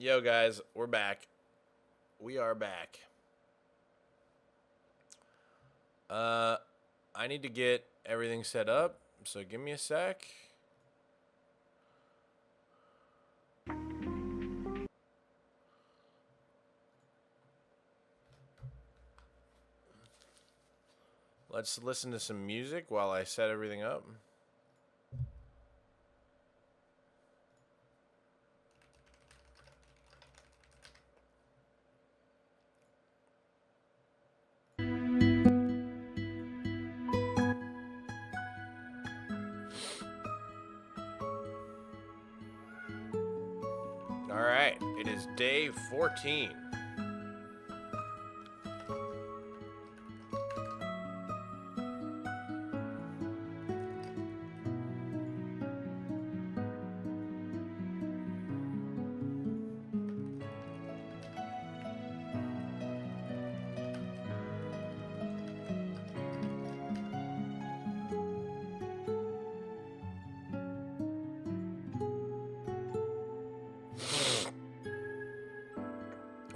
Yo, guys, we're back. We are back. I need to get everything set up, so give me a sec. Let's listen to some music while I set everything up. All right, it is day 14.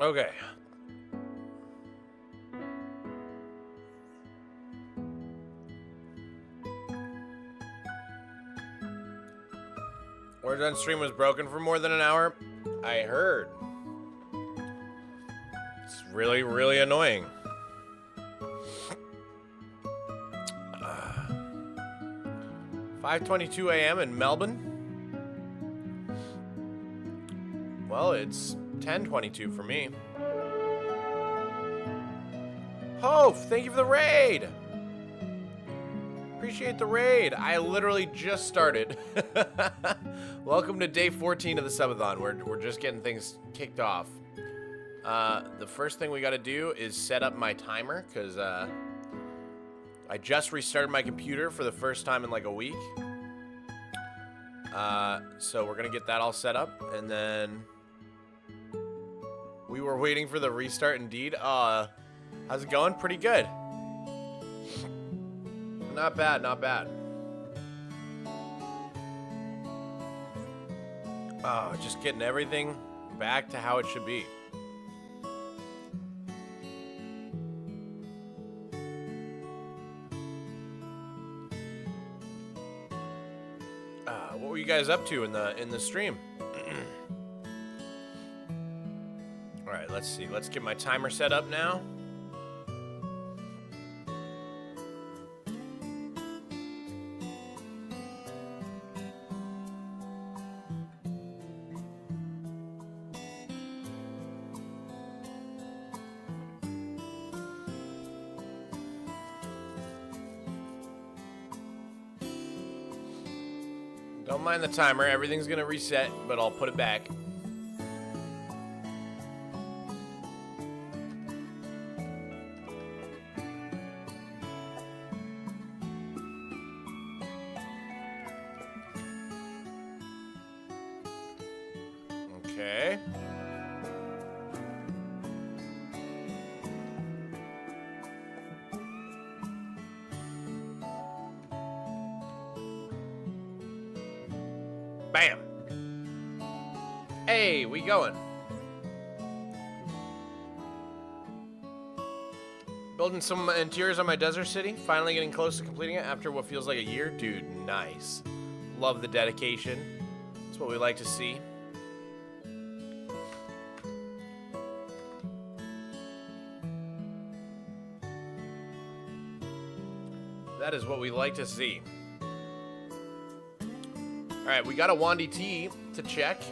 Okay. Word on stream was broken for more than an hour. I heard. It's really, really annoying. 5:22 a.m. in Melbourne. Well, it's 10:22 for me. Ho, thank you for the raid. Appreciate the raid. I literally just started. Welcome to day 14 of the subathon. We're just getting things kicked off. The first thing we got to do is set up my timer because I just restarted my computer for the first time in like a week. So we're gonna get that all set up, and then we were waiting for the restart. Indeed. How's it going? Pretty good. Not bad, not bad. Just getting everything back to how it should be. What were you guys up to in the stream? All right, let's see. Let's get my timer set up now. Don't mind the timer. Everything's gonna reset, but I'll put it back. Okay. Bam. Hey, we going. Building some interiors on my desert city. Finally getting close to completing it after what feels like a year. Dude, nice. Love the dedication. That's what we like to see. That is what we like to see. Alright, we got a Wandy T to check.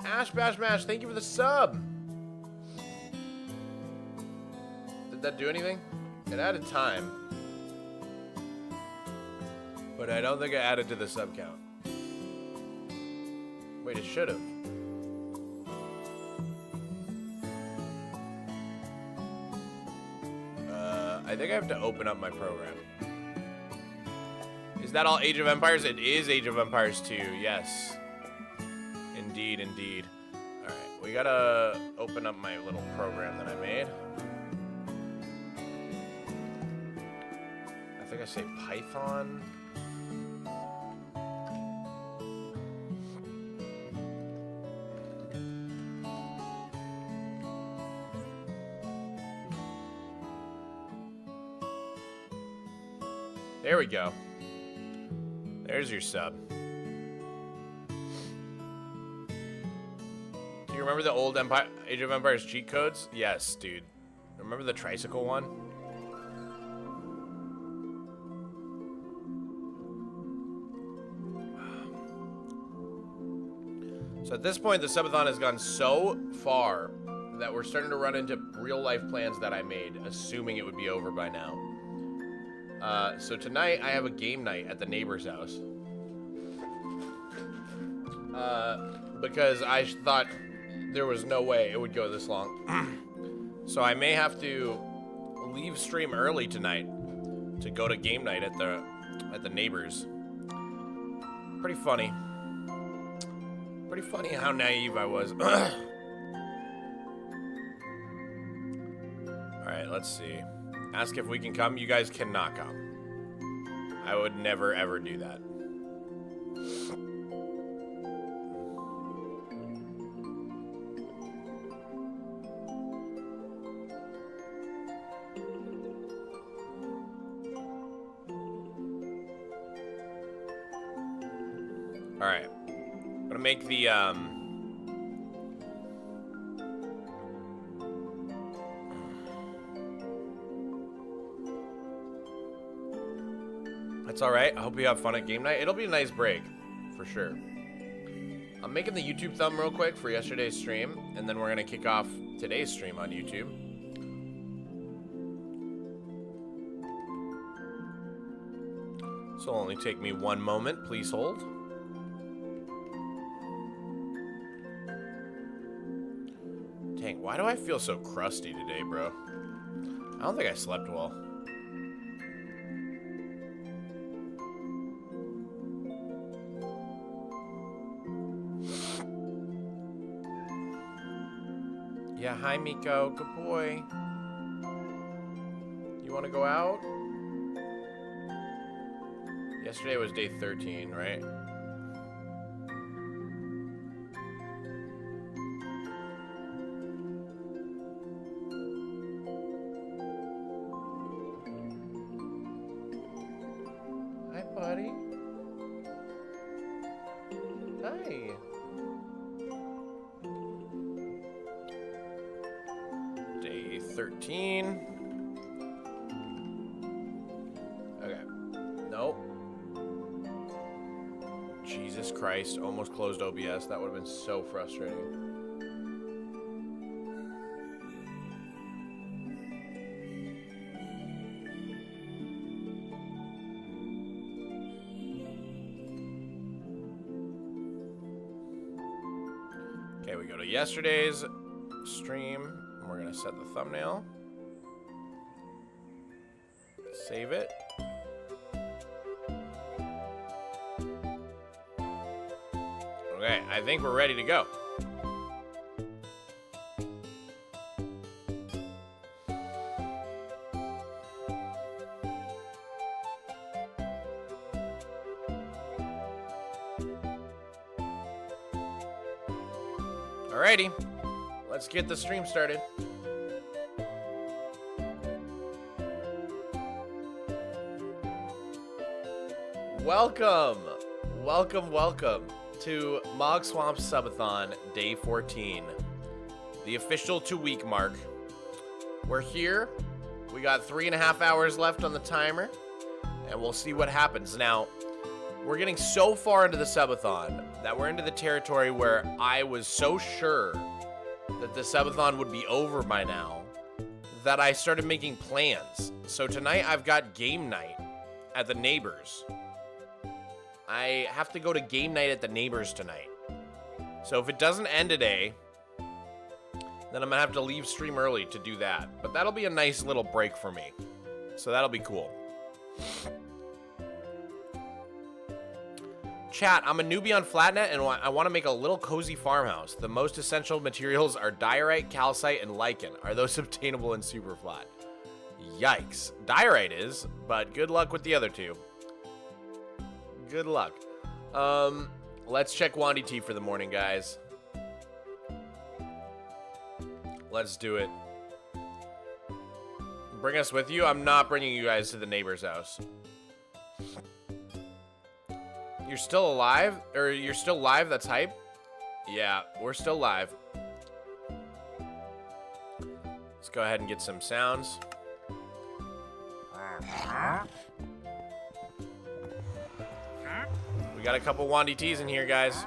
Ash Bash Mash, thank you for the sub. Did that do anything? It added time. But I don't think it added to the sub count. Wait, it should have. I think I have to open up my program. Is that all Age of Empires? It is Age of Empires 2, yes. Indeed, indeed. Alright, we gotta open up my little program that I made. I think I say Python. There we go. There's your sub. Do you remember the old Age of Empires cheat codes? Yes, dude. Remember the tricycle one? So at this point, the subathon has gone so far that we're starting to run into real life plans that I made, assuming it would be over by now. So tonight, I have a game night at the neighbor's house. Because I thought there was no way it would go this long. So I may have to leave stream early tonight to go to game night at the neighbor's. Pretty funny. Pretty funny how naive I was. Alright, let's see. Ask if we can come. You guys cannot come. I would never, ever do that. Alright. I'm gonna make the, That's alright. I hope you have fun at game night. It'll be a nice break, for sure. I'm making the YouTube thumb real quick for yesterday's stream, and then we're gonna kick off today's stream on YouTube. This will only take me one moment. Please hold. Dang, why do I feel so crusty today, bro? I don't think I slept well. Yeah, hi, Miko. Good boy. You want to go out? Yesterday was day 13, right? Hi, buddy. Hi. Day 13. Okay. Nope. Jesus Christ. Almost closed OBS. That would have been so frustrating. Okay, we go to yesterday's stream. We're gonna set the thumbnail. Save it. Okay, I think we're ready to go. Alrighty, let's get the stream started. Welcome, welcome, welcome to Mogswamp Subathon Day 14, the official 2-week mark. We're here. We got 3.5 hours left on the timer, and we'll see what happens. Now, we're getting so far into the subathon that we're into the territory where I was so sure that the subathon would be over by now that I started making plans. So tonight I've got game night at the neighbors. I have to go to game night at the neighbors tonight. So if it doesn't end today, then I'm gonna have to leave stream early to do that. But that'll be a nice little break for me. So that'll be cool. Chat, I'm a newbie on Flatnet and I want to make a little cozy farmhouse. The most essential materials are diorite, calcite, and lichen. Are those obtainable in Superflat? Yikes. Diorite is, but good luck with the other two. Good luck. Let's check Wandy T for the morning, guys. Let's do it. Bring us with you? I'm not bringing you guys to the neighbor's house. You're still alive? Or you're still live? That's hype? Yeah, we're still live. Let's go ahead and get some sounds. We got a couple Wandy T's in here, guys.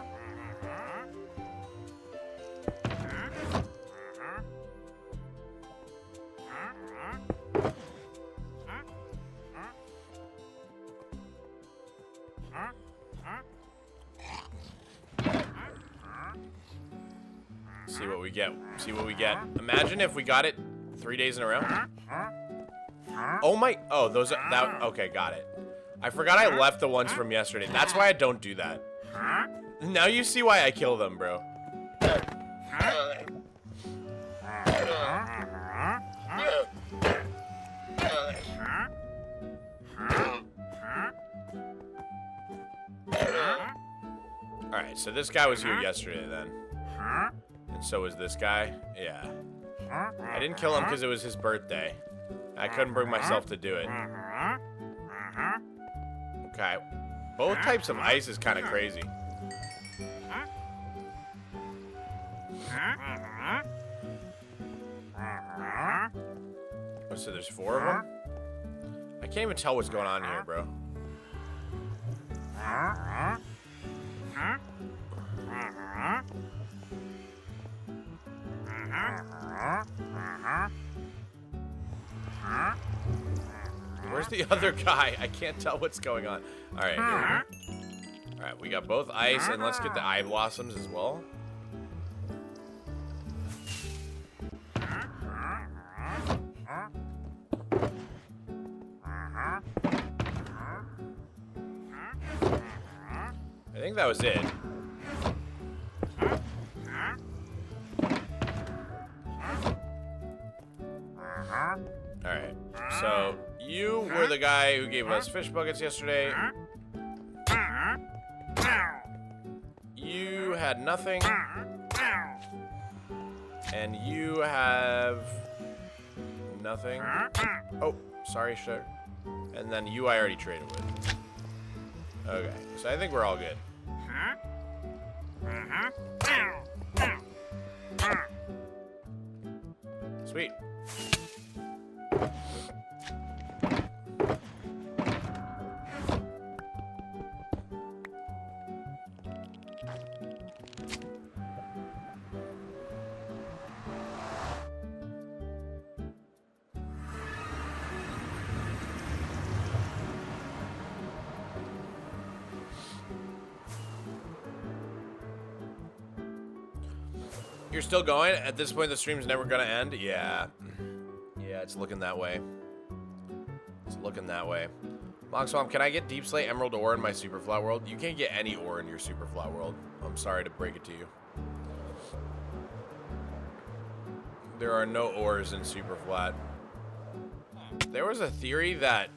See what we get. See what we get. Imagine if we got it 3 days in a row. Oh my. Oh, those are that. Okay, got it. I forgot I left the ones from yesterday. That's why I don't do that. Now you see why I kill them, bro. Alright, so this guy was here yesterday then. And so was this guy. Yeah. I didn't kill him because it was his birthday. I couldn't bring myself to do it. Okay. Both types of ice is kind of crazy. Oh, so there's 4 of them? I can't even tell what's going on here, bro. Where's the other guy? I can't tell what's going on. All right, here we go. All right, we got both ice, and let's get the eye blossoms as well. I think that was it. Alright, so you were the guy who gave us fish buckets yesterday. You had nothing. And you have nothing. Oh, sorry, sure. And then you I already traded with. Okay, so I think we're all good. Sweet. You're still going? At this point, the stream's never gonna end? Yeah. Yeah, it's looking that way. It's looking that way. Mogswamp, can I get Deep Slate Emerald ore in my Superflat world? You can't get any ore in your Superflat world. I'm sorry to break it to you. There are no ores in Superflat. There was a theory that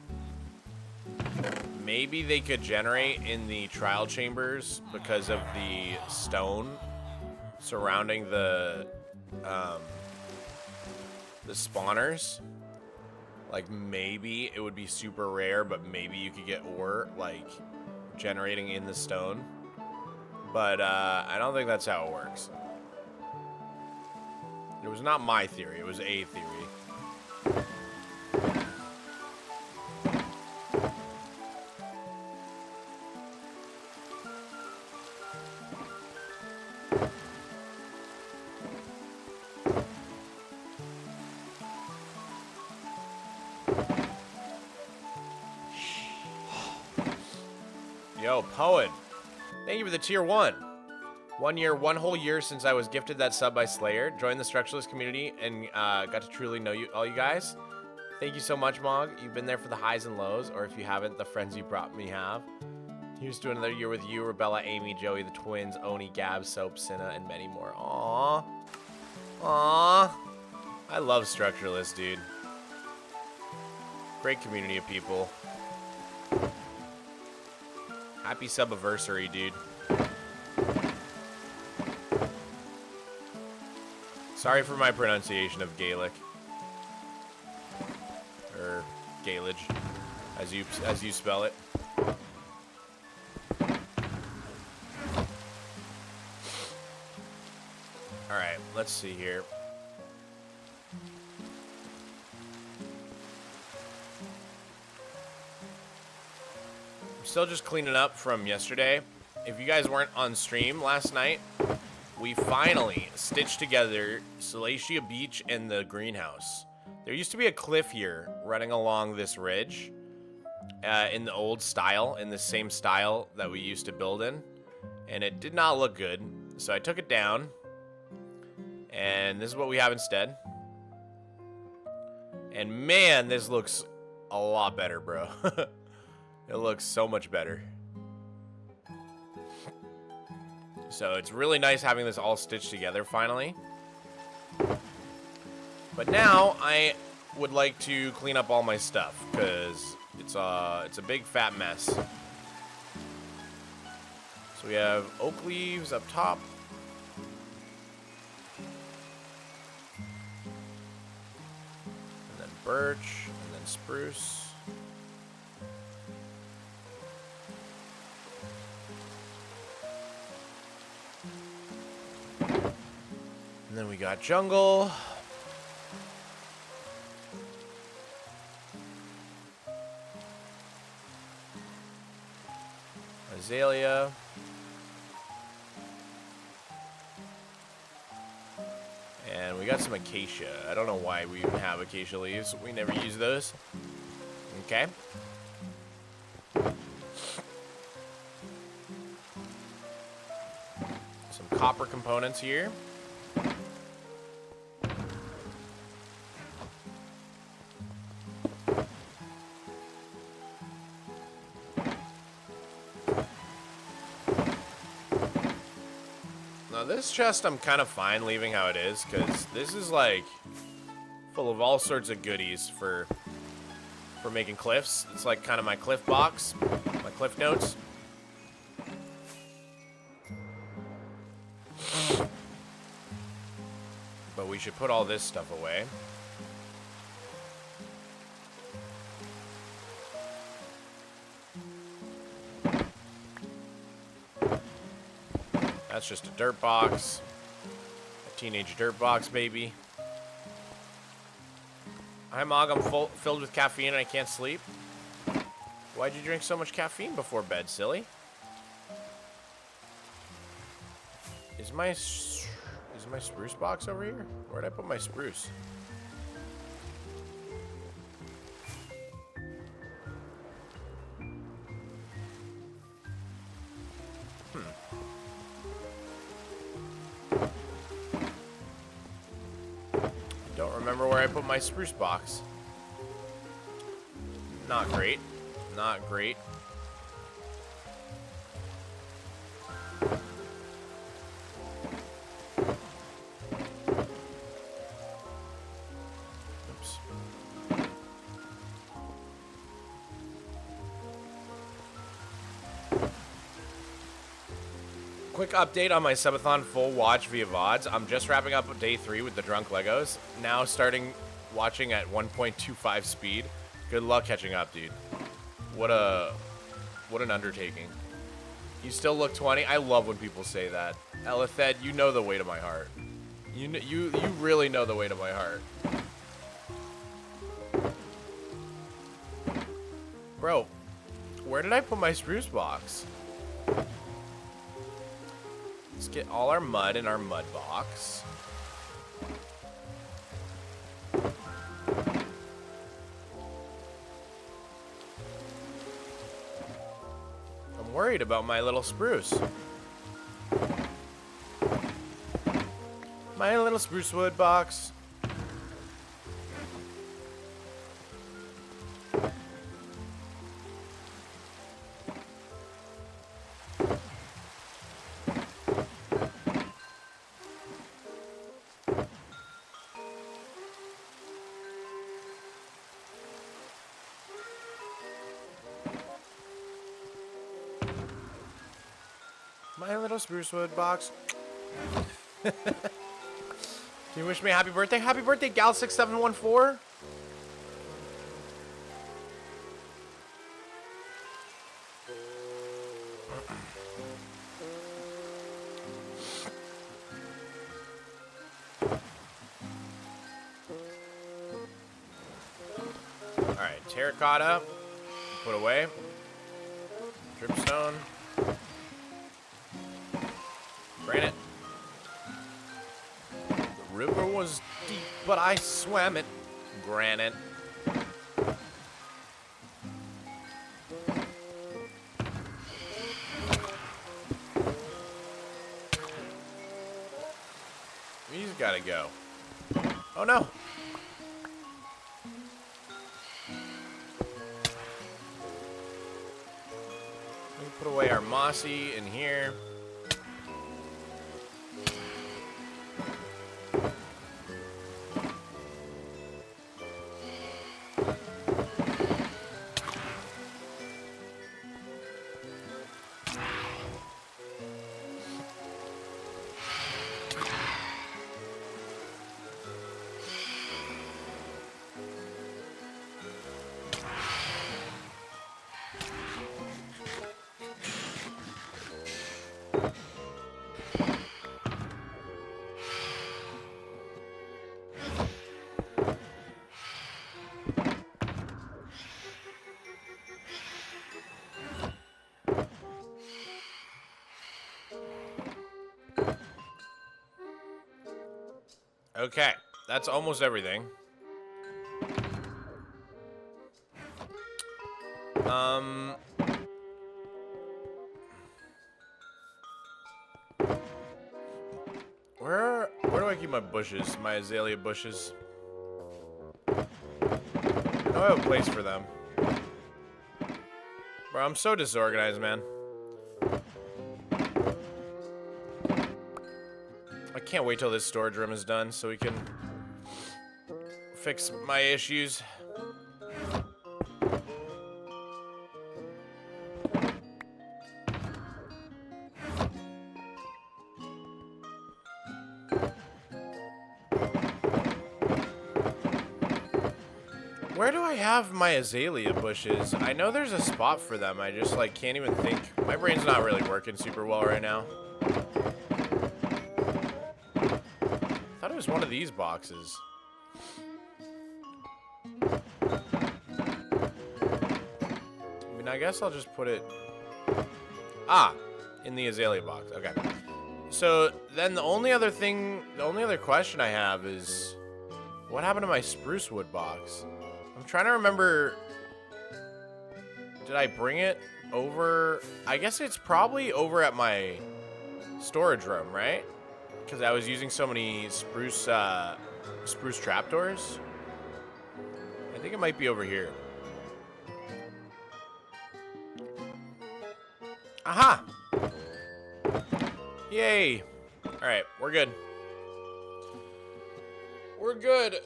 maybe they could generate in the trial chambers because of the stone surrounding the spawners. Like, maybe it would be super rare, but maybe you could get ore, like, generating in the stone. But I don't think that's how it works. It was not my theory, it was a theory. Yo, Poet, thank you for the tier 1. 1 year, 1 whole year since I was gifted that sub by Slayer. Joined the Structuralist community and got to truly know you, all you guys. Thank you so much, Mog. You've been there for the highs and lows, or if you haven't, the friends you brought me have. Here's to another year with you, Rebella, Amy, Joey, the twins, Oni, Gab, Soap, Cinna, and many more. Aww. Aww. I love Structuralist, dude. Great community of people. Happy subiversary, dude. Sorry for my pronunciation of Gaelic. Or Gaelage, as you spell it. Alright, let's see here. I'm still just cleaning up from yesterday. If you guys weren't on stream last night, we finally stitched together Salacia Beach and the greenhouse. There used to be a cliff here running along this ridge in the old style, in the same style that we used to build in. And it did not look good. So I took it down. And this is what we have instead. And man, this looks a lot better, bro. It looks so much better. So it's really nice having this all stitched together finally. But now I would like to clean up all my stuff because it's a big fat mess. So we have oak leaves up top. And then birch, and then spruce. And then we got jungle. Azalea. And we got some acacia. I don't know why we even have acacia leaves. We never use those. Okay. Some copper components here. This chest I'm kind of fine leaving how it is, because this is like full of all sorts of goodies for making cliffs. It's like kind of my cliff box, my cliff notes. But we should put all this stuff away. That's just a dirt box. A teenage dirt box, baby. Hi, Mog. I'm filled with caffeine and I can't sleep. Why'd you drink so much caffeine before bed, silly? Is my spruce box over here? Where'd I put my spruce? Don't remember where I put my spruce box. Not great. Not great. Oops. Quick update on my subathon full watch via VODs. I'm just wrapping up day 3 with the drunk Legos. Now starting watching at 1.25 speed. Good luck catching up, dude. What an undertaking. You still look 20. I love when people say that. Elithed, you know the weight of my heart. You really know the weight of my heart. Bro, where did I put my spruce box? Let's get all our mud in our mud box. I'm worried about my little spruce. My little spruce wood box. My little spruce wood box. Can you wish me a happy birthday? Happy birthday, Gal6714. Terracotta. Put away. Dripstone. Granite. The river was deep, but I swam it. Granite. He's gotta go. Oh no! We can put away our mossy in here. Okay, that's almost everything. Where do I keep my bushes, my azalea bushes? I know I have a place for them. Bro, I'm so disorganized, man. I can't wait till this storage room is done so we can fix my issues. Where do I have my azalea bushes? I know there's a spot for them. I just like can't even think. My brain's not really working super well right now. I thought it was one of these boxes. I mean, I guess I'll just put it... Ah! In the azalea box. Okay. So, then the only other question I have is... What happened to my spruce wood box? I'm trying to remember... Did I bring it over? I guess it's probably over at my storage room, right? Because I was using so many spruce trapdoors. I think it might be over here. Aha! Yay! Alright, we're good. We're good.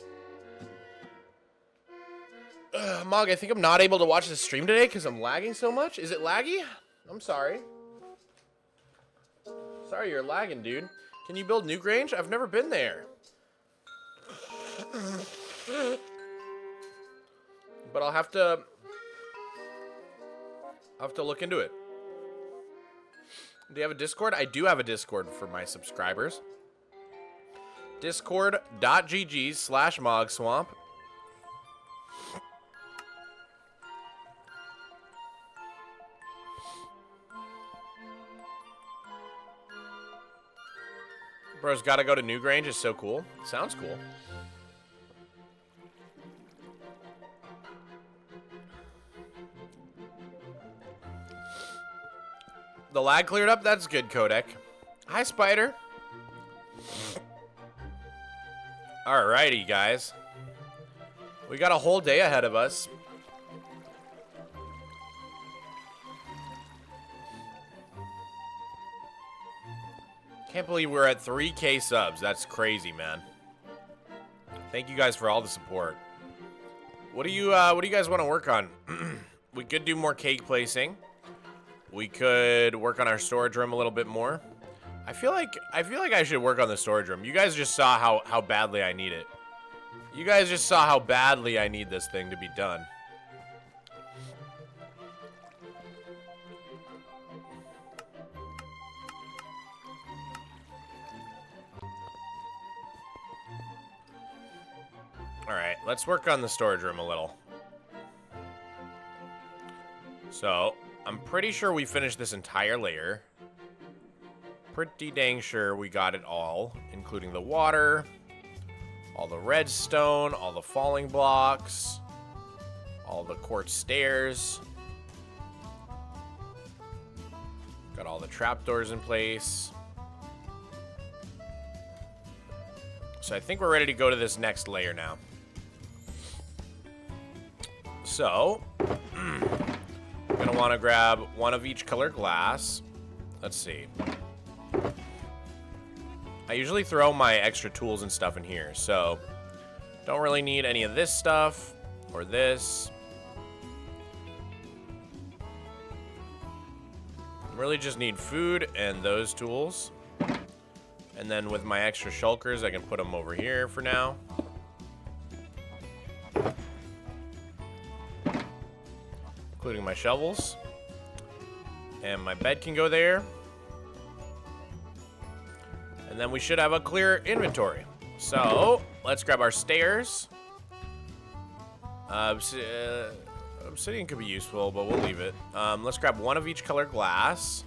Mog, I think I'm not able to watch the stream today because I'm lagging so much. Is it laggy? I'm sorry. Sorry you're lagging, dude. Can you build Newgrange? I've never been there. But I'll have to look into it. Do you have a Discord? I do have a Discord for my subscribers. Discord.gg/Mogswamp. Bro's gotta go to Newgrange is so cool. Sounds cool. The lag cleared up? That's good, Codec. Hi, Spider. Alrighty, guys. We got a whole day ahead of us. Can't believe we're at 3K subs. That's crazy, man. Thank you guys for all the support. What do you guys want to work on? We could do more cake placing. We could work on our storage room a little bit more. I feel like I should work on the storage room. You guys just saw how badly I need it. You guys just saw how badly I need this thing to be done. All right, let's work on the storage room a little. So, I'm pretty sure we finished this entire layer. Pretty dang sure we got it all, including the water, all the redstone, all the falling blocks, all the quartz stairs. Got all the trapdoors in place. So I think we're ready to go to this next layer now. So, I'm gonna want to grab one of each color glass. Let's see. I usually throw my extra tools and stuff in here, so don't really need any of this stuff or this. Really just need food and those tools. And then with my extra shulkers, I can put them over here for now. Including my shovels. And my bed can go there. And then we should have a clear inventory. So, let's grab our stairs. Obsidian could be useful, but we'll leave it. Let's grab one of each color glass.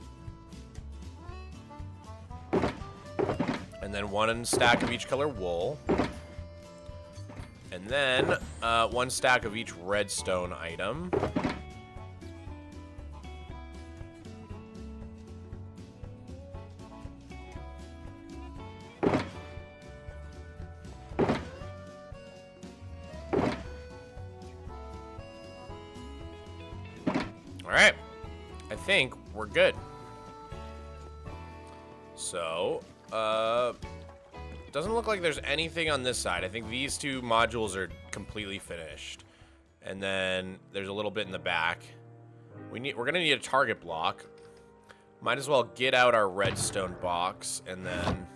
And then one stack of each color wool. And then one stack of each redstone item. Alright, I think we're good. So, doesn't look like there's anything on this side. I think these two modules are completely finished. And then there's a little bit in the back. We're gonna need a target block. Might as well get out our redstone box and then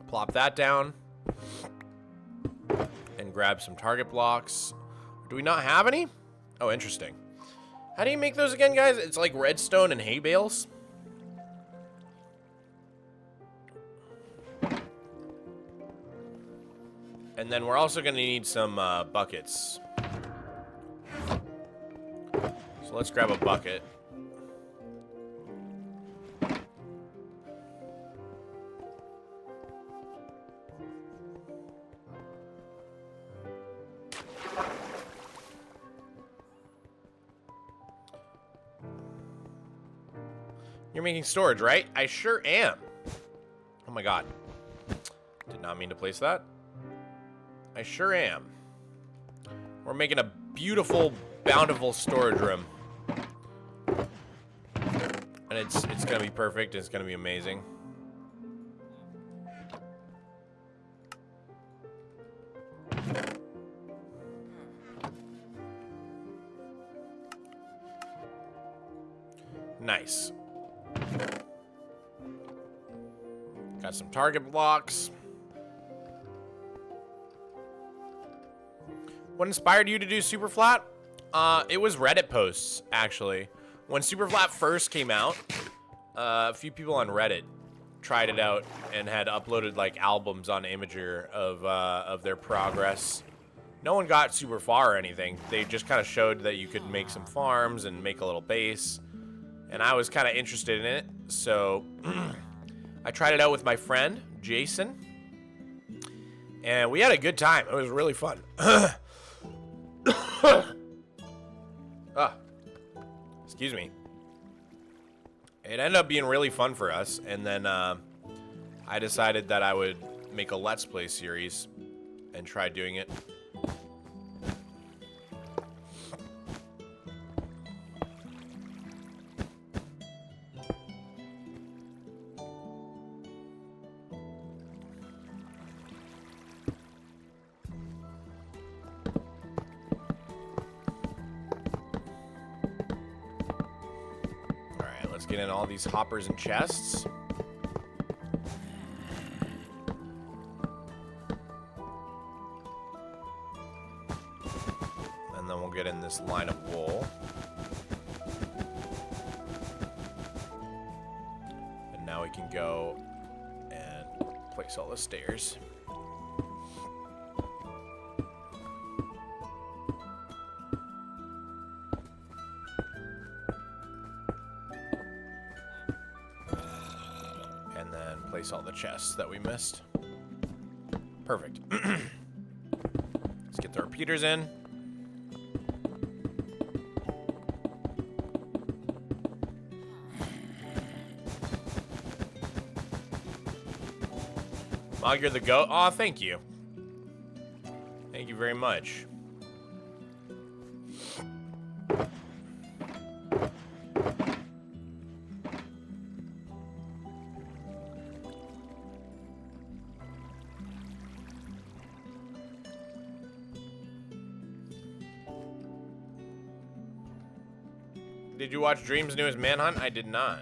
plop that down. And grab some target blocks. Do we not have any? Oh, interesting. How do you make those again, guys? It's like redstone and hay bales. And then we're also going to need some buckets. So let's grab a bucket. You're making storage, right? I sure am. Oh my god. Did not mean to place that. I sure am. We're making a beautiful, bountiful storage room. And it's gonna be perfect. It's gonna be amazing. Nice. Got some target blocks. What inspired you to do Superflat? It was Reddit posts, actually. When Superflat first came out, a few people on Reddit tried it out and had uploaded like albums on Imager of their progress. No one got super far or anything. They just kind of showed that you could make some farms and make a little base. And I was kind of interested in it, so I tried it out with my friend, Jason. And we had a good time. It was really fun. Excuse me. It ended up being really fun for us, and then I decided that I would make a Let's Play series and try doing it. Let's get in all these hoppers and chests. And then we'll get in this line of wool. And now we can go and place all the stairs. chests that we missed. Perfect. Let's get the repeaters in. Mog, you're the goat. Aw, thank you. Thank you very much. Did you watch Dream's newest Manhunt? I did not.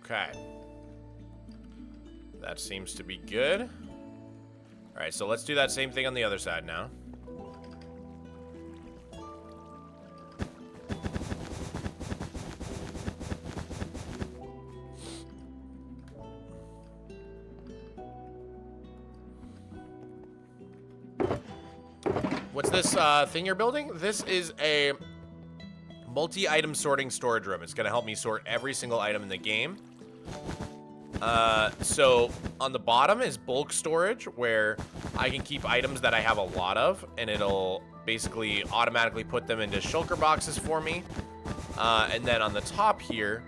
Okay. That seems to be good. All right, so let's do that same thing on the other side now. What's this thing you're building? This is a multi-item sorting storage room. It's going to help me sort every single item in the game. So on the bottom is bulk storage, where I can keep items that I have a lot of, and it'll basically automatically put them into shulker boxes for me. And then on the top here,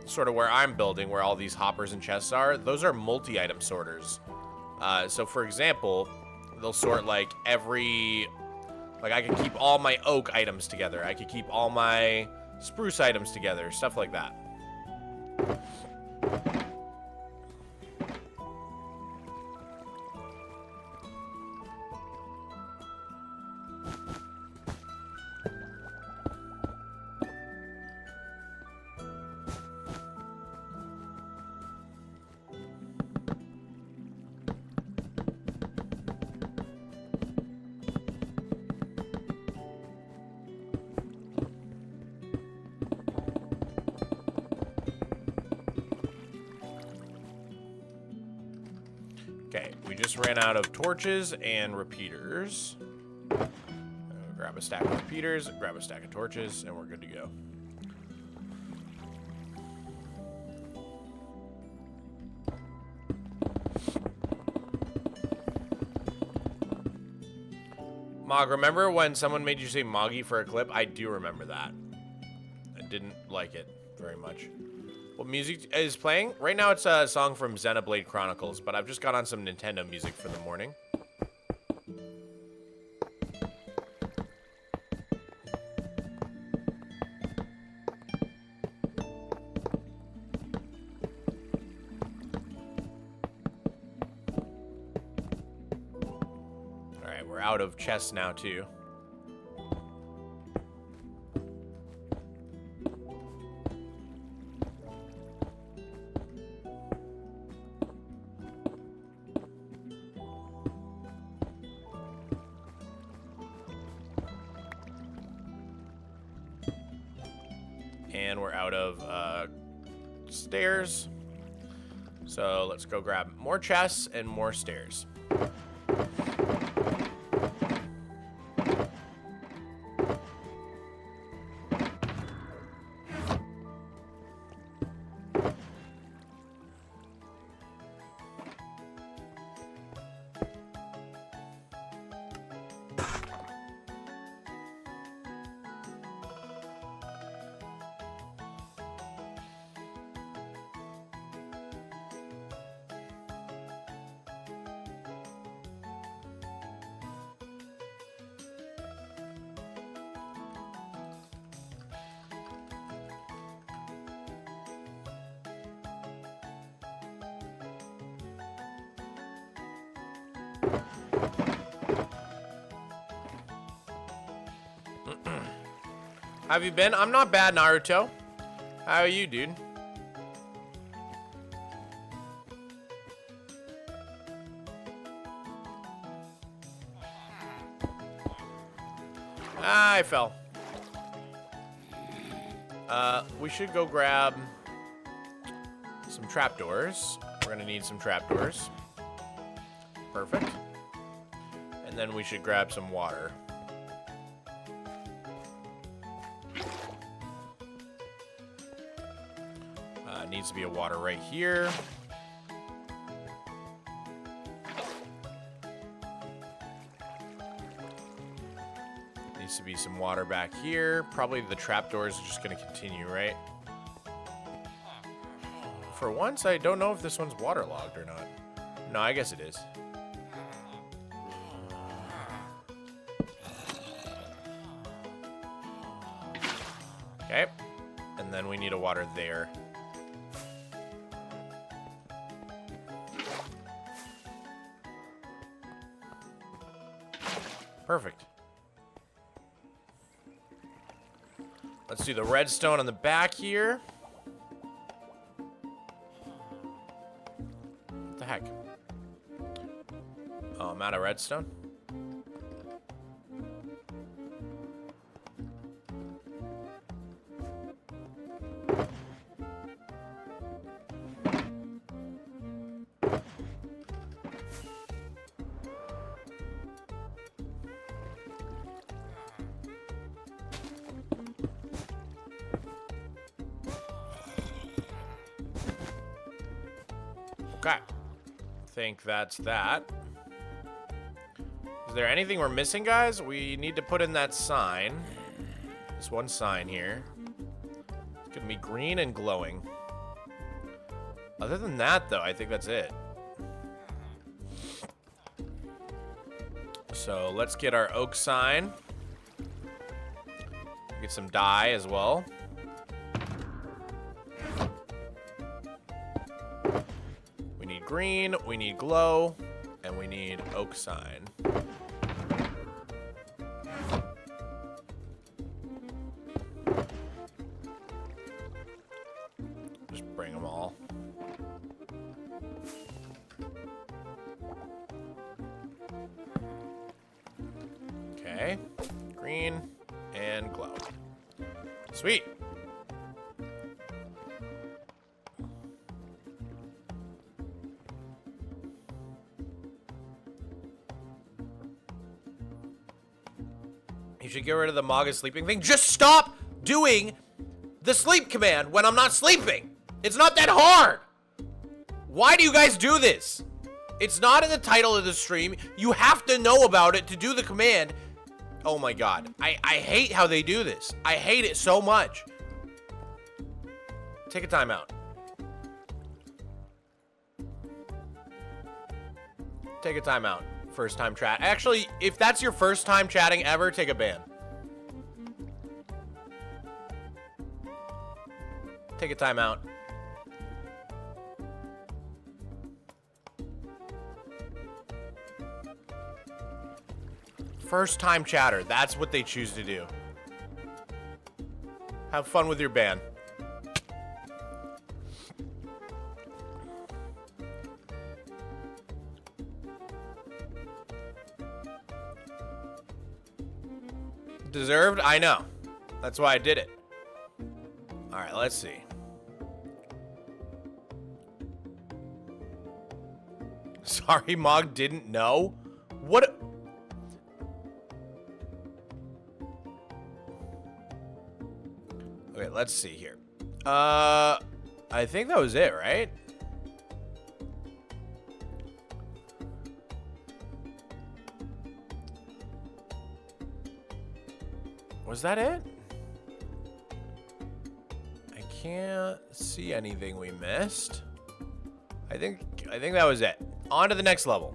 sort of where I'm building, where all these hoppers and chests are, those are multi-item sorters. So for example, they'll sort like every... Like, I could keep all my oak items together. I could keep all my spruce items together. Stuff like that. Okay, we just ran out of torches and repeaters. Grab a stack of repeaters, grab a stack of torches, and we're good to go. Mog, remember when someone made you say Moggy for a clip? I do remember that. I didn't like it very much. What music is playing? Right now it's a song from Xenoblade Chronicles, but I've just got on some Nintendo music for the morning. Alright, we're out of chests now too. And we're out of stairs. So let's go grab more chests and more stairs. How have you been? I'm not bad, Naruto. How are you, dude? Ah, I fell. We should go grab some trapdoors. We're gonna need some trapdoors. Perfect. And then we should grab some water. Needs to be a water right here. Needs to be some water back here. Probably the trapdoors are just gonna continue, right? For once, I don't know if this one's waterlogged or not. No, I guess it is. Okay. And then we need a water there. Perfect. Let's do the redstone on the back here. What the heck? Oh, I'm out of redstone. Okay. Think that's that. Is there anything we're missing, guys? We need to put in that sign. This one sign here. It's gonna be green and glowing. Other than that, though, I think that's it. So let's get our oak sign. Get some dye as well. We need green, we need glow, and we need oak sign. Just bring them all. Okay, green and glow. Sweet. You should get rid of the Maga sleeping thing. Just stop doing the sleep command when I'm not sleeping. It's not that hard. Why do you guys do this? It's not in the title of the stream. You have to know about it to do the command. Oh my god. I hate how they do this. I hate it so much. Take a timeout. Take a timeout. First time chat. Actually, if that's your first time chatting ever, take a ban. Take a timeout. First time chatter. That's what they choose to do. Have fun with your ban. Deserved? I know. That's why I did it. Alright, let's see. Sorry, Mog didn't know? What? Okay, let's see here. I think that was it, right? Was that it? I can't see anything we missed. I think that was it. On to the next level.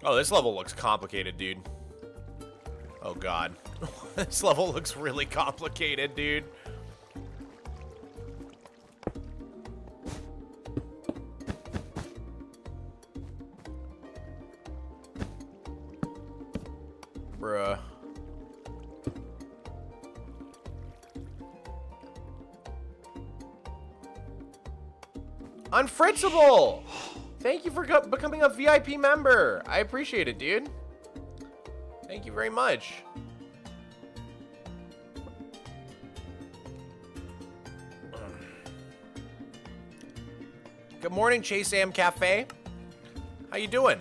Oh, this level looks complicated, dude. Oh god. This level looks really complicated, dude. Bruh. Unfritzable! Thank you for becoming a VIP member. I appreciate it, dude. Thank you very much. Good morning, Chase Am Cafe. How you doing?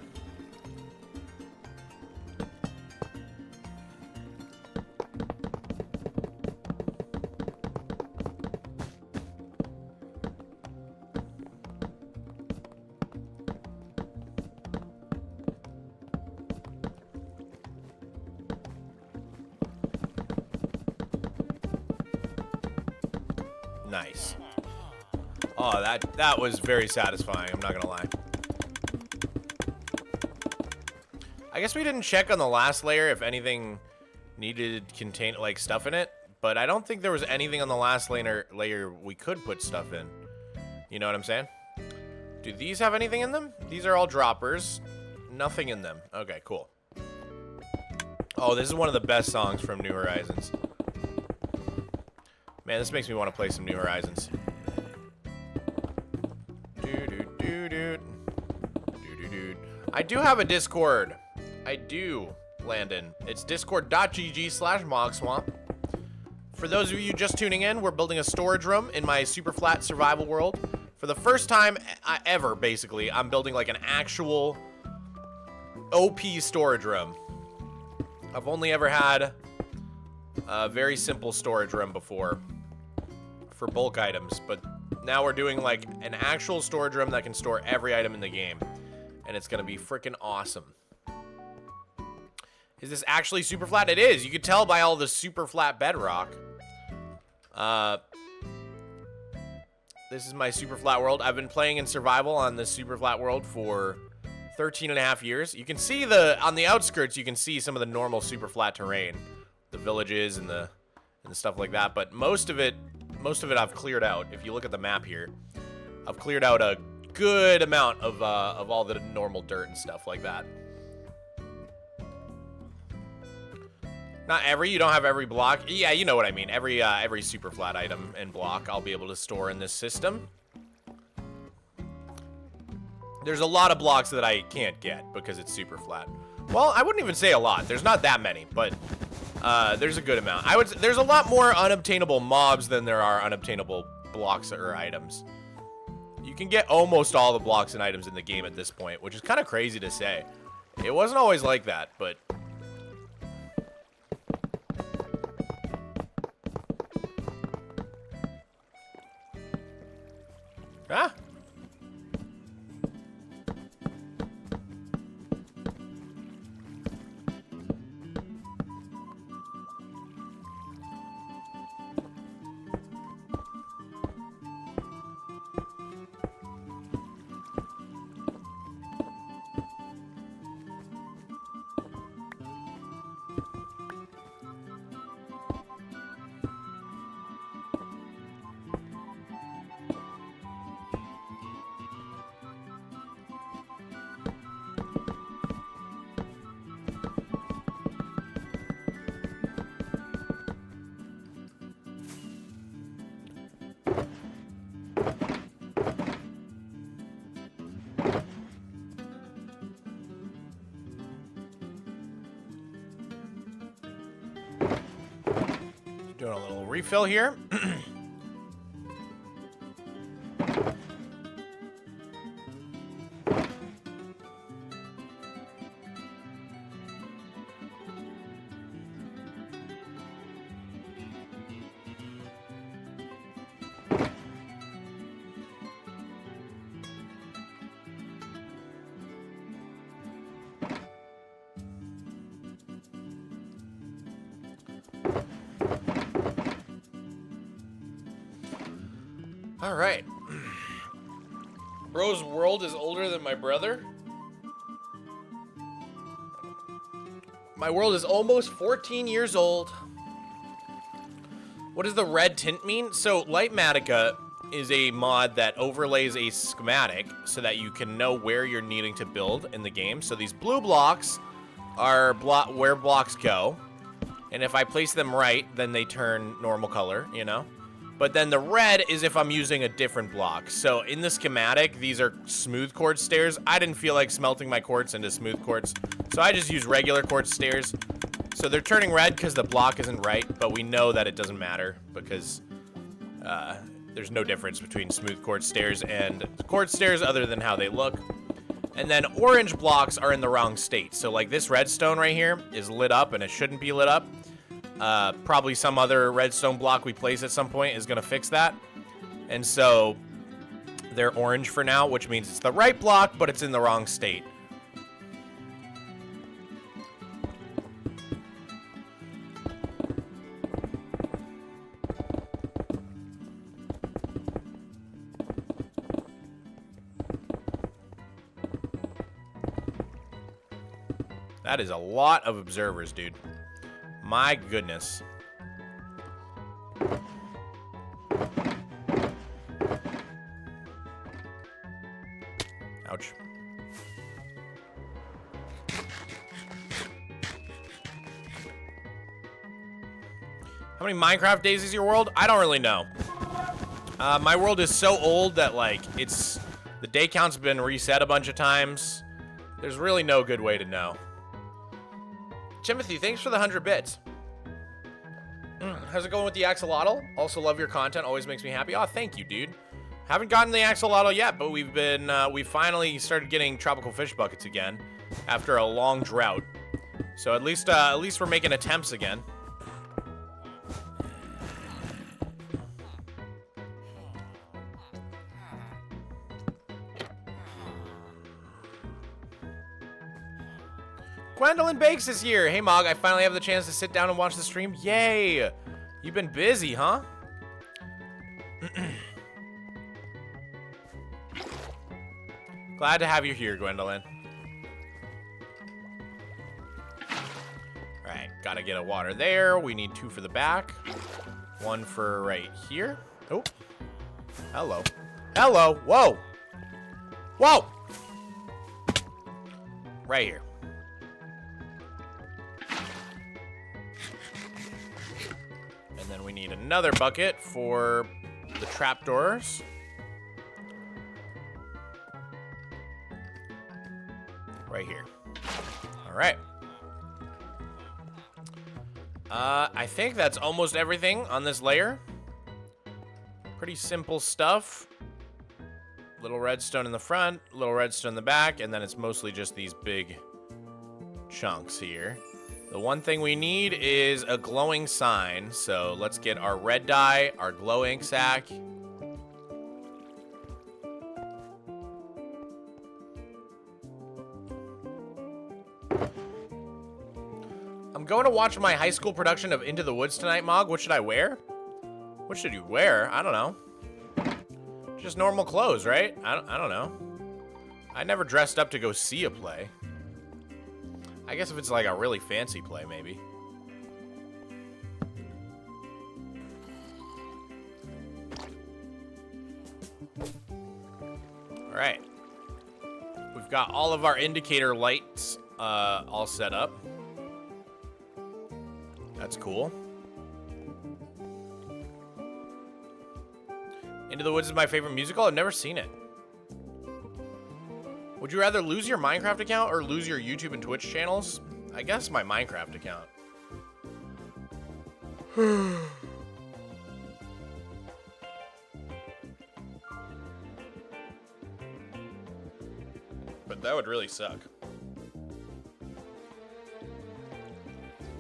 Nice. Oh, that was very satisfying, I'm not gonna lie. I guess we didn't check on the last layer if anything needed contain like stuff in it, but I don't think there was anything on the last layer we could put stuff in. You know what I'm saying? Do these have anything in them? These are all droppers. Nothing in them. Okay, cool. Oh, this is one of the best songs from New Horizons. Man, this makes me want to play some New Horizons. I do have a Discord. I do, Landon. It's discord.gg/Mogswamp. For those of you just tuning in, we're building a storage room in my super flat survival world. For the first time ever, basically, I'm building like an actual OP storage room. I've only ever had a very simple storage room before for bulk items, but now we're doing like an actual storage room that can store every item in the game, and it's gonna be freaking awesome. Is this actually super flat? It is. You can tell by all the super flat bedrock. This is my super flat world. I've been playing in survival on this super flat world for 13.5 years. You can see on the outskirts, you can see some of the normal super flat terrain, the villages and the stuff like that. But most of it I've cleared out. If you look at the map here, I've cleared out a good amount of all the normal dirt and stuff like that. Not every, you don't have every block. Yeah, you know what I mean. Every super flat item and block I'll be able to store in this system. There's a lot of blocks that I can't get because it's super flat. Well, I wouldn't even say a lot. There's not that many, but there's a good amount. There's a lot more unobtainable mobs than there are unobtainable blocks or items. You can get almost all the blocks and items in the game at this point, which is kind of crazy to say. It wasn't always like that, but... Ah! Doing a little refill here. All right. Bro's world is older than my brother. My world is almost 14 years old. What does the red tint mean? So Lightmatica is a mod that overlays a schematic so that you can know where you're needing to build in the game. So these blue blocks are where blocks go. And if I place them right, then they turn normal color, you know? But then the red is if I'm using a different block. So in the schematic, these are smooth quartz stairs. I didn't feel like smelting my quartz into smooth quartz, so I just use regular quartz stairs. So they're turning red because the block isn't right, but we know that it doesn't matter because There's no difference between smooth quartz stairs and quartz stairs other than how they look. And then orange blocks are in the wrong state. So like this redstone right here is lit up and it shouldn't be lit up. Probably some other redstone block we place at some point is gonna fix that. And so they're orange for now, which means it's the right block, but it's in the wrong state. That is a lot of observers, dude. My goodness. Ouch. How many Minecraft days is your world? I don't really know. My world is so old that, like, the day count's been reset a bunch of times. There's really no good way to know. Timothy, thanks for the 100 bits. How's it going with the axolotl? Also love your content, always makes me happy. Oh, thank you, dude. Haven't gotten the axolotl yet, but we finally started getting tropical fish buckets again after a long drought. So at least we're making attempts again. Gwendolyn Bakes is here. Hey, Mog, I finally have the chance to sit down and watch the stream. Yay! You've been busy, huh? Glad to have you here, Gwendolyn. Alright, gotta get a water there. We need 2 for the back. 1 for right here. Oh. Hello. Hello. Whoa. Whoa! Right here. And then we need another bucket for the trapdoors. Right here. All right. I think that's almost everything on this layer. Pretty simple stuff. Little redstone in the front, little redstone in the back, and then it's mostly just these big chunks here. The one thing we need is a glowing sign, so let's get our red dye, our glow ink sack. I'm going to watch my high school production of Into the Woods tonight, Mog. What should I wear? What should you wear? I don't know. Just normal clothes, right? I don't know. I never dressed up to go see a play. I guess if it's like a really fancy play, maybe. All right. We've got all of our indicator lights all set up. That's cool. Into the Woods is my favorite musical. I've never seen it. Would you rather lose your Minecraft account or lose your YouTube and Twitch channels? I guess my Minecraft account. But that would really suck.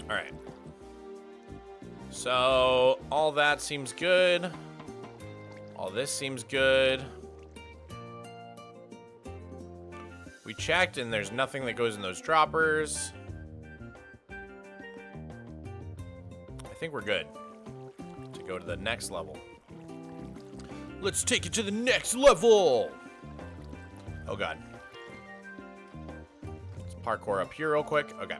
All right. So, all that seems good. All this seems good. We checked and there's nothing that goes in those droppers. I think we're good to go to the next level. Let's take it to the next level. Oh God. Let's parkour up here real quick. Okay.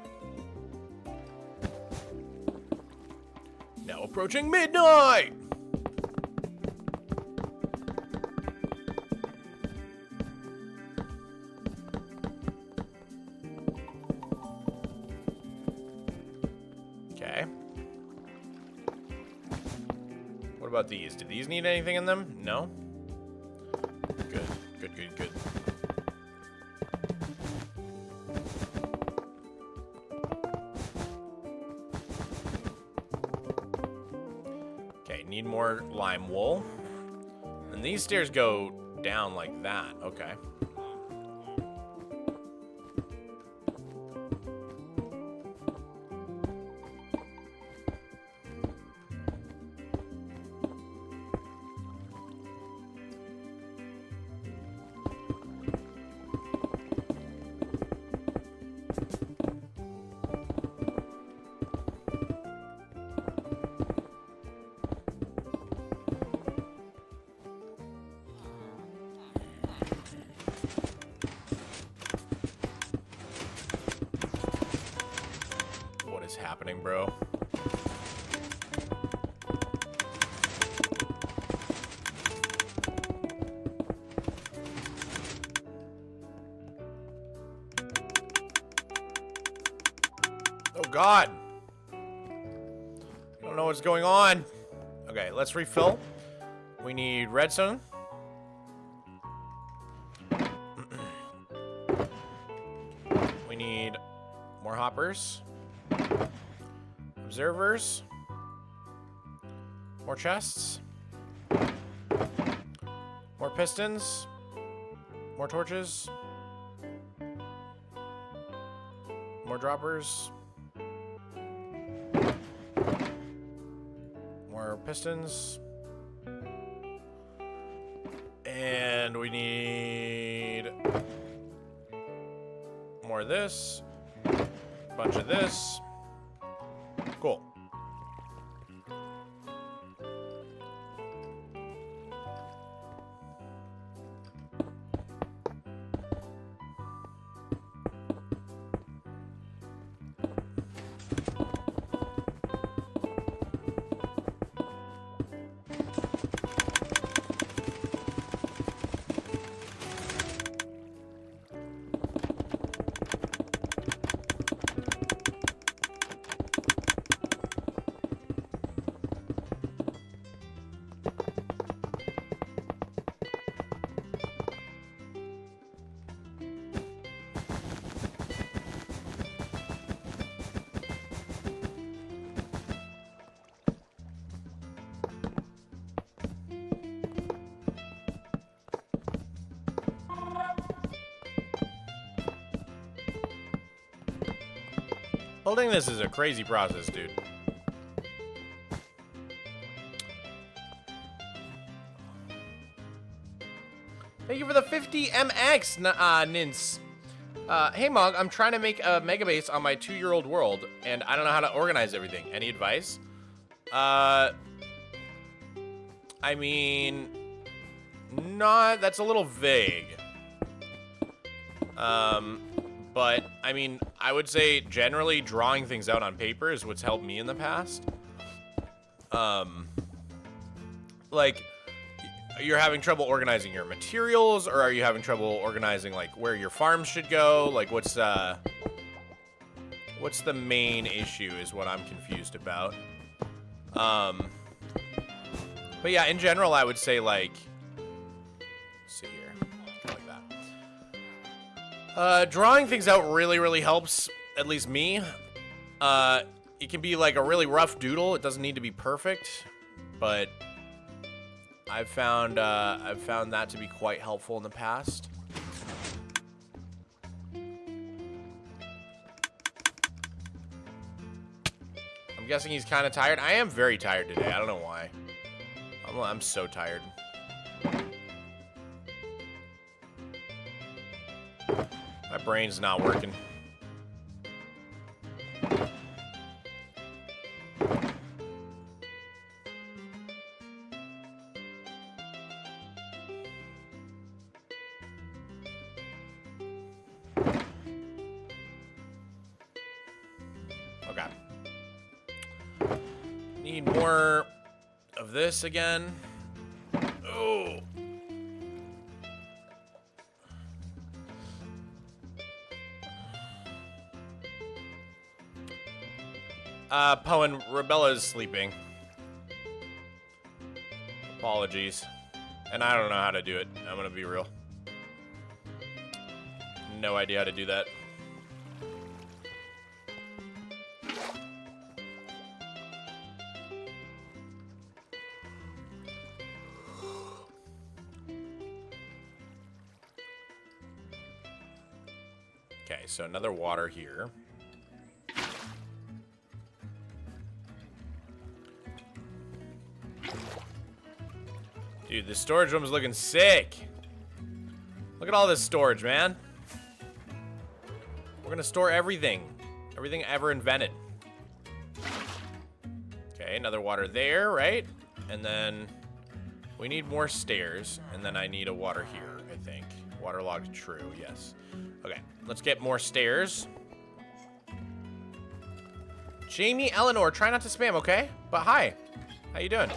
Now approaching midnight. Okay. What about these? Do these need anything in them? No? Good, good, good, good. Okay, need more lime wool. And these stairs go down like that. Okay. Happening, bro. Oh god. I don't know what's going on. Okay, let's refill. We need redstone. We need more hoppers. Observers. More chests. More pistons. More torches. More droppers. More pistons. And we need more of this. Bunch of this. Cool. Building this is a crazy process, dude. Thank you for the 50 MX, Nins. Hey, Mog, I'm trying to make a mega base on my 2-year-old world, and I don't know how to organize everything. Any advice? I mean, that's a little vague. But, I mean, I would say generally drawing things out on paper is what's helped me in the past. Like, you're having trouble organizing your materials, or are you having trouble organizing, like, where your farms should go? Like, what's the main issue is what I'm confused about. But yeah, in general, I would say, like, let's see here, like that. Drawing things out really, really helps, at least me. It can be like a really rough doodle. It doesn't need to be perfect, but I've found that to be quite helpful in the past. I'm guessing he's kind of tired. I am very tired today. I don't know why. I'm so tired. My brain's not working. Okay. Need more of this again. Oh. Poe and Rebella is sleeping. Apologies. And I don't know how to do it. I'm gonna be real. No idea how to do that. Okay, so another water here. Dude, the storage room is looking sick. Look at all this storage, man. We're gonna store everything. Everything ever invented. Okay, another water there, right? And then we need more stairs. And then I need a water here, I think. Waterlogged true, yes. Okay, let's get more stairs. Jamie Eleanor, try not to spam, okay? But hi, how you doing?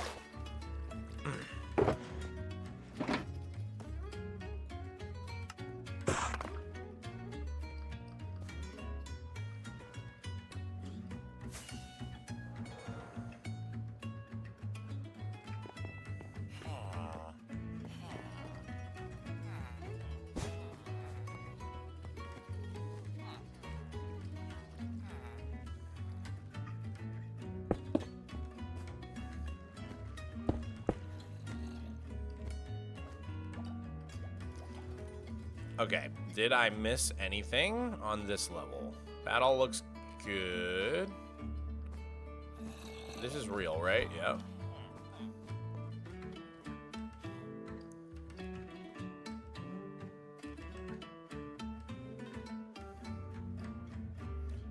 Okay, did I miss anything on this level? That all looks good. This is real, right? Yeah.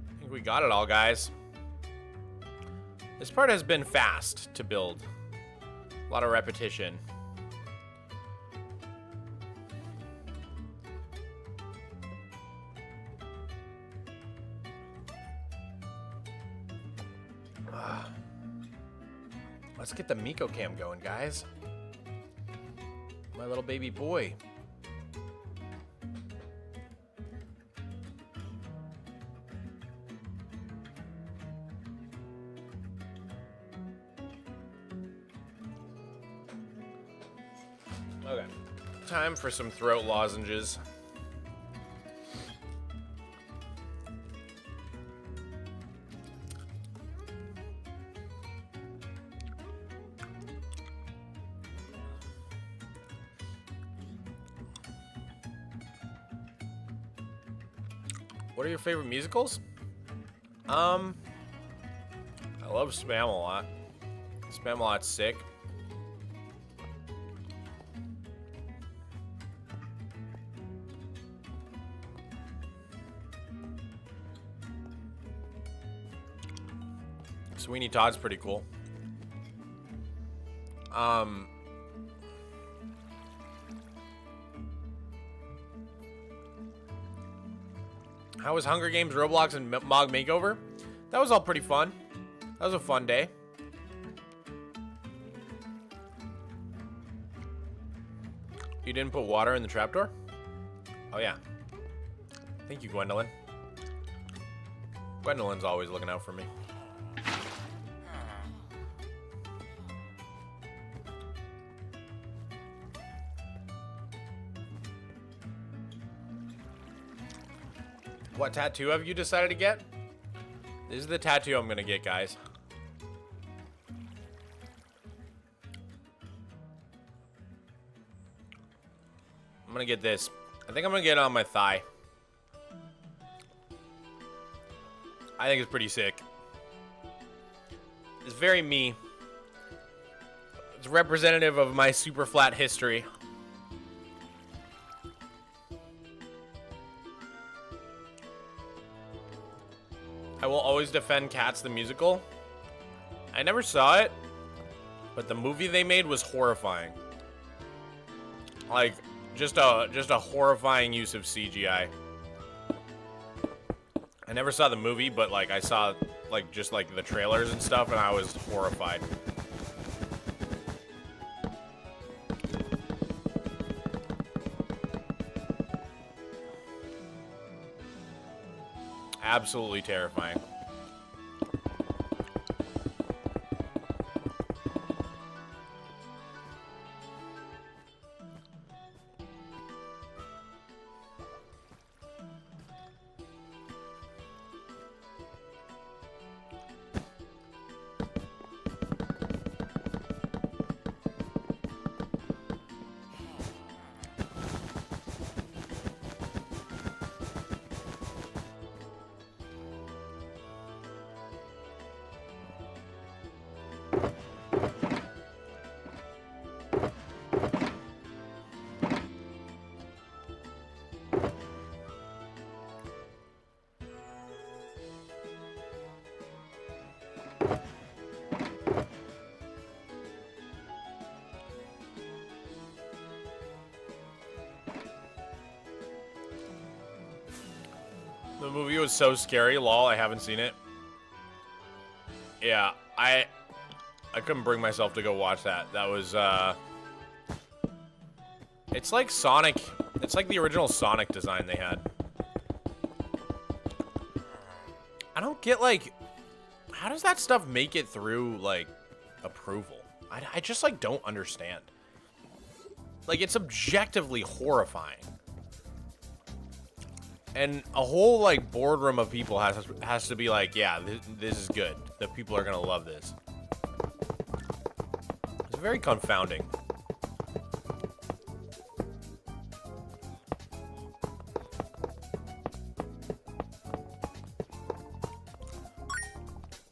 I think we got it all, guys. This part has been fast to build. A lot of repetition. Let's get the Miko cam going, guys. My little baby boy. Okay, time for some throat lozenges. What are your favorite musicals? I love Spam-A-Lot. Spam-A-Lot's sick. Sweeney Todd's pretty cool. How was Hunger Games, Roblox, and Mog Makeover? That was all pretty fun. That was a fun day. You didn't put water in the trapdoor? Oh, yeah. Thank you, Gwendolyn. Gwendolyn's always looking out for me. What tattoo have you decided to get? This is the tattoo I'm gonna get, guys. I'm gonna get this. I think I'm gonna get it on my thigh. I think it's pretty sick. It's very me. It's representative of my super flat history. I will always defend Cats the musical. I never saw it, but the movie they made was horrifying. Like, just a horrifying use of CGI. I never saw the movie, but like I saw like just like the trailers and stuff, and I was horrified. Absolutely terrifying. The movie was so scary. Lol, I haven't seen it. Yeah, I couldn't bring myself to go watch that. That was, it's like Sonic. It's like the original Sonic design they had. I don't get, like, how does that stuff make it through, like, approval? I just, like, don't understand. Like, it's objectively horrifying. And a whole, like, boardroom of people has to be like, yeah, this is good. The people are gonna love this. It's very confounding.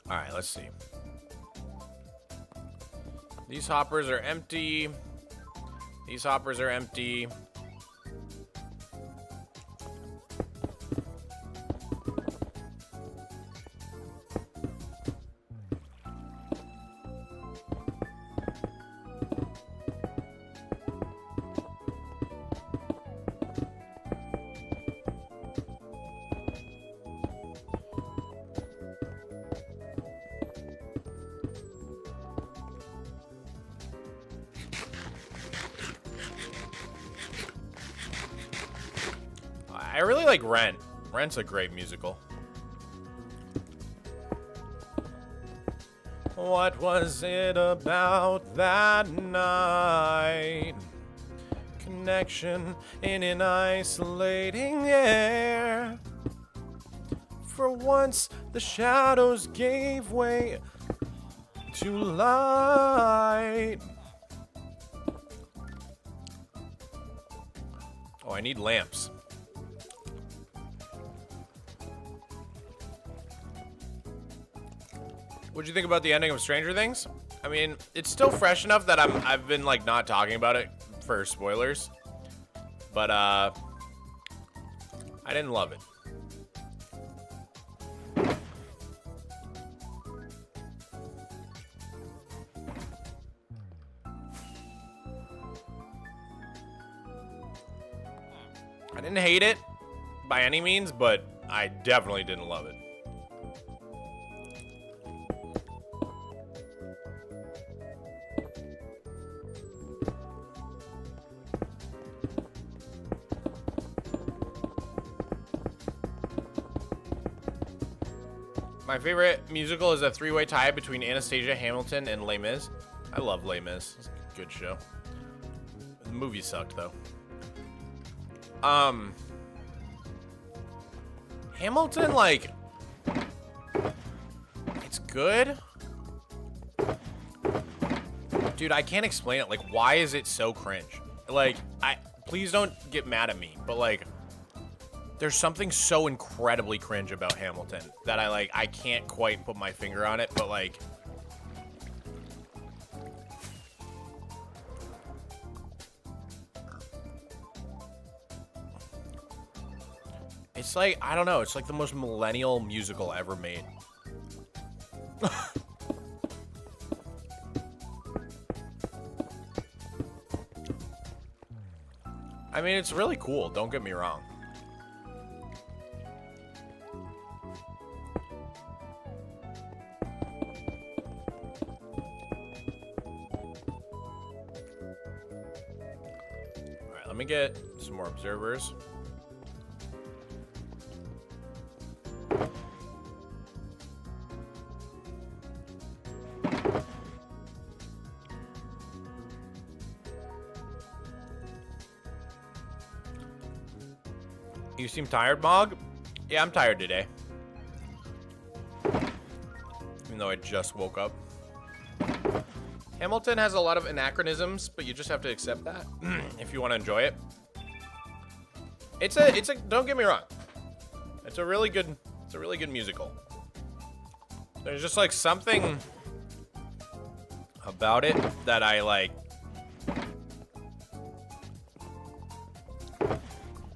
Alright, let's see. These hoppers are empty. These hoppers are empty. I really like Rent. Rent's a great musical. What was it about that night? Connection in an isolating air. For once, the shadows gave way to light. Oh, I need lamps. What'd you think about the ending of Stranger Things? I mean, it's still fresh enough that I've been like not talking about it for spoilers. But I didn't love it. I didn't hate it by any means, but I definitely didn't love it. My favorite musical is a three-way tie between Anastasia, Hamilton, and Les Mis. I love Les Mis. It's a good show. The movie sucked, though. Hamilton, like, it's good. Dude, I can't explain it. Like, why is it so cringe? Like, please don't get mad at me, but, like, there's something so incredibly cringe about Hamilton that I can't quite put my finger on it, but, like, it's like, I don't know, it's like the most millennial musical ever made. I mean, it's really cool, don't get me wrong. Alright, let me get some more observers. You seem tired, Mog? Yeah, I'm tired today. Even though I just woke up. Hamilton has a lot of anachronisms, but you just have to accept that if you want to enjoy it. It's a don't get me wrong. It's a really good musical. There's just like something about it that I like.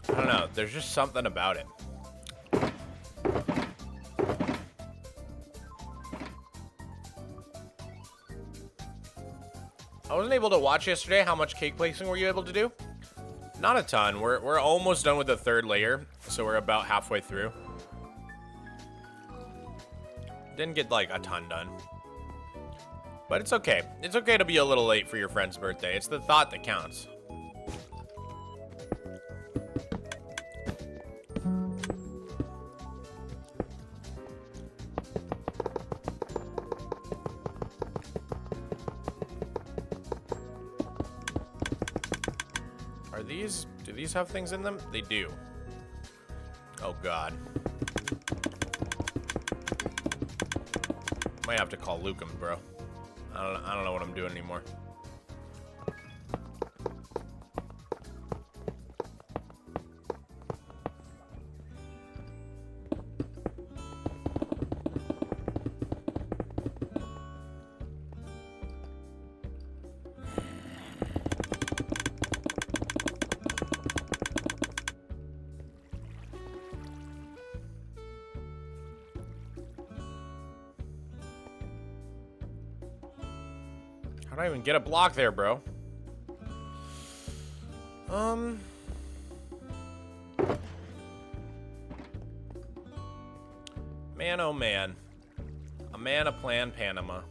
I don't know. There's just something about it. I wasn't able to watch yesterday. How much cake placing were you able to do? Not a ton. We're almost done with the third layer, so we're about halfway through. Didn't get like a ton done. But it's okay. It's okay to be a little late for your friend's birthday. It's the thought that counts. Do these have things in them? They do. Oh god. Might have to call Lukem, bro. I don't know what I'm doing anymore. How do I even get a block there, bro? Man, oh man. A man, a plan, Panama.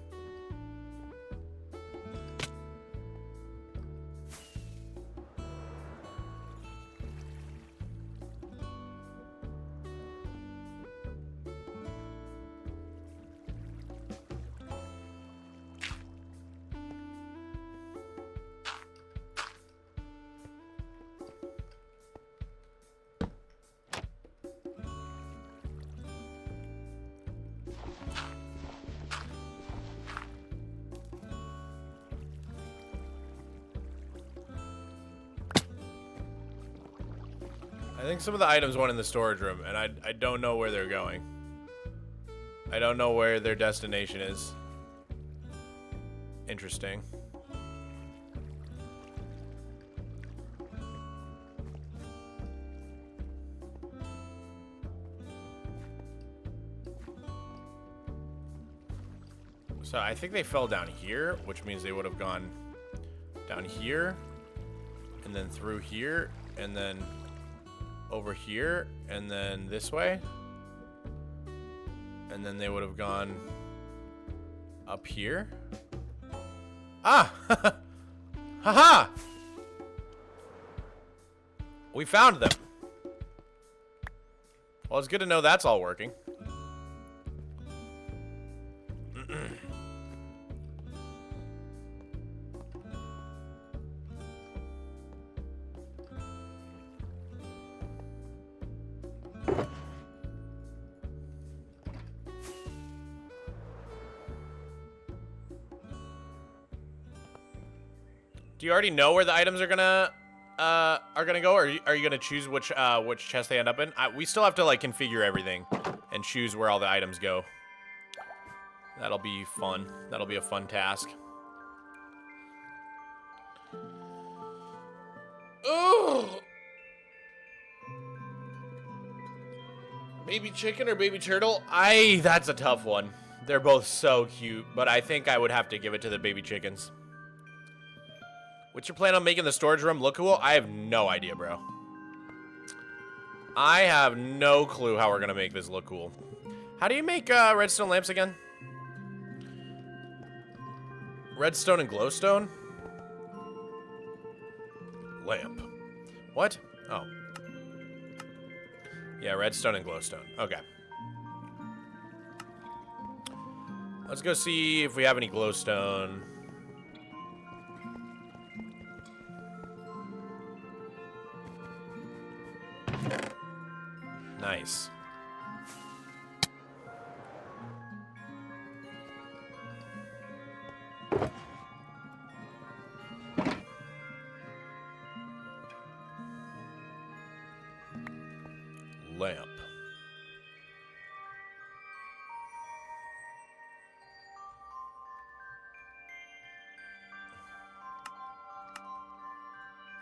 I think some of the items went in the storage room, and I don't know where they're going. I don't know where their destination is. Interesting. So I think they fell down here, which means they would have gone down here, and then through here, and then over here, and then this way, and then they would have gone up here. Ah! Haha! We found them. Well, it's good to know that's all working. Do you already know where the items are gonna go, or are you gonna choose which chest they end up in? We still have to like configure everything and choose where all the items go. That'll be fun. That'll be a fun task. Oh, baby chicken or baby turtle? That's a tough one. They're both so cute, but I think I would have to give it to the baby chickens. What's your plan on making the storage room look cool? I have no idea, bro. I have no clue how we're gonna make this look cool. How do you make redstone lamps again? Redstone and glowstone? Lamp. What? Oh. Yeah, redstone and glowstone. Okay. Let's go see if we have any glowstone. Nice. Lamp.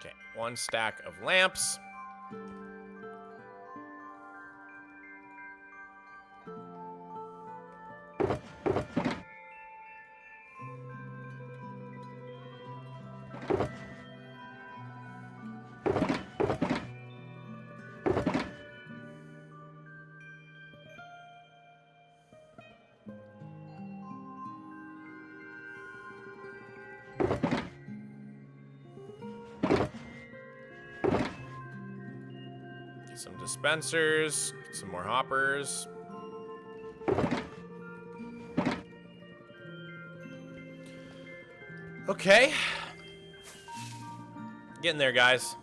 Okay, 1 stack of lamps. Some dispensers, some more hoppers. Okay. Getting there, guys.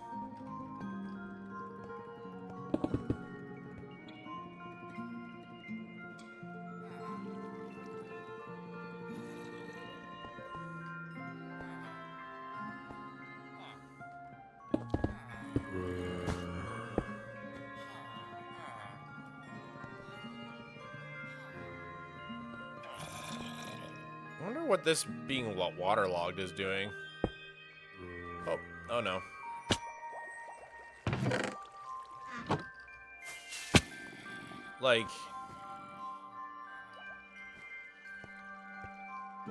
I wonder what this being waterlogged is doing. Oh no. Like,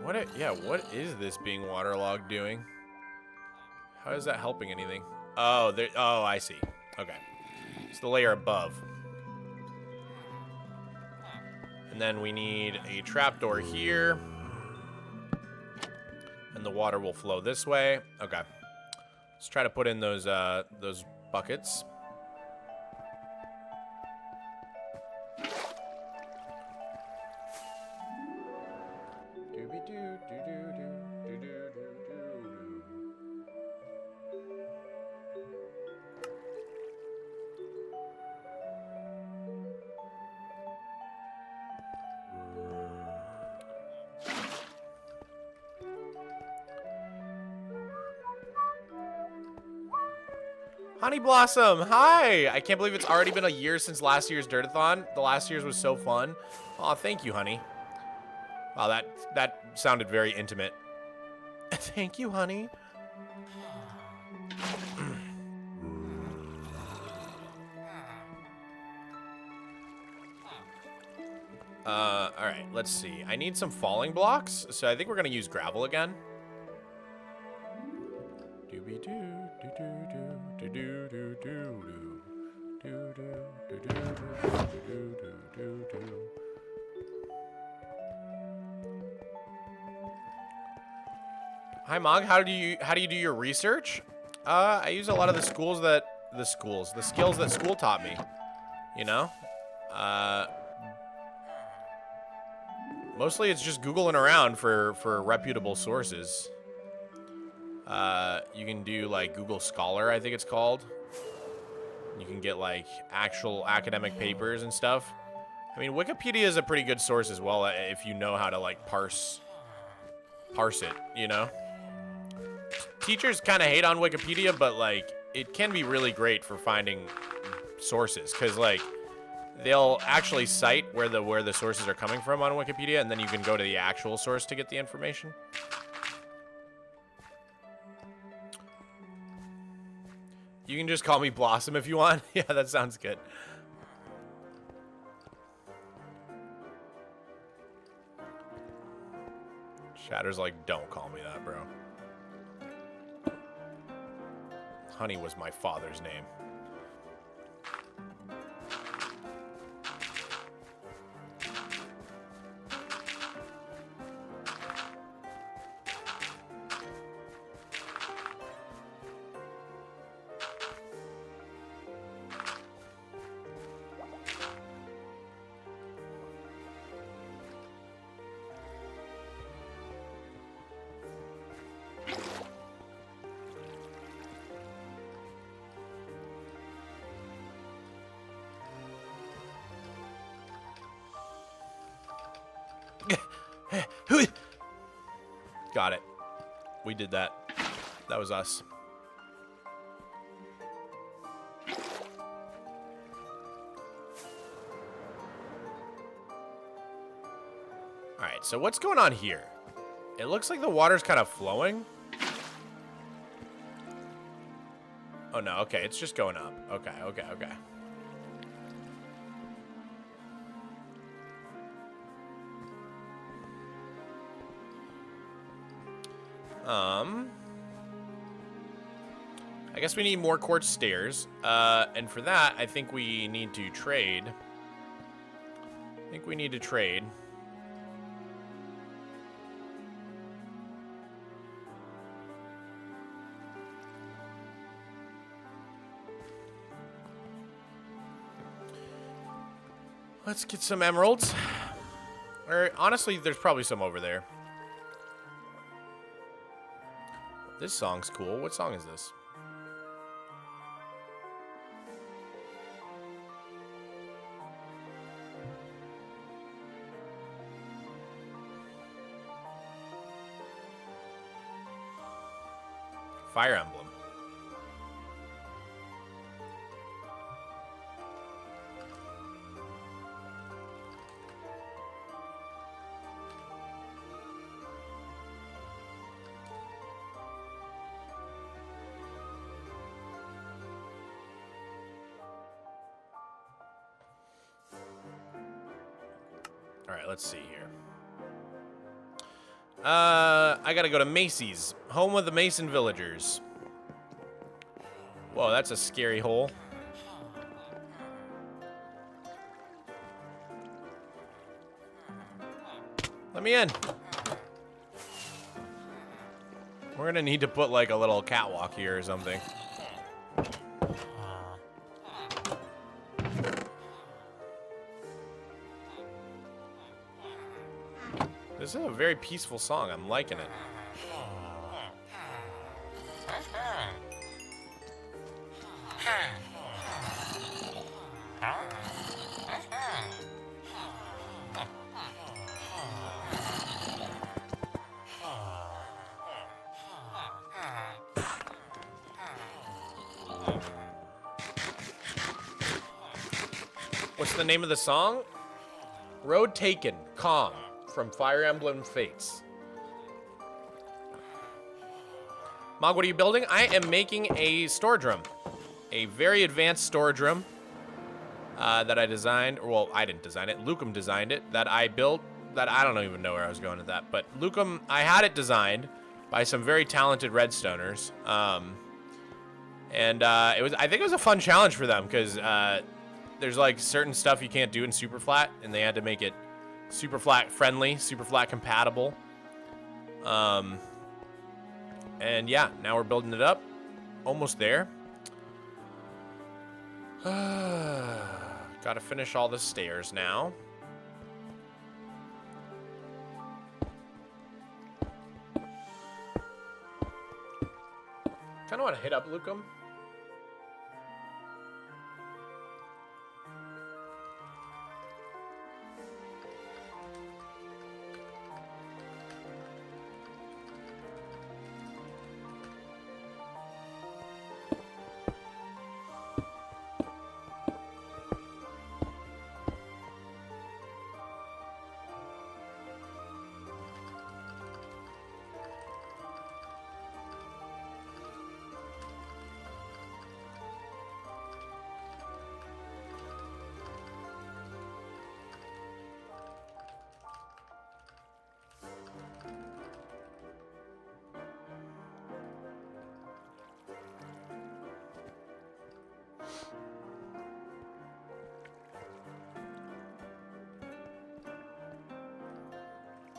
what is this being waterlogged doing? How is that helping anything? Oh, I see. Okay. It's the layer above. And then we need a trapdoor here. And the water will flow this way. Okay. Let's try to put in those buckets. Honey Blossom, hi! I can't believe it's already been a year since last year's Dirtathon. The last year's was so fun. Aw, thank you, honey. Wow, that sounded very intimate. Thank you, honey. Alright, let's see. I need some falling blocks, so I think we're gonna use gravel again. Hi Mog, how do you do your research? I use a lot of the skills that school taught me. You know? Mostly it's just Googling around for reputable sources. You can do like Google Scholar, I think it's called. You can get like actual academic papers and stuff. I mean, Wikipedia is a pretty good source as well if you know how to like parse it, you know? Teachers kind of hate on Wikipedia, but like it can be really great for finding sources because like they'll actually cite where the sources are coming from on Wikipedia, and then you can go to the actual source to get the information. You can just call me Blossom if you want. Yeah, that sounds good. Shatter's like, don't call me that, bro. Honey was my father's name. Got it. We did that. That was us. Alright, so what's going on here? It looks like the water's kind of flowing. Oh no, okay, it's just going up. Okay. I guess we need more quartz stairs. And for that, I think we need to trade. Let's get some emeralds. Or, honestly, there's probably some over there. This song's cool. What song is this? Fire Emblem. All right, let's see here. I gotta go to Macy's, home of the Mason villagers. Whoa, that's a scary hole. Let me in. We're gonna need to put like a little catwalk here or something. This is a very peaceful song. I'm liking it. What's the name of the song? Road Taken, Calm, from Fire Emblem Fates. Mog, what are you building? I am making a store drum. A very advanced store drum that I designed. Well, I didn't design it. Lucum designed it. That I built. That I don't even know where I was going with that. But Lucum, I had it designed by some very talented redstoners. It was. I think it was a fun challenge for them because there's like certain stuff you can't do in super flat, and they had to make it super flat friendly, super flat compatible. And yeah, now we're building it up. Almost there. Gotta finish all the stairs now. Kinda wanna hit up Lucum.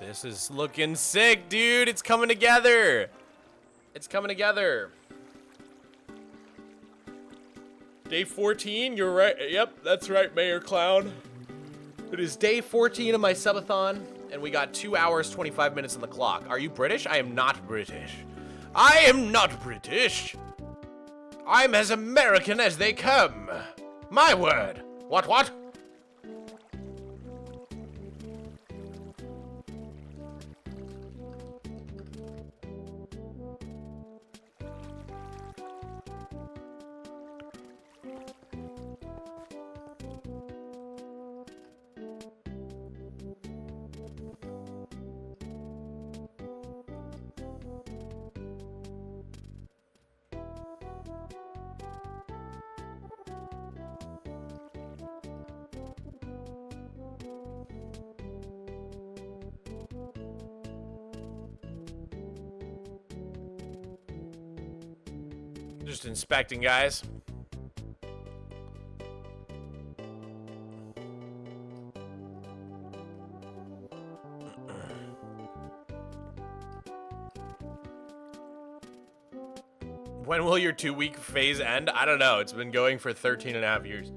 This is looking sick, dude. It's coming together. It's coming together. Day 14, you're right. Yep, that's right, Mayor Clown. It is day 14 of my subathon, and we got 2 hours, 25 minutes on the clock. Are you British? I am not British. I am not British. I'm as American as they come. My word. What? Just inspecting, guys. When will your 2-week phase end? I don't know. It's been going for 13 and a half years.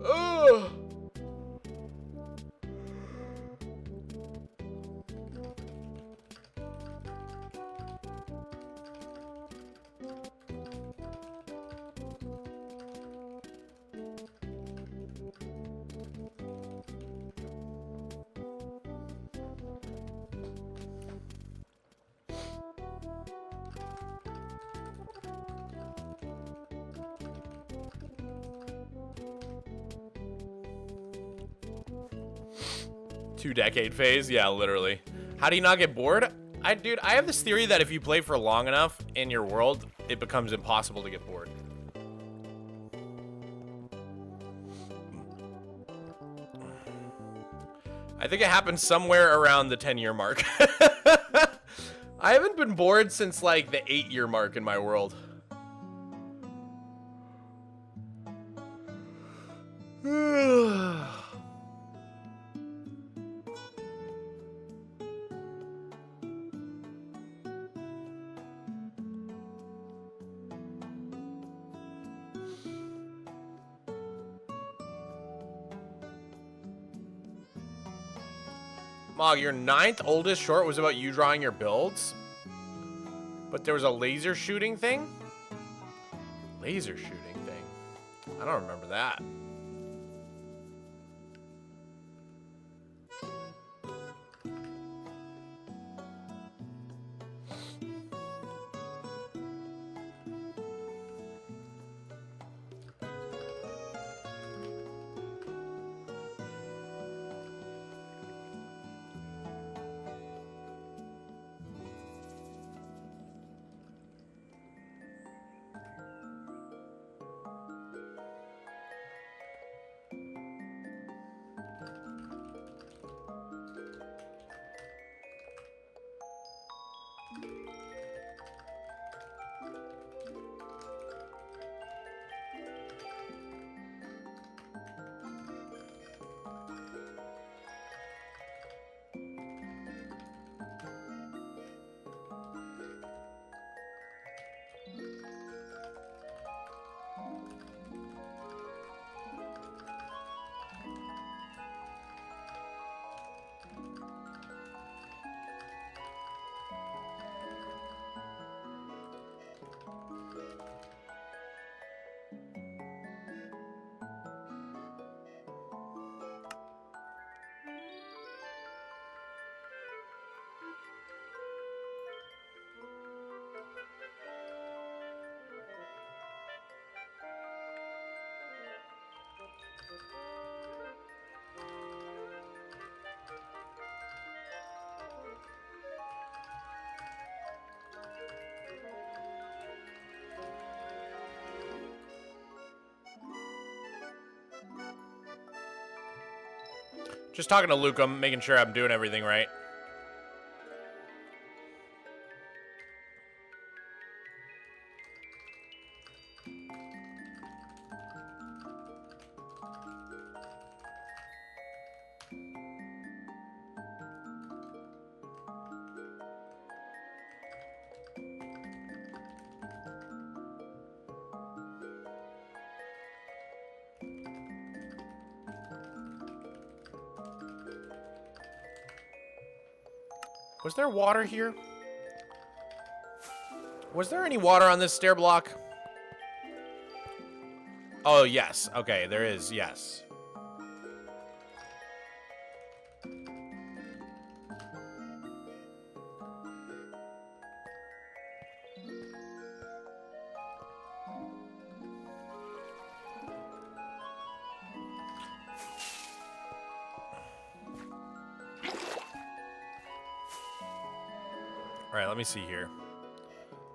Oh! 2-decade phase. Yeah, literally. How do you not get bored? Dude, I have this theory that if you play for long enough in your world, it becomes impossible to get bored. I think it happened somewhere around the 10-year mark. I haven't been bored since like the 8-year mark in my world. Mog, your 9th oldest short was about you drawing your builds? But there was a laser shooting thing? Laser shooting thing? I don't remember that. Just talking to Luke, I'm making sure I'm doing everything right. Was there water here? Was there any water on this stair block? Oh, yes. Okay, there is, yes. All right, let me see here.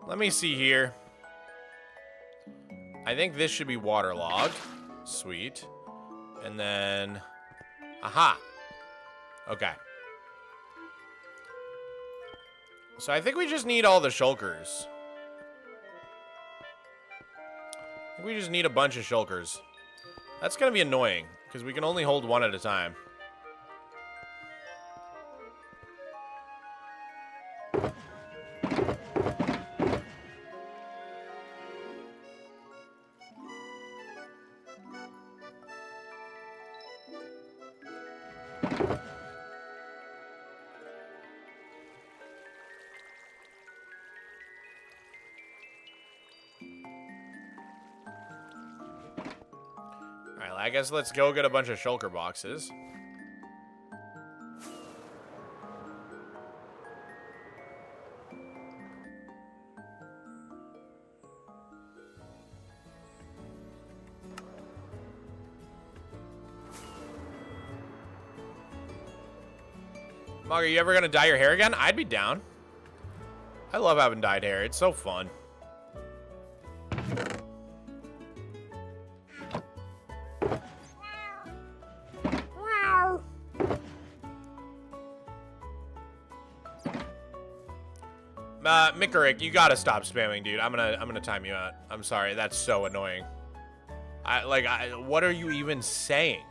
Let me see here. I think this should be waterlogged. Sweet. And then... Aha! Okay. So I think we just need all the shulkers. I think we just need a bunch of shulkers. That's gonna be annoying, because we can only hold one at a time. I guess let's go get a bunch of shulker boxes. Mog, are you ever gonna dye your hair again? I'd be down. I love having dyed hair. It's so fun. Mikorik, you gotta stop spamming, dude. I'm gonna time you out. I'm sorry. That's so annoying. What are you even saying?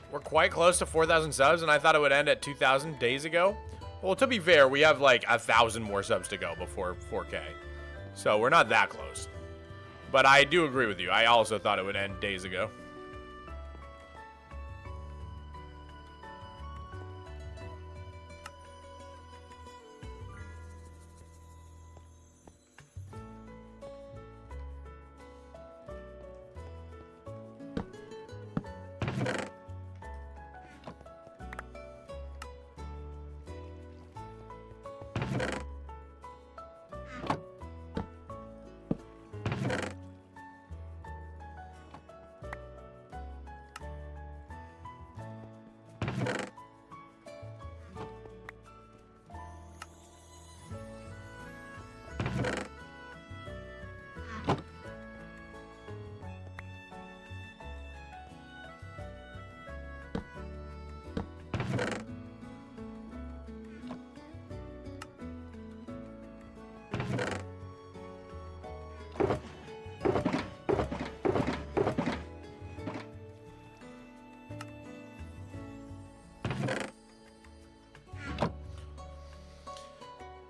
We're quite close to 4,000 subs, and I thought it would end at 2,000 days ago. Well, to be fair, we have like 1,000 more subs to go before 4K. So we're not that close. But I do agree with you. I also thought it would end days ago.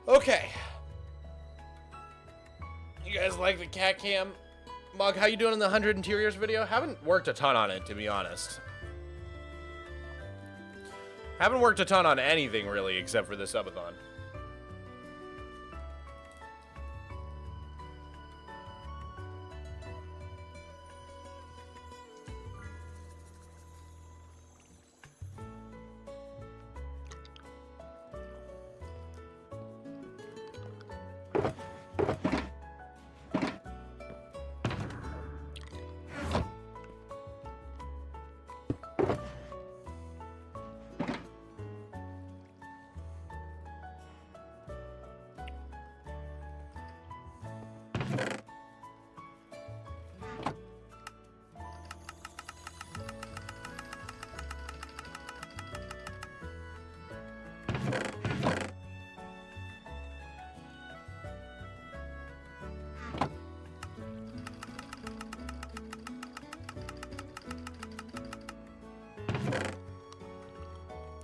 Okay. You guys like the cat cam? Mug, how you doing in the 100 interiors video? Haven't worked a ton on it, to be honest. Haven't worked a ton on anything, really, except for the subathon.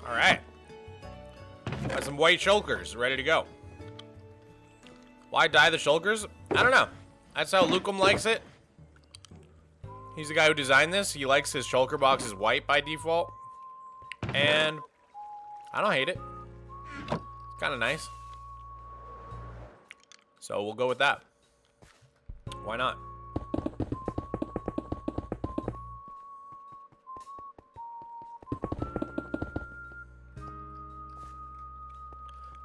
Alright. Got some white shulkers ready to go. Why dye the shulkers? I don't know. That's how Lukum likes it. He's the guy who designed this. He likes his shulker boxes white by default. And I don't hate it. It's kind of nice. So we'll go with that. Why not?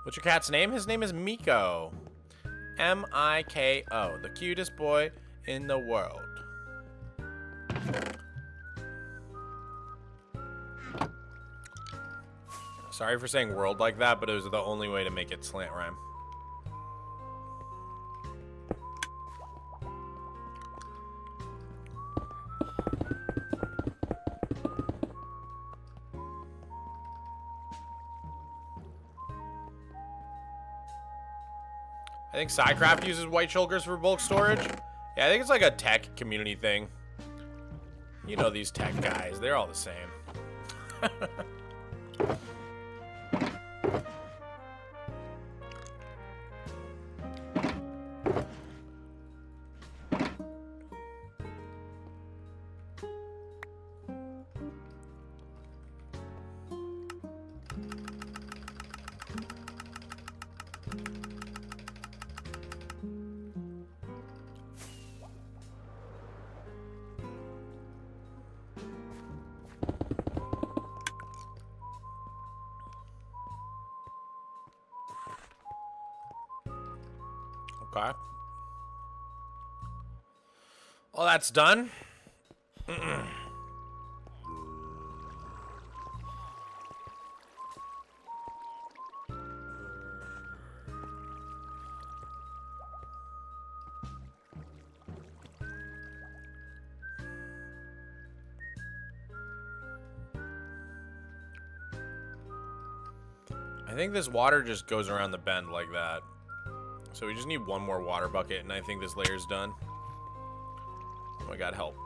What's your cat's name? His name is Miko. M-I-K-O. The cutest boy in the world. Sorry for saying world like that, but it was the only way to make it slant rhyme. I think Psycraft uses white shulkers for bulk storage. Yeah, I think it's like a tech community thing. You know these tech guys, they're all the same. Okay. Well, that's done. I think this water just goes around the bend like that. So we just need one more water bucket, and I think this layer's done. Oh, I got help.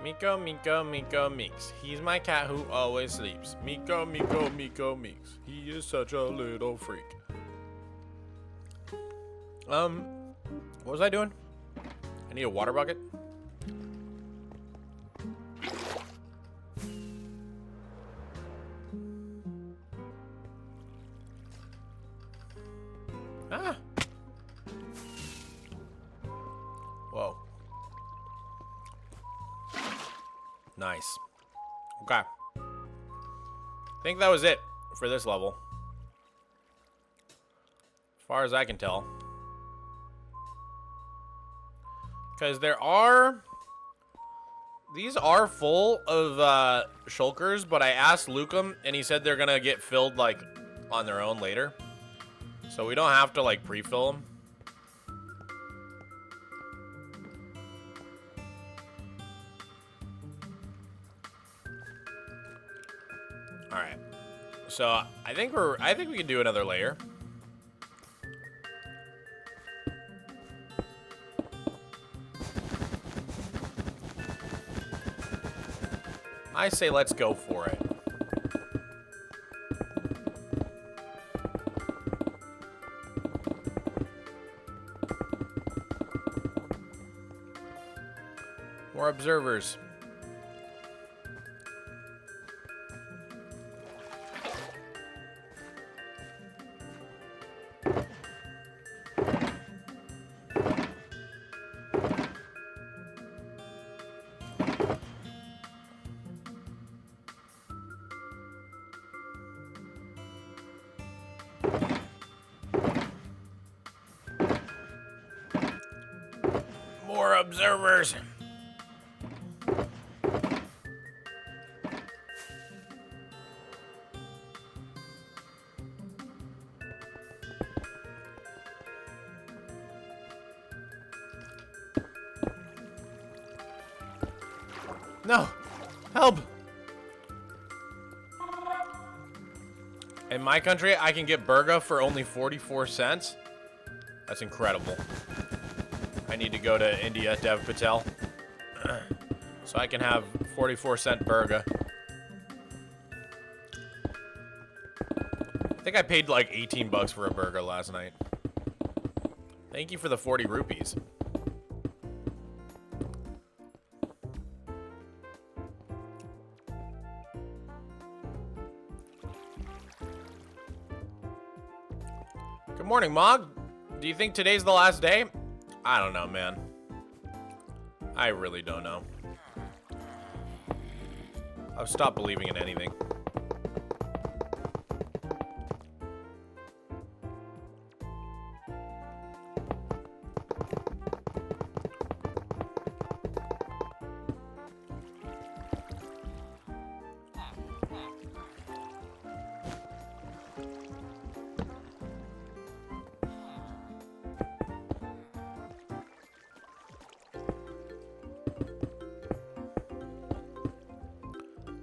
Miko, Miko, Miko Meeks. He's my cat who always sleeps. Miko, Miko, Miko Meeks. He is such a little freak. What was I doing? I need a water bucket. Ah. Whoa. Nice. Okay. I think that was it for this level. As far as I can tell. Because these are full of shulkers, but I asked Lukem and he said they're gonna get filled like on their own later. So we don't have to like pre-fill them. All right. So I think we can do another layer. I say let's go for it. More observers. More observers. No! Help! In my country, I can get burger for only 44 cents. That's incredible. I need to go to India, Dev Patel, so I can have 44-cent burger. I think I paid like 18 bucks for a burger last night. Thank you for the 40 rupees. Good morning, Mog. Do you think today's the last day? I don't know, man. I really don't know. I've stopped believing in anything.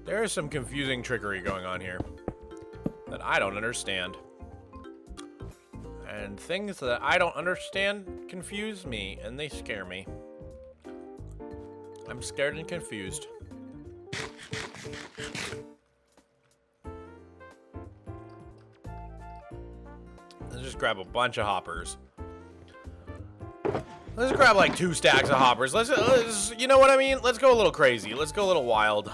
There is some confusing trickery going on here that I don't understand. And things that I don't understand confuse me, and they scare me. I'm scared and confused. Let's just grab a bunch of hoppers. Let's grab like 2 stacks of hoppers. Let's, you know what I mean? Let's go a little crazy. Let's go a little wild.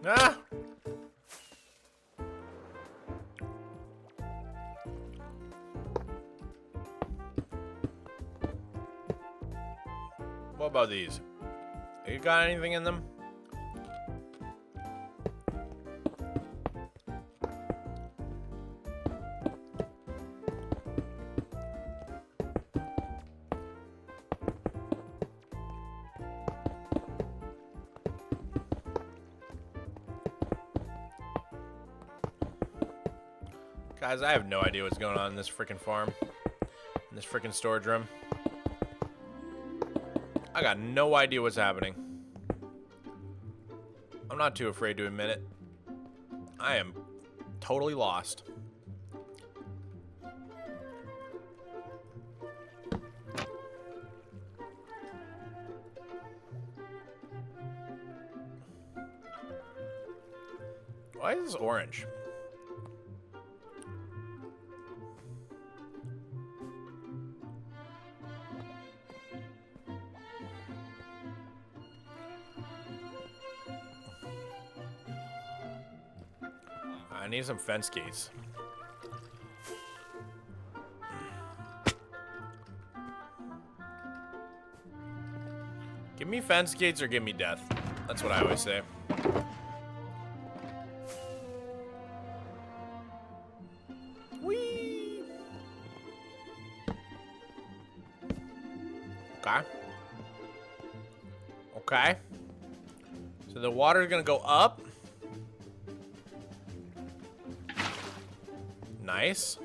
Ah! What about these? You got anything in them? Guys, I have no idea what's going on in this freaking farm. In this freaking storage room. I got no idea what's happening. I'm not too afraid to admit it. I am totally lost. Why is this orange? I need some fence gates. Give me fence gates or give me death. That's what I always say. Whee! Okay. Okay. So the water's gonna go up. Nice.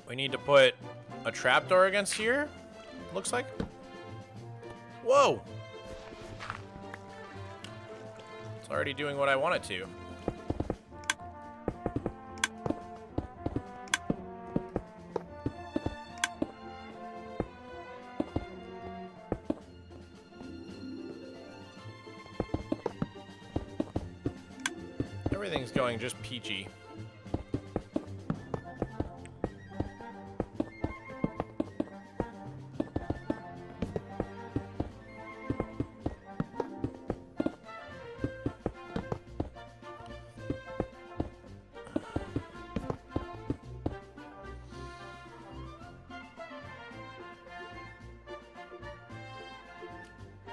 We need to put a trapdoor against here, looks like. Whoa! It's already doing what I want it to. Everything's going just peachy.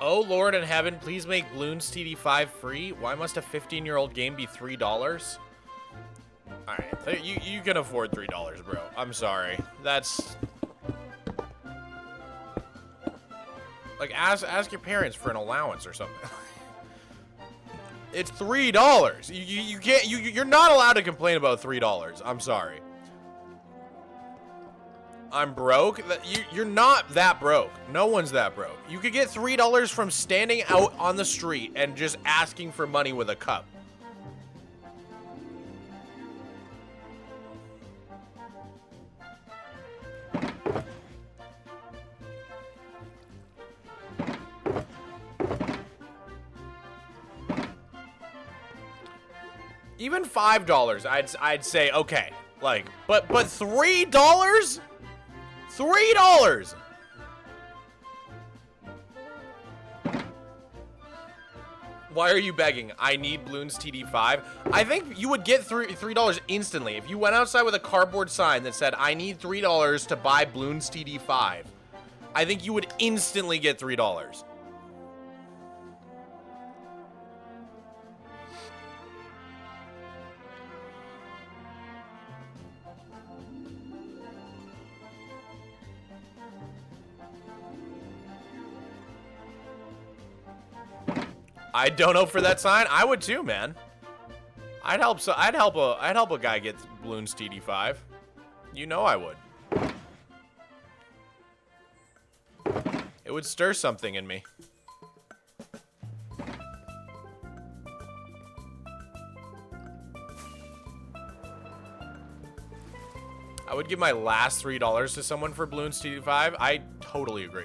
Oh, Lord in heaven, please make Bloons TD5 free. Why must a 15-year-old game be $3? Alright, you can afford $3, bro. I'm sorry. That's... like, ask your parents for an allowance or something. It's $3. You can't... You're not allowed to complain about $3. I'm sorry. I'm broke? You're not that broke. No one's that broke. You could get $3 from standing out on the street and just asking for money with a cup. Even $5, I'd say okay. Like, but $3? $3! Why are you begging? I need Bloons TD5. I think you would get $3 instantly. If you went outside with a cardboard sign that said, I need $3 to buy Bloons TD5, I think you would instantly get $3. I don't know for that sign. I would too, man. I'd help a guy get Bloons TD5. You know I would. It would stir something in me. I would give my last $3 to someone for Bloons TD5. I totally agree.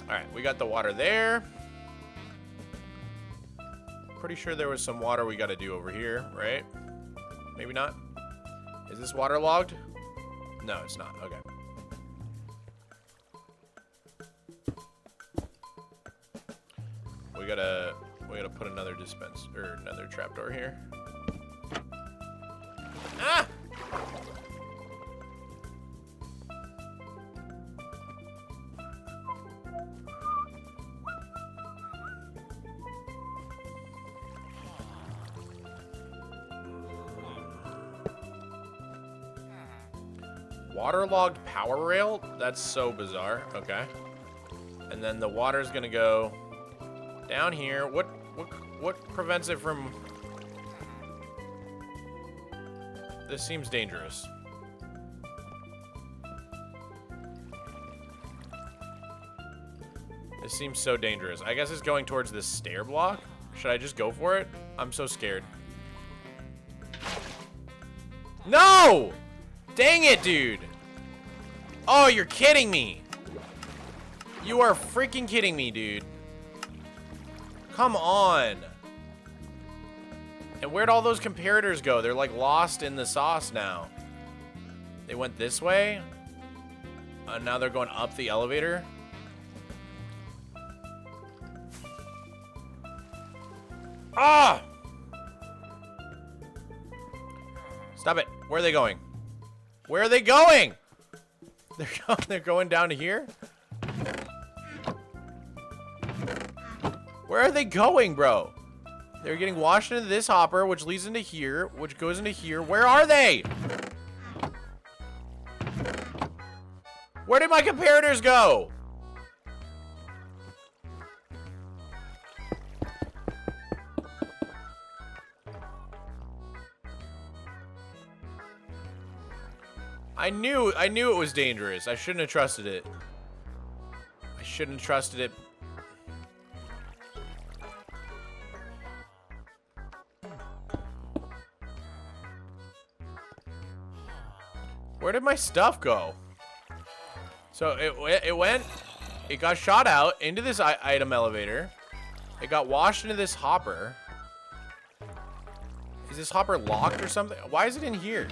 Alright, we got the water there. Pretty sure there was some water we got to do over here, right? Maybe not. Is this waterlogged? No, it's not. Okay. We gotta put another dispenser or another trapdoor here. Ah! Waterlogged power rail? That's so bizarre. Okay. And then the water's gonna go down here. What prevents it from... This seems dangerous. This seems so dangerous. I guess it's going towards this stair block. Should I just go for it? I'm so scared. No! Dang it, dude. Oh, you're kidding me. You are freaking kidding me, dude. Come on. And where'd all those comparators go? They're like lost in the sauce now. They went this way. And now they're going up the elevator. Ah! Stop it. Where are they going? Where are they going? They're going down to here? Where are they going, bro? They're getting washed into this hopper, which leads into here, which goes into here. Where are they? Where did my comparators go? I knew it was dangerous. I shouldn't have trusted it. I shouldn't have trusted it. Where did my stuff go? So it got shot out into this item elevator. It got washed into this hopper. Is this hopper locked or something? Why is it in here?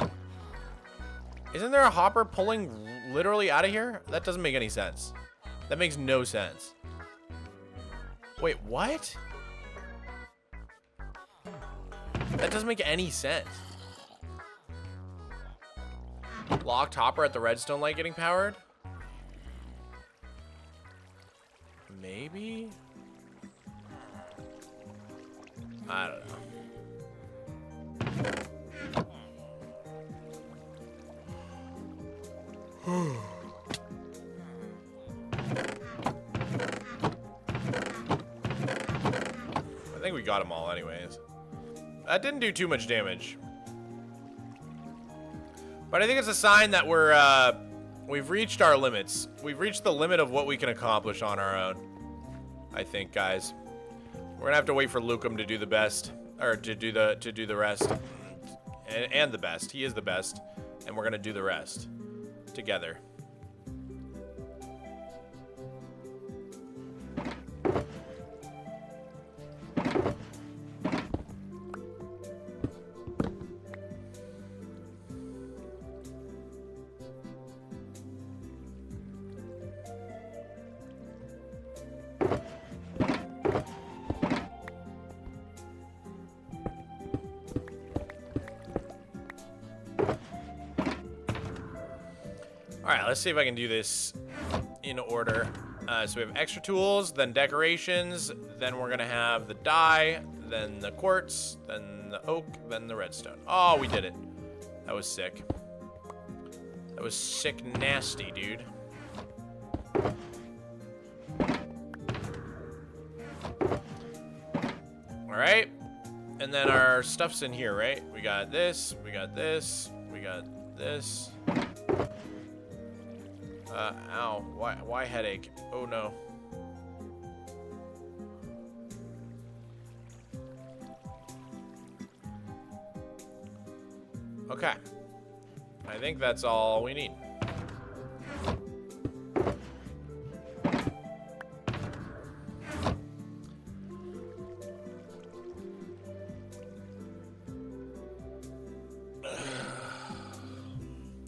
Isn't there a hopper pulling literally out of here? That doesn't make any sense. That makes no sense. Wait, what? That doesn't make any sense. Locked hopper at the redstone light getting powered? Maybe? I don't know. I think we got them all anyways. That didn't do too much damage. But I think it's a sign that we've reached our limits. We've reached the limit of what we can accomplish on our own. I think, guys. We're gonna have to wait for Lukum to do the best, or to do the rest, and the best. He is the best, and we're gonna do the rest together. Alright, let's see if I can do this in order. So we have extra tools, then decorations, then we're gonna have the dye, then the quartz, then the oak, then the redstone. Oh, we did it. That was sick. That was sick nasty, dude. Alright. And then our stuff's in here, right? We got this, we got this, we got this. Ow. Why headache? Oh, no. Okay. I think that's all we need.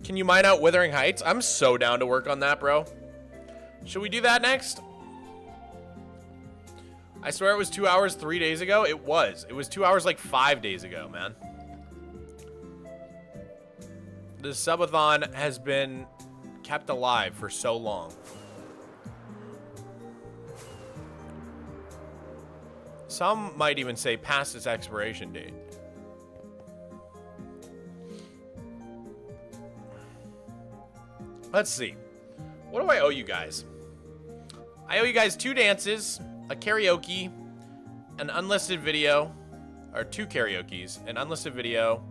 Can you mine out Withering Heights? I'm so down to work on that, bro. Should we do that next? I swear it was 2 hours 3 days ago. It was. It was 2 hours like 5 days ago, man. The subathon has been kept alive for so long. Some might even say past its expiration date. Let's see. What do I owe you guys? I owe you guys 2 dances, a karaoke, an unlisted video, or 2 karaokes, an unlisted video,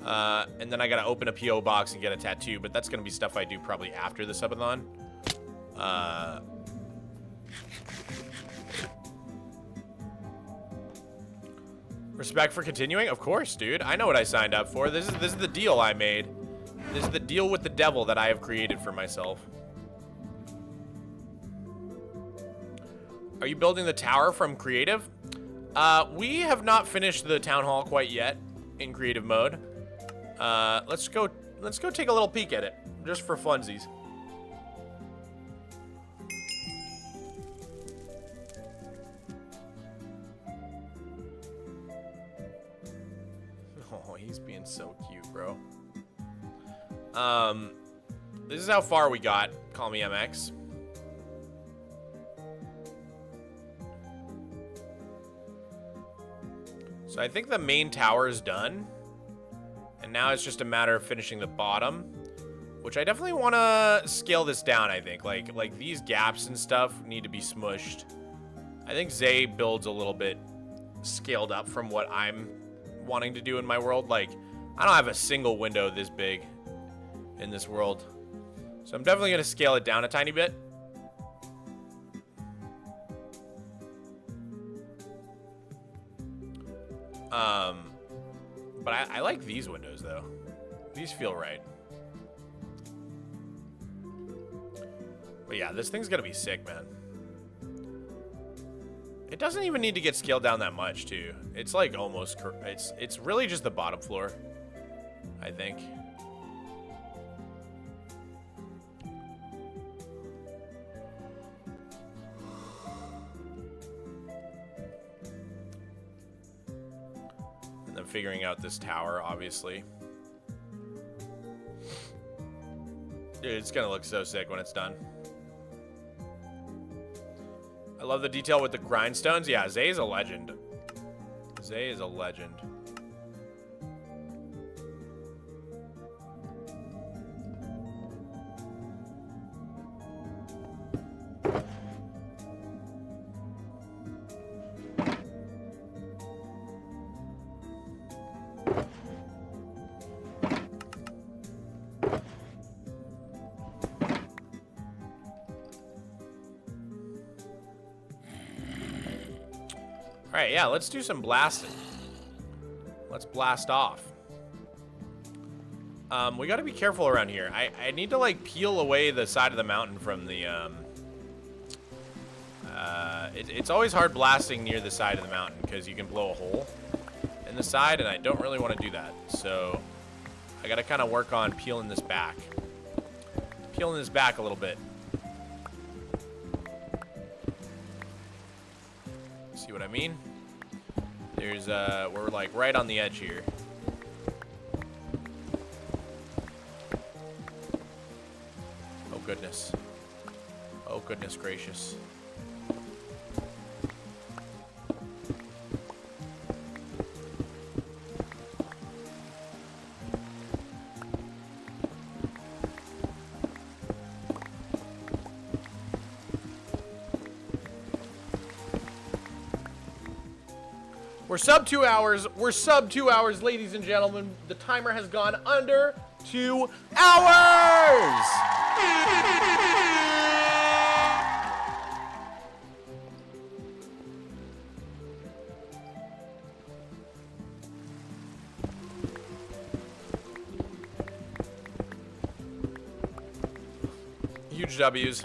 and then I gotta open a P.O. box and get a tattoo, but that's gonna be stuff I do probably after the subathon. Respect for continuing? Of course, dude. I know what I signed up for. This is the deal I made. This is the deal with the devil that I have created for myself. Are you building the tower from creative? We have not finished the town hall quite yet in creative mode. Let's go take a little peek at it, just for funsies. Oh, he's being so cute, bro. This is how far we got. Call me MX. So I think the main tower is done. And now it's just a matter of finishing the bottom, which I definitely want to scale this down, I think. Like these gaps and stuff need to be smushed. I think Zay builds a little bit scaled up from what I'm wanting to do in my world. Like, I don't have a single window this big in this world. So I'm definitely going to scale it down a tiny bit. But I like these windows, though. These feel right. But yeah, this thing's going to be sick, man. It doesn't even need to get scaled down that much, too. It's like almost... It's really just the bottom floor, I think. And then figuring out this tower, obviously. Dude, it's gonna look so sick when it's done. I love the detail with the grindstones. Yeah, Zay is a legend. Zay is a legend. Alright, yeah, let's do some blasting. Let's blast off. We gotta be careful around here. I need to, like, peel away the side of the mountain from the, it's always hard blasting near the side of the mountain because you can blow a hole in the side, and I don't really want to do that. So I gotta kind of work on peeling this back. Peeling this back a little bit. See what I mean? There's, we're like right on the edge here. Oh goodness. Oh goodness gracious. We're sub 2 hours. We're sub 2 hours, ladies and gentlemen. The timer has gone under 2 hours. Huge W's.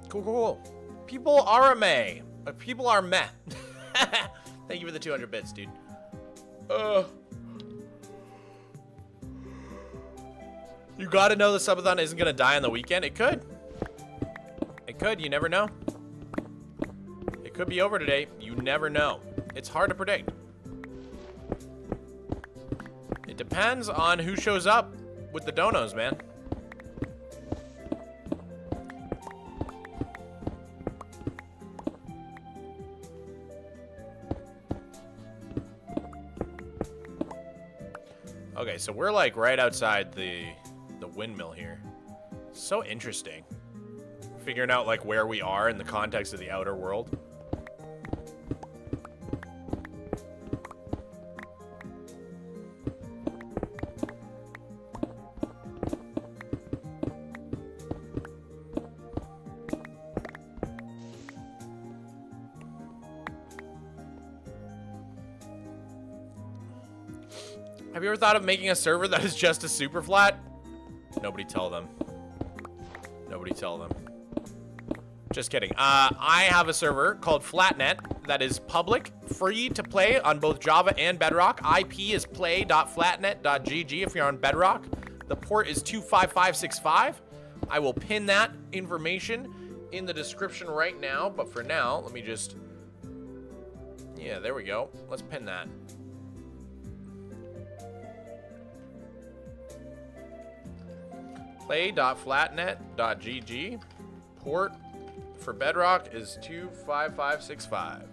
Cool. People are meh. People are meh. Thank you for the 200 bits, dude. You gotta know the subathon isn't gonna die on the weekend. It could. It could. You never know. It could be over today. You never know. It's hard to predict. It depends on who shows up with the donos, man. Okay, so we're like right outside the windmill here. So interesting. Figuring out like where we are in the context of the outer world. Have you ever thought of making a server that is just a super flat? Nobody tell them. Nobody tell them. Just kidding. I have a server called Flatnet that is public, free to play on both Java and Bedrock. IP is play.flatnet.gg if you're on Bedrock. The port is 25565. I will pin that information in the description right now, but for now, let me just... Yeah, there we go. Let's pin that. Play.flatnet.gg. Port for Bedrock is 25565.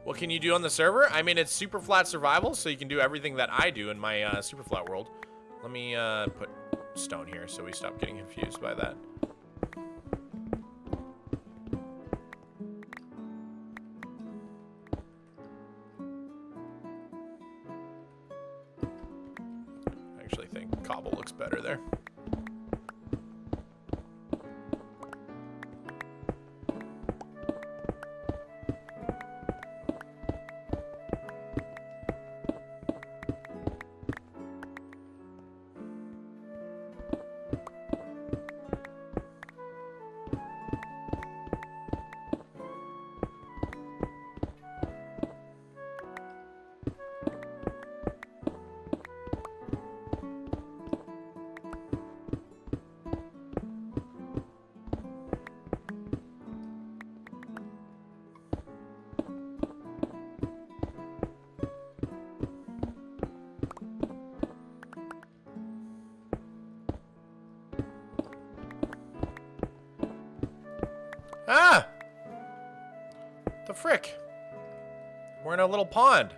What can you do on the server? I mean, it's super flat survival, so you can do everything that I do in my super flat world. Let me put stone here so we stop getting confused by that. I actually think cobble looks better there. Ah! The frick? We're in a little pond.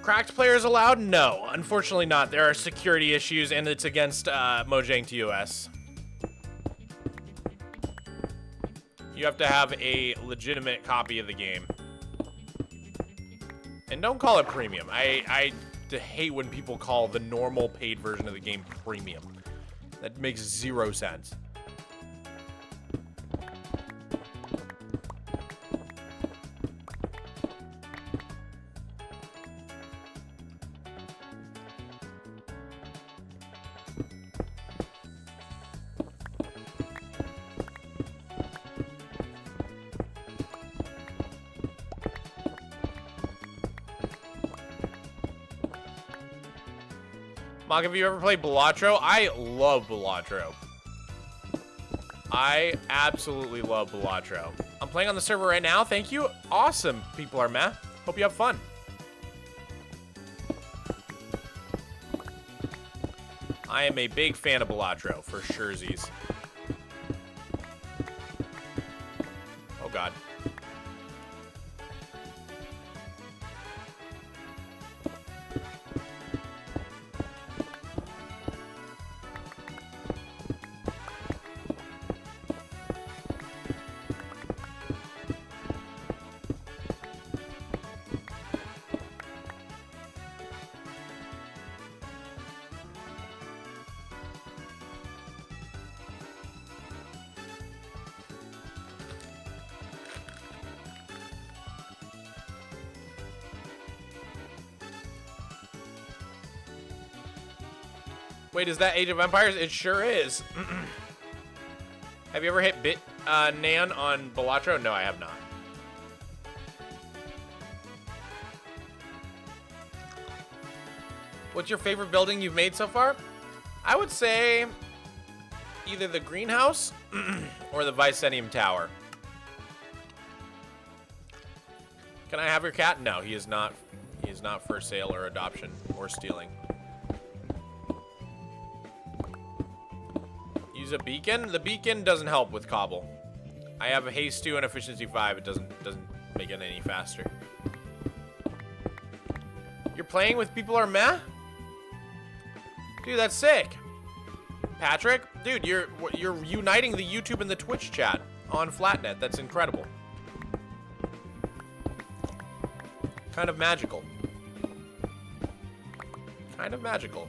Cracked players allowed? No, unfortunately not. There are security issues, and it's against Mojang TOS. You have to have a legitimate copy of the game. And don't call it premium. I hate when people call the normal paid version of the game premium. That makes zero sense. Mog, have you ever played Balatro? I love Balatro. I absolutely love Balatro. I'm playing on the server right now. Thank you. Awesome, people are meh. Hope you have fun. I am a big fan of Balatro, for surezies. Oh, God. Wait, is that Age of Empires? It sure is. Have you ever hit Nan on Balatro? No, I have not. What's your favorite building you've made so far? I would say either the greenhouse or the Vicenium Tower. Can I have your cat? No, he is not. He is not for sale or adoption or stealing. Use a beacon? The beacon doesn't help with cobble. I have a haste 2 and efficiency 5. It doesn't make it any faster. You're playing with people are meh? Dude, that's sick. Patrick, dude, you're uniting the YouTube and the Twitch chat on Flatnet. That's incredible. Kind of magical. Kind of magical.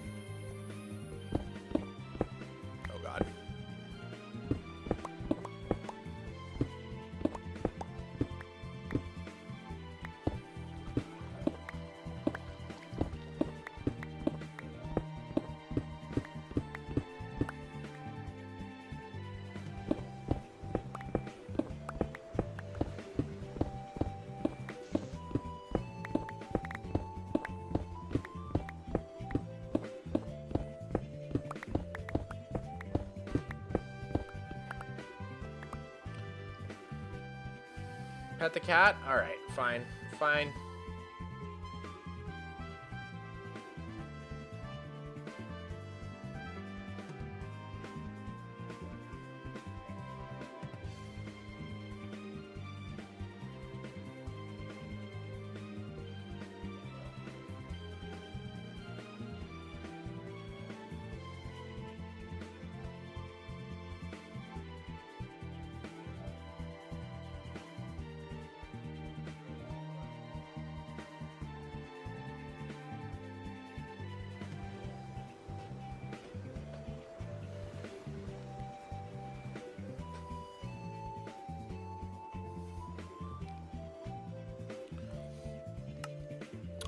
Oh, God. Pet the cat? Alright, fine. Fine.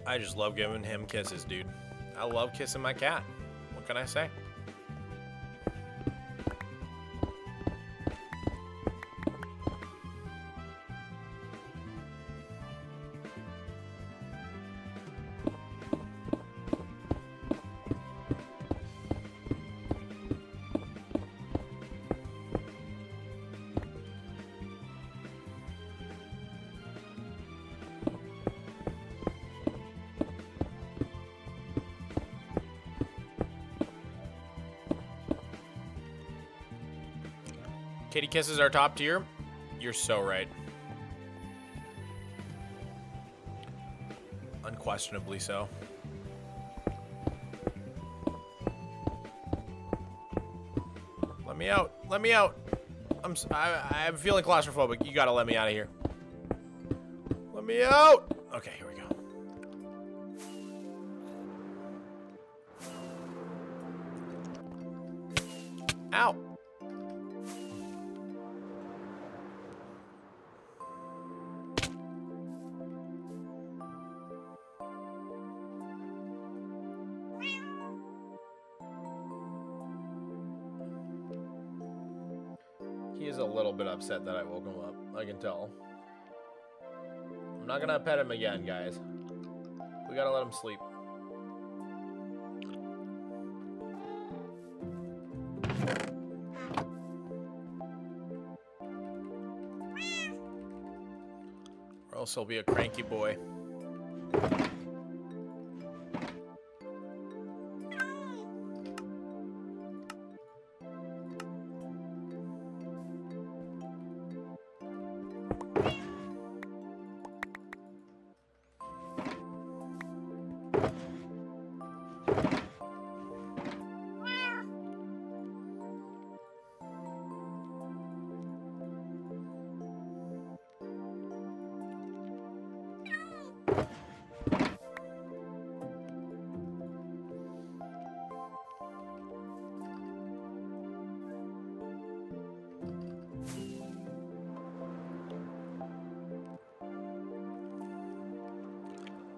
I just love giving him kisses, dude. I love kissing my cat. What can I say? Kitty kisses are top tier. You're so right. Unquestionably so. Let me out. Let me out. I'm feeling claustrophobic. You gotta let me out of here. Let me out. Okay, here we go. Ow. He is a little bit upset that I woke him up. I can tell. I'm not gonna pet him again, guys. We gotta let him sleep. Or else he'll be a cranky boy.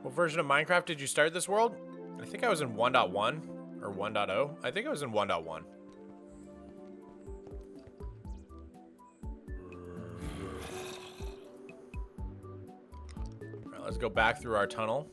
What version of Minecraft did you start this world? I think I was in 1.1 or 1.0. I think I was in 1.1. All right, let's go back through our tunnel.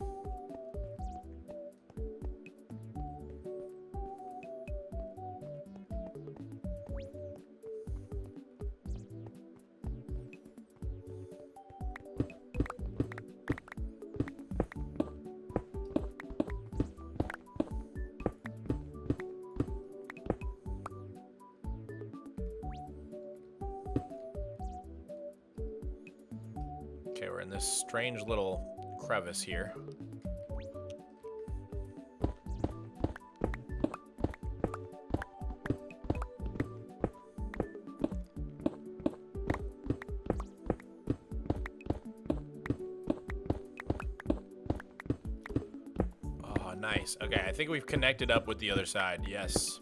Okay, we're in this strange little crevice here. Oh, nice. Okay, I think we've connected up with the other side. Yes.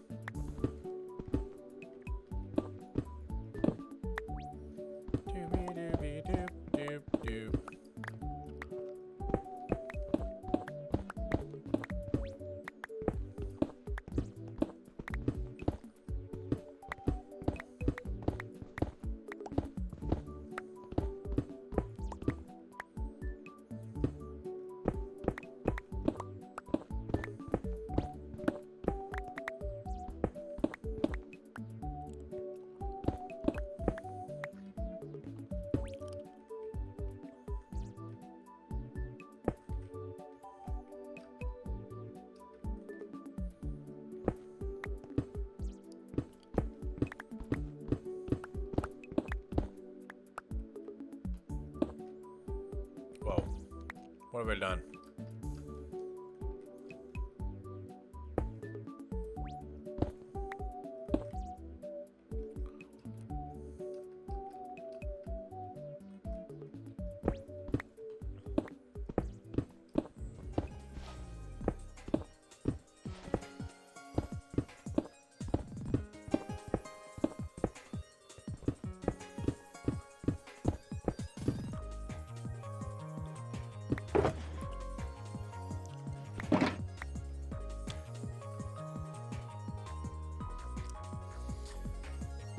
Whoa. What have I done?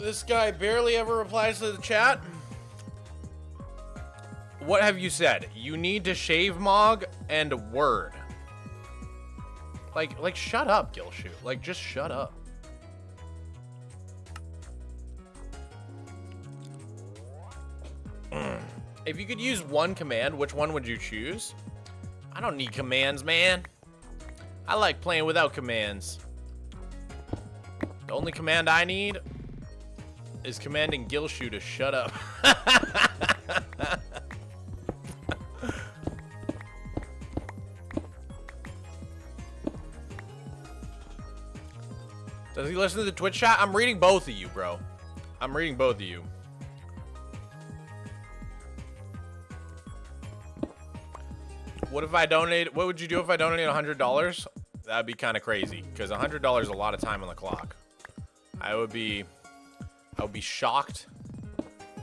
This guy barely ever replies to the chat. What have you said? You need to shave Mog and word. Like shut up, Gilshoot. Like, just shut up. If you could use one command, which one would you choose? I don't need commands, man. I like playing without commands. The only command I need is commanding Gilshoot to shut up. Does he listen to the Twitch chat? I'm reading both of you, bro. I'm reading both of you. What if I donate? What would you do if I donated $100? That'd be kind of crazy, because $100 is a lot of time on the clock. I would be shocked.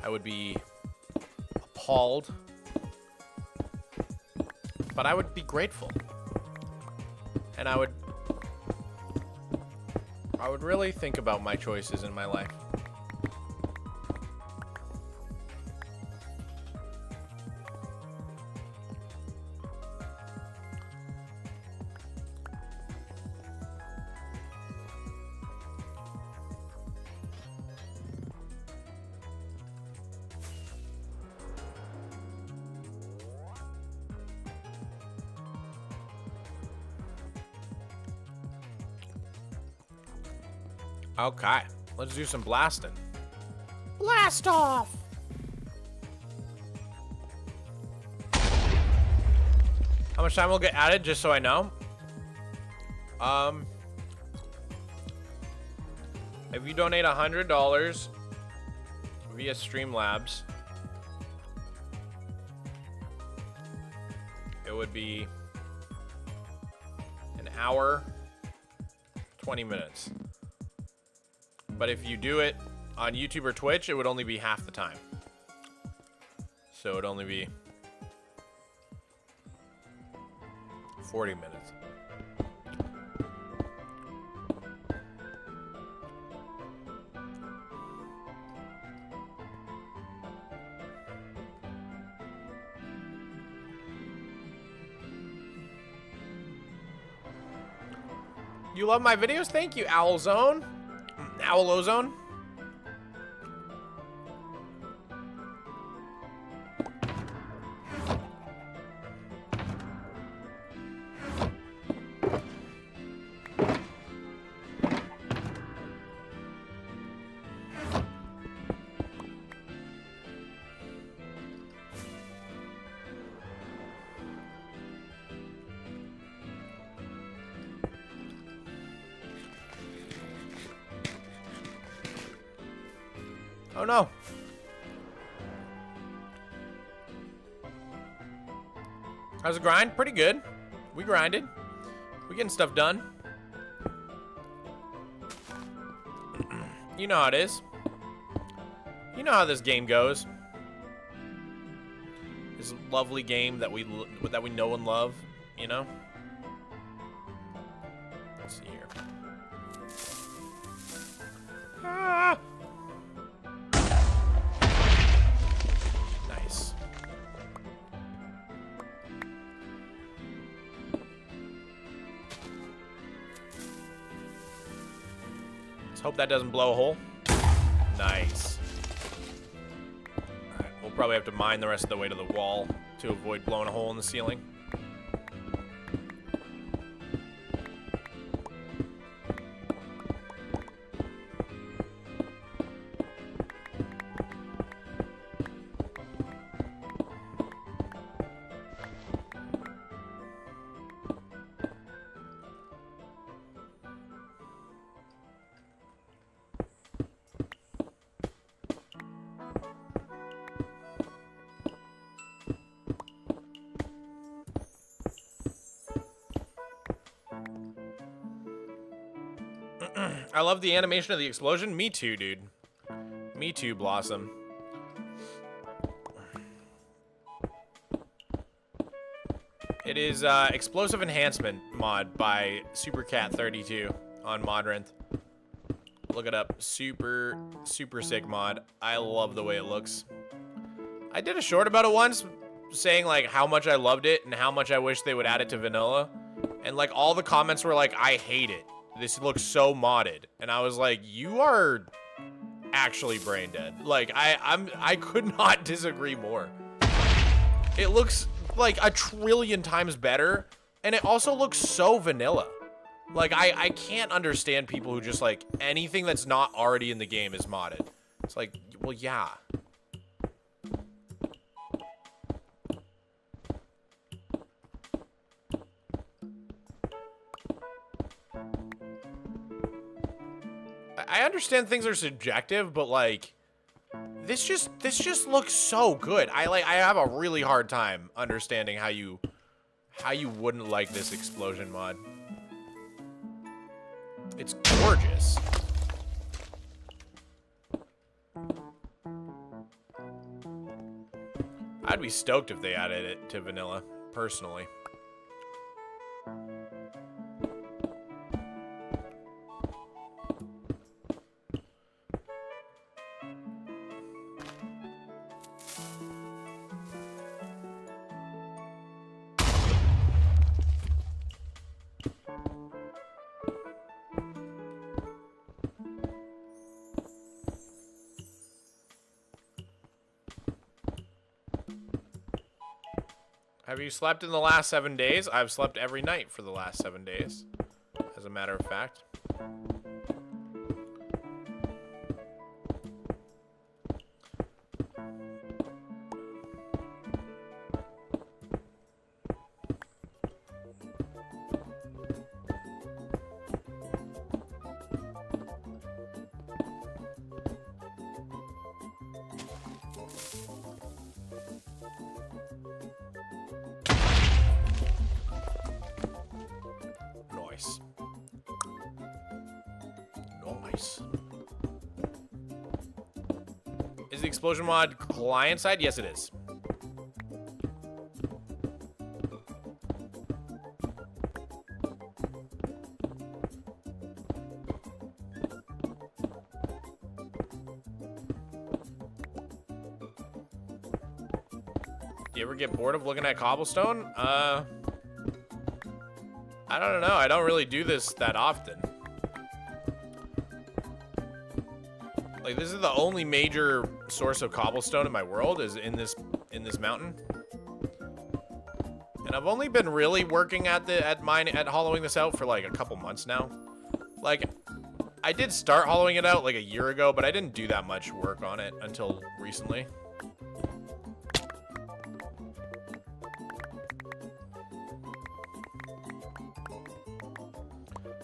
I would be appalled. But I would be grateful. And I would really think about my choices in my life. Okay, let's do some blasting. Blast off! How much time will get added, just so I know? If you donate $100 via Streamlabs, it would be an hour, 20 minutes. But if you do it on YouTube or Twitch, it would only be half the time. So it would only be 40 minutes. You love my videos? Thank you, Owlzone. Owlozone. Oh no. How's the grind? Pretty good. We grinded. We getting stuff done. You know how it is. You know how this game goes. This lovely game that we know and love, you know? Let's see here. Ah! Nice. Let's hope that doesn't blow a hole. Nice. Alright, we'll probably have to mine the rest of the way to the wall to avoid blowing a hole in the ceiling. I love the animation of the explosion. Me too, dude. Me too, Blossom. It is Explosive Enhancement mod by SuperCat32 on Modrinth. Look it up. Super, super sick mod. I love the way it looks. I did a short about it once, saying like how much I loved it and how much I wish they would add it to vanilla. And like all the comments were like, I hate it. This looks so modded. And I was like, you are actually brain dead. Like I could not disagree more. It looks like a trillion times better. And it also looks so vanilla. Like, I can't understand people who just, like, anything that's not already in the game is modded. It's like, well, yeah. I understand things are subjective, but, like, this just looks so good. I have a really hard time understanding how you wouldn't like this explosion mod. It's gorgeous. I'd be stoked if they added it to vanilla, personally. Have you slept in the last 7 days? I've slept every night for the last 7 days, as a matter of fact. Nice. Nice. Is the explosion mod client side? Yes, it is. You ever get bored of looking at cobblestone? I don't know. I don't really do this that often. Like, this is the only major source of cobblestone in my world is in this mountain. And I've only been really working at hollowing this out for like a couple months now. Like, I did start hollowing it out like a year ago, but I didn't do that much work on it until recently.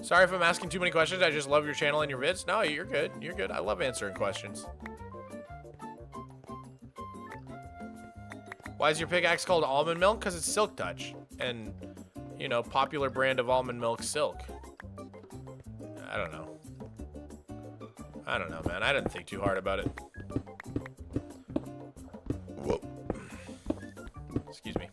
Sorry if I'm asking too many questions. I just love your channel and your vids. No, you're good. You're good. I love answering questions. Why is your pickaxe called almond milk? Because it's Silk Touch. And, you know, popular brand of almond milk, Silk. I don't know. I don't know, man. I didn't think too hard about it. Whoa. Excuse me.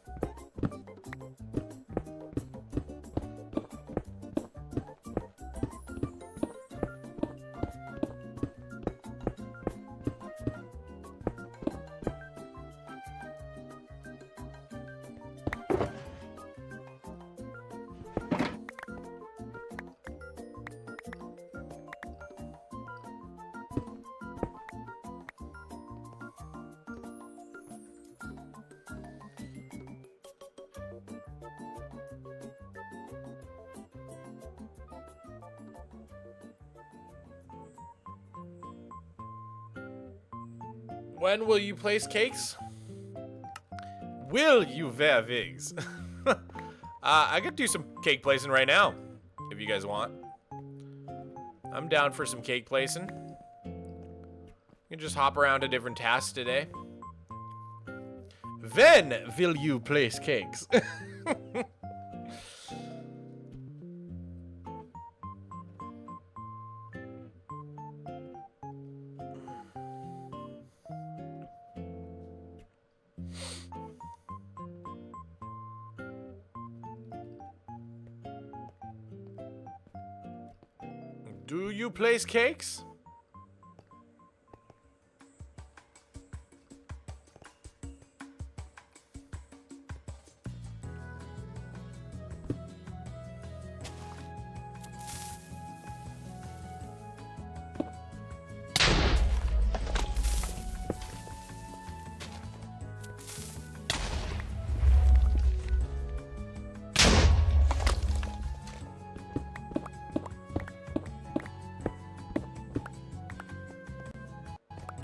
When will you place cakes? Will you wear wigs? I could do some cake placing right now, if you guys want. I'm down for some cake placing. You can just hop around to different tasks today. When will you place cakes? Do you place cakes?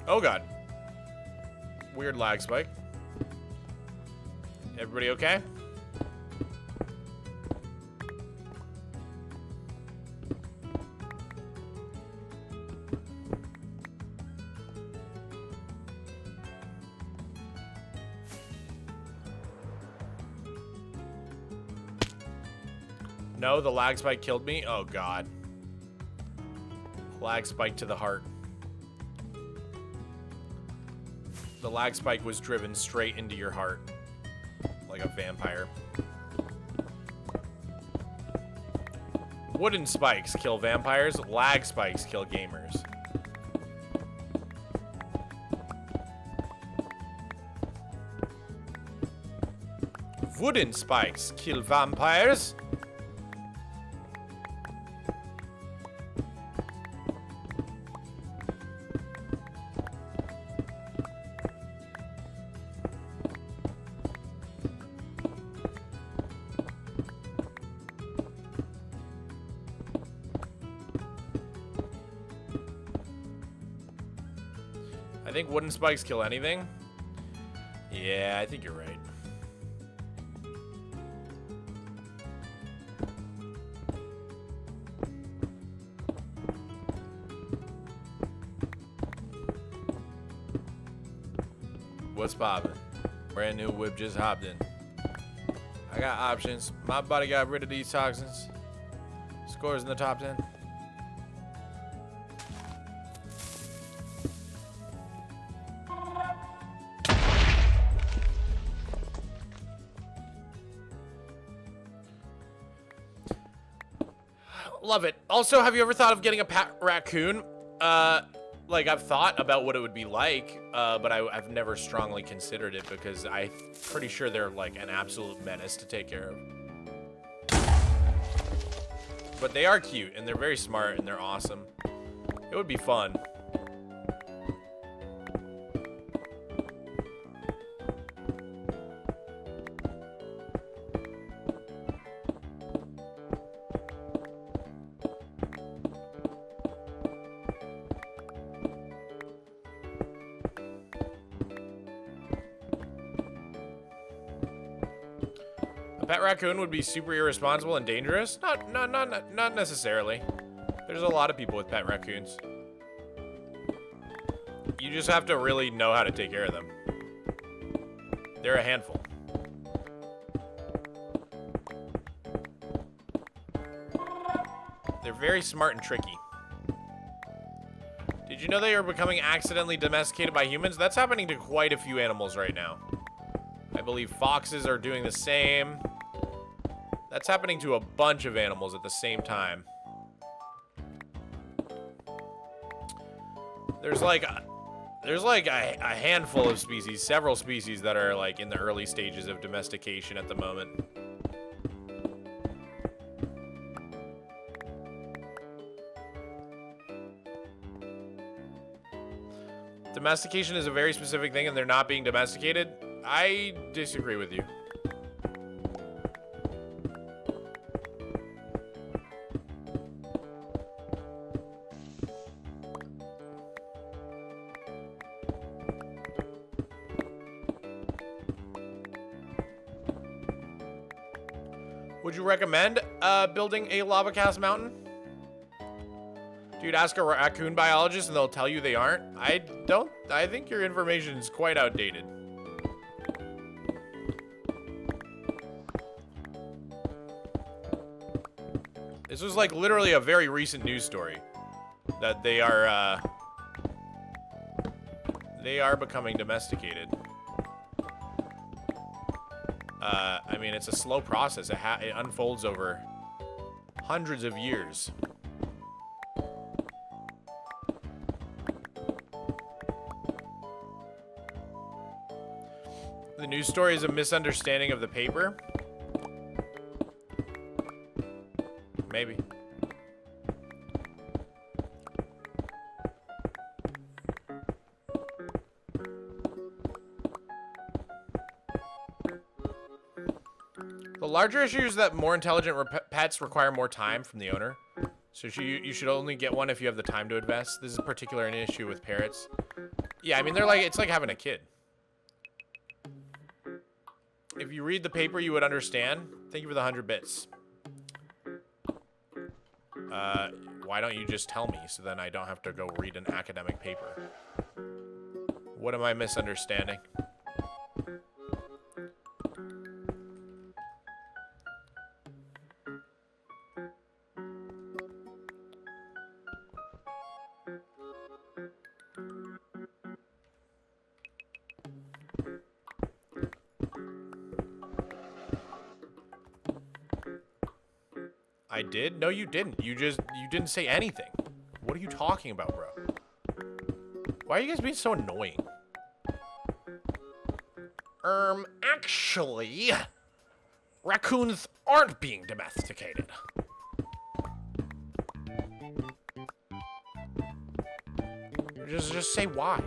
Oh god. Weird lag spike. Everybody okay? No, the lag spike killed me? Oh god. Lag spike to the heart. The lag spike was driven straight into your heart. Like a vampire. Wooden spikes kill vampires. Lag spikes kill gamers. Wooden spikes kill vampires. I think wooden spikes kill anything. Yeah, I think you're right. What's poppin'? Brand new whip just hopped in. I got options. My body got rid of these toxins. Scores in the top 10. Love it. Also, have you ever thought of getting a pet raccoon? Like, I've thought about what it would be like, but I've never strongly considered it because I'm pretty sure they're like an absolute menace to take care of. But they are cute, and they're very smart, and they're awesome. It would be fun. Pet raccoon would be super irresponsible and dangerous? Not necessarily. There's a lot of people with pet raccoons. You just have to really know how to take care of them. They're a handful. They're very smart and tricky. Did you know they are becoming accidentally domesticated by humans? That's happening to quite a few animals right now. I believe foxes are doing the same. That's happening to a bunch of animals at the same time. There's like a handful of species, several species that are like in the early stages of domestication at the moment. Domestication is a very specific thing and they're not being domesticated. I disagree with you. Would you recommend building a lava cast mountain? Dude, ask a raccoon biologist and they'll tell you they aren't. I think your information is quite outdated. This was like literally a very recent news story that they are becoming domesticated. I mean, it's a slow process. It unfolds over hundreds of years. news story is a misunderstanding of the paper? Maybe. The larger issue is that more intelligent pets require more time from the owner. So you should only get one if you have the time to invest. This is particular an issue with parrots. Yeah, I mean, it's like having a kid. If you read the paper, you would understand. Thank you for the 100 bits. Why don't you just tell me so then I don't have to go read an academic paper? What am I misunderstanding? I did? No, you didn't. You didn't say anything. What are you talking about, bro? Why are you guys being so annoying? Actually, raccoons aren't being domesticated. Just say why.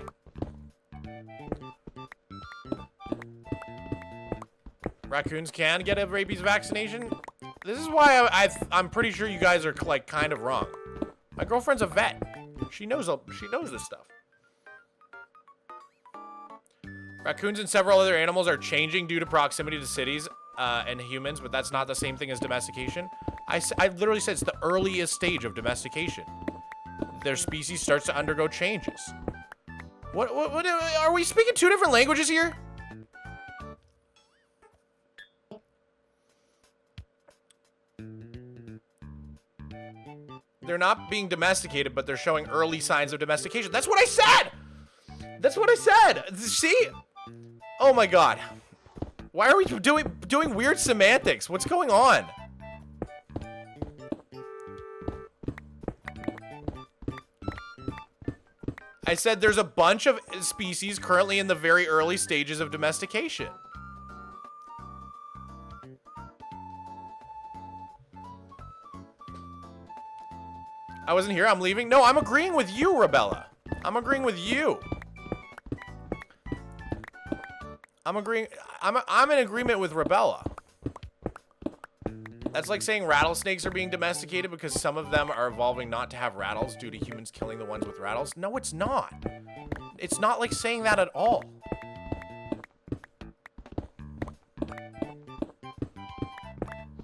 Raccoons can get a rabies vaccination? This is why I'm pretty sure you guys are like kind of wrong. My girlfriend's a vet. She knows this stuff. Raccoons and several other animals are changing due to proximity to cities and humans, but that's not the same thing as domestication. I literally said it's the earliest stage of domestication. Their species starts to undergo changes. What are we speaking two different languages here? They're not being domesticated, but they're showing early signs of domestication. That's what I said! That's what I said! See? Oh my god. Why are we doing weird semantics? What's going on? I said there's a bunch of species currently in the very early stages of domestication. I wasn't here, I'm leaving. No, I'm agreeing with you, Rebella. I'm agreeing with you. I'm in agreement with Rebella. That's like saying rattlesnakes are being domesticated because some of them are evolving not to have rattles due to humans killing the ones with rattles. No, it's not. It's not like saying that at all.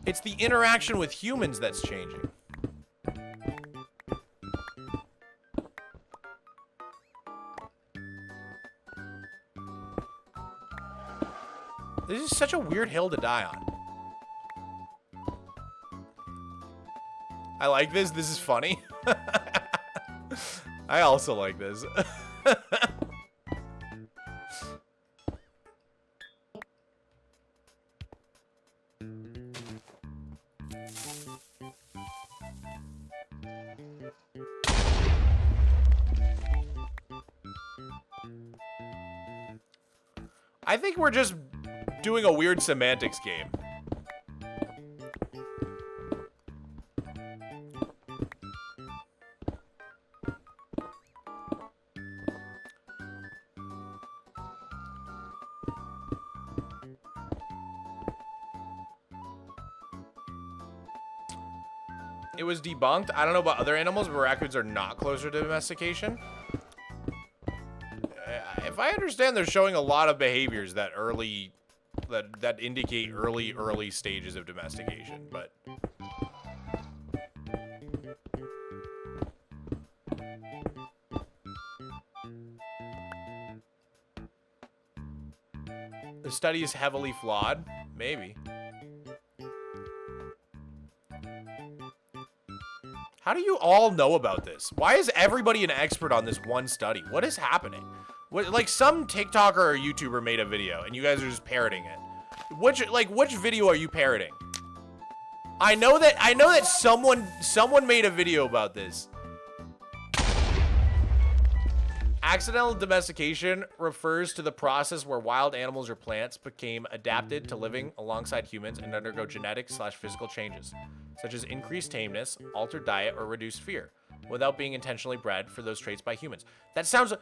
It's the interaction with humans that's changing. This is such a weird hill to die on. I like this. This is funny. I also like this. I think we're just doing a weird semantics game. It was debunked. I don't know about other animals, but raccoons are not closer to domestication. If I understand, they're showing a lot of behaviors that that indicate early stages of domestication, but the study is heavily flawed. Maybe. How do you all know about this? Why is everybody an expert on this one study? What is happening? Like some TikToker or YouTuber made a video and you guys are just parroting it. Which video are you parroting? I know that someone made a video about this. Accidental domestication refers to the process where wild animals or plants became adapted to living alongside humans and undergo genetic/physical changes, such as increased tameness, altered diet, or reduced fear, without being intentionally bred for those traits by humans. That sounds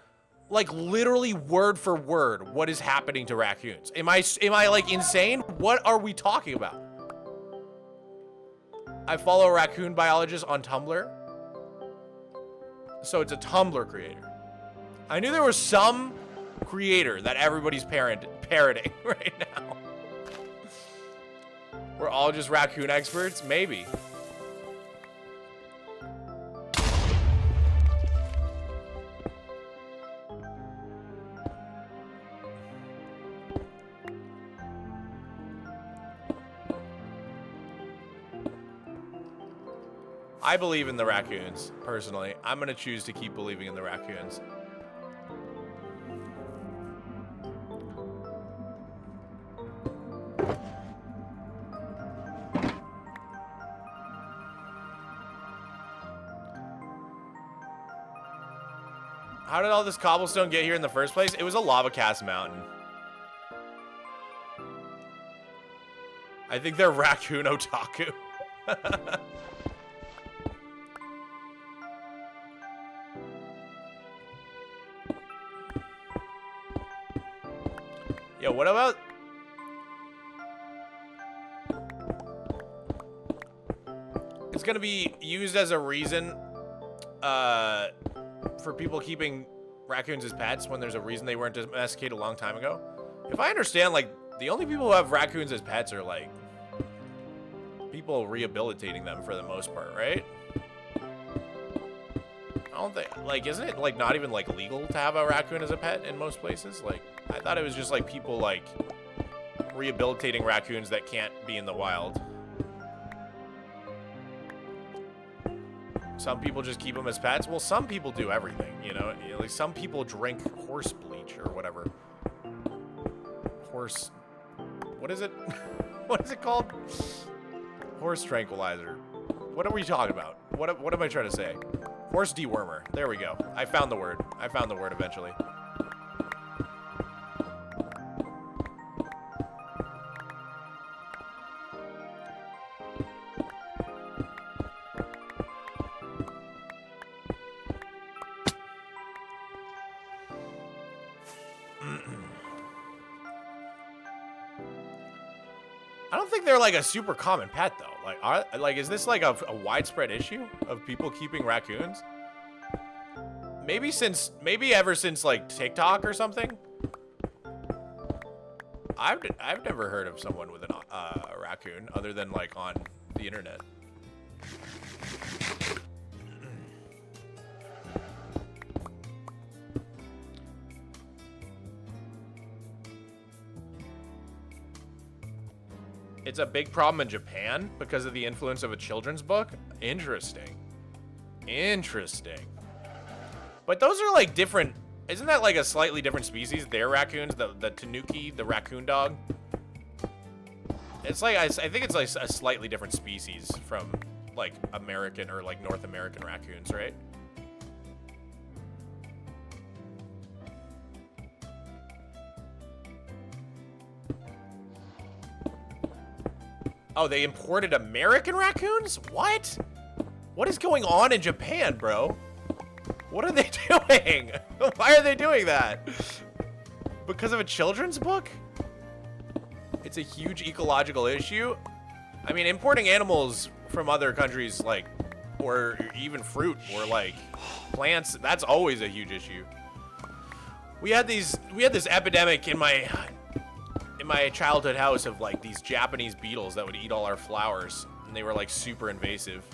like literally word for word what is happening to raccoons. Am I like insane? What are we talking about? I follow a raccoon biologist on Tumblr. So it's a Tumblr creator. I knew there was some creator that everybody's parroting right now. We're all just raccoon experts? Maybe. I believe in the raccoons, personally. I'm gonna choose to keep believing in the raccoons. How did all this cobblestone get here in the first place? It was a lava cast mountain. I think they're raccoon otaku. Yo, what about... It's gonna be used as a reason for people keeping raccoons as pets when there's a reason they weren't domesticated a long time ago. If I understand, like, the only people who have raccoons as pets are, like, people rehabilitating them for the most part, right? I don't think, like, isn't it, like, not even, like, legal to have a raccoon as a pet in most places? Like, I thought it was just, like, people, like, rehabilitating raccoons that can't be in the wild. Some people just keep them as pets. Well, some people do everything, you know? Like, some people drink horse bleach or whatever. Horse... What is it? What is it called? Horse tranquilizer. What are we talking about? What am I trying to say? Horse dewormer. There we go. I found the word. I found the word eventually. I don't think they're like a super common pet though. Like, is this like a widespread issue of people keeping raccoons? Maybe ever since like TikTok or something. I've never heard of someone with a raccoon other than like on the internet. It's a big problem in Japan because of the influence of a children's book. Interesting. Interesting. But those are like different. Isn't that like a slightly different species? They're raccoons, the tanuki, the raccoon dog. It's like, I think it's like a slightly different species from like American or like North American raccoons, right? Oh, they imported American raccoons? What? What is going on in Japan, bro? What are they doing? Why are they doing that? Because of a children's book? It's a huge ecological issue. I mean, importing animals from other countries, like, or even fruit or like plants, that's always a huge issue. We had this epidemic in my childhood house of like these Japanese beetles that would eat all our flowers, and they were like super invasive.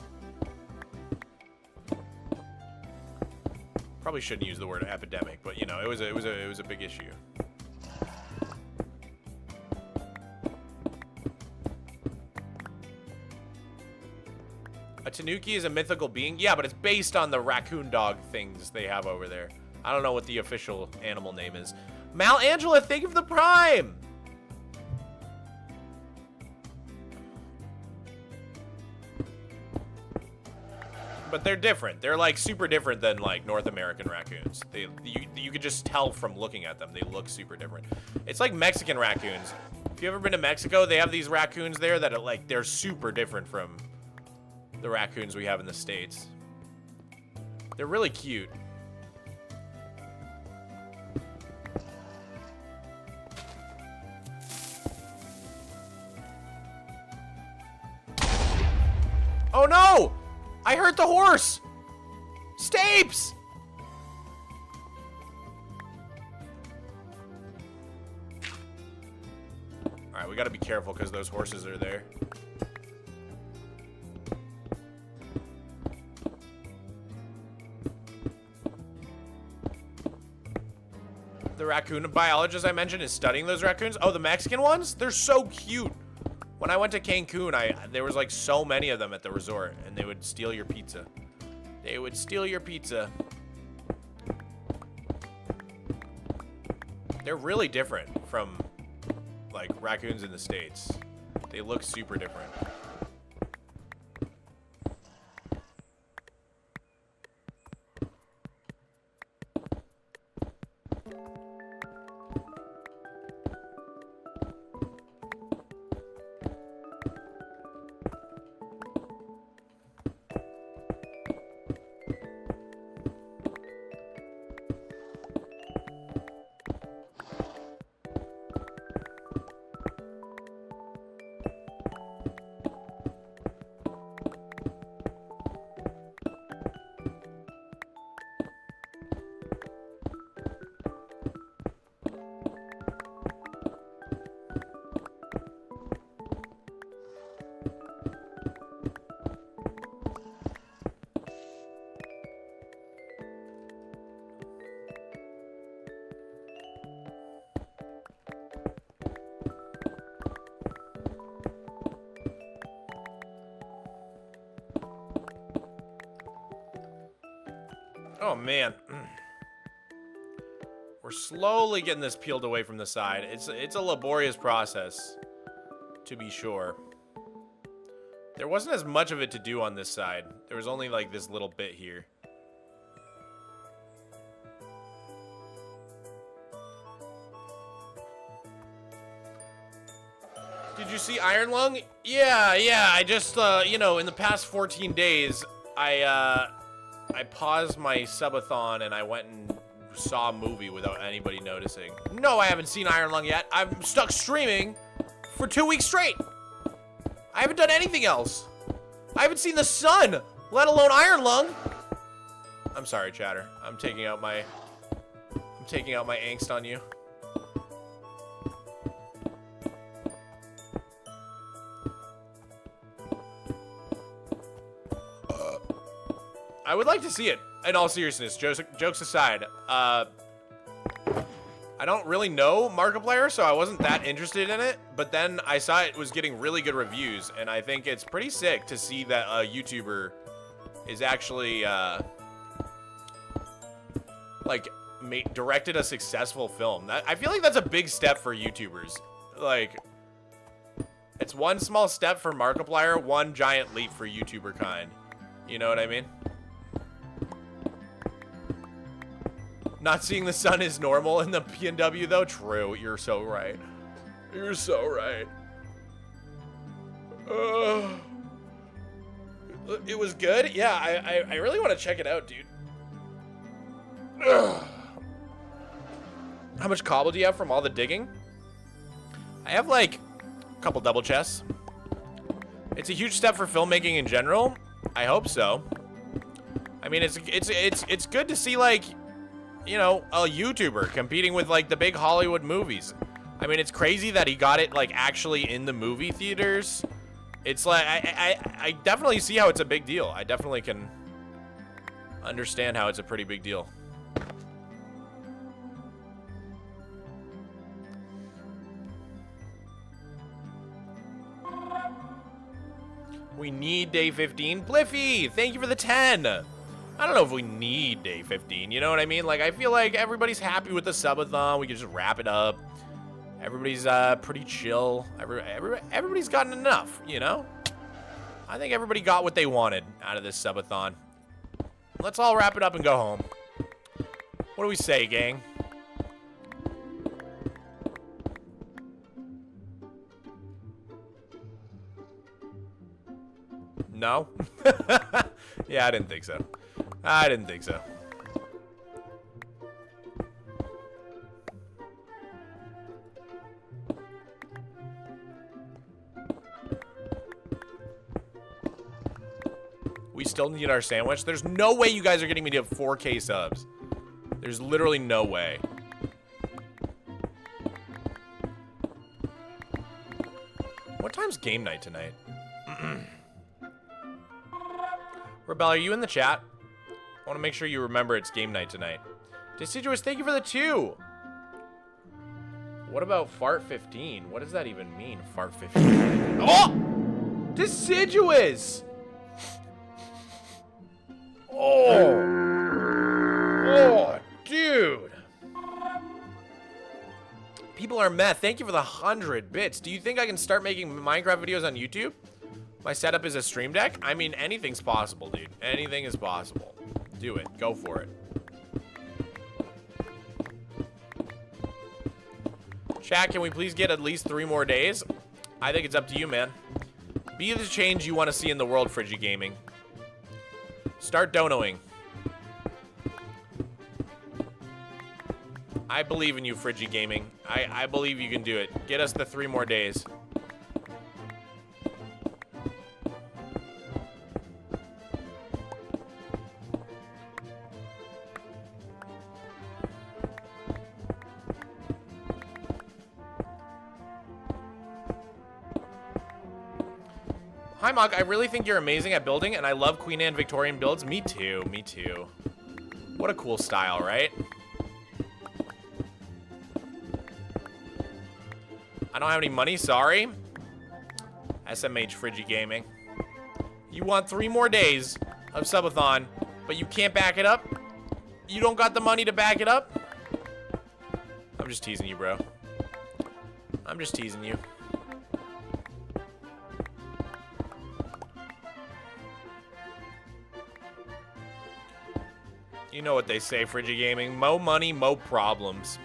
Probably shouldn't use the word epidemic, but you know, it was a big issue. A tanuki is a mythical being? Yeah, but it's based on the raccoon dog things they have over there. I don't know what the official animal name is. Mal Angela, thank you for the prime! But they're different. They're like super different than like North American raccoons. You could just tell from looking at them. They look super different. It's like Mexican raccoons. If you ever been to Mexico, they have these raccoons there that are like, they're super different from the raccoons we have in the States. They're really cute. Oh no! I hurt the horse! Stapes! Alright, we gotta be careful because those horses are there. The raccoon biologist I mentioned is studying those raccoons. Oh, the Mexican ones? They're so cute. When I went to Cancun, there was like so many of them at the resort, and they would steal your pizza. They would steal your pizza. They're really different from like raccoons in the States. They look super different. Oh, man. We're slowly getting this peeled away from the side. It's a laborious process, to be sure. There wasn't as much of it to do on this side. There was only, like, this little bit here. Did you see Iron Lung? Yeah. I just, you know, in the past 14 days, I paused my subathon and I went and saw a movie without anybody noticing. No, I haven't seen Iron Lung yet. I'm stuck streaming for 2 weeks straight. I haven't done anything else. I haven't seen the sun, let alone Iron Lung. I'm sorry, chatter. I'm taking out my angst on you. I would like to see it, in all seriousness, jokes aside. I don't really know Markiplier, so I wasn't that interested in it, but then I saw it was getting really good reviews, and I think it's pretty sick to see that a YouTuber is actually, like, directed a successful film. I feel like that's a big step for YouTubers. Like, it's one small step for Markiplier, one giant leap for YouTuber kind. You know what I mean? Not seeing the sun is normal in the PNW, though. True. You're so right. You're so right. It was good? Yeah, I really want to check it out, dude. How much cobble do you have from all the digging? I have, like, a couple double chests. It's a huge step for filmmaking in general. I hope so. I mean, it's good to see, like, you know, a YouTuber competing with, like, the big Hollywood movies. I mean, it's crazy that he got it, like, actually in the movie theaters. It's like, I definitely see how it's a big deal. I definitely can understand how it's a pretty big deal. We need day 15. Bliffy, thank you for the 10. I don't know if we need day 15, you know what I mean? Like, I feel like everybody's happy with the subathon. We can just wrap it up. Everybody's pretty chill. Everybody's gotten enough, you know? I think everybody got what they wanted out of this subathon. Let's all wrap it up and go home. What do we say, gang? No? Yeah, I didn't think so. I didn't think so. We still need our sandwich. There's no way you guys are getting me to 4K subs. There's literally no way. What time's game night tonight? Rebel, are you in the chat? I want to make sure you remember it's game night tonight. Deciduous, thank you for the 2. What about Fart 15? What does that even mean, Fart 15? Oh! Deciduous! Oh! Oh, dude! People are meth. Thank you for the 100 bits. Do you think I can start making Minecraft videos on YouTube? My setup is a stream deck? I mean, anything's possible, dude. Anything is possible. Do it. Go for it. Chat, can we please get at least 3 more days? I think it's up to you, man. Be the change you want to see in the world, Friggy Gaming. Start donoing. I believe in you, Friggy Gaming. I believe you can do it. Get us the 3 more days. Hi, Mog. I really think you're amazing at building, and I love Queen Anne Victorian builds. Me too. Me too. What a cool style, right? I don't have any money. Sorry. SMH Friggy Gaming. You want 3 more days of Subathon, but you can't back it up? You don't got the money to back it up? I'm just teasing you, bro. I'm just teasing you. You know what they say, Friggy Gaming. Mo money, mo problems.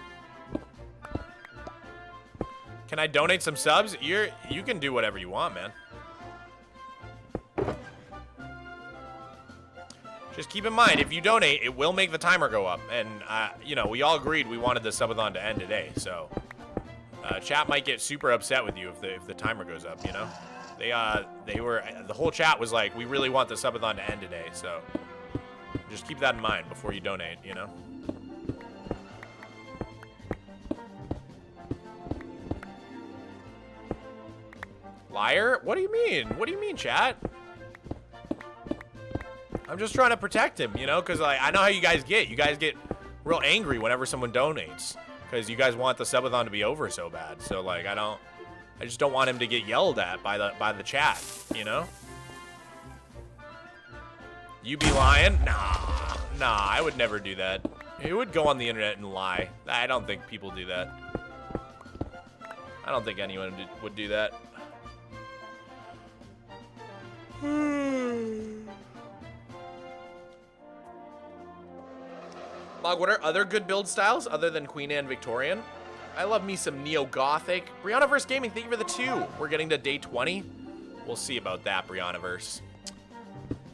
Can I donate some subs? You can do whatever you want, man. Just keep in mind, if you donate, it will make the timer go up. And, you know, we all agreed we wanted the subathon to end today, so... chat might get super upset with you if the timer goes up, you know? The whole chat was like, we really want the subathon to end today, so... Just keep that in mind before you donate, you know? Liar? What do you mean? What do you mean, chat? I'm just trying to protect him, you know? Because like, I know how you guys get. You guys get real angry whenever someone donates. Because you guys want the subathon to be over so bad. So, like, I just don't want him to get yelled at by the chat, you know? You be lying? Nah, I would never do that. Who would go on the internet and lie? I don't think people do that. I don't think anyone would do that. Log, what are other good build styles other than Queen Anne Victorian? I love me some Neo-Gothic. Briannaverse Gaming, thank you for the 2. We're getting to day 20. We'll see about that, Briannaverse.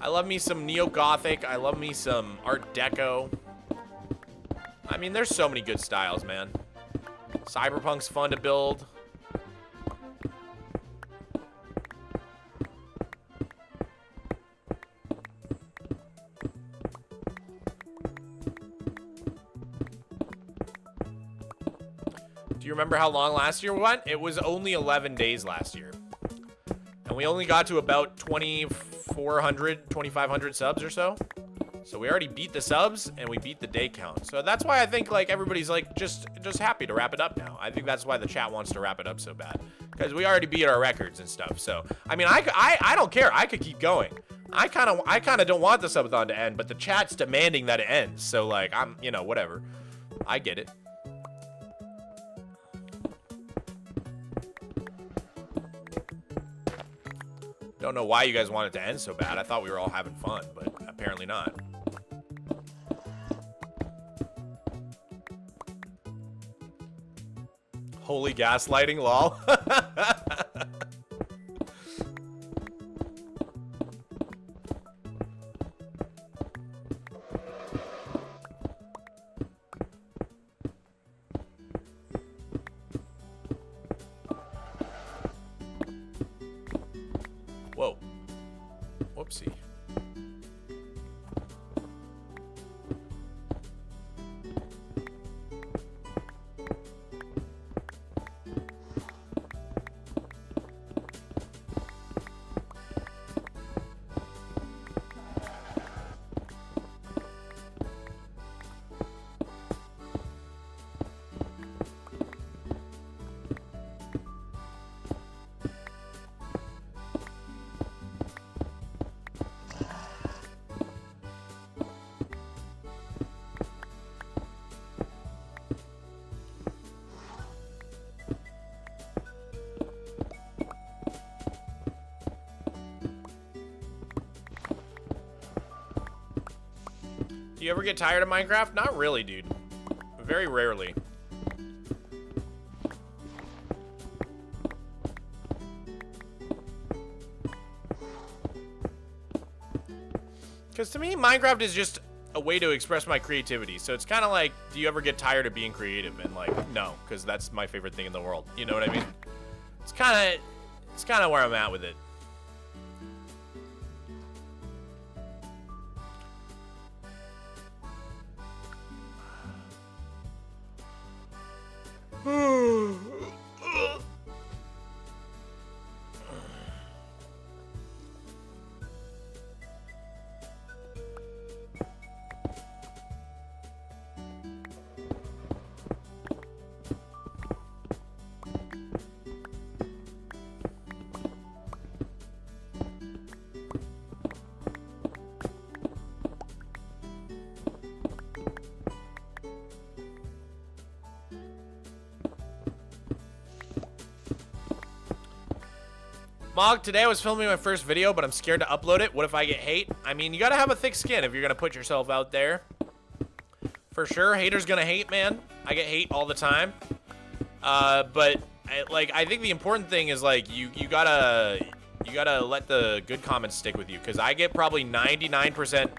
I love me some Neo-Gothic. I love me some Art Deco. I mean, there's so many good styles, man. Cyberpunk's fun to build. Do you remember how long last year went? It was only 11 days last year. And we only got to about 2,400, 2,500 subs or so. So we already beat the subs and we beat the day count. So that's why I think like everybody's like just happy to wrap it up now. I think that's why the chat wants to wrap it up so bad. Because we already beat our records and stuff. So, I mean, I don't care. I could keep going. I kind of don't want the subathon to end, but the chat's demanding that it ends. So like, I'm, you know, whatever. I get it. Don't know why you guys want it to end so bad. I thought we were all having fun, but apparently not. Holy gaslighting, lol. Whoa. Whoopsie. Do you ever get tired of Minecraft? Not really, dude. Very rarely. Because to me, Minecraft is just a way to express my creativity. So it's kind of like, do you ever get tired of being creative? And like, no, because that's my favorite thing in the world. You know what I mean? It's kind of where I'm at with it. Mog, today I was filming my first video, but I'm scared to upload it. What if I get hate? I mean, you gotta have a thick skin if you're gonna put yourself out there. For sure, haters gonna hate, man. I get hate all the time. But I think the important thing is like you gotta let the good comments stick with you, because I get probably 99%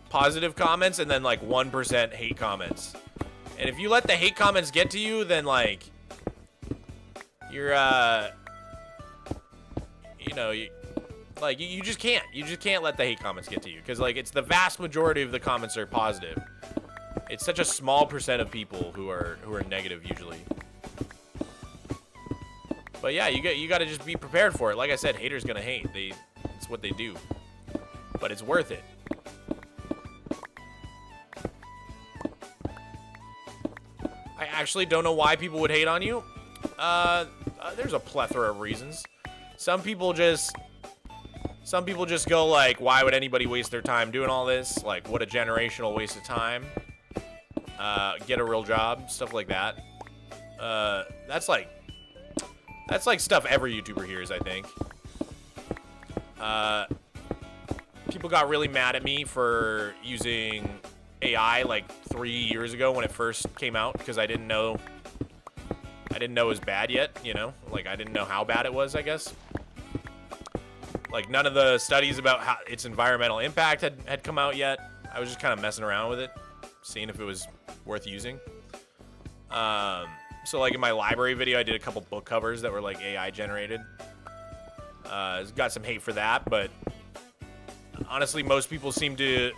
positive comments and then like 1% hate comments. And if you let the hate comments get to you, then like you're you know, you just can't let the hate comments get to you, because like it's the vast majority of the comments are positive. It's such a small percent of people who are negative usually. But yeah, you got to just be prepared for it. Like I said, haters gonna hate. It's what they do. But it's worth it. I actually don't know why people would hate on you. There's a plethora of reasons. Some people just go like, why would anybody waste their time doing all this? Like, what a generational waste of time. Get a real job, stuff like that. That's like stuff every YouTuber hears, I think. People got really mad at me for using AI like 3 years ago when it first came out, because I didn't know it was bad yet, you know? Like, I didn't know how bad it was, I guess. Like, none of the studies about how its environmental impact had come out yet. I was just kind of messing around with it, seeing if it was worth using. So, like, in my library video, I did a couple book covers that were, like, AI generated. Got some hate for that, but honestly, most people seem to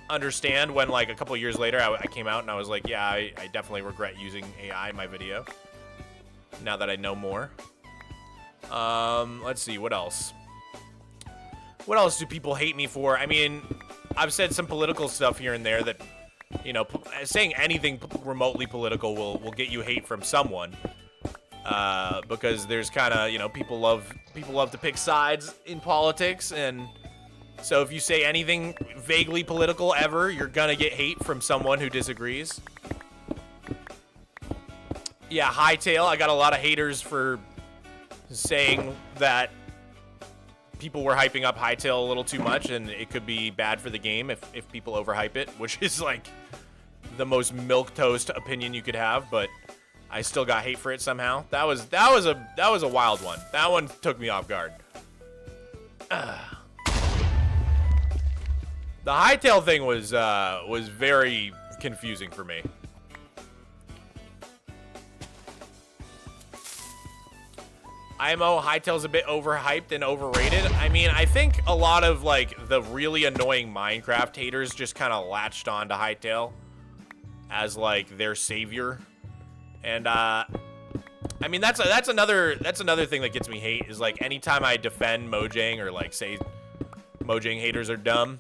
understand when, like, a couple years later, I came out and I was like, yeah, I definitely regret using AI in my video, now that I know more. Let's see, what else? What else do people hate me for? I mean, I've said some political stuff here and there that, you know, saying anything remotely political will get you hate from someone. Because there's kind of, you know, people love to pick sides in politics, and so if you say anything vaguely political ever, you're gonna get hate from someone who disagrees. Yeah, Hightail, I got a lot of haters for saying that people were hyping up Hightail a little too much, and it could be bad for the game if people overhype it, which is like the most milquetoast opinion you could have. But I still got hate for it somehow. That was a wild one. That one took me off guard. The hightail thing was very confusing for me. IMO hightail's a bit overhyped and overrated. I mean, I think a lot of like the really annoying Minecraft haters just kind of latched on to hightail as like their savior. And I mean that's another thing that gets me hate is like anytime I defend Mojang or like say Mojang haters are dumb,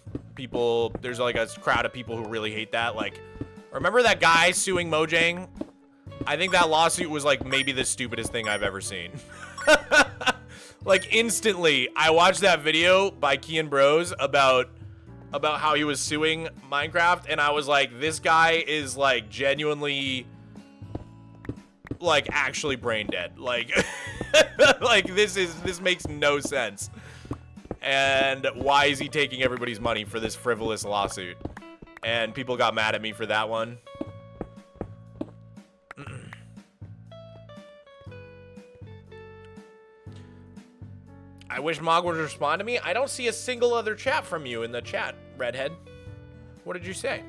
there's like a crowd of people who really hate that. Like, remember that guy suing Mojang? I think that lawsuit was like maybe the stupidest thing I've ever seen. Like instantly, I watched that video by Kian Bros about how he was suing Minecraft, and I was like, this guy is like genuinely like actually brain dead. Like, like this makes no sense. And why is he taking everybody's money for this frivolous lawsuit? And people got mad at me for that one. I wish Mog would respond to me. I don't see a single other chat from you in the chat, Redhead. What did you say?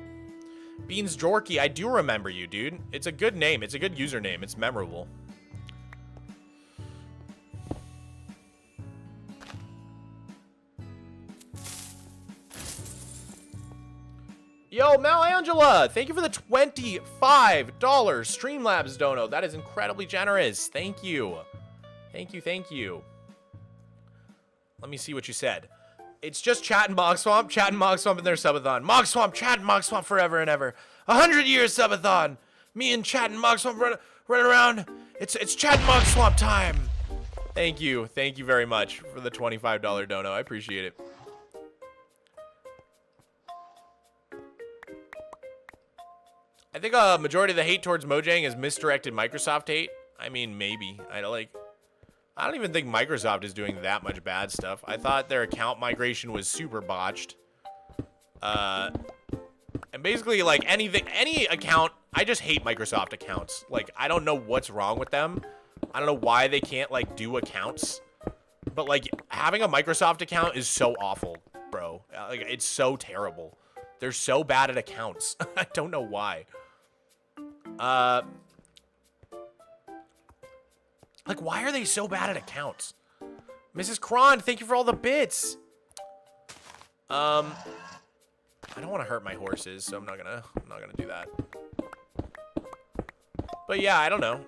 Beans Jorky, I do remember you, dude. It's a good name. It's a good username. It's memorable. Yo, Malangela, thank you for the $25 Streamlabs dono. That is incredibly generous. Thank you. Thank you, thank you. Let me see what you said. It's just chat and Mogswamp in their subathon. Mogswamp, chat and Mogswamp forever and ever. 100 years subathon. Me and chat and Mogswamp running around. It's chat and Mogswamp time. Thank you. Thank you very much for the $25 dono. I appreciate it. I think a majority of the hate towards Mojang is misdirected Microsoft hate. I mean, maybe. I don't even think Microsoft is doing that much bad stuff. I thought their account migration was super botched. And basically, like, any account, I just hate Microsoft accounts. Like, I don't know what's wrong with them. I don't know why they can't, like, do accounts. But, like, having a Microsoft account is so awful, bro. Like, it's so terrible. They're so bad at accounts. I don't know why. Like, why are they so bad at accounts? Mrs. Cron, thank you for all the bits. I don't want to hurt my horses, so I'm not gonna do that. But yeah, I don't know.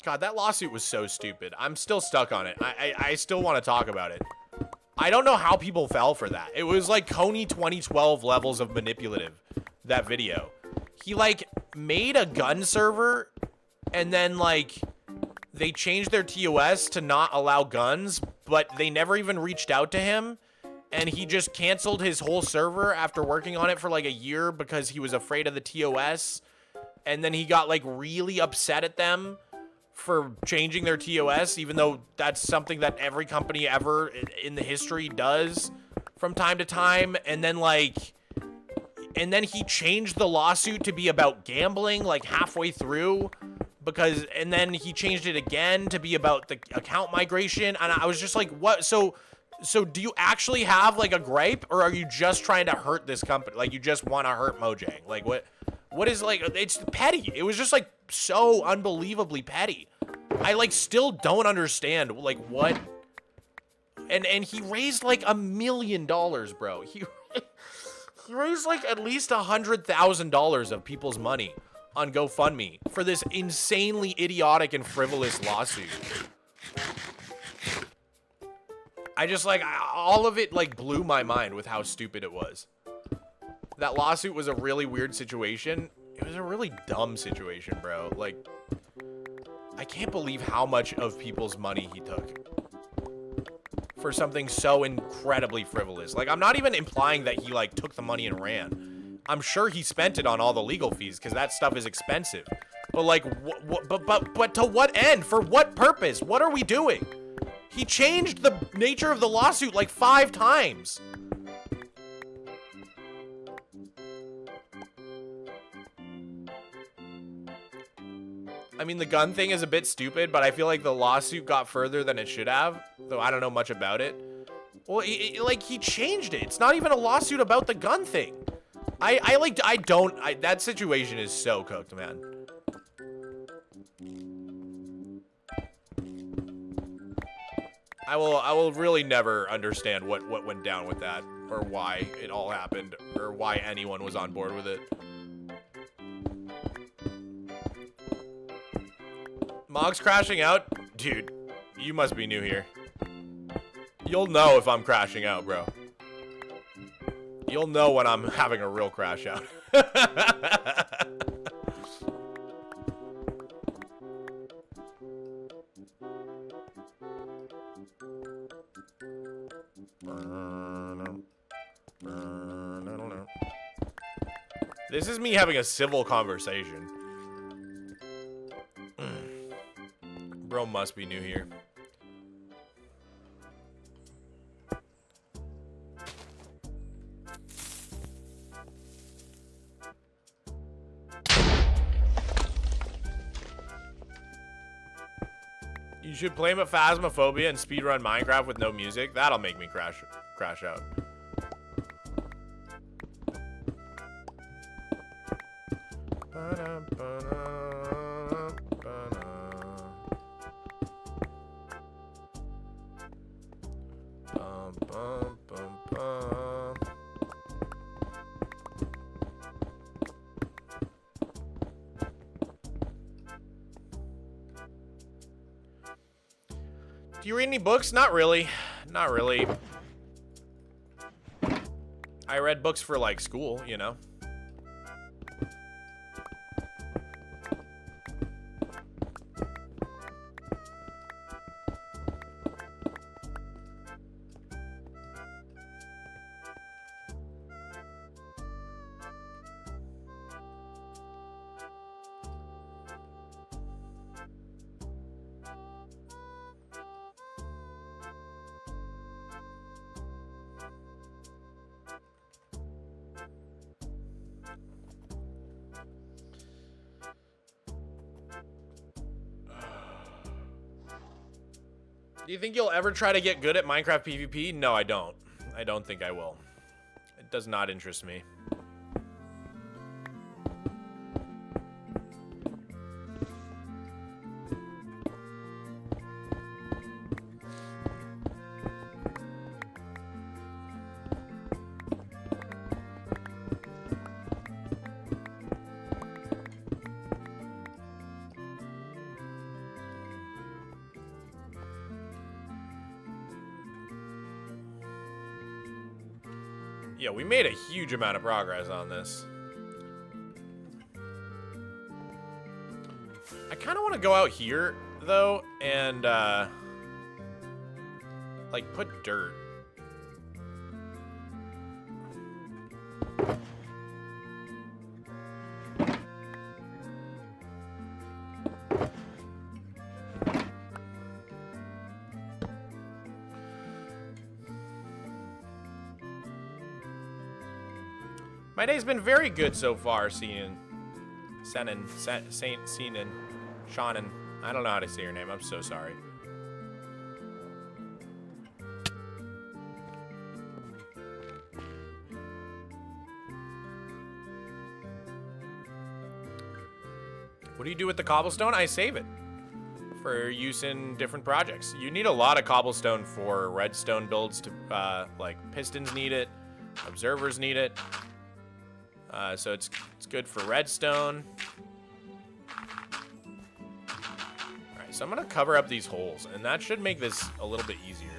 God, that lawsuit was so stupid. I'm still stuck on it. I still want to talk about it. I don't know how people fell for that. It was like Coney 2012 levels of manipulative, that video. He, like, made a gun server, and then, like, they changed their TOS to not allow guns, but they never even reached out to him, and he just canceled his whole server after working on it for, like, a year because he was afraid of the TOS, and then he got, like, really upset at them for changing their TOS, even though that's something that every company ever in the history does from time to time. And then, like, and then he changed the lawsuit to be about gambling, like, halfway through, because, and then he changed it again to be about the account migration. And I was just like, what? So do you actually have, like, a gripe, or are you just trying to hurt this company? Like, you just want to hurt Mojang? Like, what is, like, it's petty. It was just, like, so unbelievably petty. I, like, still don't understand, like, what. And he raised, like, $1 million, bro. He raised, like, at least $100,000 of people's money on GoFundMe for this insanely idiotic and frivolous lawsuit. I just, like, all of it, like, blew my mind with how stupid it was. That lawsuit was a really weird situation. It was a really dumb situation, bro. Like, I can't believe how much of people's money he took for something so incredibly frivolous. Like, I'm not even implying that he, like, took the money and ran. I'm sure he spent it on all the legal fees, because that stuff is expensive. But, like, but to what end? For what purpose? What are we doing? He changed the nature of the lawsuit, like, 5 times. I mean, the gun thing is a bit stupid, but I feel like the lawsuit got further than it should have, though I don't know much about it. Well, he changed it. It's not even a lawsuit about the gun thing. That situation is so cooked, man. I will really never understand what went down with that, or why it all happened, or why anyone was on board with it. Mog's crashing out? Dude, you must be new here. You'll know if I'm crashing out, bro. You'll know when I'm having a real crash out. This is me having a civil conversation. Bro must be new here. You should play Phasmophobia and speedrun Minecraft with no music. That'll make me crash out. Do you read any books? Not really. Not really. I read books for, like, school, you know? Do you think you'll ever try to get good at Minecraft PvP? No, I don't. I don't think I will. It does not interest me. Yeah, we made a huge amount of progress on this. I kind of want to go out here, though, and, like, put dirt. My day's been very good so far, Shannon. I don't know how to say your name. I'm so sorry. What do you do with the cobblestone? I save it for use in different projects. You need a lot of cobblestone for redstone builds to, like, pistons need it, observers need it. So it's good for redstone. Alright, so I'm gonna cover up these holes, and that should make this a little bit easier.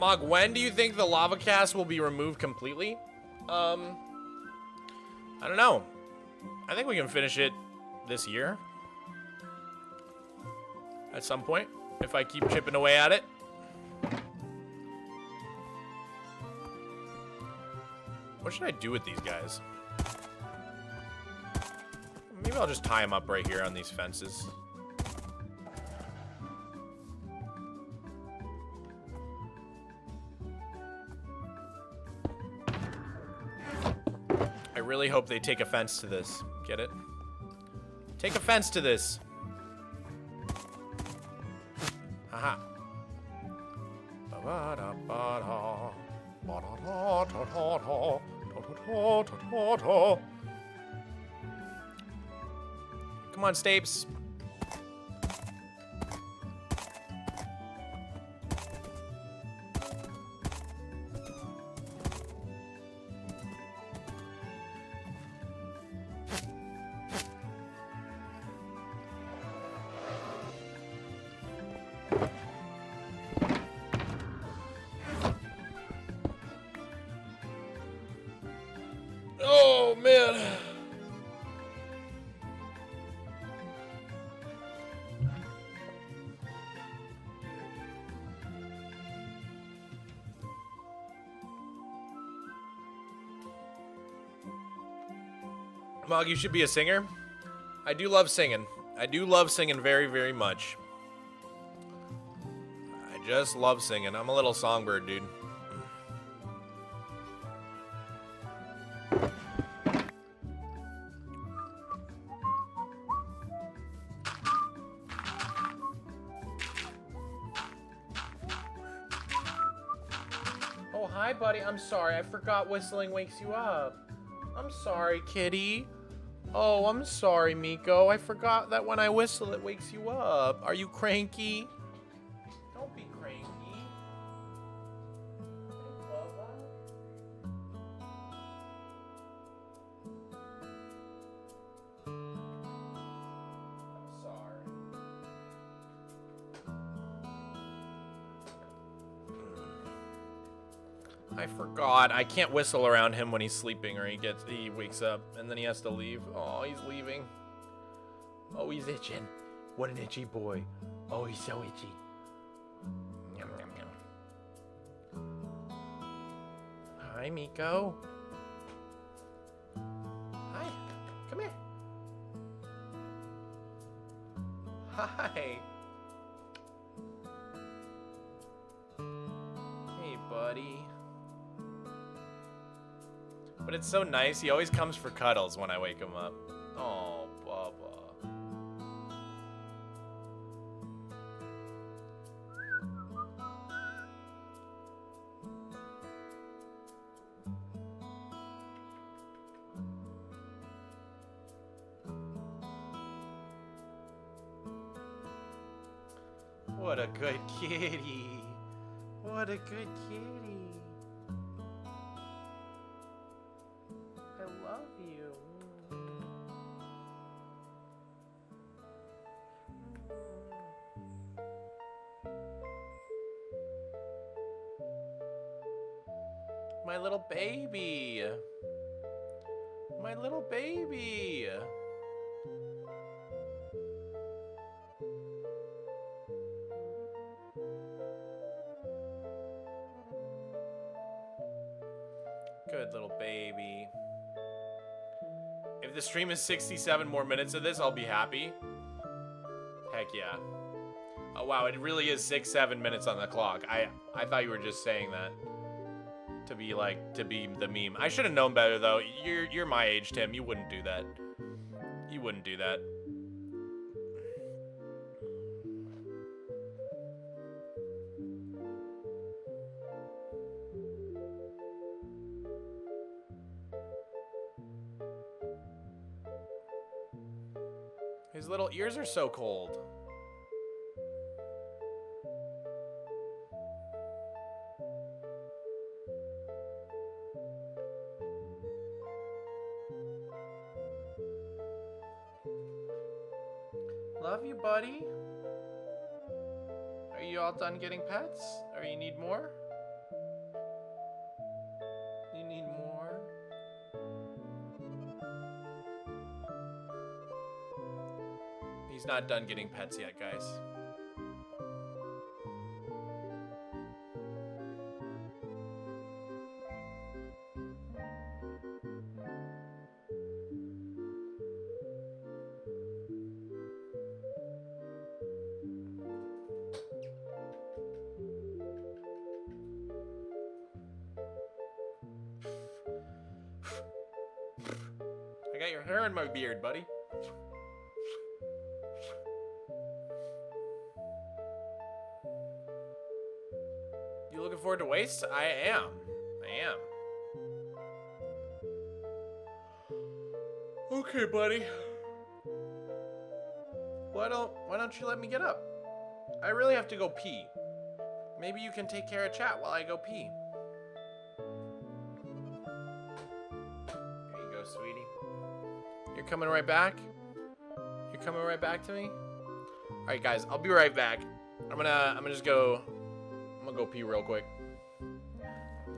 Mog, when do you think the lava cast will be removed completely? I don't know. I think we can finish it this year. At some point, if I keep chipping away at it. What should I do with these guys? Maybe I'll just tie them up right here on these fences. I really hope they take offense to this. Get it? Take offense to this. Haha. Come on, Stapes. Oh, man. Mog, you should be a singer. I do love singing. I do love singing very, very much. I just love singing. I'm a little songbird, dude. Oh, hi, buddy. I'm sorry. I forgot whistling wakes you up. I'm sorry, kitty. Oh, I'm sorry, Miko. I forgot that when I whistle, it wakes you up. Are you cranky? Don't be cranky. I'm sorry. I forgot. I can't whistle around him when he's sleeping or he wakes up and then he has to leave. Oh, he's leaving. Oh, he's itching. What an itchy boy. Oh, he's so itchy. Yum, yum, yum. Hi, Miko. Hi. Come here. Hi. Hey, buddy. But it's so nice. He always comes for cuddles when I wake him up. Oh, Bubba. What a good kitty. What a good kitty. I love you. My little baby. My little baby. Good little baby. If the stream is 67 more minutes of this, I'll be happy. Heck yeah. Oh wow, it really is 6-7 minutes on the clock. I thought you were just saying that to be the meme. I should have known better though. You're my age, Tim. You wouldn't do that. You wouldn't do that. His little ears are so cold. Love you, buddy. Are you all done getting pets? Or you need more? He's not done getting pets yet, guys. I got your hair in my beard, buddy. You looking forward to waste? I am. Okay, buddy. Why don't you let me get up? I really have to go pee. Maybe you can take care of chat while I go pee. There you go, sweetie. You're coming right back? You're coming right back to me? Alright guys, I'll be right back. I'm gonna just go. I'm gonna go pee real quick.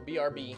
BRB.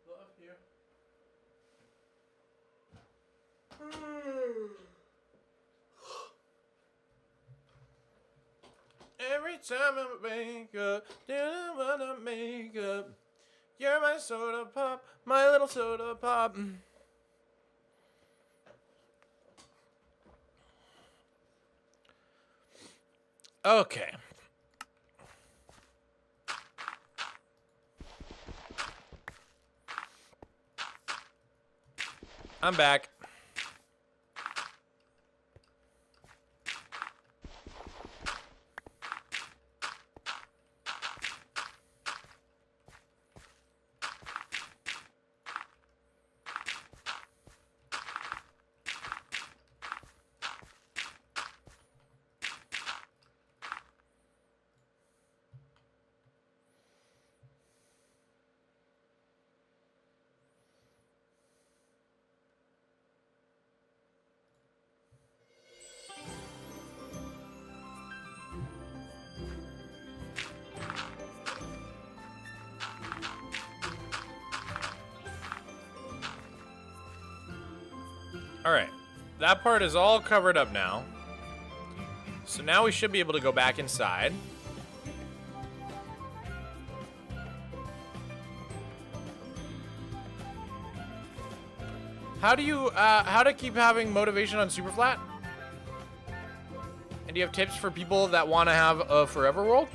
Love you. Every time I wake up, don't wanna make up. You're my soda pop, my little soda pop. Okay. I'm back. All right, that part is all covered up now. So now we should be able to go back inside. How do you, how to keep having motivation on Superflat? And do you have tips for people that want to have a forever world?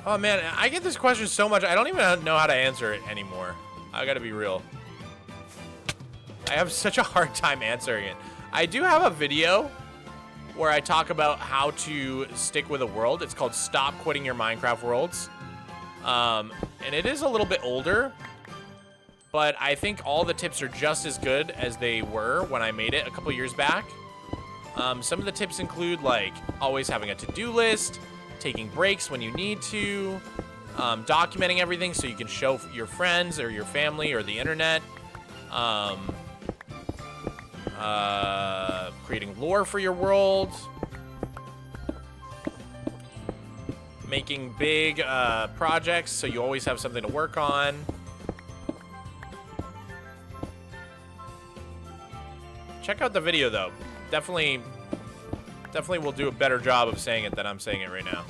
Oh man, I get this question so much, I don't even know how to answer it anymore. I gotta be real. I have such a hard time answering it. I do have a video where I talk about how to stick with a world. It's called Stop Quitting Your Minecraft Worlds. And it is a little bit older, but I think all the tips are just as good as they were when I made it a couple years back. Some of the tips include like always having a to-do list, taking breaks when you need to, documenting everything so you can show your friends or your family or the internet, creating lore for your world, making big projects so you always have something to work on. Check out the video though. Definitely will do a better job of saying it than I'm saying it right now.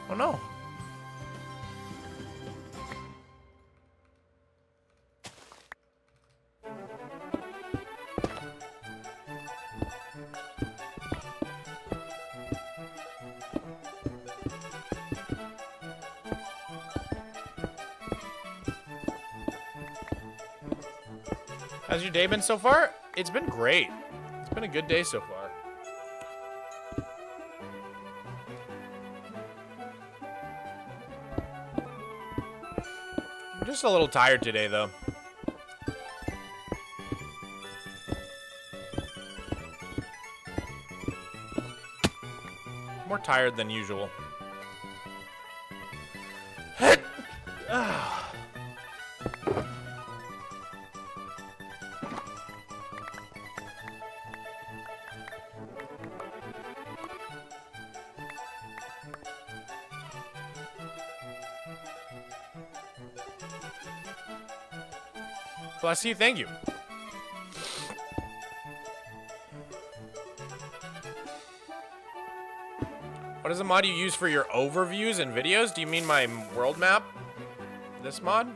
Oh no. How's your day been so far? It's been great. It's been a good day so far. I'm just a little tired today, though. More tired than usual. Bless you, thank you. What is the mod you use for your overviews and videos? Do you mean my world map? This mod?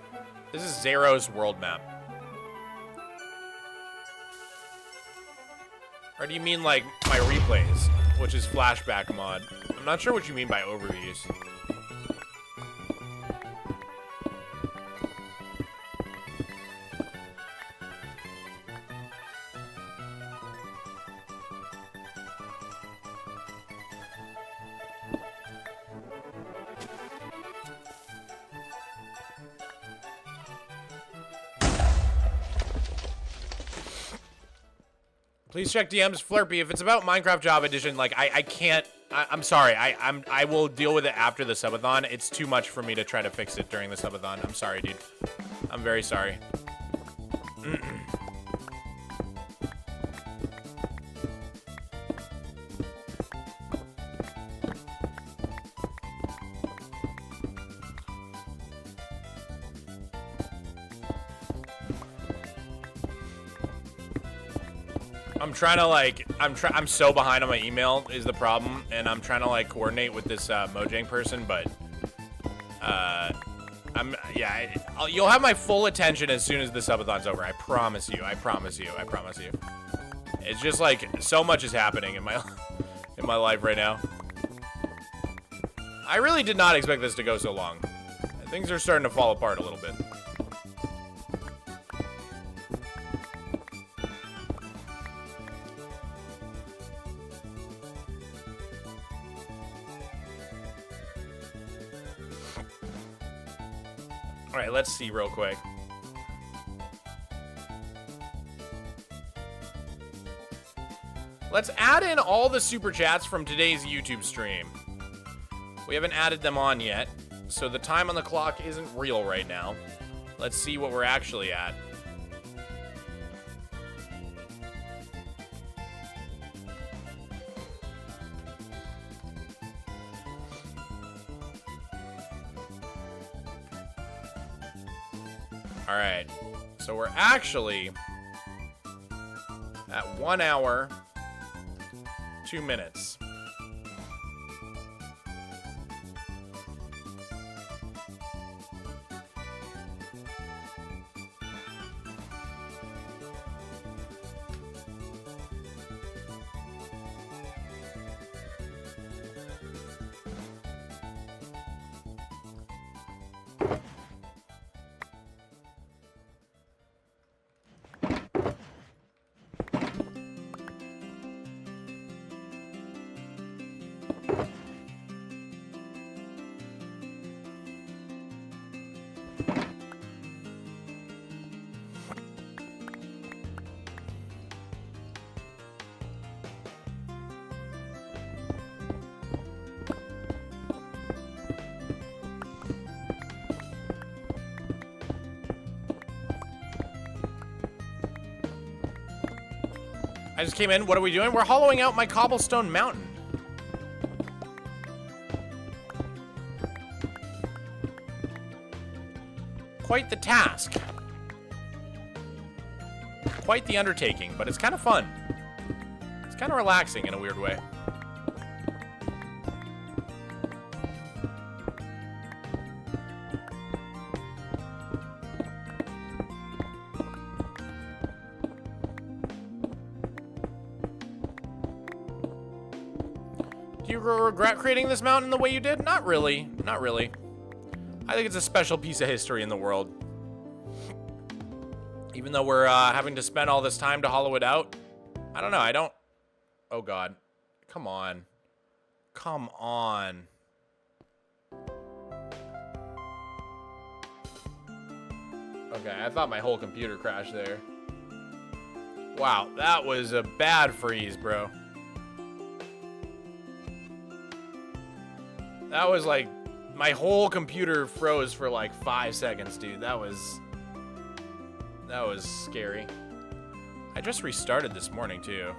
This is Zero's world map. Or do you mean like my replays, which is flashback mod? I'm not sure what you mean by overviews. Please check DMs, Flurpy. If it's about Minecraft Job Edition, like, I can't. I'm sorry. I will deal with it after the subathon. It's too much for me to try to fix it during the subathon. I'm sorry, dude. I'm very sorry. I'm trying to like, I'm so behind on my email is the problem, and I'm trying to like coordinate with this Mojang person, but you'll have my full attention as soon as the subathon's over. I promise you. I promise you. I promise you. It's just like so much is happening in my life right now. I really did not expect this to go so long. Things are starting to fall apart a little bit. All right, let's see real quick. Let's add in all the super chats from today's YouTube stream. We haven't added them on yet, so the time on the clock isn't real right now. Let's see what we're actually at. All right, so we're actually at 1 hour, 2 minutes. I just came in. What are we doing? We're hollowing out my cobblestone mountain. Quite the task. Quite the undertaking, but it's kind of fun. It's kind of relaxing in a weird way. Do you regret creating this mountain the way you did? Not really. Not really. I think it's a special piece of history in the world. Even though we're having to spend all this time to hollow it out. I don't know. I don't... Oh, God. Come on. Come on. Okay, I thought my whole computer crashed there. Wow, that was a bad freeze, bro. That was like, my whole computer froze for like 5 seconds, dude. That was scary. I just restarted this morning, too.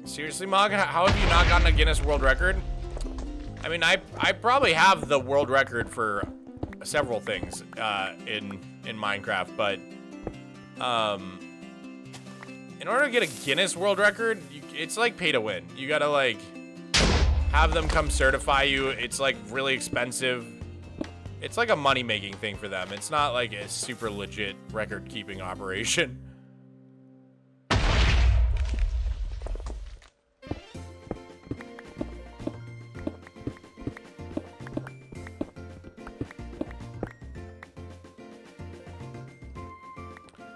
Seriously, Mog? How have you not gotten a Guinness World Record? I mean, I probably have the world record for several things in Minecraft, but in order to get a Guinness World Record, it's like pay to win. You gotta like have them come certify you. It's like really expensive. It's like a money-making thing for them. It's not like a super legit record-keeping operation.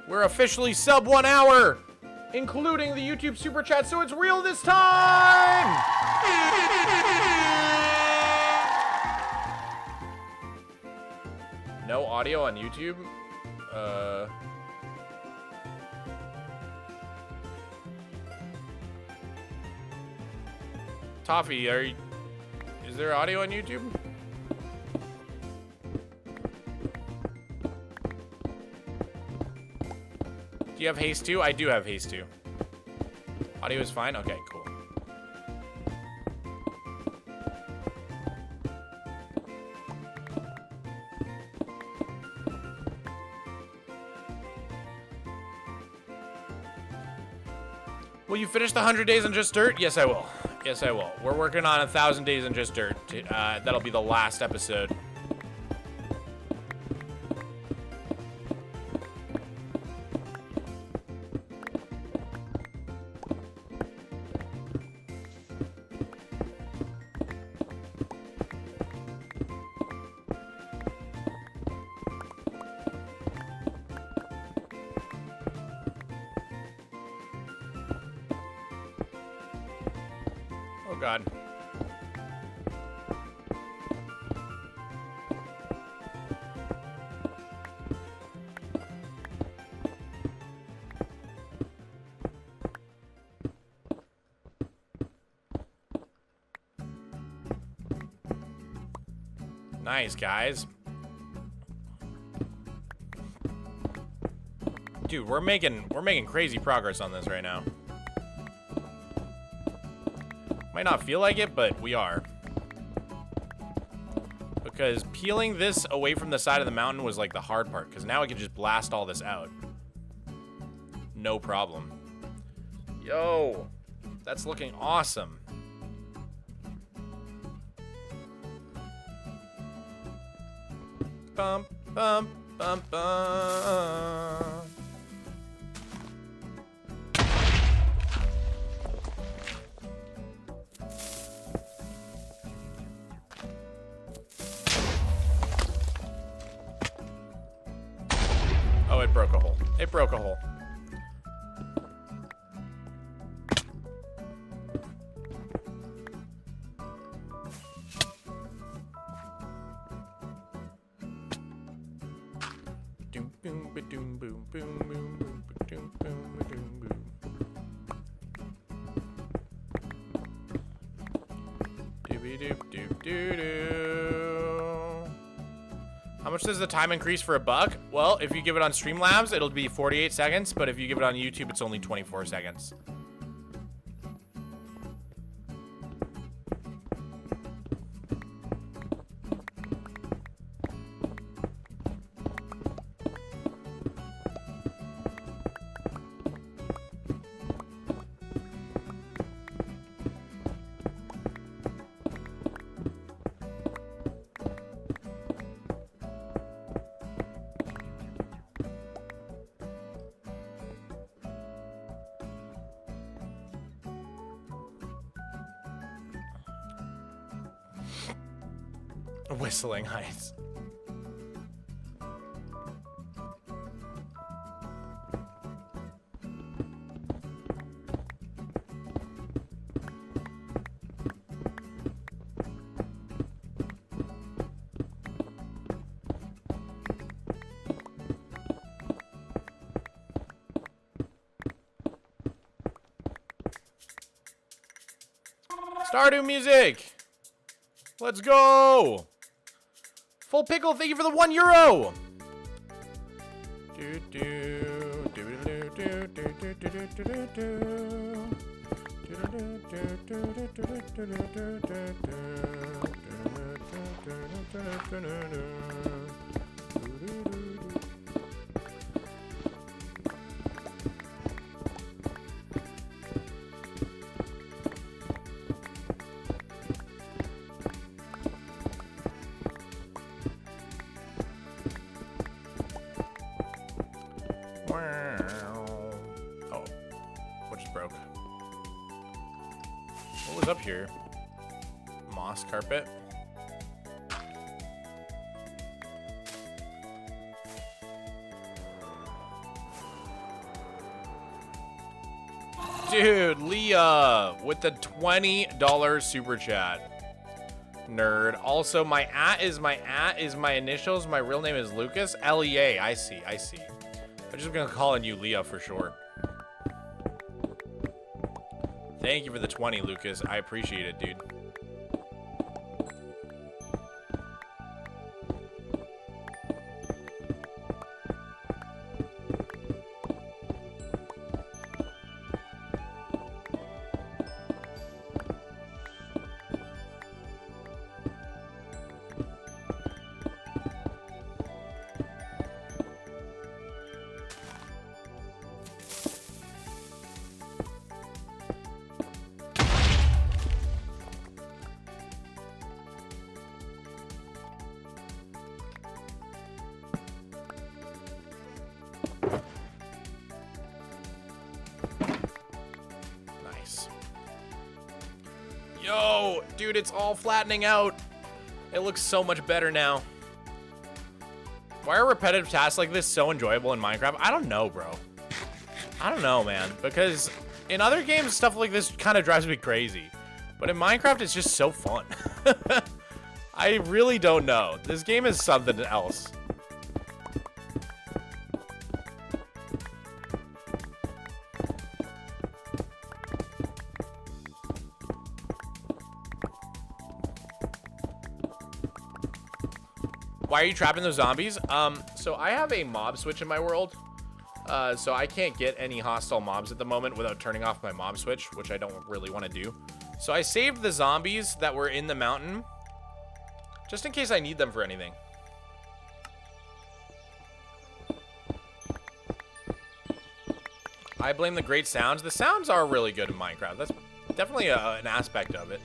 We're officially sub 1 hour, including the YouTube Super Chat, so it's real this time! No audio on YouTube? Toffee, is there audio on YouTube? Do you have haste too? I do have haste too. Audio is fine? Okay, cool. Will you finish the 100 days on Just Dirt? Yes, I will. Yes, I will. We're working on 1,000 days on Just Dirt. That'll be the last episode. Oh, God. Nice, guys. Dude, we're making crazy progress on this right now. Might not feel like it, but we are. Because peeling this away from the side of the mountain was like the hard part, because now I can just blast all this out. No problem. Yo, that's looking awesome. Bum, bum, bum, bum. Oh, it broke a hole. It broke a hole. Doom boom ba doom boom boom boom boom ba doom boom ba doom boom. Doobie doop doop doo doo. How much does the time increase for a buck? Well, if you give it on Streamlabs, it'll be 48 seconds, but if you give it on YouTube, it's only 24 seconds. Whistling Heights. Stardew music. Let's go. Full Pickle, thank you for the €1. Oh, what just broke? What was up here? Moss carpet. Dude, Leah with the $20 super chat. Nerd. Also, my is my initials. My real name is Lucas. L-E-A. I see. I'm just gonna call on you Leah for short. Thank you for the 20, Lucas. I appreciate it, dude. Yo, dude, it's all flattening out. It looks so much better now. Why are repetitive tasks like this so enjoyable in Minecraft? I don't know, bro. I don't know, man. Because in other games, stuff like this kind of drives me crazy. But in Minecraft, it's just so fun. I really don't know. This game is something else. Why are you trapping those zombies? So I have a mob switch in my world. So I can't get any hostile mobs at the moment without turning off my mob switch, which I don't really want to do. So I saved the zombies that were in the mountain, just in case I need them for anything. I blame the great sounds. The sounds are really good in Minecraft. That's definitely an aspect of it.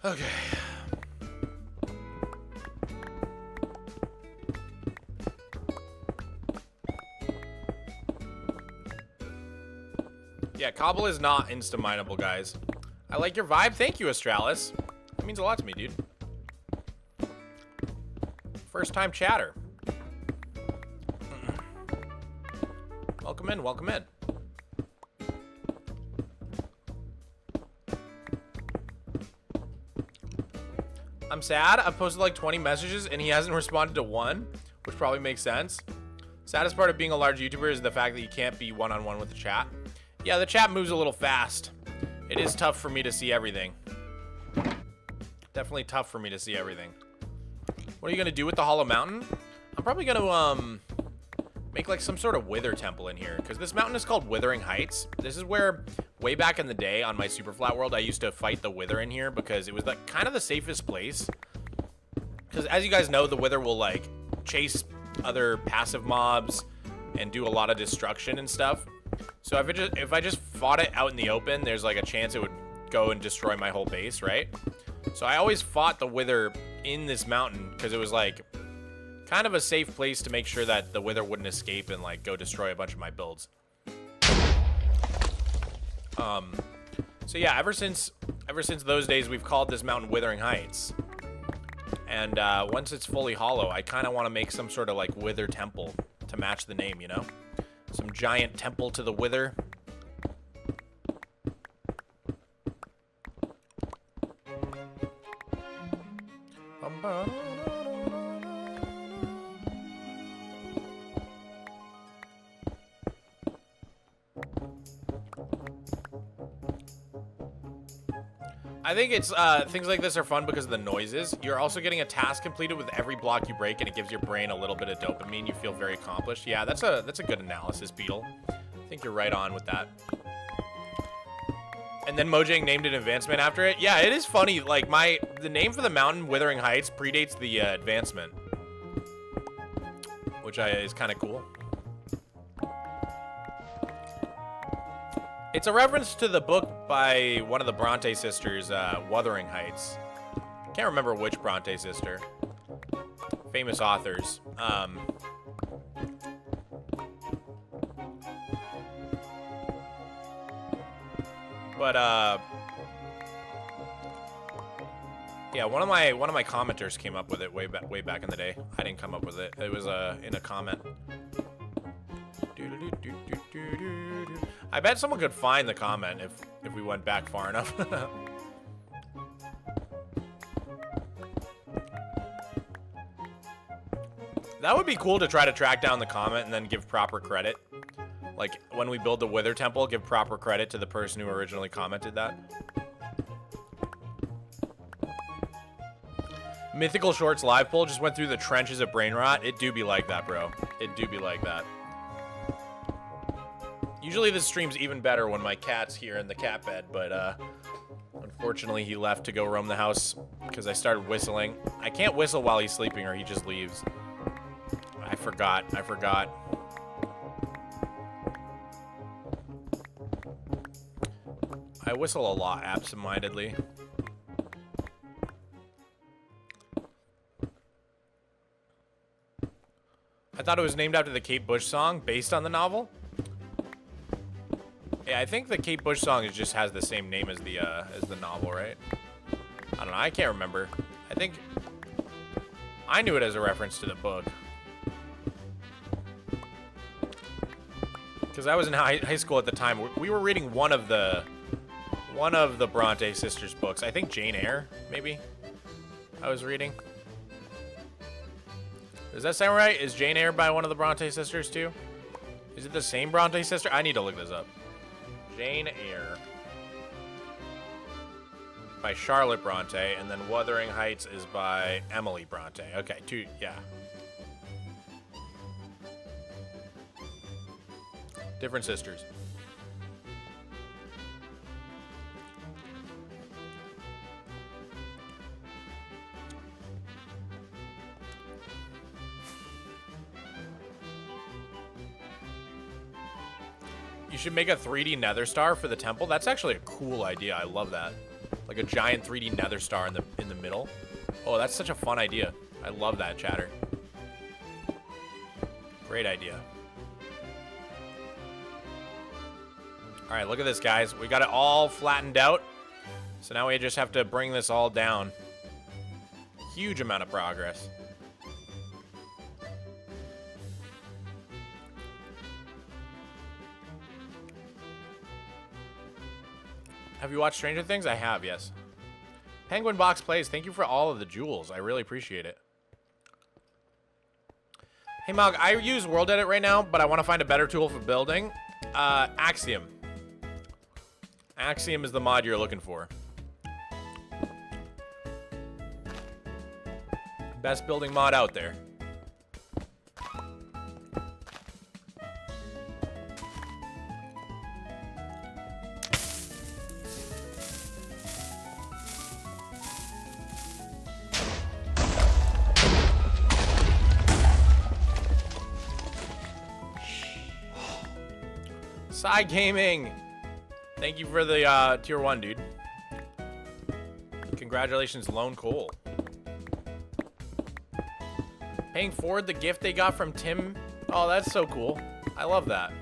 Okay. Yeah, cobble is not insta-mineable, guys. I like your vibe. Thank you, Astralis. That means a lot to me, dude. First time chatter. Welcome in, welcome in. I'm sad. I've posted like 20 messages and he hasn't responded to one, which probably makes sense. Saddest part of being a large YouTuber is the fact that you can't be one-on-one with the chat. Yeah, the chat moves a little fast. It is tough for me to see everything. Definitely tough for me to see everything. What are you gonna do with the Hollow Mountain? I'm probably gonna make like some sort of wither temple in here, because this mountain is called Withering Heights. This is where way back in the day on my super flat world I used to fight the wither in here because it was like kind of the safest place. Because as you guys know, the wither will like chase other passive mobs and do a lot of destruction and stuff. So if I just fought it out in the open, there's like a chance it would go and destroy my whole base, right? So I always fought the wither in this mountain because it was like kind of a safe place to make sure that the wither wouldn't escape and like go destroy a bunch of my builds. So yeah, ever since those days, we've called this mountain Withering Heights. And once it's fully hollow, I kind of want to make some sort of like wither temple to match the name, you know? Some giant temple to the wither. I think it's, things like this are fun because of the noises. You're also getting a task completed with every block you break, and it gives your brain a little bit of dopamine. You feel very accomplished. Yeah, that's a good analysis, Beetle. I think you're right on with that. And then Mojang named an advancement after it. Yeah, it is funny. Like, the name for the mountain, Withering Heights, predates the advancement. Which is kind of cool. It's a reference to the book by one of the Bronte sisters, Wuthering Heights. Can't remember which Bronte sister. Famous authors. Yeah, one of my commenters came up with it way back in the day. I didn't come up with it. It was in a comment. I bet someone could find the comment if we went back far enough. That would be cool to try to track down the comment and then give proper credit. Like, when we build the Wither Temple, give proper credit to the person who originally commented that. Mythical Shorts live poll just went through the trenches of brain rot. It do be like that, bro. It do be like that. Usually this stream's even better when my cat's here in the cat bed, but unfortunately he left to go roam the house because I started whistling. I can't whistle while he's sleeping or he just leaves. I forgot. I whistle a lot absentmindedly. I thought it was named after the Kate Bush song based on the novel. Yeah, I think the Kate Bush song just has the same name as the novel, right? I don't know. I can't remember. I think I knew it as a reference to the book. Because I was in high school at the time. We were reading one of the Bronte sisters books. I think Jane Eyre, maybe. I was reading. Does that sound right? Is Jane Eyre by one of the Bronte sisters too? Is it the same Bronte sister? I need to look this up. Jane Eyre by Charlotte Bronte, and then Wuthering Heights is by Emily Bronte. Okay, yeah. Different sisters. You should make a 3D nether star for the temple. That's actually a cool idea. I love that. Like a giant 3D nether star in the middle. Oh, that's such a fun idea. I love that, chatter. Great idea. All right, look at this, guys. We got it all flattened out. So now we just have to bring this all down. Huge amount of progress. Have you watched Stranger Things? I have, yes. Penguin Box Plays, thank you for all of the jewels. I really appreciate it. Hey, Mog, I use World Edit right now, but I want to find a better tool for building. Axiom. Axiom is the mod you're looking for. Best building mod out there. Side Gaming, thank you for the tier 1, dude. Congratulations, Lone Cole. Paying forward the gift they got from Tim. Oh, that's so cool. I love that.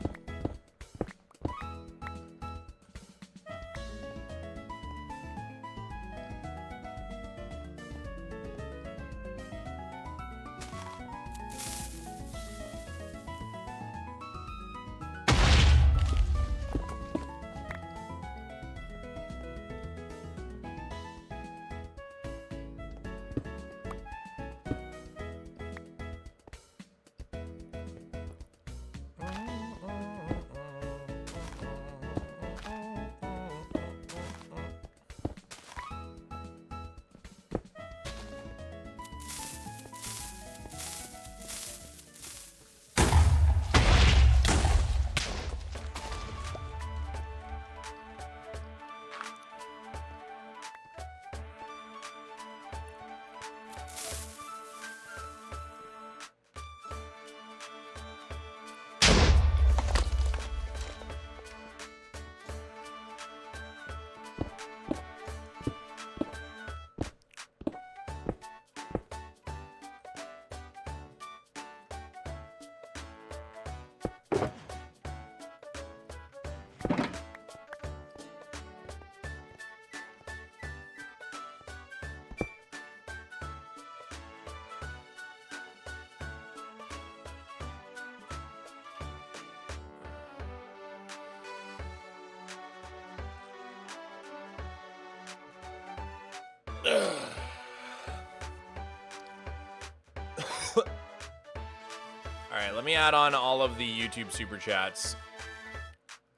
let me add on all of the YouTube super chats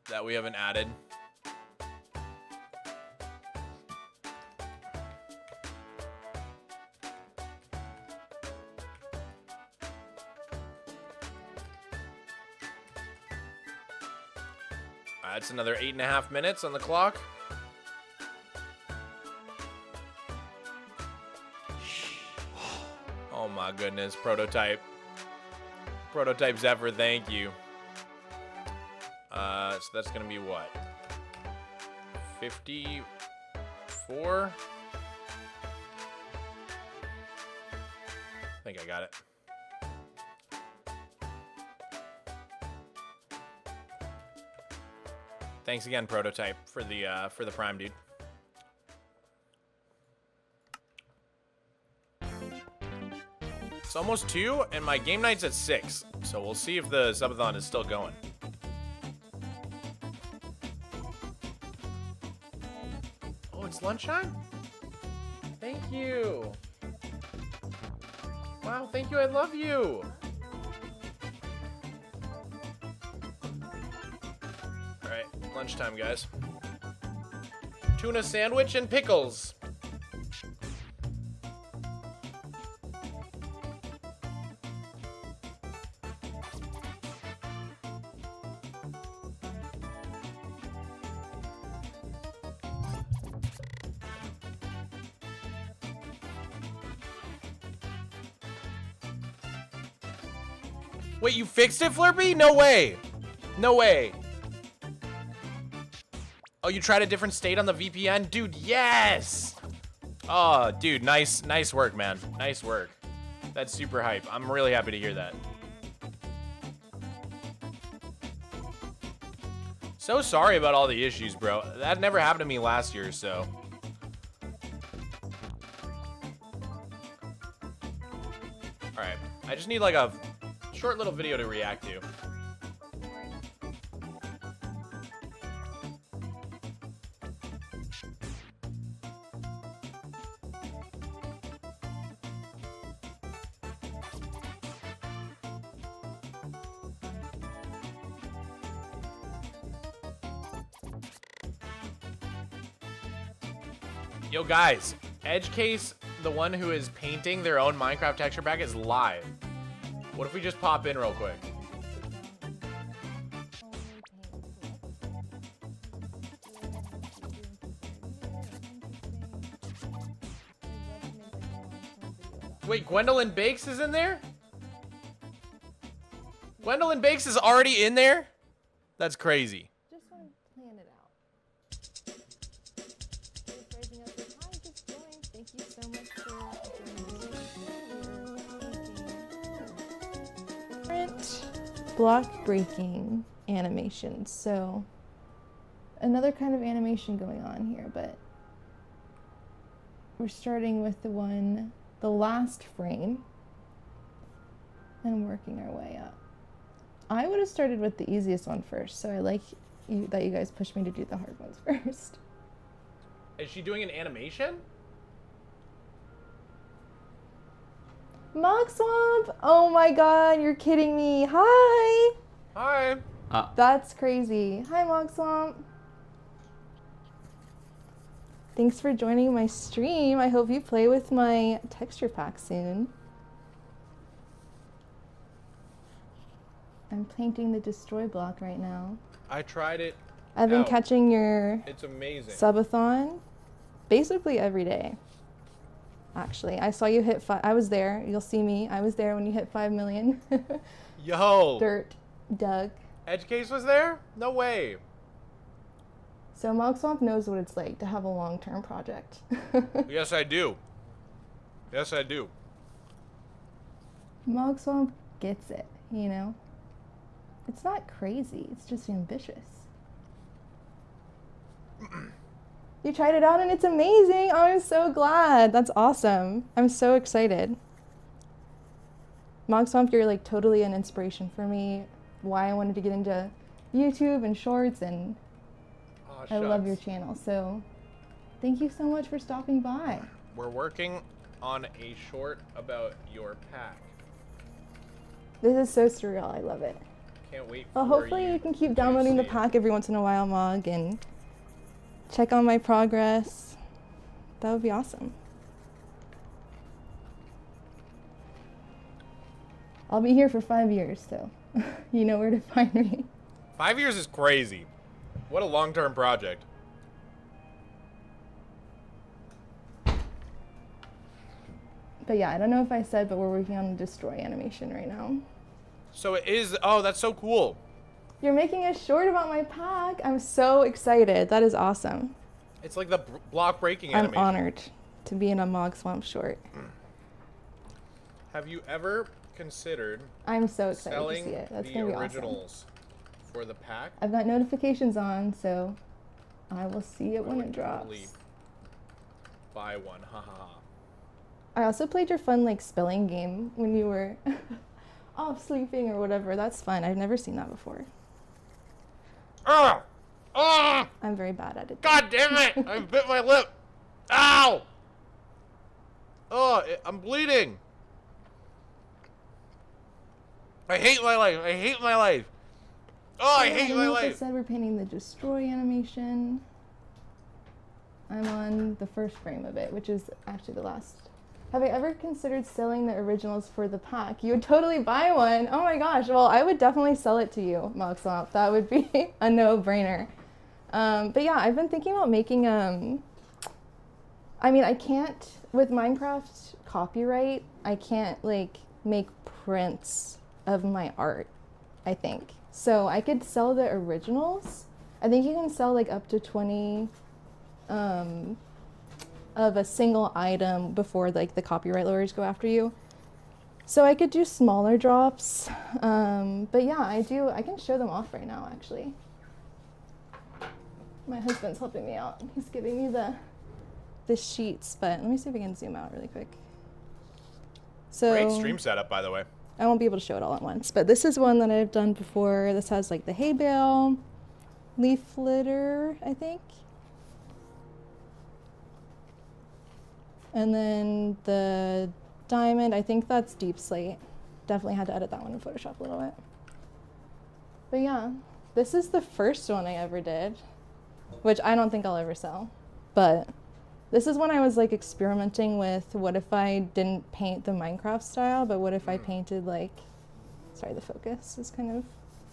that we haven't added. That's another 8.5 minutes on the clock. Oh my goodness, prototype. Prototype Zephyr, thank you. So that's gonna be what? 54? I think I got it. Thanks again, Prototype, for the Prime, dude. It's almost 2, and my game night's at 6, so we'll see if the subathon is still going. Oh, it's lunchtime? Thank you. Wow, thank you. I love you. All right, lunchtime, guys. Tuna sandwich and pickles. Wait, you fixed it, Flurpy? No way. No way. Oh, you tried a different state on the VPN? Dude, yes! Oh, dude, nice work, man. Nice work. That's super hype. I'm really happy to hear that. So sorry about all the issues, bro. That never happened to me last year, so. All right, I just need like a short little video to react to. Yo guys, Edgecase, the one who is painting their own Minecraft texture pack, is live. What if we just pop in real quick? Wait, Gwendolyn Bakes is in there? Gwendolyn Bakes is already in there? That's crazy. Just want to plan it out. Raising up your time, just join. Thank you so much for different block breaking animations. So another kind of animation going on here, but we're starting with the last frame and working our way up. I would have started with the easiest one first, so I like that you guys pushed me to do the hard ones first. Is she doing an animation? Mogswamp! Oh my god, you're kidding me. Hi! Hi. That's crazy. Hi, Mogswamp. Thanks for joining my stream. I hope you play with my texture pack soon. I'm painting the destroy block right now. I tried it. I've been catching your It's amazing. subathon basically every day. Actually, I saw you hit 5. I was there. You'll see me. I was there when you hit 5 million. Yo. Dirt dug. Edgecase was there? No way. So Mogswamp knows what it's like to have a long-term project. Yes, I do. Yes, I do. Mogswamp gets it, you know? It's not crazy. It's just ambitious. You tried it out and it's amazing. Oh, I'm so glad. That's awesome. I'm so excited. Mogswamp, you're like totally an inspiration for me. Why I wanted to get into YouTube and shorts, and I love your channel. So thank you so much for stopping by. We're working on a short about your pack. This is so surreal. I love it. Can't wait Well, for hopefully you can keep downloading the pack every once in a while, Mog, and check on my progress. That would be awesome. I'll be here for 5 years, so you know where to find me. 5 years is crazy. What a long-term project. But yeah, I don't know if I said, but we're working on a destroy animation right now. So it is, oh, that's so cool. You're making a short about my pack. I'm so excited. That is awesome. It's like the block breaking animation. I'm honored to be in a Mogswamp short. Have you ever considered I'm so excited selling to see it. That's the gonna be originals for the pack? I've got notifications on, so I will see it when it drops. Totally buy one, haha. I also played your fun like spelling game when you were off sleeping or whatever. That's fun. I've never seen that before. Ah! Ah! I'm very bad at it. God damn it! I bit my lip. Ow! Oh, I'm bleeding. I hate my life. I hate my life. Oh, I hate my Like I life. said, we're painting the destroy animation. I'm on the first frame of it, which is actually the last. Have I ever considered selling the originals for the pack? You would totally buy one. Oh my gosh. Well, I would definitely sell it to you, Mogswamp. That would be a no-brainer. But yeah, I've been thinking about making, I mean, I can't, with Minecraft copyright, I can't like make prints of my art, I think. So I could sell the originals. I think you can sell like up to 20 of a single item before like the copyright lawyers go after you. So I could do smaller drops. But yeah, I can show them off right now actually. My husband's helping me out. He's giving me the sheets, but let me see if we can zoom out really quick. So Great stream setup, by the way. I won't be able to show it all at once, but this is one that I've done before. This has like the hay bale, leaf litter, I think. And then the diamond, I think that's deep slate. Definitely had to edit that one in Photoshop a little bit. But yeah, this is the first one I ever did, which I don't think I'll ever sell. But this is when I was like experimenting with what if I didn't paint the Minecraft style, but what if I painted like, sorry, the focus is kind of.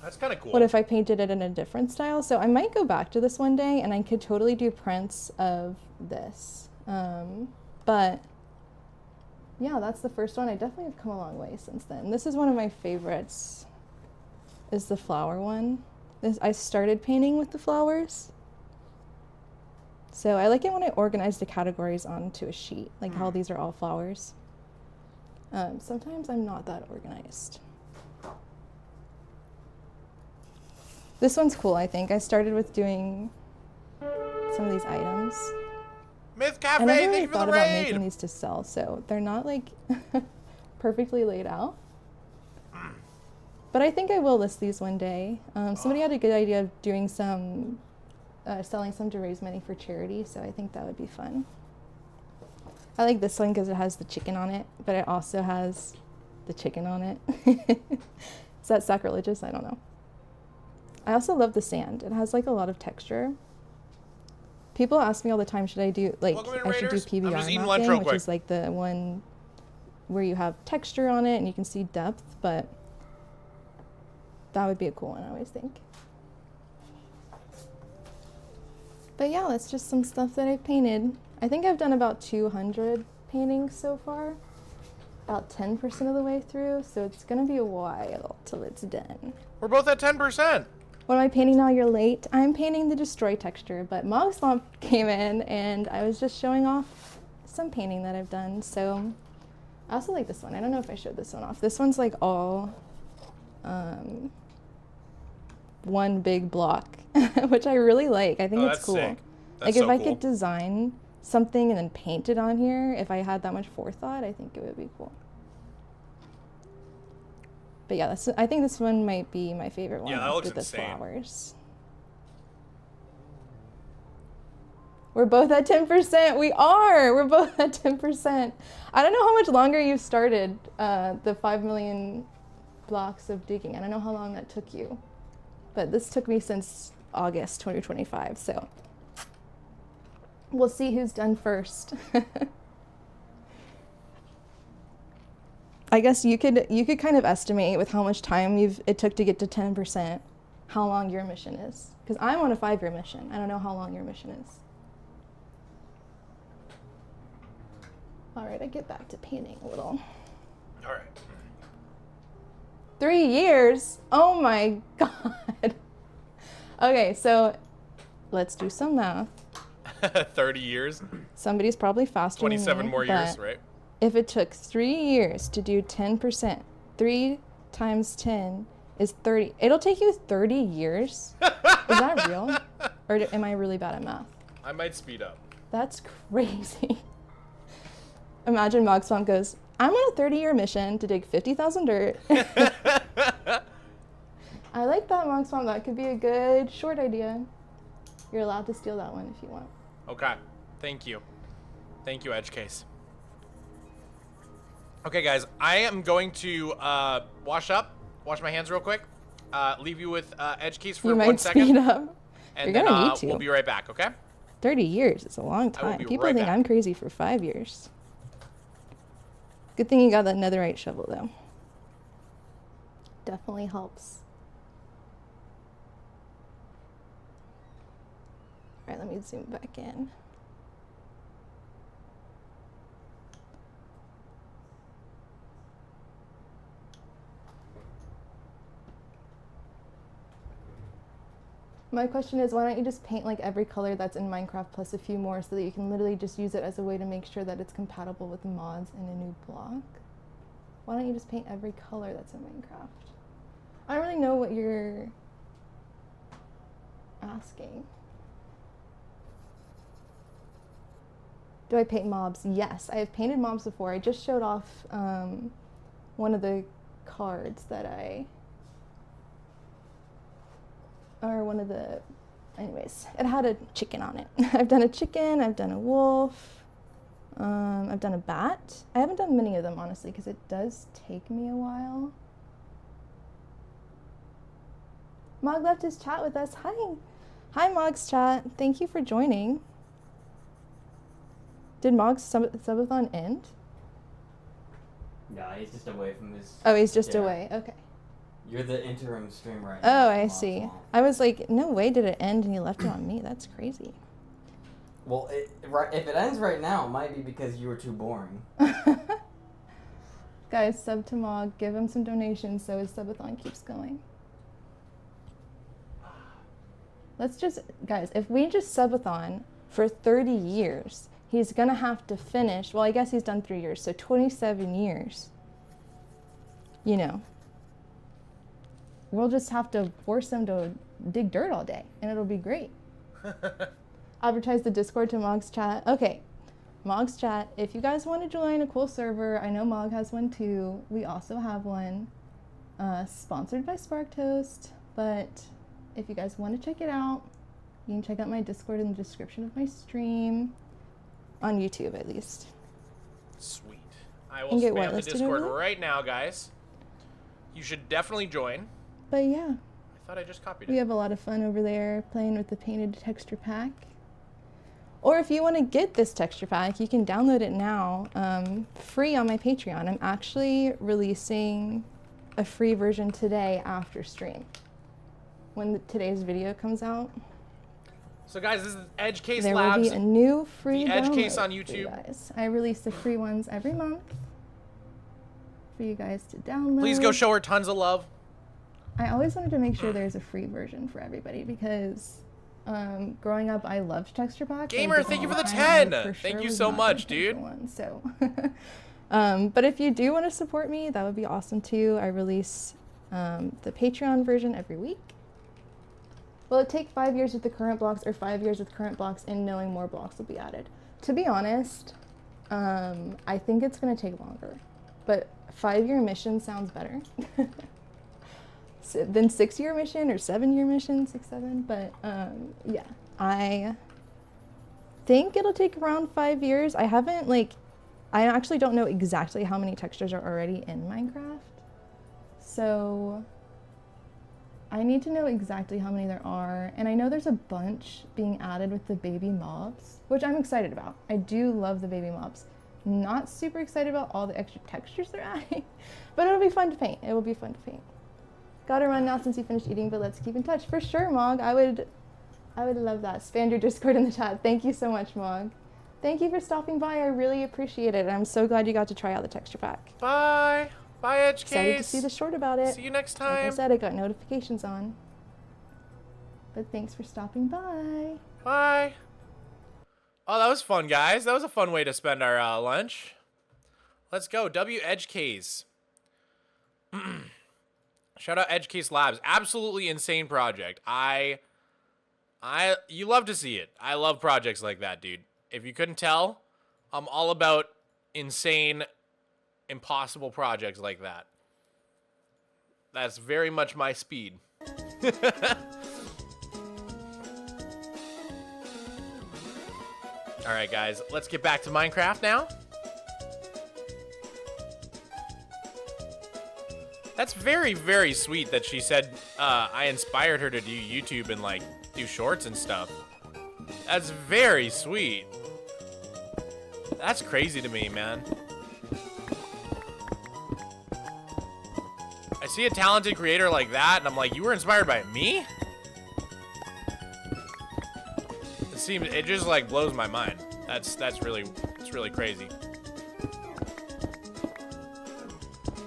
That's kind of cool. What if I painted it in a different style? So I might go back to this one day and I could totally do prints of this. But yeah, that's the first one. I definitely have come a long way since then. This is one of my favorites, is the flower one. I started painting with the flowers. So I like it when I organize the categories onto a sheet, like how these are all flowers. Sometimes I'm not that organized. This one's cool, I think. I started with doing some of these items. Myth I Cafe, never thank really you for thought the about raid. making these to sell, so they're not like perfectly laid out. But I think I will list these one day. Somebody had a good idea of doing some, selling some to raise money for charity, so I think that would be fun. I like this one because it has the chicken on it, but it also has the chicken on it. Is that sacrilegious? I don't know. I also love the sand. It has like a lot of texture. People ask me all the time, should I do, like, I should do PBR mapping, which is like the one where you have texture on it and you can see depth, but that would be a cool one, I always think. But yeah, that's just some stuff that I've painted. I think I've done about 200 paintings so far, about 10% of the way through, so it's gonna be a while till it's done. We're both at 10%. What am I painting now? You're late. I'm painting the destroy texture, but Mogswamp came in and I was just showing off some painting that I've done. So I also like this one. I don't know if I showed this one off. This one's like all one big block, which I really like. I think it's cool. Sick. Like if I could design something and then paint it on here, if I had that much forethought, I think it would be cool. But yeah, I think this one might be my favorite one. Yeah, that looks with the insane. Flowers. We're both at 10%. We are. We're both at 10%. I don't know how much longer you've started the 5 million blocks of digging. I don't know how long that took you, but this took me since August 2025, so we'll see who's done first. I guess you could kind of estimate with how much time it took to get to 10% how long your mission is. Because I'm on a 5-year mission. I don't know how long your mission is. All right, I get back to painting a little. All right. 3 years? Oh my God. Okay, so let's do some math. 30 years. Somebody's probably faster than me. 27 more years, right? If it took 3 years to do 10%, 3 times 10 is 30. It'll take you 30 years? Is that real? Or am I really bad at math? I might speed up. That's crazy. Imagine Mogswamp goes, I'm on a 30-year mission to dig 50,000 dirt. I like that, Mogswamp. That could be a good short idea. You're allowed to steal that one if you want. Okay. Thank you. Thank you, Edgecase. Okay, guys. I am going to wash my hands real quick. Leave you with Edgecase for 1 second. You might speed up. And You're then gonna need to. we'll be right back, okay? 30 years is a long time. be People right think back. I'm crazy for 5 years. Good thing you got that netherite shovel, though. Definitely helps. All right, let me zoom back in. My question is, why don't you just paint like every color that's in Minecraft plus a few more so that you can literally just use it as a way to make sure that it's compatible with mods in a new block? Why don't you just paint every color that's in Minecraft? I don't really know what you're asking. Do I paint mobs? Yes, I have painted mobs before. I just showed off one of the cards that anyways, it had a chicken on it. I've done a chicken, I've done a wolf, I've done a bat. I haven't done many of them, honestly, because it does take me a while. Mog left his chat with us. Hi. Hi, Mog's chat. Thank you for joining. Did Mog's subathon end? Yeah, he's just away from his... Oh, he's just away. Okay. You're the interim stream right now. Oh, I see. I was like, no way did it end and he left it on me. That's crazy. Well, if it ends right now, it might be because you were too boring. Guys, sub to Mog. Give him some donations so his subathon keeps going. Let's just... Guys, if we just subathon for 30 years, he's going to have to finish... Well, I guess he's done 3 years, so 27 years. You know. We'll just have to force him to dig dirt all day, and it'll be great. Advertise the Discord to Mog's chat. Okay, Mog's chat, if you guys want to join a cool server, I know Mog has one too. We also have one sponsored by Spark Toast, but if you guys want to check it out, you can check out my Discord in the description of my stream, on YouTube at least. Sweet. I will spam the whitelisted Discord over? right now, guys. You should definitely join. But yeah, I thought I just copied we it. have a lot of fun over there playing with the painted texture pack. Or if you want to get this texture pack, you can download it now, free on my Patreon. I'm actually releasing a free version today after stream, when today's video comes out. So guys, this is EdgeCaselabs. There will be a new free the EdgeCase download on for you YouTube. guys. I release the free ones every month for you guys to download. Please go show her tons of love. I always wanted to make sure there's a free version for everybody because growing up, I loved texture packs. Gamer, thank you for the 10. Thank you so much, dude. So, but if you do want to support me, that would be awesome too. I release the Patreon version every week. Will it take 5 years with the current blocks or 5 years with current blocks and knowing more blocks will be added? To be honest, I think it's going to take longer, but 5-year mission sounds better. Than 6-year mission or 7-year mission, 6, 7. But yeah, I think it'll take around 5 years. I actually don't know exactly how many textures are already in Minecraft. So I need to know exactly how many there are, and I know there's a bunch being added with the baby mobs, which I'm excited about. I do love the baby mobs. Not super excited about all the extra textures they're adding, but it'll be fun to paint. It will be fun to paint. Gotta run now since you finished eating, but let's keep in touch. For sure, Mog. I would love that. Spam your Discord in the chat. Thank you so much, Mog. Thank you for stopping by. I really appreciate it. I'm so glad you got to try out the texture pack. Bye. Bye, Edgecase. Excited to see the short about it. See you next time. Like I said, I got notifications on. But thanks for stopping by. Bye. Oh, that was fun, guys. That was a fun way to spend our lunch. Let's go. Edgecase. Shout out edgecaselabs. Absolutely insane project. You love to see it. I love projects like that, dude. If you couldn't tell, I'm all about insane, impossible projects like that. That's very much my speed. All right, guys, let's get back to Minecraft now. That's very, very sweet that she said I inspired her to do YouTube and, like, do shorts and stuff. That's very sweet. That's crazy to me, man. I see a talented creator like that, and I'm like, you were inspired by me? It just, like, blows my mind. It's really crazy.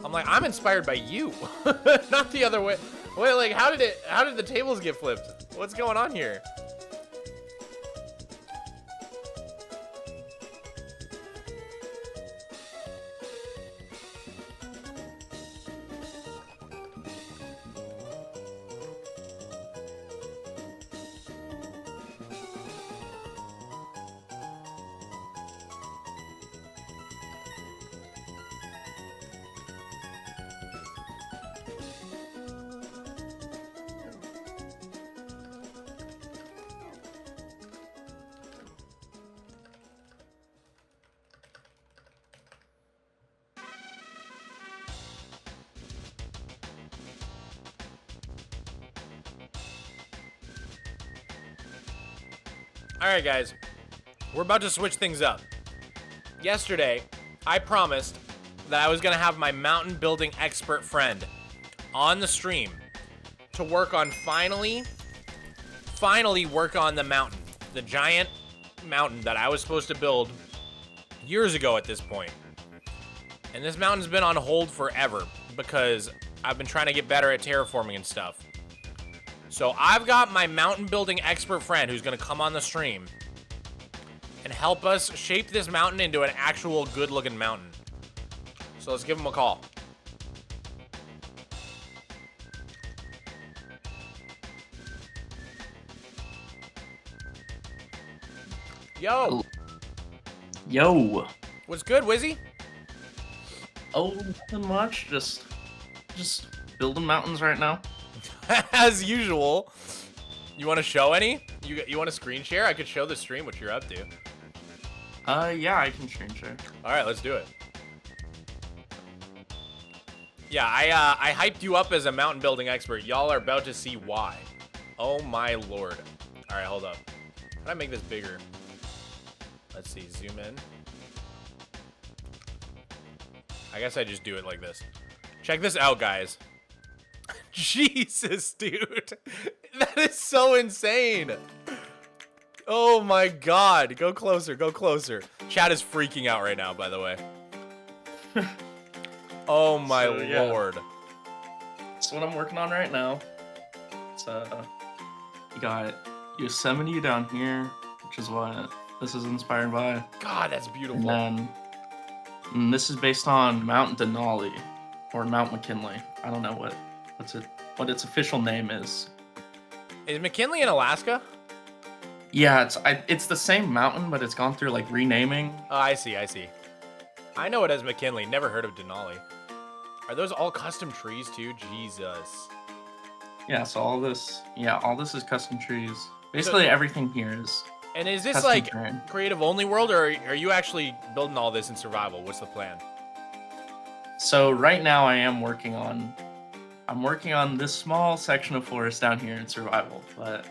I'm like, I'm inspired by you, not the other way. Wait, like, how did the tables get flipped? What's going on here? Alright, guys. We're about to switch things up. Yesterday, I promised that I was going to have my mountain building expert friend on the stream to work on finally work on the mountain. The giant mountain that I was supposed to build years ago at this point. And this mountain's been on hold forever because I've been trying to get better at terraforming and stuff. So I've got my mountain building expert friend who's going to come on the stream and help us shape this mountain into an actual good looking mountain. So let's give him a call. Yo. Yo. What's good, Wizzy? Oh, nothing much. Just building mountains right now. As usual. You want to show any? You want to screen share? I could show the stream what you're up to. Yeah, I can screen share. All right, let's do it. Yeah, I hyped you up as a mountain building expert. Y'all are about to see why. Oh my lord. All right, hold up. How do I make this bigger? Let's see, zoom in. I guess I just do it like this. Check this out, guys. Jesus, dude. That is so insane. Oh my god. Go closer, go closer. Chat is freaking out right now, by the way. Oh my lord. That's what I'm working on right now. It's, you got Yosemite down here, which is what this is inspired by. God, that's beautiful. And this is based on Mount Denali, or Mount McKinley. I don't know what its official name is. Is McKinley in Alaska? Yeah, it's the same mountain, but it's gone through like renaming. Oh, I see. I know it as McKinley. Never heard of Denali. Are those all custom trees too? Jesus. Yeah, so all this is custom trees. Basically, everything here is. And is this like creative only world, or are you actually building all this in survival? What's the plan? So right now I am working on I'm working on this small section of forest down here in survival, but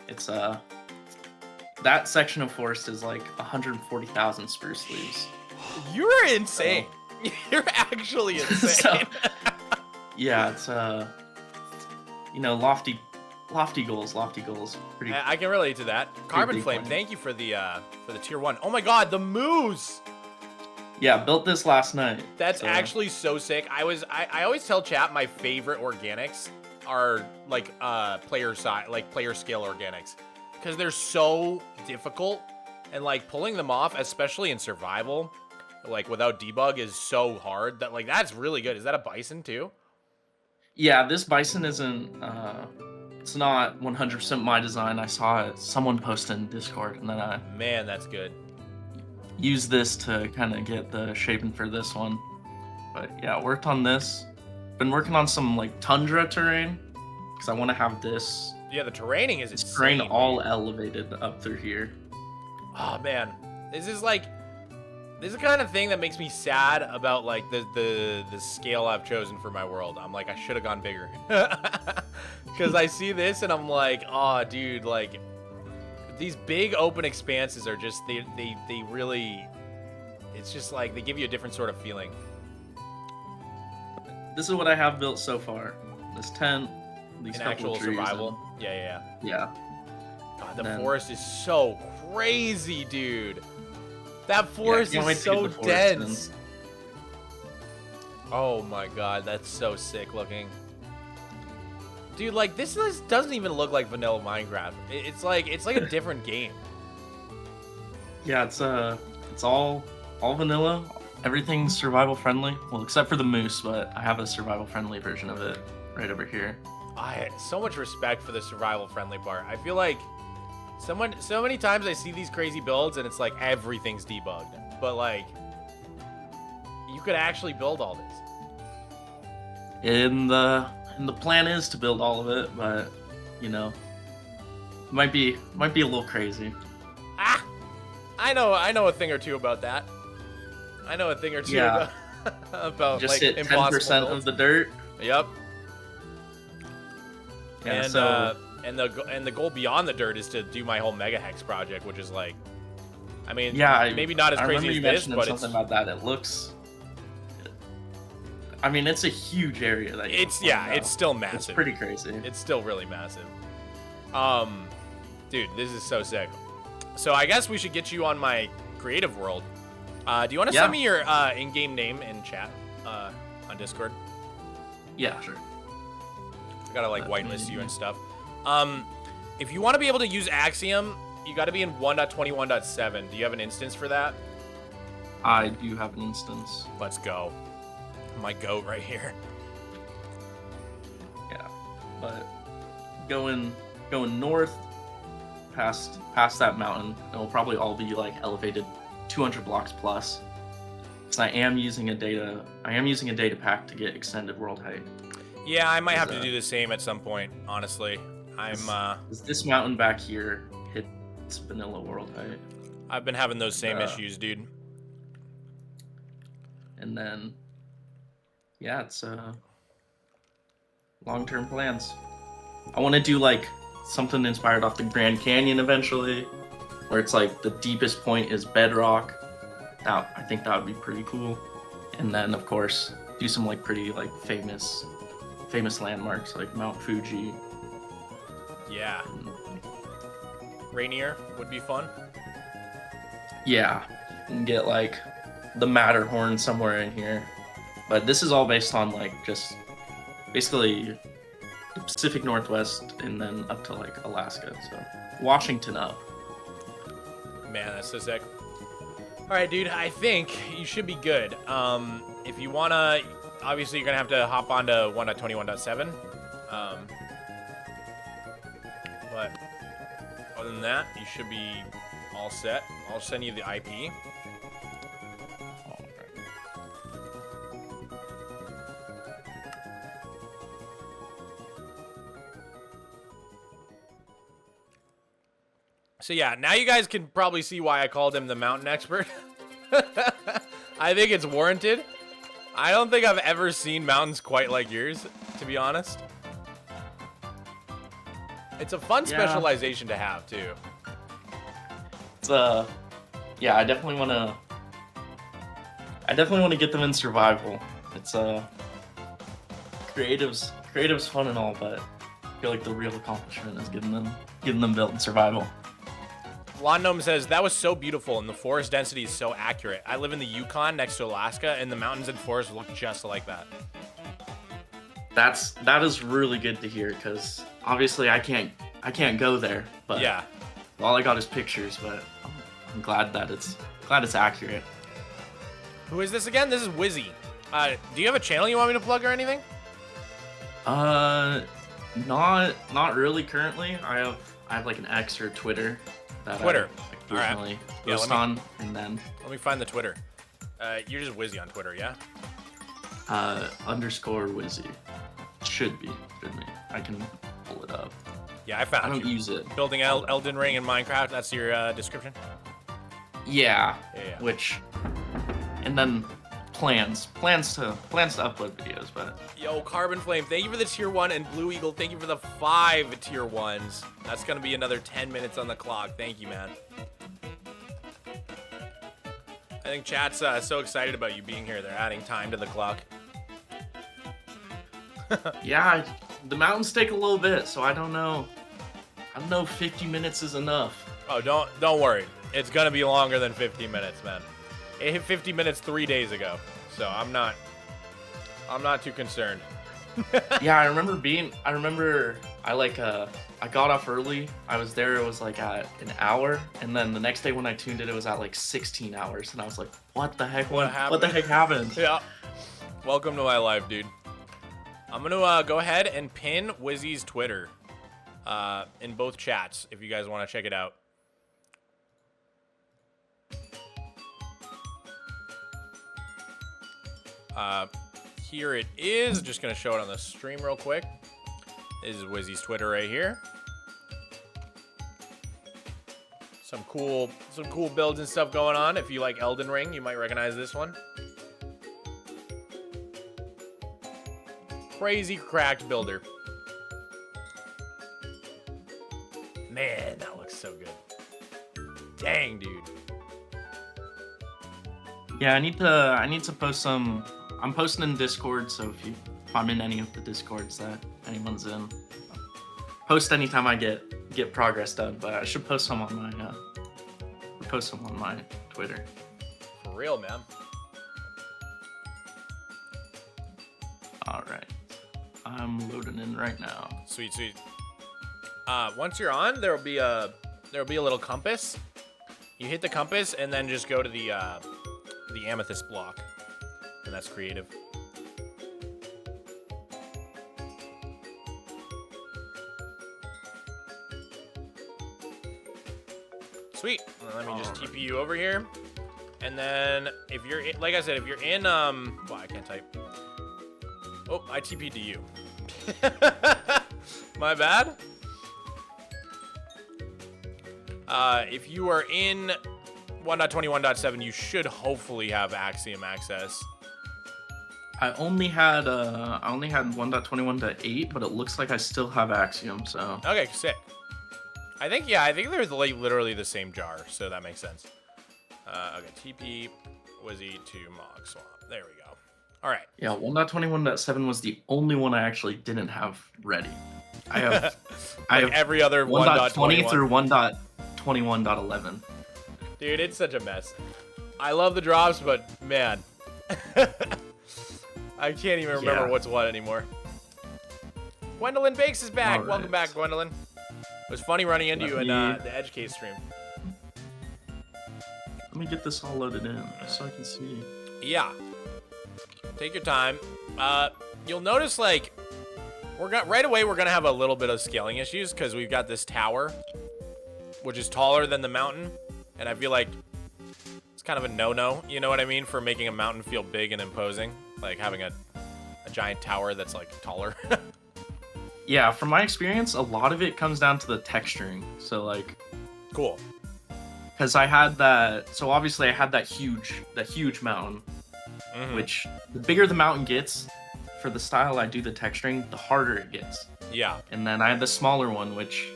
it's that section of forest is like 140,000 spruce leaves. You're insane. You're actually insane. Yeah, it's you know, lofty goals. Pretty. I can relate to that. Carbon big Flame, one. thank you for the tier 1. Oh my god, the moose! Yeah, built this last night. That's so- actually so sick. I always tell chat my favorite organics are like player scale organics, because they're so difficult, and like pulling them off, especially in survival, like without debug, is so hard that like that's really good. Is that a bison too? Yeah, this bison isn't. It's not 100% my design. I saw it. Someone posted in Discord, and then I Man, that's good. used this to kind of get the shaping for this one. But yeah, worked on this. Been working on some like tundra terrain because I want to have this Yeah, the terraining is terrain insane. all elevated up through here. Oh man, this is the kind of thing that makes me sad about like the scale I've chosen for my world. I'm like, I should have gone bigger, because I see this and I'm like, oh dude, like these big open expanses are just they really, it's just like they give you a different sort of feeling. This is what I have built so far. This tent, these In couple actual trees, survival. Yeah. Yeah. God, the Then- forest is so crazy, dude. That forest can't wait is to get so the forest dense. Oh my god, that's so sick looking. Dude, like this doesn't even look like vanilla Minecraft. It's like a different game. Yeah, it's all vanilla. Everything's survival friendly. Well, except for the moose, but I have a survival friendly version of it right over here. I had so much respect for the survival friendly part. I feel like so many times I see these crazy builds and it's like everything's debugged. But like you could actually build all this. And the plan is to build all of it, but you know, might be a little crazy. Ah! I know a thing or two about that. I know a thing or two Yeah. about Just like hit impossible 10% builds. of the dirt. Yep. Yeah, and so and the goal beyond the dirt is to do my whole mega hex project, which is like, I mean, yeah, maybe not as I crazy remember as you this, mentioning but something it's about that. It looks. I mean, it's a huge area that you're it's yeah, playing it's now. still massive. It's pretty crazy. It's still really massive. Dude, this is so sick. So I guess we should get you on my creative world. Do you want to Yeah. send me your in-game name in chat on Discord? Yeah, sure. I gotta like whitelist you and stuff. If you want to be able to use Axiom, you got to be in 1.21.7. Do you have an instance for that? I do have an instance. Let's go. My goat right here. Yeah, but going north past that mountain, it will probably all be like elevated 200 blocks plus. So I am using a data pack to get extended world height. Yeah, I might have to So- do the same at some point. Honestly, This mountain back here hits vanilla world height, I've been having those same Uh, issues, dude. and then yeah, it's long-term plans. I want to do like something inspired off the Grand Canyon eventually, where it's like the deepest point is bedrock. Now I think that would be pretty cool. And then of course do some like pretty like famous landmarks like Mount Fuji. Yeah, Rainier would be fun. Yeah, and get like the Matterhorn somewhere in here. But this is all based on like just basically the Pacific Northwest and then up to like Alaska. So Washington up. Man, that's so sick. All right, dude, I think you should be good. If you wanna, obviously you're gonna have to hop onto 1.21.7. But other than that, you should be all set. I'll send you the IP. So yeah, now you guys can probably see why I called him the mountain expert. I think it's warranted. I don't think I've ever seen mountains quite like yours. to be honest. It's a fun Yeah. specialization to have, too. It's yeah, I definitely want to get them in survival. It's creative's fun and all, but I feel like the real accomplishment is getting them built in survival. Lawn Gnome says, that was so beautiful and the forest density is so accurate. I live in the Yukon next to Alaska and the mountains and forests look just like that. That is really good to hear, because obviously I can't go there, but Yeah. all I got is pictures, but I'm glad that it's accurate. Who is this again? This is Wizzy. Do you have a channel you want me to plug or anything? Not really currently. I have like an X or Twitter that Twitter. I occasionally Yeah, post on, and then Let me find the Twitter. You're just Wizzy on Twitter, yeah? _ Wizzy. Should be. I can pull it up. Yeah, I I found don't you. use it. Building Elden Ring in Minecraft, that's your description? Yeah. Yeah. Which, and then plans to upload videos, but Yo, Carbon Flame, thank you for the tier 1, and Blue Eagle, thank you for the 5 tier 1s. That's gonna be another 10 minutes on the clock. Thank you, man. I think chat's so excited about you being here. They're adding time to the clock. yeah, the mountains take a little bit, so I don't know if 50 minutes is enough. Oh, don't worry. It's gonna be longer than 50 minutes, man. It hit 50 minutes 3 days ago, so I'm not too concerned. Yeah, I remember I got off early. I was there, it was like at an hour, and then the next day when I tuned it, it was at like 16 hours, and I was like, what the heck? What the heck happened? Yeah. Welcome to my life, dude. I'm gonna go ahead and pin Wizzy's Twitter in both chats if you guys want to check it out. Here it is. Just gonna show it on the stream real quick. This is Wizzy's Twitter right here. Some cool builds and stuff going on. If you like Elden Ring, you might recognize this one. Crazy cracked builder. Man, that looks so good. Dang, dude. Yeah, I need to post some. I'm posting in Discord, so if I'm in any of the Discords that anyone's in, post anytime I get progress done. But I should post some on my Twitter. For real, man. All right, I'm loading in right now. Sweet, sweet. Once you're on, there'll be a little compass. You hit the compass and then just go to the amethyst block, and that's creative. Sweet. Let me just TP you over here, and then if you're like I said, if you're in well, I can't type. Oh, I TP'd to you. My bad. If you are in 1.21.7, you should hopefully have Axiom access. I only had 1.21.8, but it looks like I still have Axiom. So Okay, sick. I think they're like literally the same jar, so that makes sense. Okay, TP Wizzy to Mogswamp. There we go. All right. yeah, 1.21.7 was the only one I actually didn't have ready. I have Like every other 1.20 1.21 through 1.21.11. Dude, it's such a mess. I love the drops, but man, I can't even remember Yeah. what's what anymore. Gwendolyn Bakes is back. All Welcome right. back, Gwendolyn. It was funny running into you in the Edge Case stream. Let me get this all loaded in so I can see. Yeah. Take your time. You'll notice like right away we're gonna have a little bit of scaling issues because we've got this tower, which is taller than the mountain, and I feel like it's kind of a no-no. You know what I mean? For making a mountain feel big and imposing, like having a giant tower that's like taller. Yeah, from my experience, a lot of it comes down to the texturing. So like, Cool. because I had that. So obviously I had that huge mountain, Mhm. which the bigger the mountain gets, for the style I do the texturing, the harder it gets. Yeah. And then I have the smaller one, which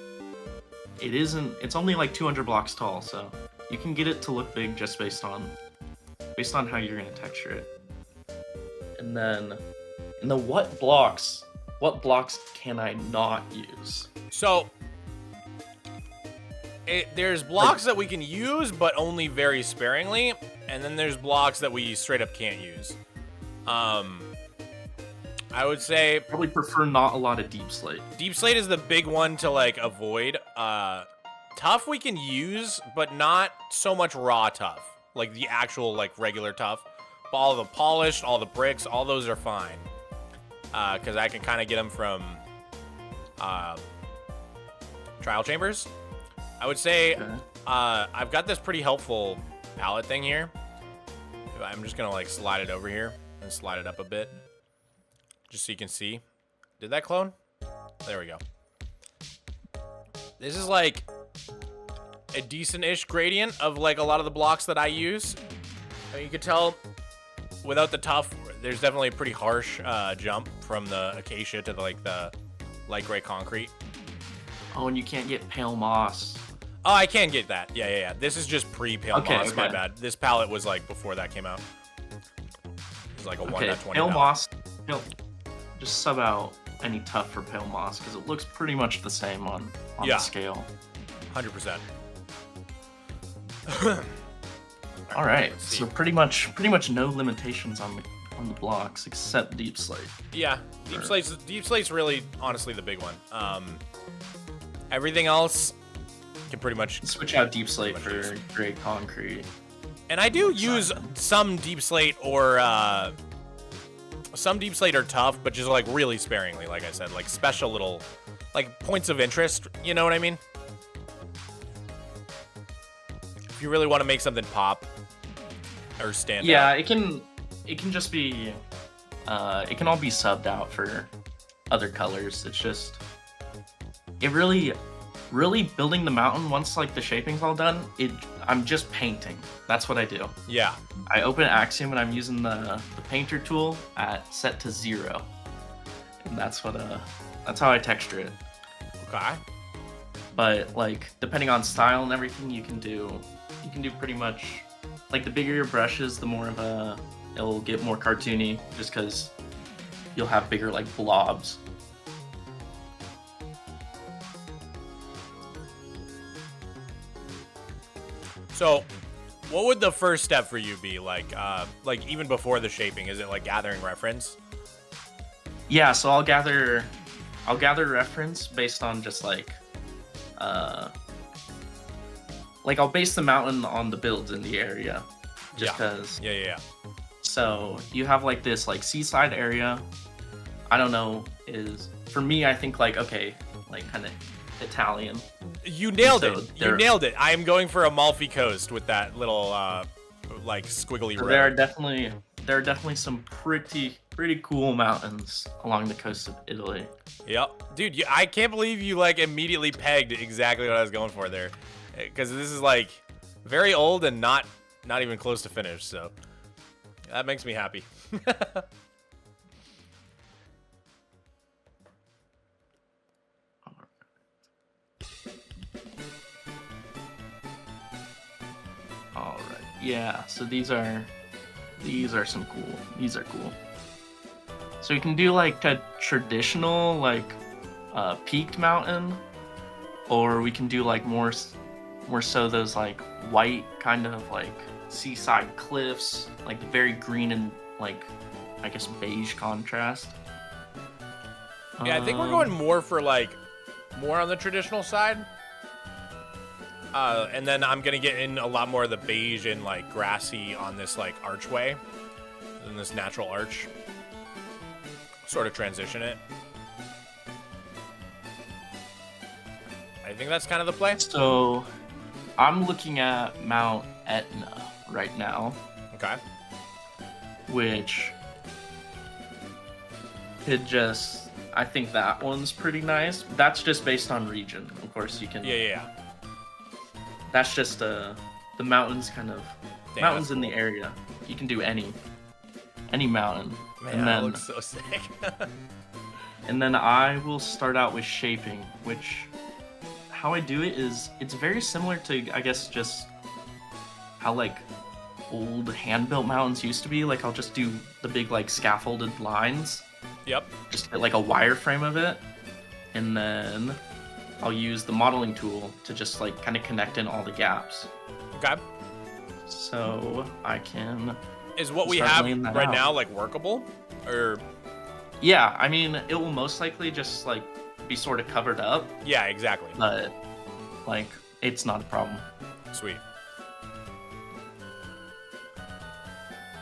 it's only like 200 blocks tall, so you can get it to look big just based on how you're gonna texture it. And then what blocks can I not use? So there's blocks that we can use, but only very sparingly, and then there's blocks that we straight up can't use. I would say Probably prefer not a lot of deep slate. deep slate is the big one to like avoid. Tough we can use, but not so much raw tough, like the actual like regular tough. But all the polished, all the bricks, all those are fine, because I can kind of get them from trial chambers. I would say Okay. I've got this pretty helpful palette thing here. I'm just gonna like slide it over here and slide it up a bit, just so you can see. Did that clone? There we go. This is like a decent-ish gradient of like a lot of the blocks that I use. And you can tell without the tough, there's definitely a pretty harsh jump from the acacia to the light gray concrete. Oh, and you can't get pale moss. Oh, I can get that. Yeah. This is just pre-pale moss. My okay. bad. This palette was like before that came out. It's like a Okay, 1.20 pale palette. moss. Just sub out any tough for pale moss because it looks pretty much the same on Yeah. the scale. 100%. All right, Let's see. so pretty much no limitations on the blocks except deep slate. Yeah, deep slate's really honestly the big one. Everything else can pretty much Switch out deep slate Pretty much for gray concrete. And I do use some deep slate or some deep slate are tough, but just like really sparingly, like I said, like special little like points of interest, you know what I mean? If you really want to make something pop or stand Yeah, out. it can just be it can all be subbed out for other colors. It's just it really building the mountain once like the shaping's all done, I'm just painting. That's what I do. Yeah. I open Axiom and I'm using the painter tool set to 0. And that's how I texture it. Okay. But like depending on style and everything you can do pretty much like the bigger your brush is, the more of it'll get more cartoony just because you'll have bigger like blobs. So, what would the first step for you be? Like even before the shaping, is it like gathering reference? Yeah, so I'll gather reference based on just like I'll base the mountain on the builds in the area just because. Yeah. So you have like this like seaside area. I don't know, is for me I think like okay, like kind of Italian. You nailed So it. You nailed it. I am going for Amalfi Coast with that little like squiggly So road. there are definitely some pretty cool mountains along the coast of Italy. Yep. Dude, I can't believe you like immediately pegged exactly what I was going for there. Because this is like very old and not even close to finished, so that makes me happy. All right. Yeah, so these are some cool. These are cool. So you can do like a traditional like peaked mountain, or we can do like more so those like white kind of like seaside cliffs, like very green and like I guess beige contrast. Yeah, I think we're going more for like more on the traditional side. And then I'm gonna get in a lot more of the beige and like grassy on this like archway, and this natural arch. Sort of transition it. I think that's kind of the play. So I'm looking at Mount Etna right now, Okay. which I think that one's pretty nice. That's just based on region. Of course, you can. Yeah. That's just the mountains kind of Damn, mountains that's in the area. You can do any. any mountain. Man, and that then looks so sick. and then I will start out with shaping, which how I do it is it's very similar to, I guess, just how like old hand-built mountains used to be. Like I'll just do the big like scaffolded lines, Yep. just get like a wireframe of it, and then I'll use the modeling tool to just like kind of connect in all the gaps. Okay. So I can. Is what we start have laying that right out. now like workable, or? Yeah, I mean, it will most likely just like be sort of covered up, Yeah, exactly. but like it's not a problem. Sweet.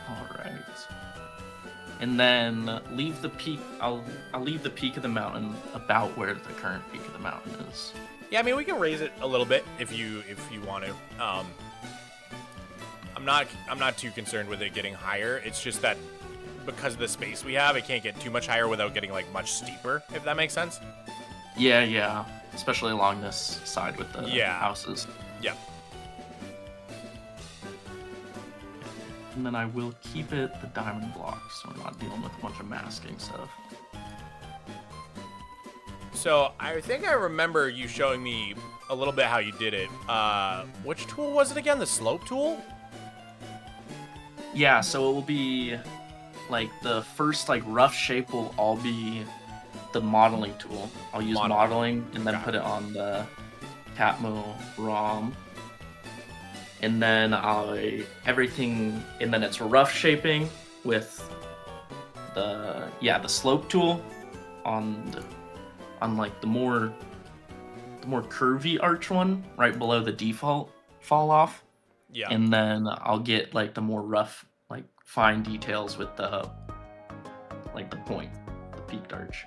All right. And then leave the peak. I'll leave the peak of the mountain about where the current peak of the mountain is. Yeah, I mean we can raise it a little bit if you want to. I'm not too concerned with it getting higher. It's just that because of the space we have, it can't get too much higher without getting like much steeper. If that makes sense. Yeah, especially along this side with the Yeah. houses. Yep. And then I will keep it the diamond blocks, so we're not dealing with a bunch of masking stuff. So I think I remember you showing me a little bit how you did it. Which tool was it again? The slope tool? Yeah, so it will be like the first like rough shape will all be the modeling tool. I'll use modeling and then Got put it on the Catmo ROM. And then everything, and then it's rough shaping with the slope tool on like the more curvy arch one right below the default fall off. Yeah. And then I'll get like the more rough, like fine details with the point, the peaked arch.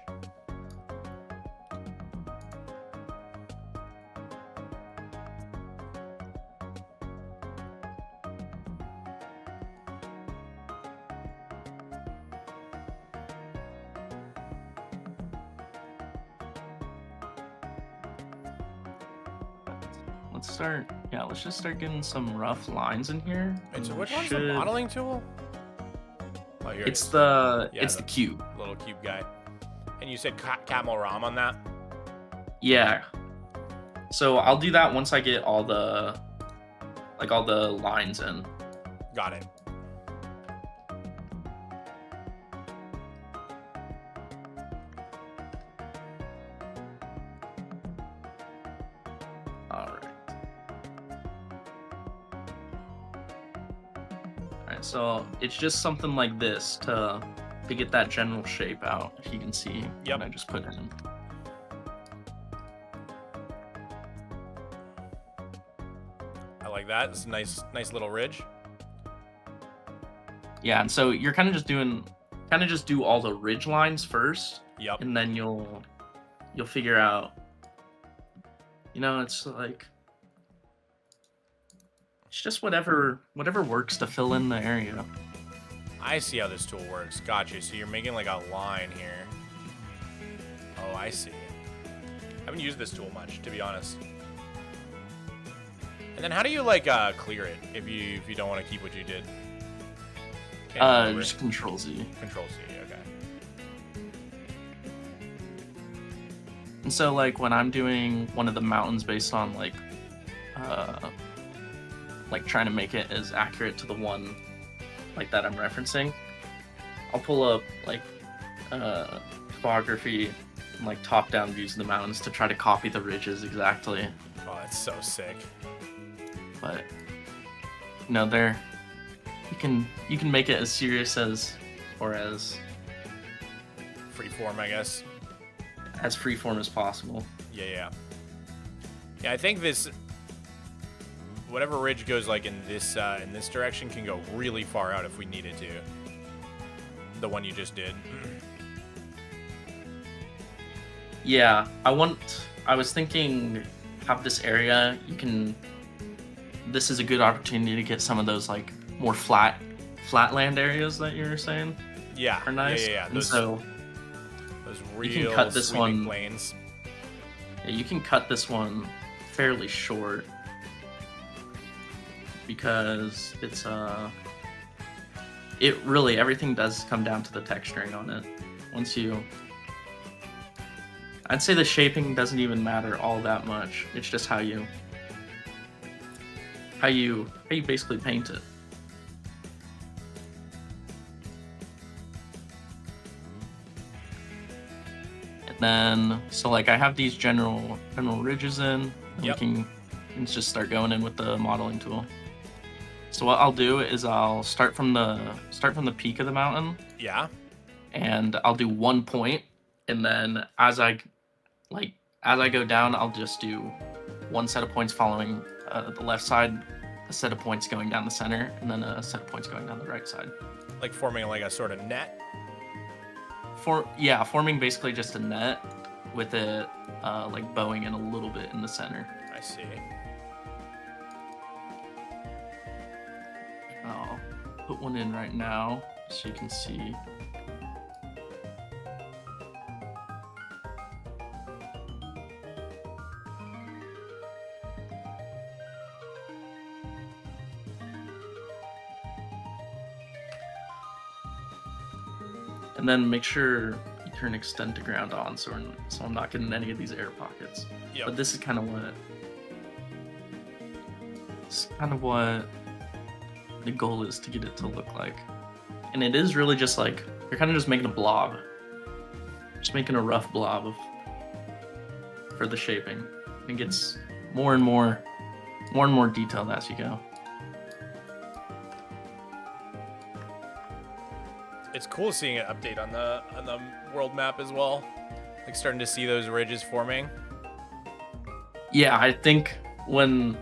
Let's just start getting some rough lines in here. Wait, so and which one's the modeling tool? Oh, here It's it is. the Yeah, the cube. Little cube guy. And you said Camel ROM on that? Yeah. So I'll do that once I get all the lines in. Got it. Alright, so it's just something like this to get that general shape out. If you can see Yep. what I just put in. I like that. It's a nice little ridge. Yeah, and so you're kind of just do all the ridge lines first, Yep. and then you'll figure out. It's like it's just whatever works to fill in the area. I see how this tool works. Gotcha. So you're making like a line here. Oh, I see. I haven't used this tool much, to be honest. And then how do you like clear it if you don't want to keep what you did? Can't remember. Just Control Z. Control C. Okay. And so like when I'm doing one of the mountains based on like trying to make it as accurate to the one like that I'm referencing, I'll pull up like topography and like top-down views of the mountains to try to copy the ridges exactly. Oh, that's so sick. But there you can make it as serious as Freeform, I guess. as freeform as possible. Yeah. Yeah, I think this whatever ridge goes like in this direction can go really far out if we needed to. The one you just did. Yeah, I was thinking have this area, this is a good opportunity to get some of those like more flatland areas that you were saying. Yeah. Are nice. Yeah. And so those you real can cut this sweeping one planes. Yeah, you can cut this one fairly short because it's it really, everything does come down to the texturing on it. I'd say the shaping doesn't even matter all that much. It's just how you basically paint it. And then, so like I have these general ridges in. Yep. We can just start going in with the modeling tool. So what I'll do is I'll start from the peak of the mountain. Yeah. And I'll do 1 point, and then as I go down, I'll just do one set of points following the left side, a set of points going down the center, and then a set of points going down the right side. Like forming like a sort of net. Forming basically just a net with it like bowing in a little bit in the center. I see. I'll put one in right now so you can see. And then make sure you turn extend to ground on so I'm not getting any of these air pockets. Yep. But this is kind of what the goal is to get it to look like. And it is really just like, you're kind of just making a blob. Just making a rough blob for the shaping. It gets more and more detailed as you go. It's cool seeing it update on the world map as well. Like starting to see those ridges forming. Yeah, I think when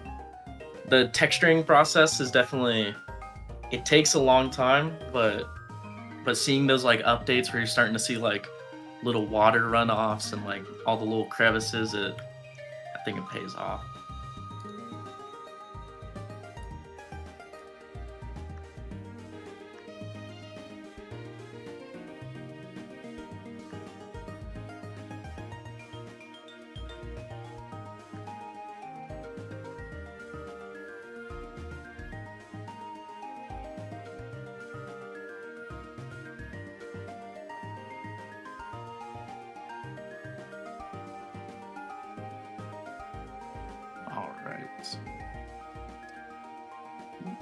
the texturing process is definitely, it takes a long time, but seeing those like updates where you're starting to see like little water runoffs and like all the little crevices, I think it pays off.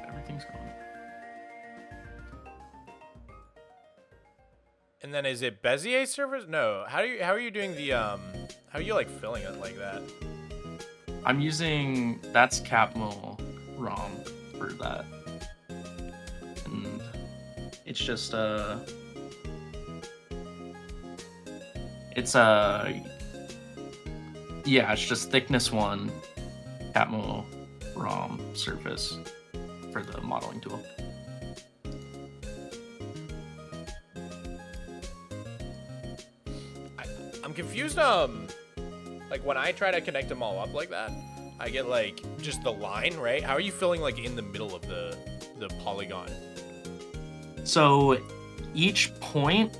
Everything's gone. And then is it Bezier servers? No. How are you doing the how are you like filling it like that? I'm using that's Capmo ROM for that. And it's just it's just thickness 1 Capmo ROM surface for the modeling tool. I'm confused. Like when I try to connect them all up like that, I get like just the line, right? How are you filling like in the middle of the polygon? So each point,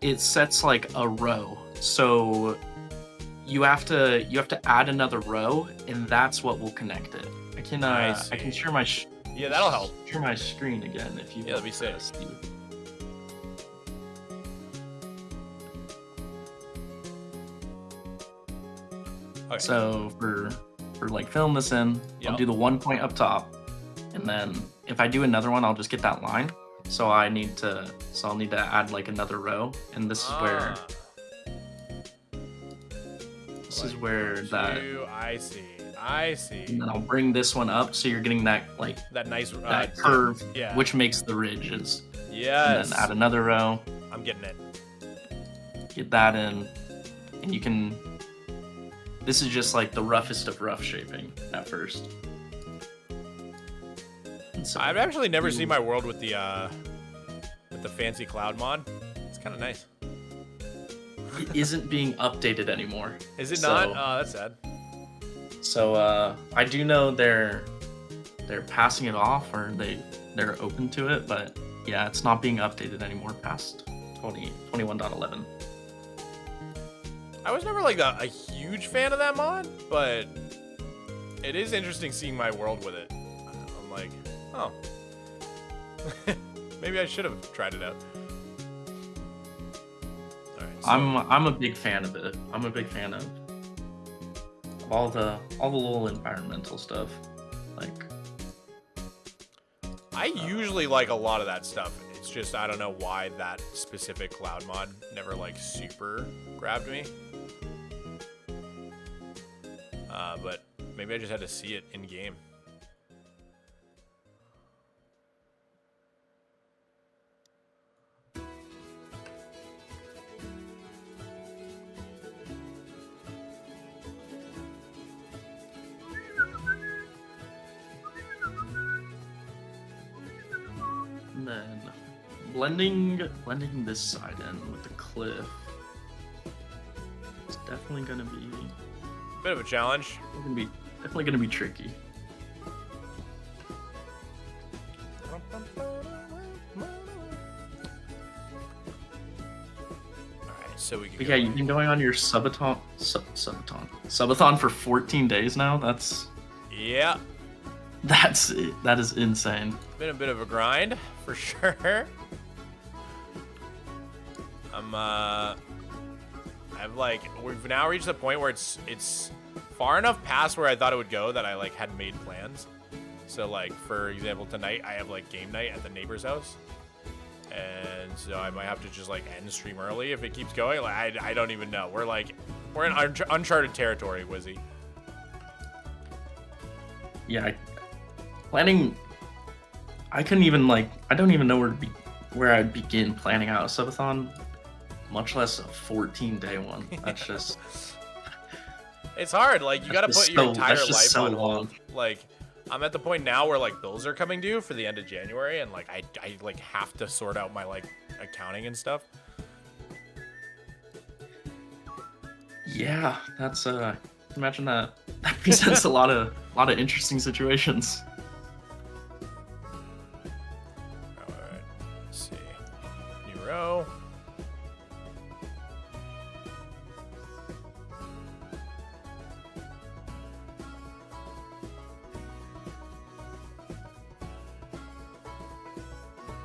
it sets like a row. So you have to add another row, and that's what will connect it. I can share my yeah, that'll help. Share my screen again if you. Yeah, let me see. Okay. So for like filling this in, I'll do the 1 point up top, and then if I do another one, I'll just get that line. So I'll need to add like another row, and this is where that. I see. And then I'll bring this one up, so you're getting that like that nice that curve, yeah, which makes the ridges. Yes. And then add another row. I'm getting it. Get that in, and you can. This is just like the roughest of rough shaping at first. So I've actually never seen my world with the fancy cloud mod. It's kind of nice. It isn't being updated anymore. Is it not? Oh, that's sad. So I do know they're passing it off, or they're open to it, but yeah, it's not being updated anymore past 21.11. I was never like a huge fan of that mod, but it is interesting seeing my world with it. I'm like, oh, Maybe I should have tried it out. All right. So, I'm a big fan of it. I'm a big fan of all the little environmental stuff. Like, I usually like a lot of that stuff. It's just I don't know why that specific cloud mod never like super grabbed me. But maybe I just had to see it in game. and then blending this side in with the cliff. It's definitely gonna be Bit of a challenge. definitely gonna be tricky. Alright, so we can But go yeah, you've been going on your subathon for 14 days now. Yeah. That is insane. Been a bit of a grind, for sure. We've now reached the point where it's far enough past where I thought it would go that I like had made plans. So like, for example, tonight I have like game night at the neighbor's house. And so I might have to just like end stream early if it keeps going. Like, I don't even know. We're in uncharted territory, Wizzy. Yeah, planning. I couldn't even I don't even know where I'd begin planning out a subathon, much less a 14-day one. That's just. It's hard. Like, you got to put your entire life on hold. Long. Like, I'm at the point now where like bills are coming due for the end of January, and like I like have to sort out my like accounting and stuff. Yeah, that's imagine that presents a lot of interesting situations. All right, let's see. New row.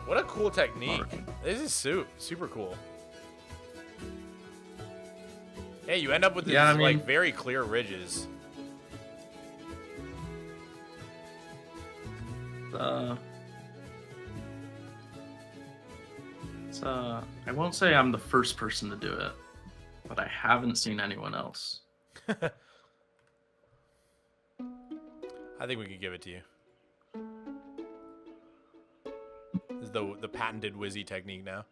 What a cool technique. This is super cool. Hey, you end up with these like very clear ridges. I won't say I'm the first person to do it, but I haven't seen anyone else. I think we could give it to you. This is the patented Wizzy technique now.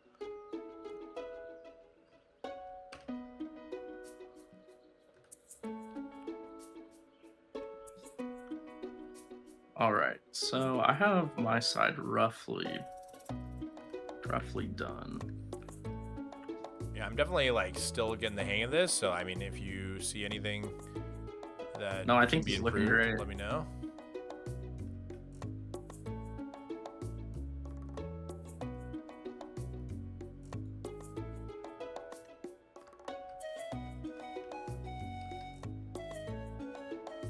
All right, so I have my side roughly done. Yeah, I'm definitely like still getting the hang of this. So I mean, if you see anything that No, I can think be it's looking improved, great. let me know.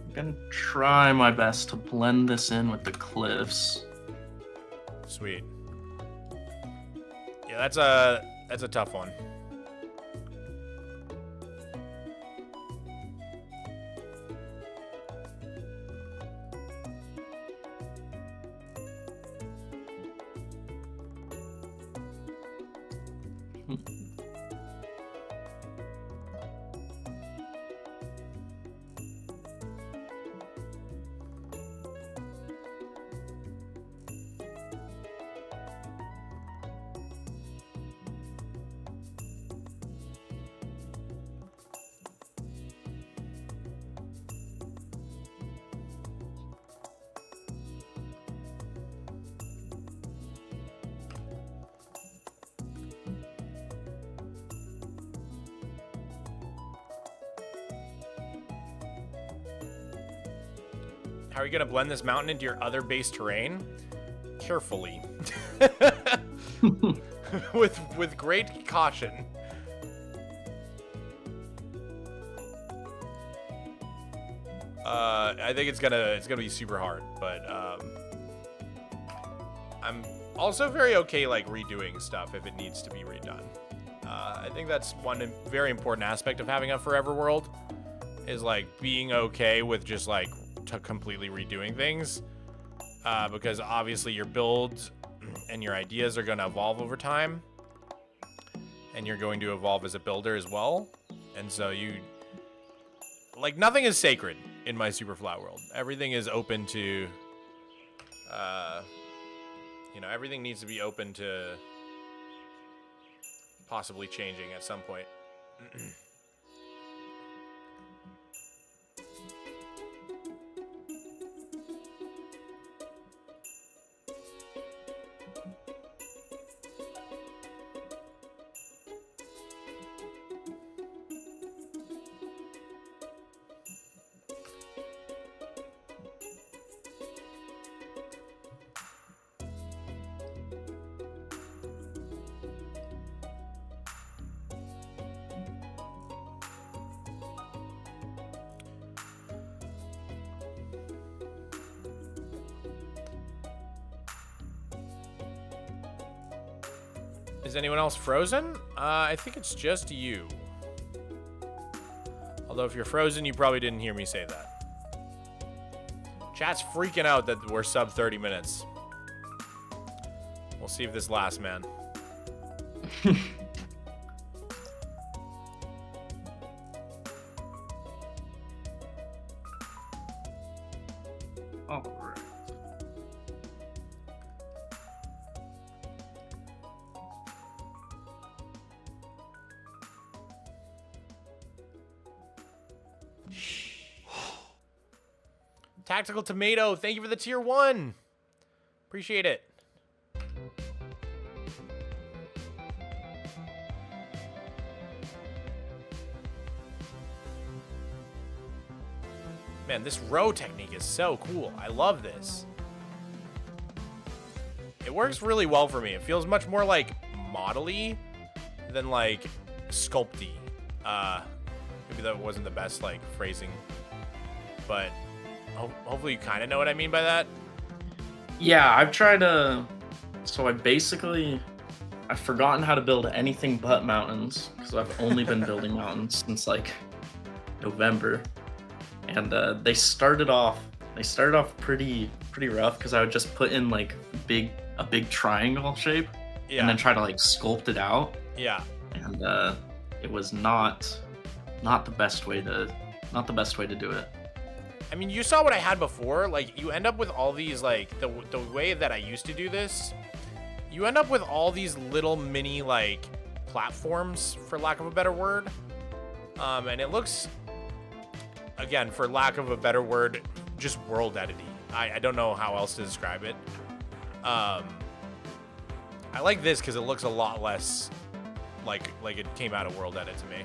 I'm gonna try my best to blend this in with the cliffs. Sweet. Yeah, that's a tough one. How are you gonna blend this mountain into your other base terrain? Carefully. with great caution. I think it's gonna be super hard, but I'm also very okay like redoing stuff if it needs to be redone. I think that's one very important aspect of having a forever world is like being okay with just like completely redoing things, because obviously your builds and your ideas are going to evolve over time, and you're going to evolve as a builder as well. And so you like nothing is sacred in my Superflat world. Everything is open to you know, everything needs to be open to possibly changing at some point. Is anyone else frozen? I think it's just you. Although if you're frozen, you probably didn't hear me say that. Chat's freaking out that we're sub 30 minutes. We'll see if this lasts, man. All right. Tactical Tomato, thank you for the tier 1. Appreciate it. Man, this row technique is so cool. I love this. It works really well for me. It feels much more like model-y than like sculpty. Maybe that wasn't the best like phrasing, but hopefully you kind of know what I mean by that. Yeah, I've tried to. So I've forgotten how to build anything but mountains because I've only been building mountains since like November, and they started off pretty rough because I would just put in like a big triangle shape, Yeah. and then try to like sculpt it out. Yeah. And it was not the best way to do it. I mean, you saw what I had before. Like, you end up with all these, like, the way that I used to do this, you end up with all these little mini, like, platforms, for lack of a better word. And it looks, again, for lack of a better word, just world edity. I don't know how else to describe it. I like this because it looks a lot less like it came out of world edit to me.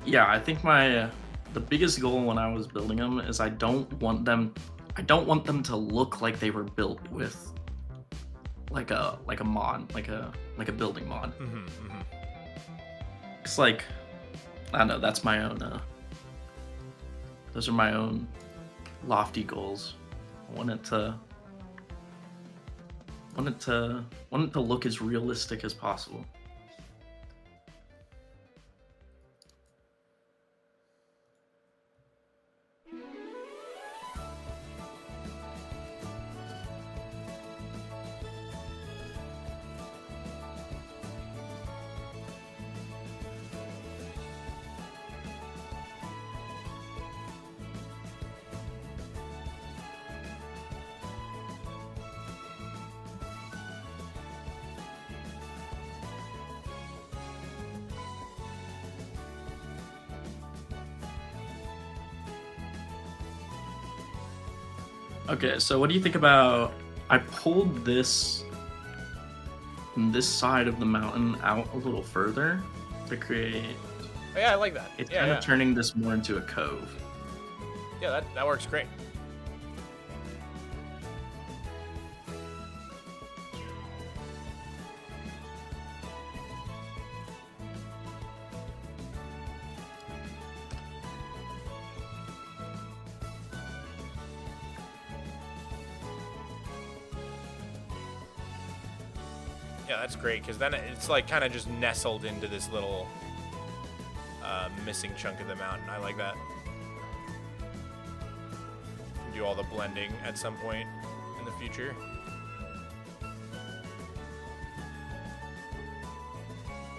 Yeah, I think the biggest goal when I was building them is I don't want them to look like they were built with like a mod, like a building mod. It's like, I don't know, that's my own those are my own lofty goals. I want it to look as realistic as possible. Okay, so what do you think about, I pulled this side of the mountain out a little further to create, Oh, yeah, I like that. it's Yeah, kind yeah. of turning this more into a cove. Yeah, that works great. Yeah, that's great, because then it's like kind of just nestled into this little missing chunk of the mountain. I like that. Do all the blending at some point in the future.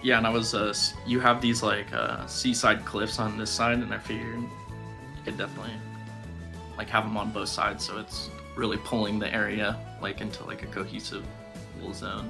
Yeah, and I was you have these like seaside cliffs on this side, and I figured you could definitely like have them on both sides, so it's really pulling the area like into like a cohesive little zone.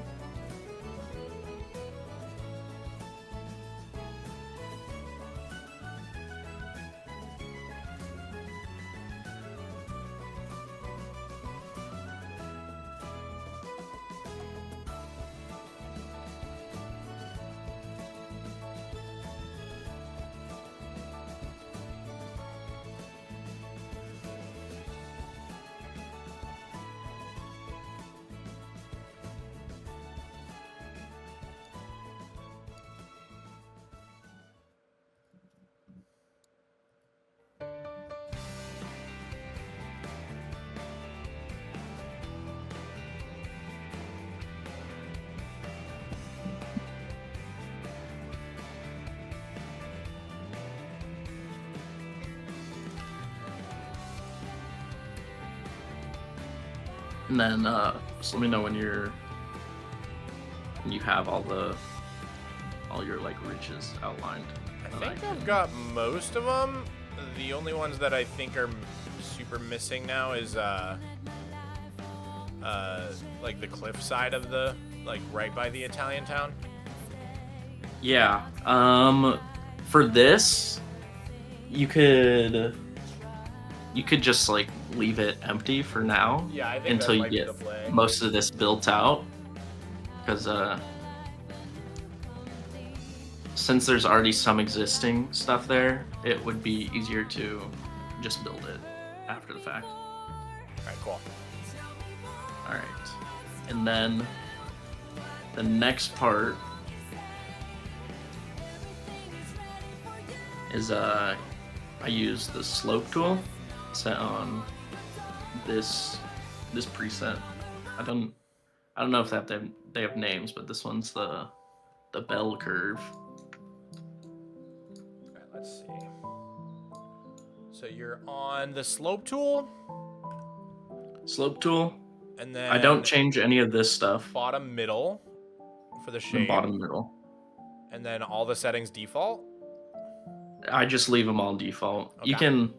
And then just let me know when you have all your like ridges outlined. I think I've got most of them. The only ones that I think are super missing now is like the cliff side of the, like right by the Italian town. Yeah. For this, you could just like leave it empty for now. Yeah, I think until that you might be get the play. most of this built out, because since there's already some existing stuff there, it would be easier to just build it after the fact. Alright, cool. Alright. And then the next part is I use the slope tool set on this preset. I don't know if they have names, but this one's the bell curve. Alright, let's see. So you're on the slope tool, Slope tool. and then I don't change any of this stuff. bottom middle for the The shape, bottom middle. and then all the settings default. I just leave them all default. Okay. You can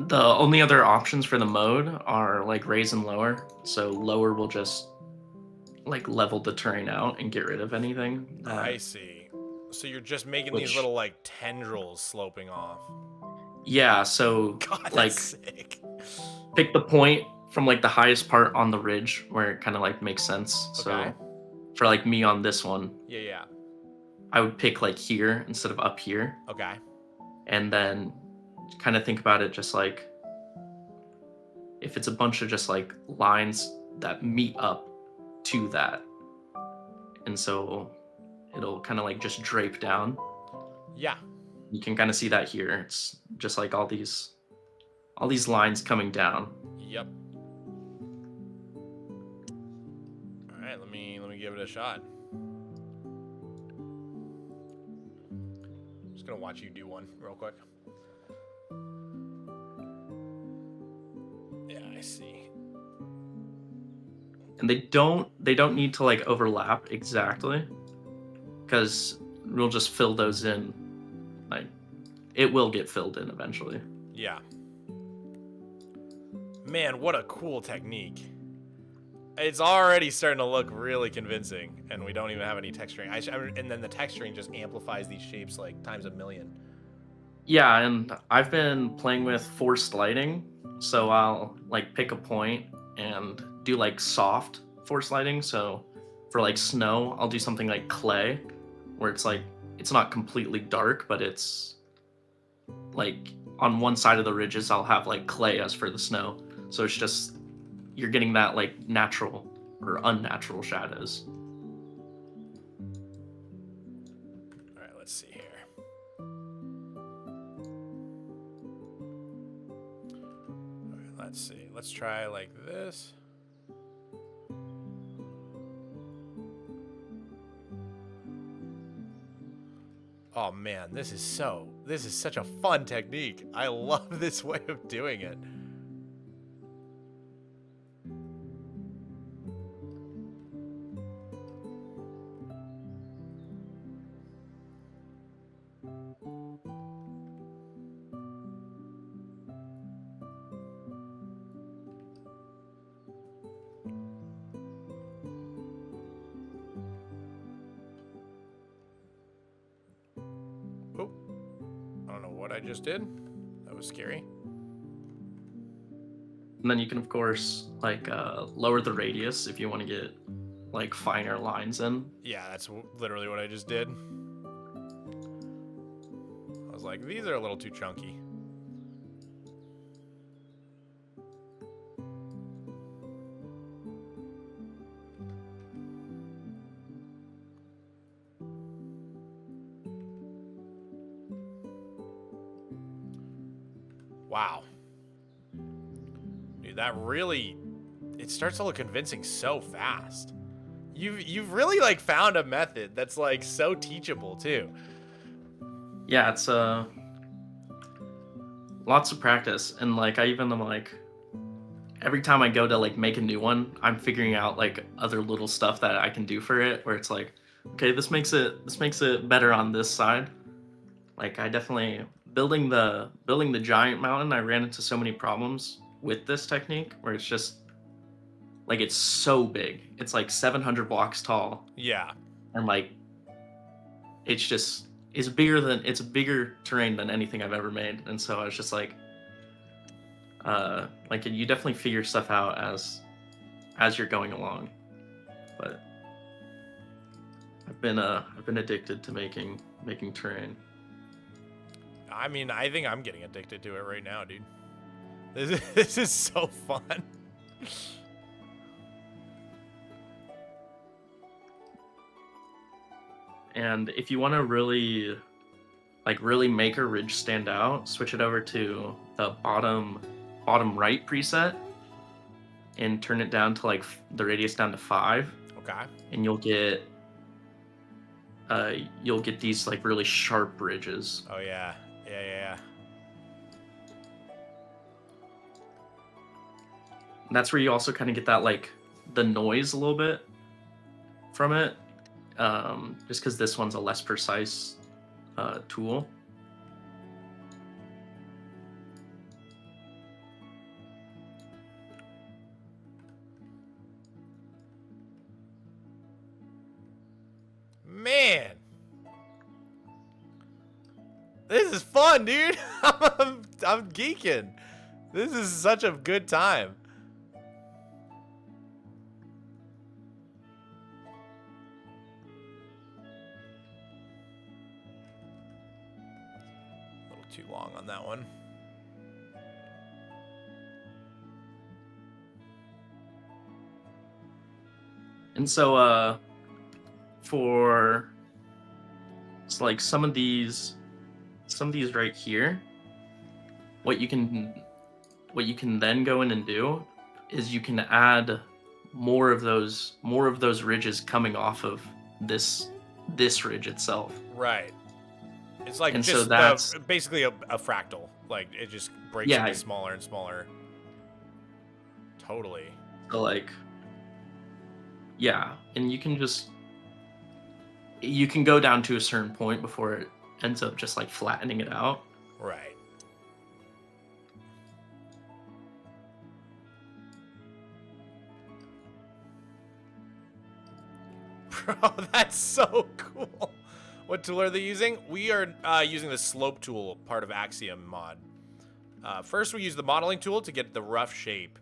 the only other options for the mode are like raise and lower. So lower will just like level the terrain out and get rid of anything. I see. So you're just making these Which- little like tendrils sloping off. Yeah, so God, that's like sick. pick the point from like the highest part on the ridge where it kind of like makes sense. Okay. So for like me on this one, Yeah, yeah. I would pick like here instead of up here, Okay. and then kind of think about it just like if it's a bunch of just like lines that meet up to that, and so it'll kind of like just drape down. Yeah. You can kind of see that here. It's just like all these lines coming down. Yep. All right, let me give it a shot. Just gonna watch you do one real quick. Yeah, I see. And they don't need to like overlap exactly, because we'll just fill those in. Like it will get filled in eventually. Yeah. Man, what a cool technique. It's already starting to look really convincing, and we don't even have any texturing. And then the texturing just amplifies these shapes like times a million. Yeah, and I've been playing with forced lighting, so I'll like pick a point and do like soft forced lighting. So for like snow, I'll do something like clay, where it's like it's not completely dark, but it's like on one side of the ridges I'll have like clay as for the snow. So it's just you're getting that like natural or unnatural shadows. All right, let's see here. All right, let's see. Let's try like this. Oh man, this is such a fun technique. I love this way of doing it. Oh, I don't know what I just did. That was scary. And then you can, of course, like lower the radius if you want to get like finer lines in. Yeah, that's literally what I just did. I was like, these are a little too chunky. Wow. Dude, that really, it starts to look convincing so fast. You've really like found a method that's like so teachable too. Yeah, it's lots of practice, and like I even am like every time I go to like make a new one, I'm figuring out like other little stuff that I can do for it where it's like, okay, this makes it better on this side. Like I definitely building the giant mountain, I ran into so many problems with this technique where it's just like it's so big. It's like 700 blocks tall. Yeah. And like it's a bigger terrain than anything I've ever made. And so I was just like you definitely figure stuff out as you're going along. But I've been addicted to making terrain. I mean, I think I'm getting addicted to it right now, dude. This is so fun. And if you want to really make a ridge stand out, switch it over to the bottom right preset and turn it down to like the radius down to 5. Okay. And you'll get these like really sharp ridges. Oh yeah. Yeah. And that's where you also kind of get that like the noise a little bit from it. Just because this one's a less precise tool. Man. This is fun, dude. I'm geeking. This is such a good time. A little too long on that one. And so for it's like some of these right here, what you can then go in and do is you can add more of those ridges coming off of this ridge itself. Right. It's like And just so that's basically a fractal. Like it just breaks into smaller and smaller. Totally. So like, yeah, and you can go down to a certain point before it ends up just like flattening it out. Right. Bro, that's so cool. What tool are they using? We are using the slope tool, part of Axiom mod. First we use the modeling tool to get the rough shape.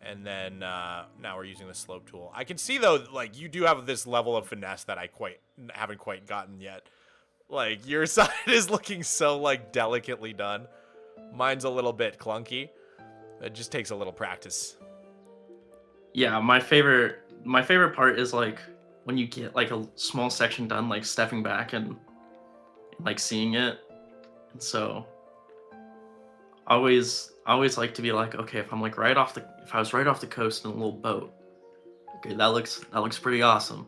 And then now we're using the slope tool. I can see though, like you do have this level of finesse that I haven't quite gotten yet. Like your side is looking so like delicately done. Mine's a little bit clunky. It just takes a little practice. Yeah, my favorite part is like when you get like a small section done, like stepping back and like seeing it. And so I always like to be like, okay, if I was right off the coast in a little boat, okay, that looks pretty awesome.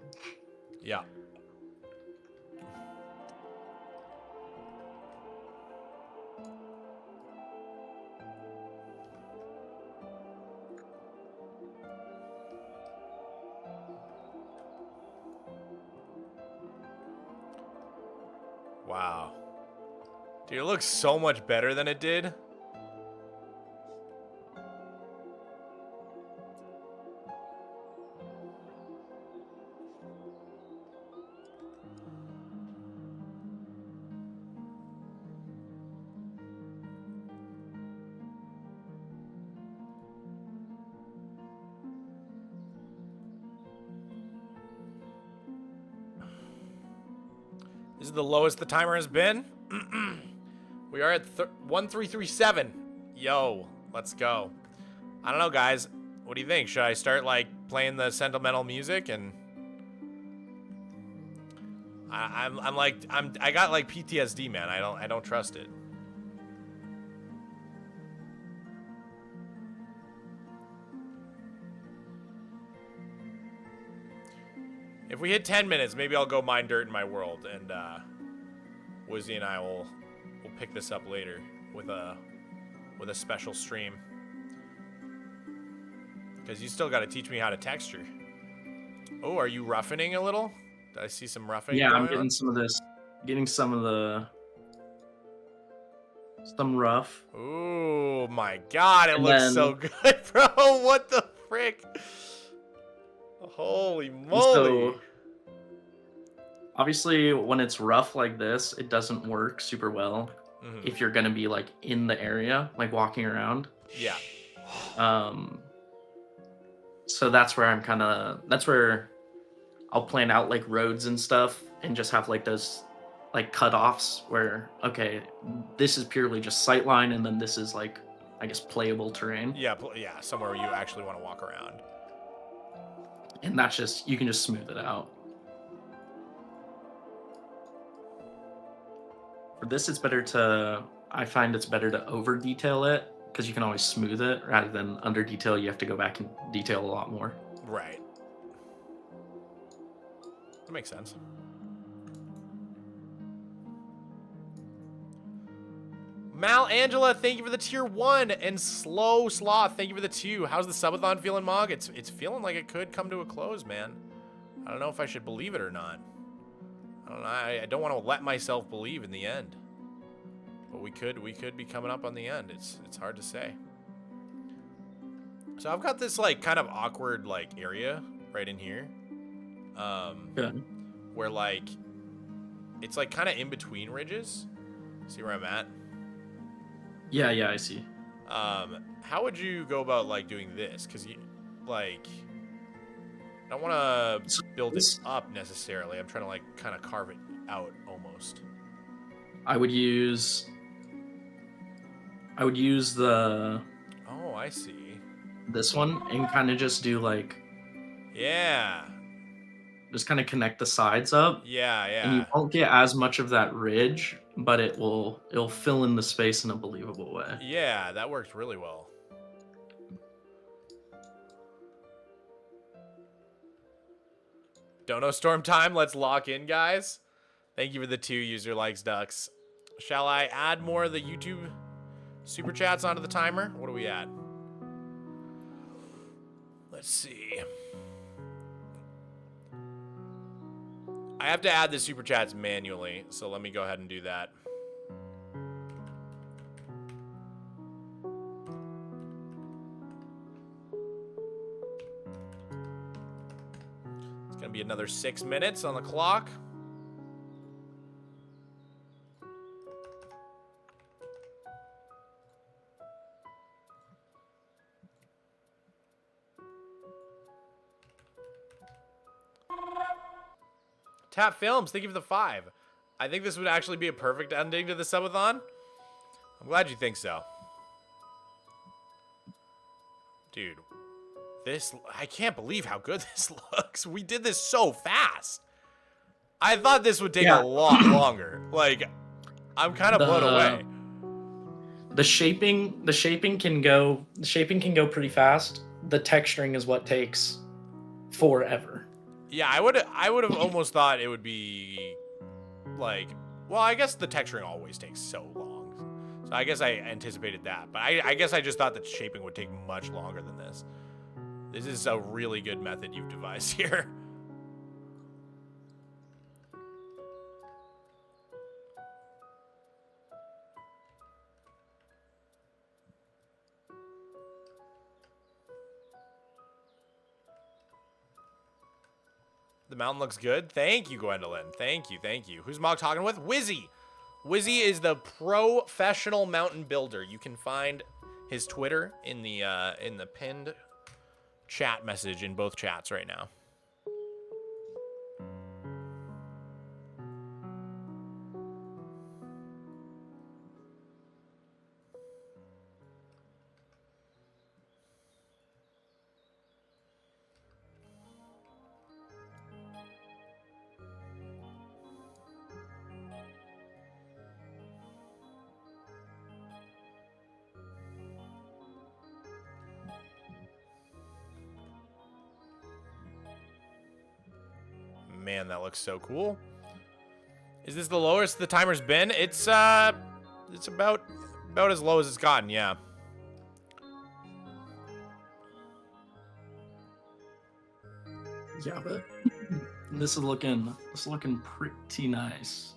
Yeah. Wow. Dude, it looks so much better than it did. This is the lowest the timer has been. We are at 1337. Yo, let's go. I don't know, guys. What do you think? Should I start like playing the sentimental music? And I got like PTSD, man. I don't trust it. If we hit 10 minutes, maybe I'll go mine dirt in my world, and Wizzy and I will pick this up later with a special stream. Because you still got to teach me how to texture. Oh, are you roughening a little? Did I see some roughing? Yeah, going I'm getting on? some of this. Getting some rough. Ooh, my God, it And looks then- so good, bro. What the frick? Holy moly. So, obviously, when it's rough like this, it doesn't work super well Mhm. if you're gonna be like in the area, like walking around. Yeah. So that's where that's where I'll plan out like roads and stuff and just have like those like cutoffs where, okay, this is purely just sightline and then this is like, I guess, playable terrain. Yeah, yeah, somewhere where you actually want to walk around. And that's just, you can just smooth it out. For this, I find it's better to over detail it because you can always smooth it rather than under detail. You have to go back and detail a lot more. Right. That makes sense. Mal Angela, thank you for the tier 1, and Slow Sloth, thank you for the 2. How's the subathon feeling, Mog? It's feeling like it could come to a close, man. I don't know if I should believe it or not. I don't know. I don't want to let myself believe in the end, but we could be coming up on the end. It's hard to say. So I've got this like kind of awkward like area right in here, Good. where like it's like kind of in between ridges. See where I'm at? Yeah, I see. How would you go about like doing this? Because you like, I don't want to build it up necessarily. I'm trying to like kind of carve it out almost. I would use the Oh, I see. this one and kind of just do like, Yeah. just kind of connect the sides up. Yeah, And you yeah. won't get as much of that ridge, but it'll fill in the space in a believable way. Yeah, that works really well. Dono storm time. Let's lock in, guys. Thank you for the 2 user likes, ducks. Shall I add more of the YouTube super chats onto the timer? What are we at? Let's see. I have to add the super chats manually, so let me go ahead and do that. It's gonna be another 6 minutes on the clock. Tap Films, thank you for the 5. I think this would actually be a perfect ending to the subathon. I'm glad you think so. Dude, I can't believe how good this looks. We did this so fast. I thought this would take a lot longer. Like, I'm kind of blown away. The shaping can go pretty fast. The texturing is what takes forever. Yeah, I would have almost thought it would be like, well, I guess the texturing always takes so long. So I guess I anticipated that. But I guess I just thought that shaping would take much longer than this. This is a really good method you've devised here. mountain looks good. Thank you, Gwendolyn. Thank you, thank you. Who's Mog talking with? Wizzy. Wizzy is the professional mountain builder. You can find his Twitter in the pinned chat message in both chats right now. Man, that looks so cool. Is this the lowest the timer's been? It's about as low as it's gotten, yeah. Yeah, but this is looking pretty nice.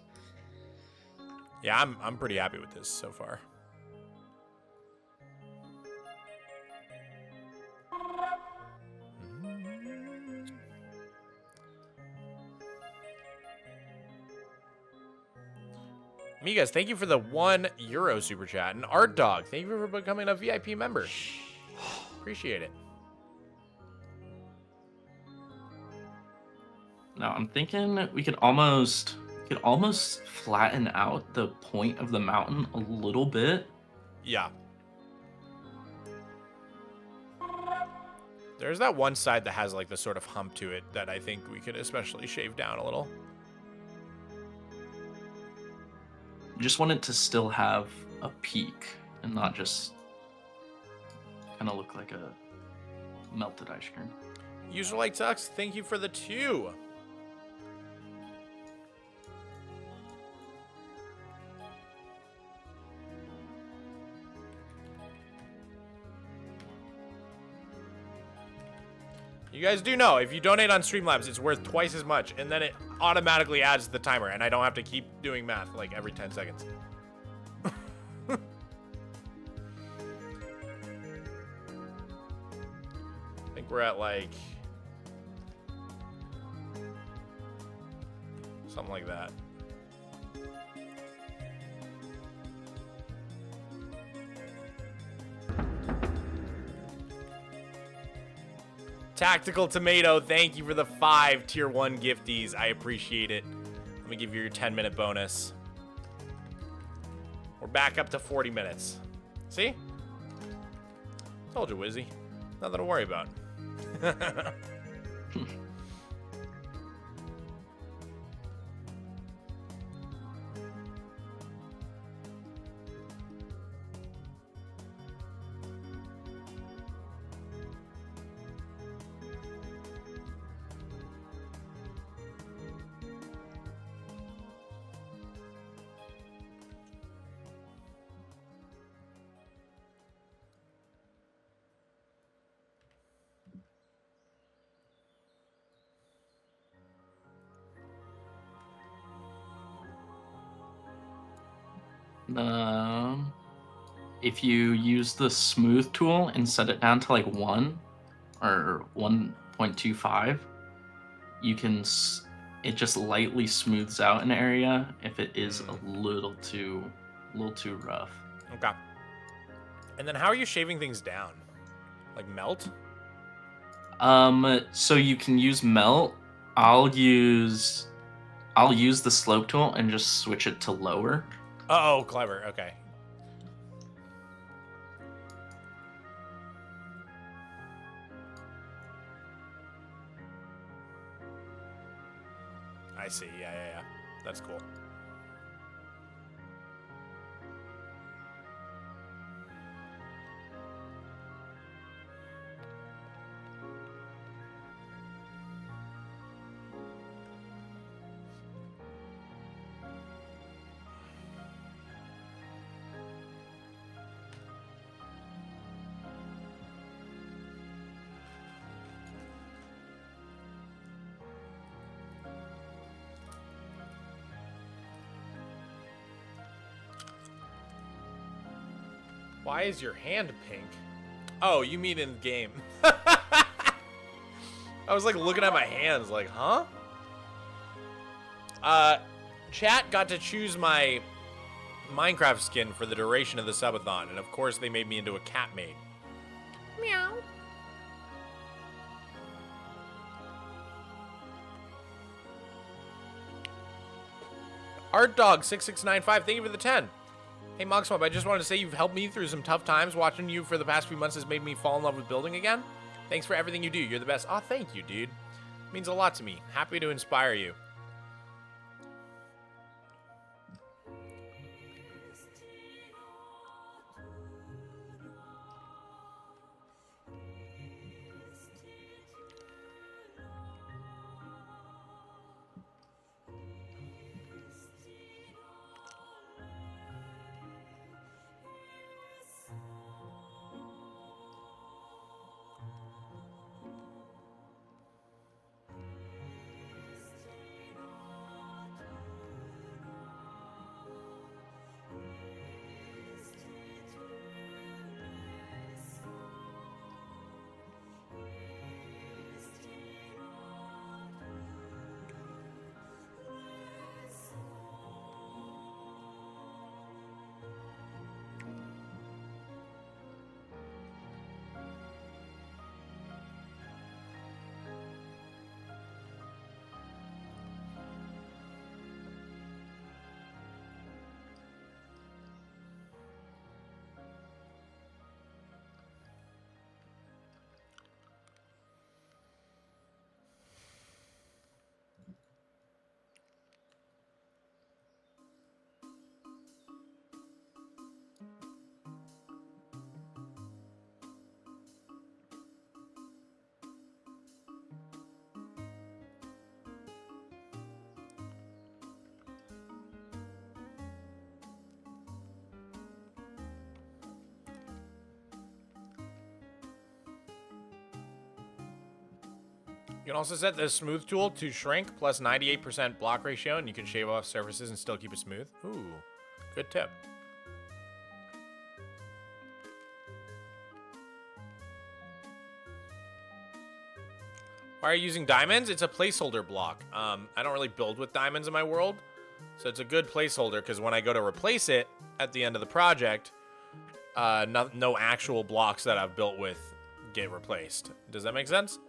Yeah, I'm pretty happy with this so far. Migas, thank you for the €1 super chat. And Art Dog, thank you for becoming a VIP member. Appreciate it. Now I'm thinking we could almost flatten out the point of the mountain a little bit. Yeah. There's that one side that has like the sort of hump to it that I think we could especially shave down a little. Just want it to still have a peak and not just kind of look like a melted ice cream. User like Tux, thank you for the 2. You guys do know, if you donate on Streamlabs, it's worth twice as much, and then it automatically adds to the timer, and I don't have to keep doing math like every 10 seconds. I think we're at like something like that. Tactical Tomato, thank you for the 5 tier 1 gifties. I appreciate it. Let me give you your 10-minute bonus. We're back up to 40 minutes. See? Told you, Wizzy. Nothing to worry about. If you use the smooth tool and set it down to like 1 or 1.25, you can it just lightly smooths out an area if it is a little too rough. Okay. And then how are you shaving things down? Like melt? So you can use melt. I'll use the slope tool and just switch it to lower. Oh, clever. Okay. I see. Yeah. That's cool. Why is your hand pink? Oh, you mean in game. I was like looking at my hands like, huh? Chat got to choose my Minecraft skin for the duration of the subathon, and of course they made me into a cat maid. Meow. Art Dog 6695, thank you for the 10. Hey Mogswamp, I just wanted to say you've helped me through some tough times. Watching you for the past few months has made me fall in love with building again. Thanks for everything you do. You're the best. Oh, thank you, dude. It means a lot to me. Happy to inspire you. You can also set the smooth tool to shrink plus 98% block ratio, and you can shave off surfaces and still keep it smooth. Ooh, good tip. Why are you using diamonds? It's a placeholder block. I don't really build with diamonds in my world, so it's a good placeholder because when I go to replace it at the end of the project, no actual blocks that I've built with get replaced. Does that make sense?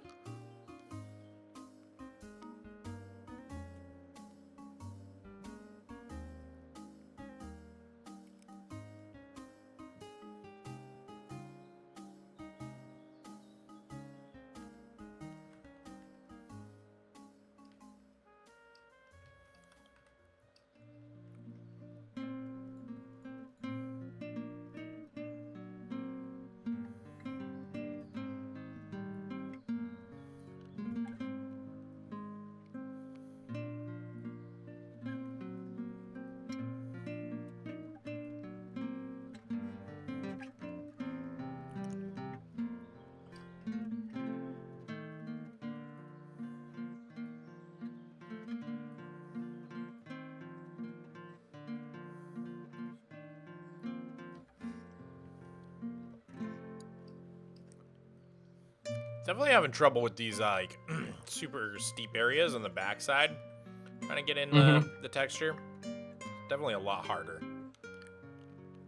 Definitely having trouble with these like super steep areas on the backside. Trying to get in the texture. Definitely a lot harder.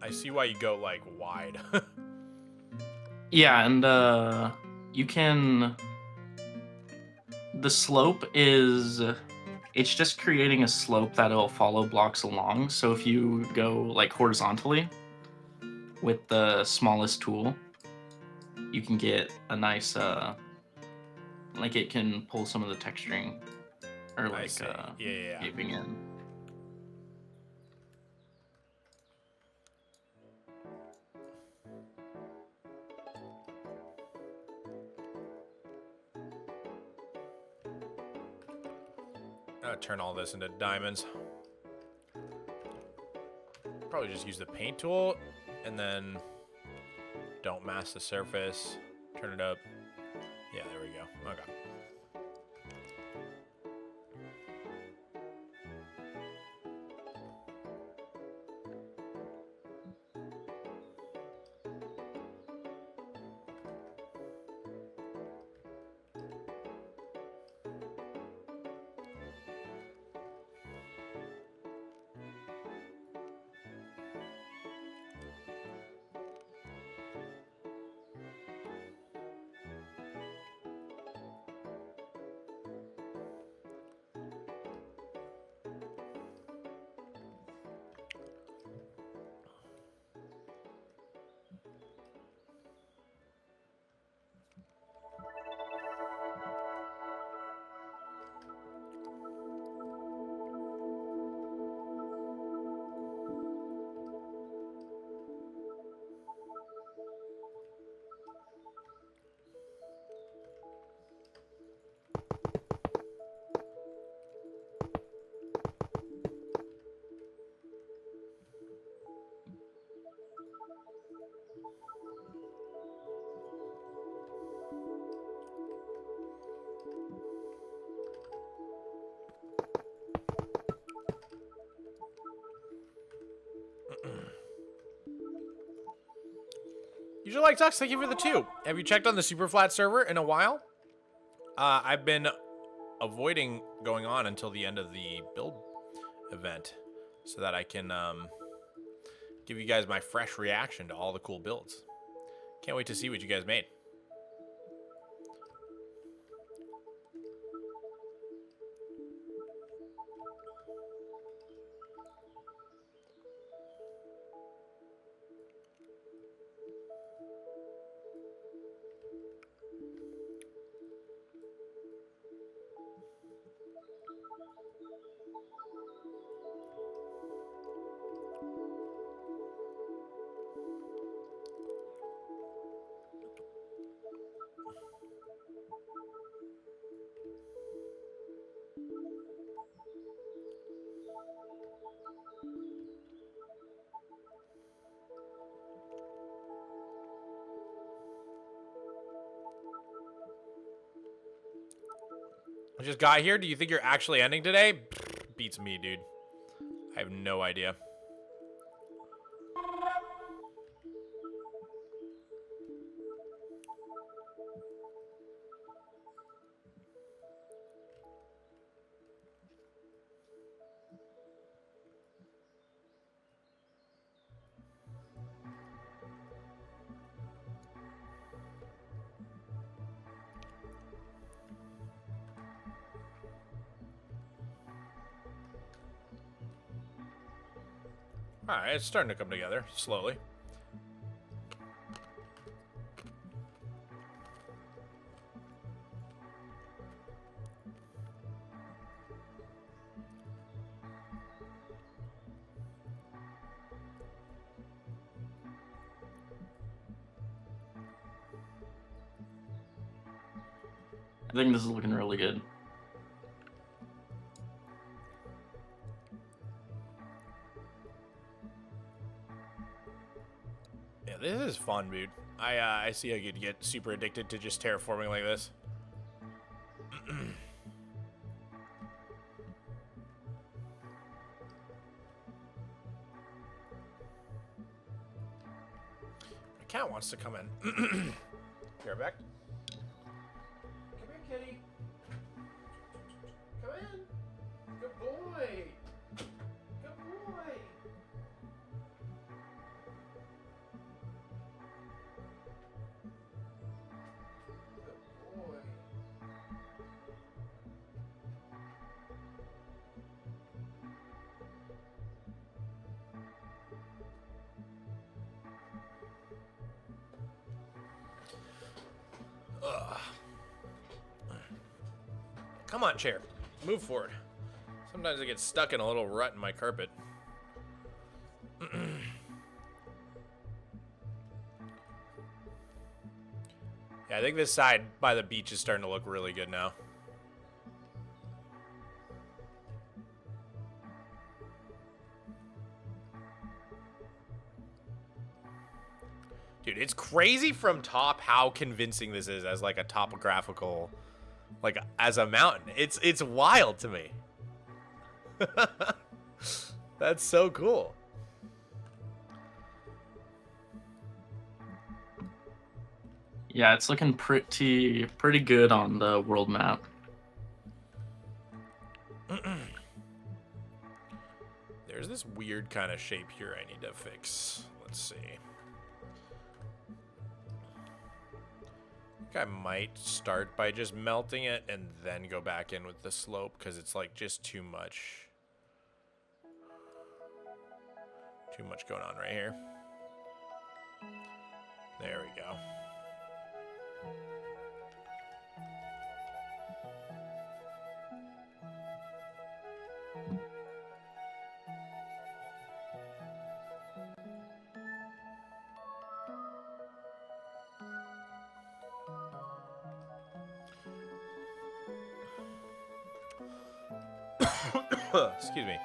I see why you go like wide. Yeah, and you can. The slope is. It's just creating a slope that'll follow blocks along. So if you go like horizontally with the smallest tool, you can get a nice like it can pull some of the texturing or like shaping in. Turn all this into diamonds. Probably just use the paint tool and then don't mask the surface. Turn it up. Yeah, there we go. Okay. Usually like Tux, thank you for the 2. Have you checked on the Superflat server in a while? I've been avoiding going on until the end of the build event so that I can give you guys my fresh reaction to all the cool builds. Can't wait to see what you guys made. I just got here. Do you think you're actually ending today? Beats me, dude. I have no idea. Alright, it's starting to come together, slowly. I think this is looking really good. Yeah, this is fun, dude. I see how you'd get super addicted to just terraforming like this. My cat wants to come in. Here, Beck. Come here, kitty. Come in. Good boy. Good boy. Good boy. Ugh. Come on, chair. Move forward. Sometimes I get stuck in a little rut in my carpet. Yeah, I think this side by the beach is starting to look really good now. Dude, it's crazy from top how convincing this is as like a topographical, like as a mountain. It's wild to me. That's so cool. Yeah, it's looking pretty good on the world map. There's this weird kind of shape here I need to fix. Let's see. I think I might start by just melting it and then go back in with the slope because it's like just too much. Too much going on right here. There we go. Excuse me.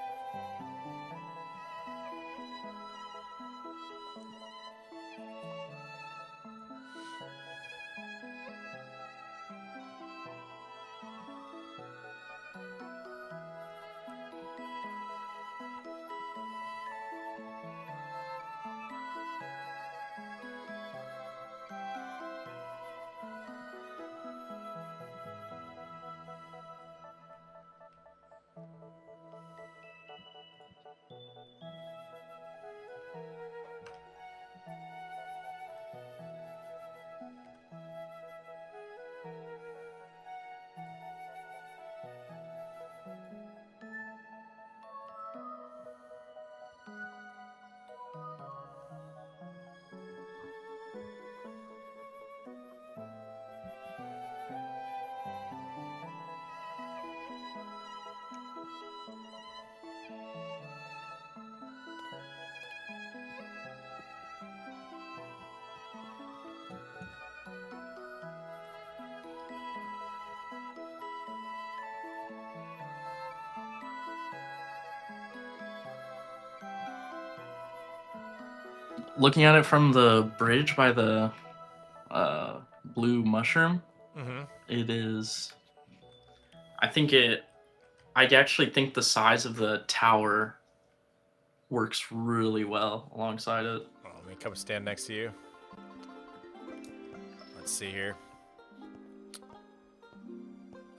looking at it from the bridge by the blue mushroom, Mm-hmm. it is. I actually think the size of the tower works really well alongside it. Oh, let me come stand next to you. Let's see here.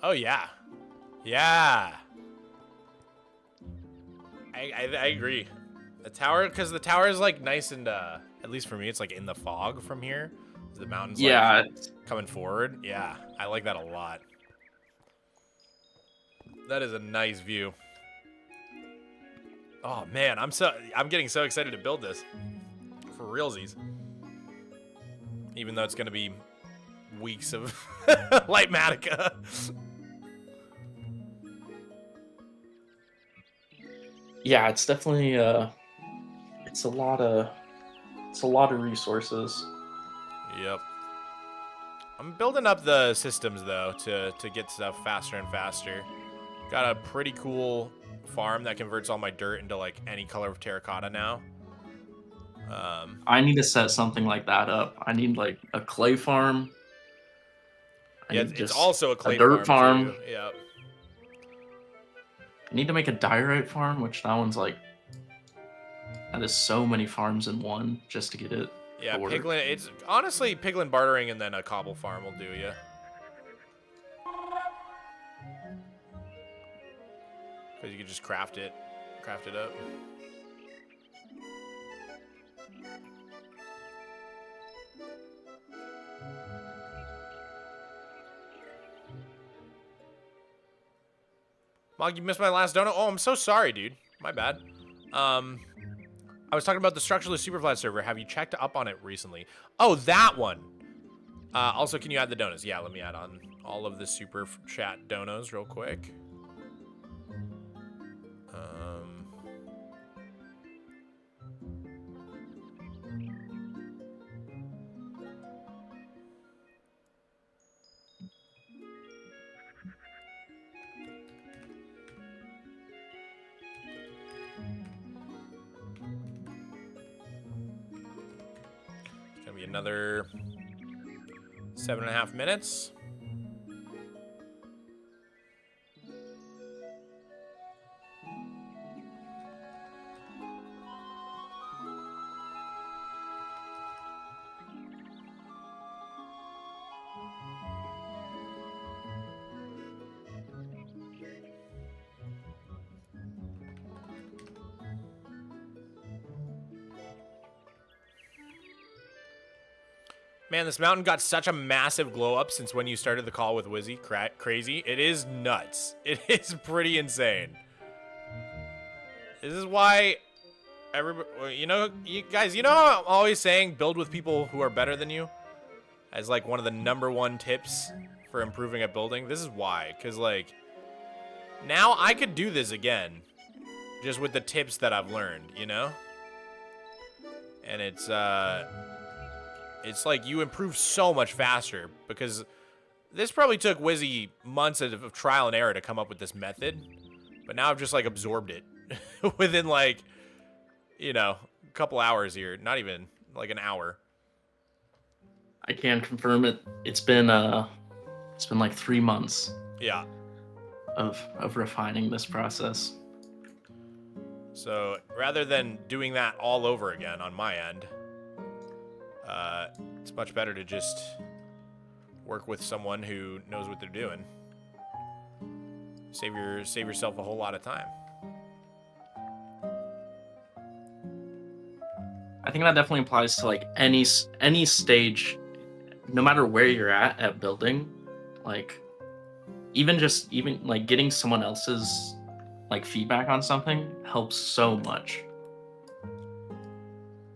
Oh, yeah. Yeah. I agree. The tower, because the tower is like nice and, at least for me, it's like in the fog from here. The mountain's Yeah, like coming forward. Yeah, I like that a lot. That is a nice view. Oh man, I'm getting so excited to build this. For realsies. Even though it's gonna be weeks of Lightmatica. yeah, it's definitely it's a lot of resources. Yep. I'm building up the systems though to get stuff faster and faster. Got a pretty cool farm that converts all my dirt into like any color of terracotta now. I need to set something like that up. I need like a clay farm. Yeah, need it's just also a clay dirt farm. too. Yep. I need to make a diorite farm, which that one's like that is so many farms in one just to get it. Yeah, to work. piglin. It's honestly piglin bartering and then a cobble farm will do you. Because you can just craft it up. Mog, you missed my last donut? Oh, I'm so sorry, dude. My bad. I was talking about the Structuralist Superflat server. Have you checked up on it recently? Oh, that one. Also, can you add the donos? Yeah, let me add on all of the super chat donos real quick. It's gonna be another 7.5 minutes. Man, this mountain got such a massive glow up since when you started the call with Wizzy. Crazy. It is nuts. It is pretty insane. This is why everybody, you guys, how I'm always saying build with people who are better than you as like one of the #1 tips for improving at building. This is why, because like now I could do this again just with the tips that I've learned, and it's like you improve so much faster because this probably took Wizzy months of trial and error to come up with this method, but now I've just like absorbed it within like, a couple hours here, not even like an hour. I can confirm it. It's been like 3 months. Yeah. Of refining this process. So rather than doing that all over again on my end, it's much better to just work with someone who knows what they're doing. Save yourself a whole lot of time. I think that definitely applies to like any stage, no matter where you're at building. Like even like getting someone else's like feedback on something helps so much.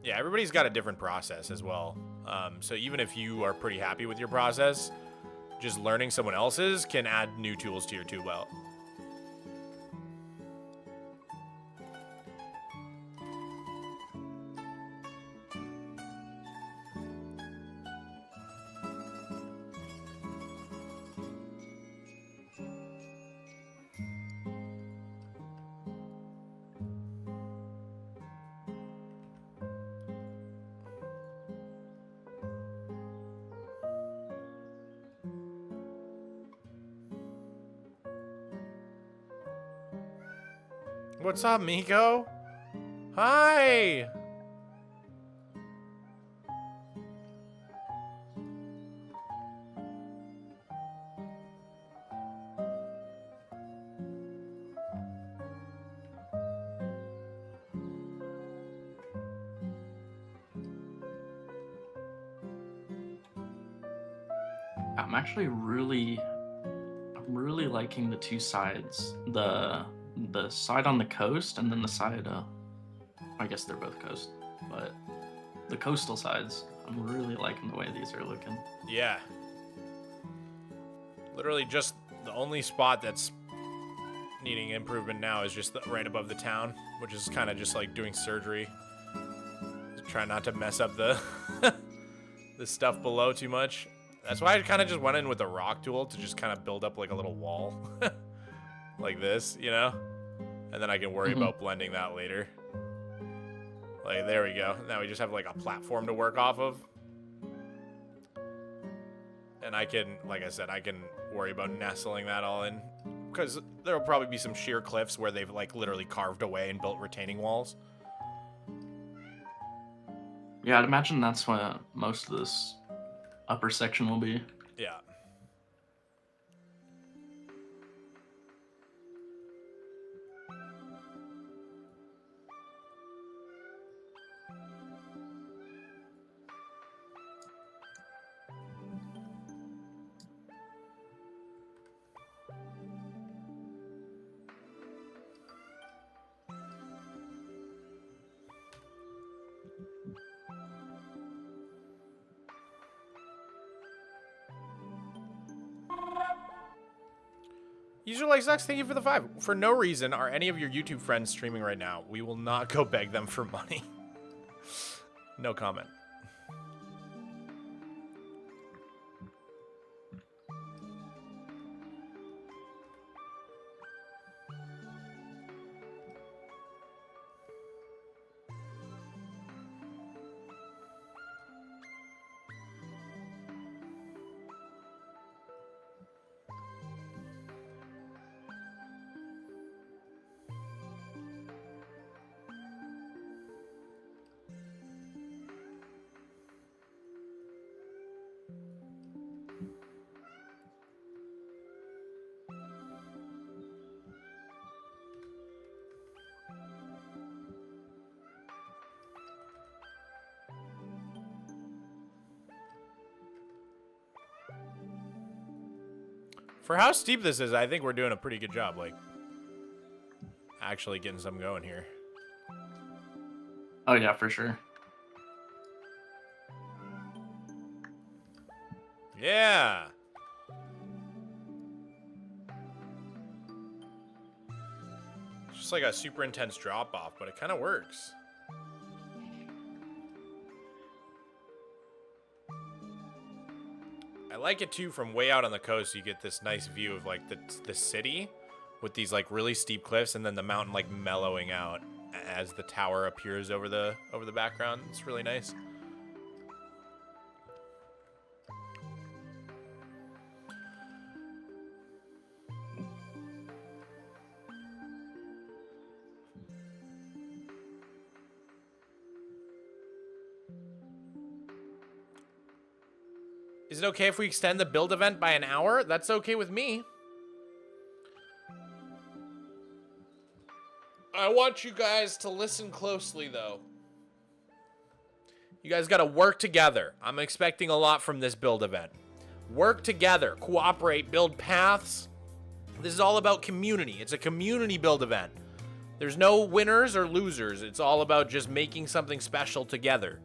Yeah, everybody's got a different process as well. So even if you are pretty happy with your process, just learning someone else's can add new tools to your tool belt. What's up, Miko? Hi! I'm actually really liking the two sides. The side on the coast and then the side I guess they're both coast, but the coastal sides, I'm really liking the way these are looking. Yeah. Literally just the only spot that's needing improvement now is just right above the town, which is kind of just like doing surgery. Try not to mess up the the stuff below too much. That's why I kind of just went in with the rock tool to just kind of build up like a little wall. Like this, you know? And then I can worry about blending that later. Like, there we go. Now we just have like a platform to work off of. And I can, like I said, I can worry about nestling that all in. Because there'll probably be some sheer cliffs where they've like literally carved away and built retaining walls. Yeah, I'd imagine that's what most of this upper section will be. Yeah. User like sucks, thank you for the 5. For no reason are any of your YouTube friends streaming right now. We will not go beg them for money. No comment. For how steep this is, I think we're doing a pretty good job, like, actually getting some going here. Oh yeah, for sure. Yeah! It's just like a super intense drop-off, but it kind of works. I like it too from way out on the coast. You get this nice view of like the city with these like really steep cliffs and then the mountain like mellowing out as the tower appears over the background. It's really nice. Is it okay if we extend the build event by an hour? That's okay with me. I want you guys to listen closely, though. You guys got to work together. I'm expecting a lot from this build event. Work together, cooperate, build paths. This is all about community. It's a community build event. There's no winners or losers. It's all about just making something special together.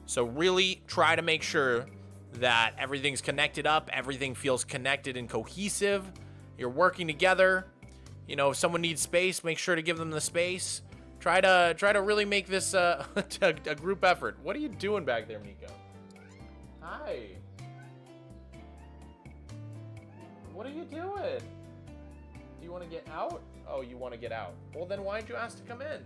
So really try to make sure that everything's connected up, everything feels connected and cohesive. You're working together. You know, if someone needs space, make sure to give them the space. Try to really make this a group effort. What are you doing back there, Miko? Hi. What are you doing? Do you want to get out? Oh, you want to get out. Well, then why'd you ask to come in?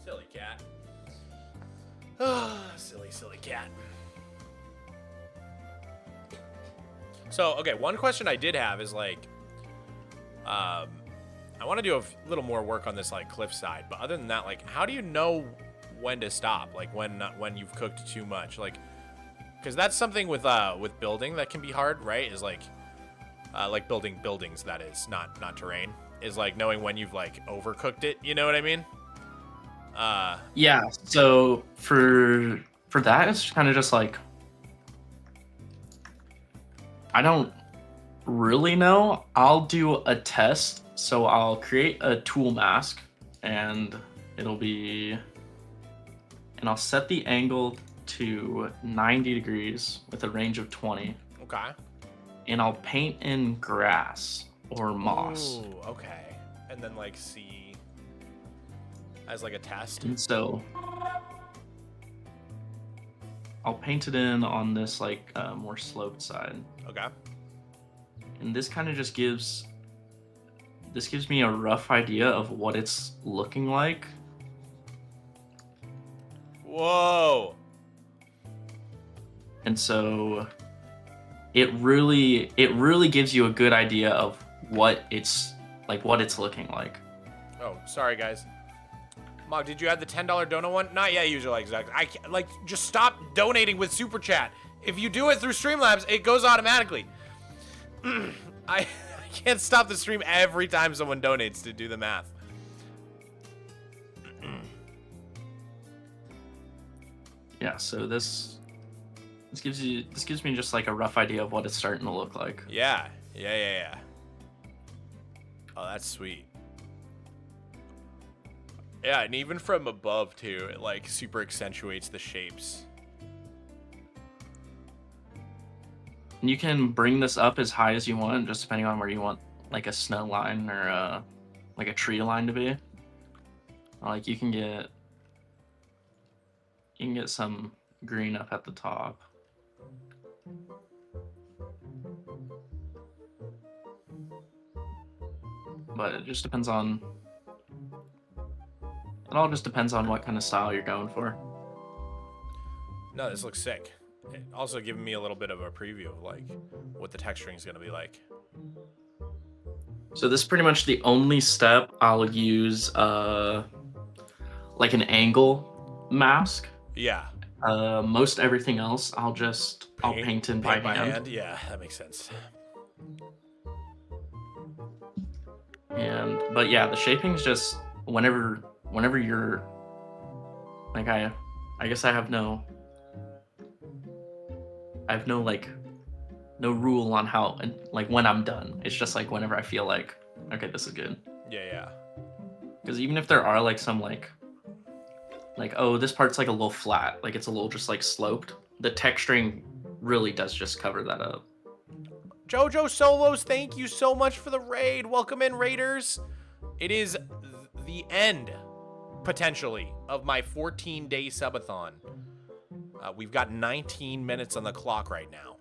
Silly cat. Ah, silly cat. So, okay, one question I did have is like, I want to do a little more work on this like cliff side, but other than that, like, how do you know when to stop? Like when you've cooked too much, like, because that's something with building that can be hard, right? Is like building buildings, that is not terrain, is like knowing when you've like overcooked it. You know what I mean? Yeah. So for that, it's kind of just like, I don't really know. I'll do a test. So I'll create a tool mask, and and I'll set the angle to 90 degrees with a range of 20. Okay. And I'll paint in grass or moss. Ooh, okay. And then like see as like a test. And so I'll paint it in on this like more sloped side. Okay. And this kind of just gives me a rough idea of what it's looking like. Whoa. And so it really gives you a good idea of what it's looking like. Oh, sorry guys. Mog, did you add the $10 donut one? Not yet, usually. Exactly. I can't, like, just stop donating with Super Chat. If you do it through Streamlabs, it goes automatically. I can't stop the stream every time someone donates to do the math. Yeah, so this gives me just like a rough idea of what it's starting to look like. Yeah. Oh, that's sweet. Yeah, and even from above too, it like super accentuates the shapes. And you can bring this up as high as you want, just depending on where you want like a snow line or like a tree line to be. Like you can get some green up at the top. But it just depends on, it all just depends on what kind of style you're going for. No, this looks sick. It also giving me a little bit of a preview of like what the texturing is going to be like. So this is pretty much the only step I'll use like an angle mask. Yeah. Most everything else I'll paint in by hand. Yeah, that makes sense. But yeah, the shaping's just whenever you're like, I guess I have no like no rule on how and like when I'm done. It's just like whenever I feel like, okay, this is good. Yeah. Because even if there are like some like oh, this part's like a little flat, like it's a little just like sloped, the texturing really does just cover that up. Jojo Solos, thank you so much for the raid. Welcome in, raiders. It is the end, potentially, of my 14-day subathon. We've got 19 minutes on the clock right now.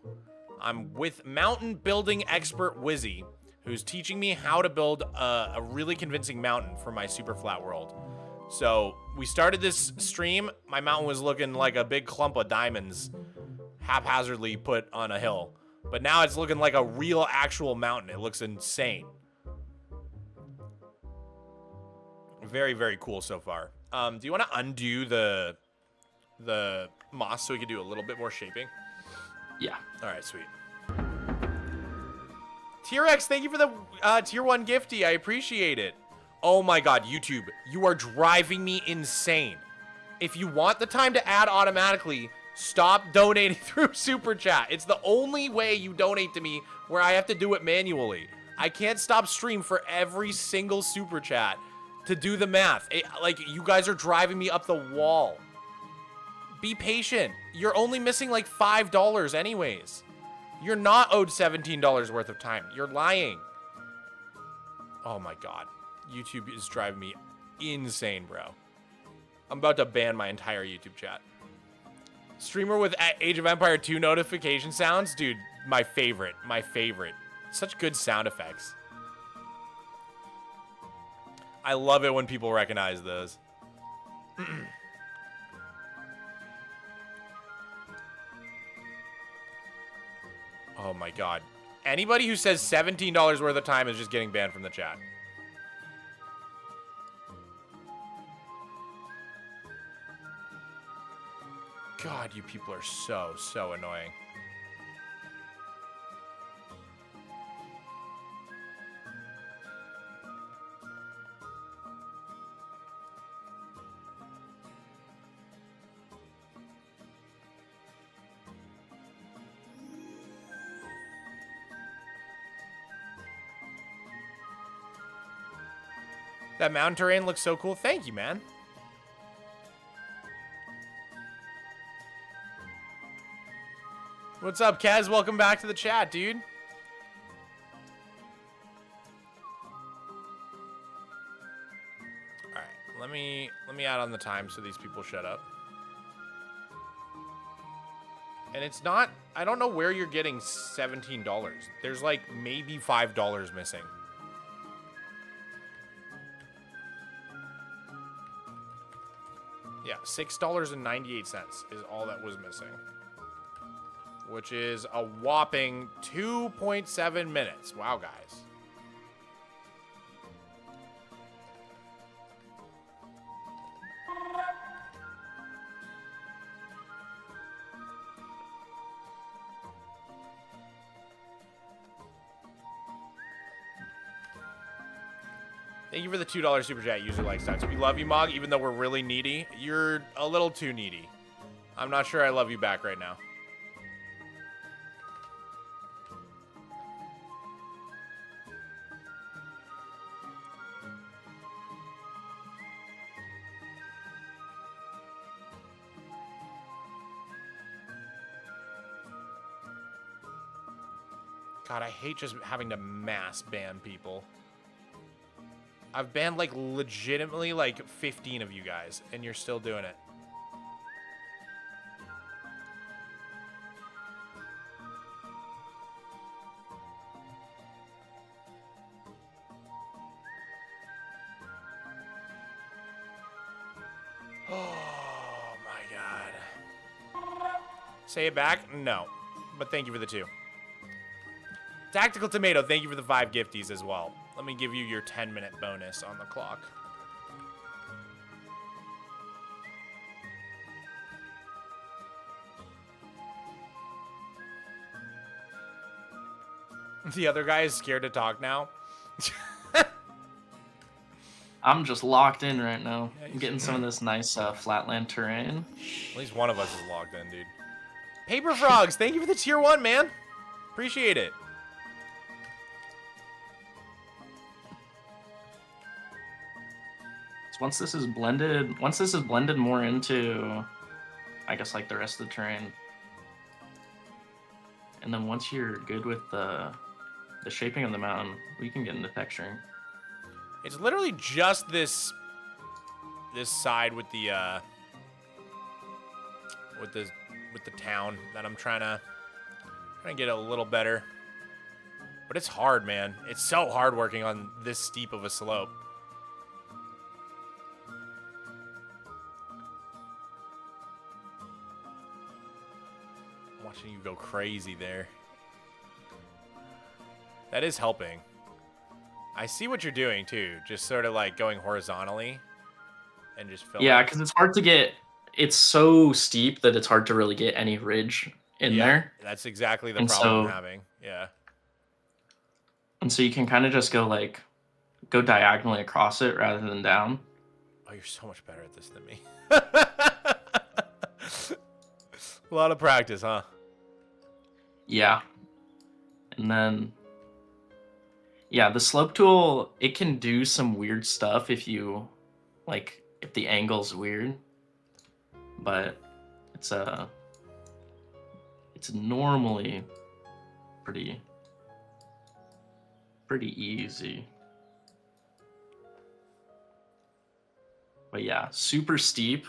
I'm with mountain building expert Wizzy, who's teaching me how to build a really convincing mountain for my super flat world. So we started this stream. My mountain was looking like a big clump of diamonds haphazardly put on a hill. But now it's looking like a real actual mountain. It looks insane. Very, very cool so far. Do you want to undo the moss so we can do a little bit more shaping? Yeah. All right, sweet. T-Rex, thank you for the tier 1 gifty. I appreciate it. Oh my god, YouTube, you are driving me insane. If you want the time to add automatically, stop donating through Super Chat. It's the only way you donate to me where I have to do it manually. I can't stop stream for every single Super Chat to do the math. Like, you guys are driving me up the wall. Be patient. You're only missing like $5 anyways. You're not owed $17 worth of time. You're lying. Oh my god. YouTube is driving me insane, bro. I'm about to ban my entire YouTube chat. Streamer with Age of Empire 2 notification sounds? Dude, my favorite. My favorite. Such good sound effects. I love it when people recognize those. Oh my god. Anybody who says $17 worth of time is just getting banned from the chat. God, you people are so annoying. That mountain terrain looks so cool. Thank you, man. What's up, Kaz? Welcome back to the chat, dude. All right, let me add on the time so these people shut up. And it's not, I don't know where you're getting $17. There's like maybe $5 missing. Yeah, $6.98 is all that was missing. Which is a whopping 2.7 minutes. Wow, guys. Thank you for the $2 super chat, user likes tax. We love you, Mog, even though we're really needy. You're a little too needy. I'm not sure I love you back right now. God, I hate just having to mass ban people. I've banned, like, legitimately, like, 15 of you guys, and you're still doing it. Oh, my God. Say it back? No. But thank you for the 2. Tactical Tomato, thank you for the 5 gifties as well. Let me give you your 10-minute bonus on the clock. The other guy is scared to talk now. I'm just locked in right now. I'm getting some of this nice flatland terrain. At least one of us is logged in, dude. Paper Frogs, thank you for the tier 1, man. Appreciate it. Once this is blended more into, I guess, like the rest of the terrain, and then once you're good with the shaping of the mountain, we can get into texturing. It's literally just this side with the town that I'm trying to get a little better. But it's hard, man. It's so hard working on this steep of a slope. Watching you go crazy there. That is helping. I see what you're doing too. Just sort of like going horizontally and just filling. Yeah, because it's hard to get. It's so steep that it's hard to really get any ridge in there. That's exactly the problem I'm having. Yeah. And so you can kind of just go diagonally across it rather than down. Oh, you're so much better at this than me. A lot of practice, huh? Yeah. And then, yeah, the slope tool, it can do some weird stuff if the angle's weird. But it's normally pretty easy. But yeah, super steep.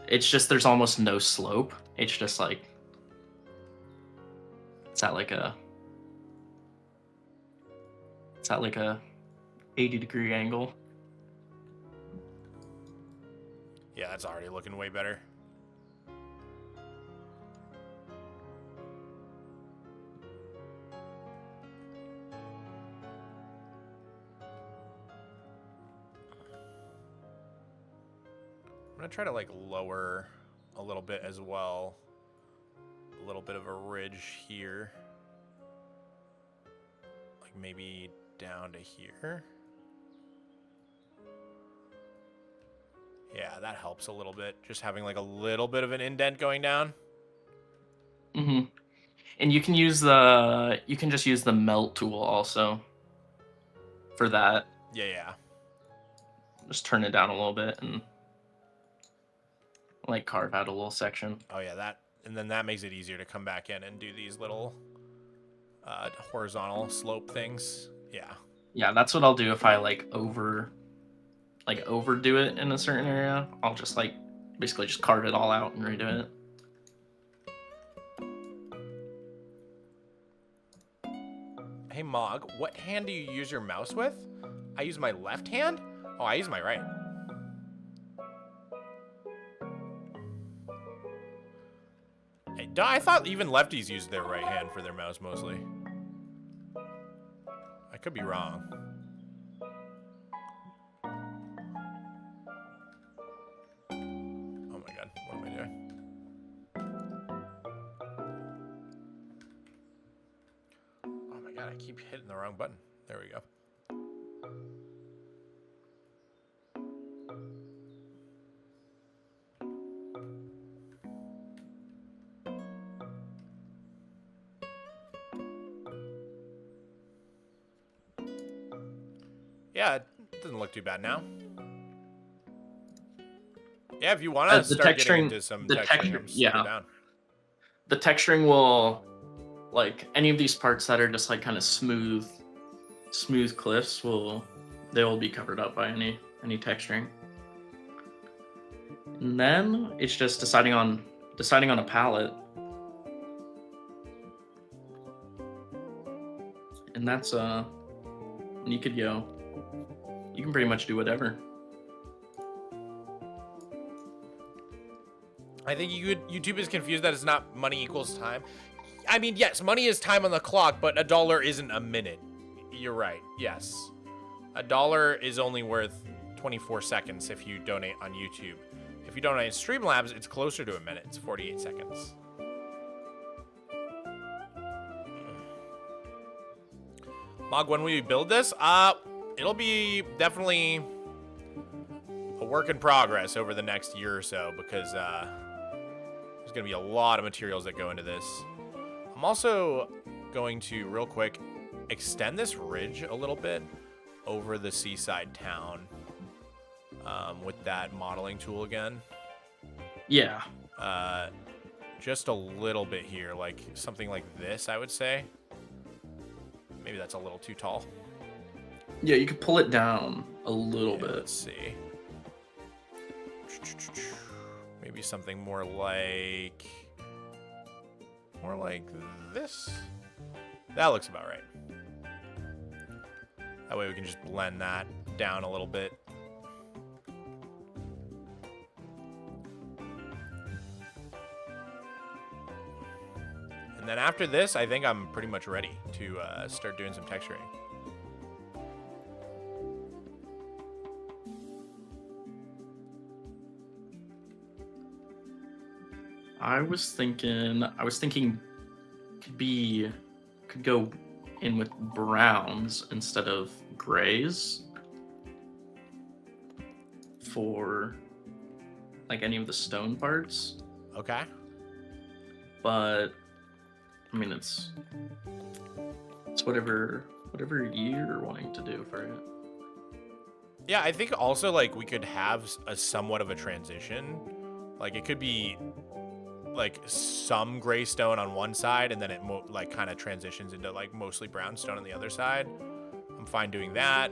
It's just there's almost no slope. It's just like it's at like a 80-degree angle. Yeah, that's already looking way better. gonna try to like lower a little bit as well. A little bit of a ridge here. Like maybe down to here. Yeah, that helps a little bit. Just having like a little bit of an indent going down. Mm-hmm. And you can just use the melt tool also for that. Yeah. Just turn it down a little bit and like carve out a little section. Oh yeah, and then that makes it easier to come back in and do these little horizontal slope things. Yeah. Yeah, that's what I'll do if I overdo it in a certain area. I'll just basically just carve it all out and redo it. Hey Mog, what hand do you use your mouse with? I use my left hand? Oh, I use my right. Hey, I thought even lefties used their right hand for their mouse mostly. I could be wrong. Oh my god, what am I doing? Oh my god, I keep hitting the wrong button. There we go. Yeah, it doesn't look too bad now. Yeah, if you want to start getting into some texturing, I'm super down. The texturing will, any of these parts that are just kind of smooth cliffs they will be covered up by any texturing. And then it's just deciding on a palette. And that's you can pretty much do whatever. I think YouTube is confused that it's not money equals time. I mean, yes, money is time on the clock, but $1 isn't a minute. You're right, yes. $1 is only worth 24 seconds if you donate on YouTube. If you donate in Streamlabs, it's closer to a minute. It's 48 seconds. Mog, when we build this, it'll be definitely a work in progress over the next year or so because there's going to be a lot of materials that go into this. I'm also going to, real quick, extend this ridge a little bit over the seaside town with that modeling tool again. Yeah. Just a little bit here, like something like this, I would say. Maybe that's a little too tall. Yeah, you could pull it down a little bit. Let's see. Maybe something more like this. That looks about right. That way we can just blend that down a little bit. And then after this, I think I'm pretty much ready to start doing some texturing. I was thinking could go in with browns instead of grays for any of the stone parts. Okay. But I mean it's whatever you're wanting to do for it. Yeah, I think also we could have a somewhat of a transition. It could be some gray stone on one side and then it kind of transitions into mostly brown stone on the other side. I'm fine doing that.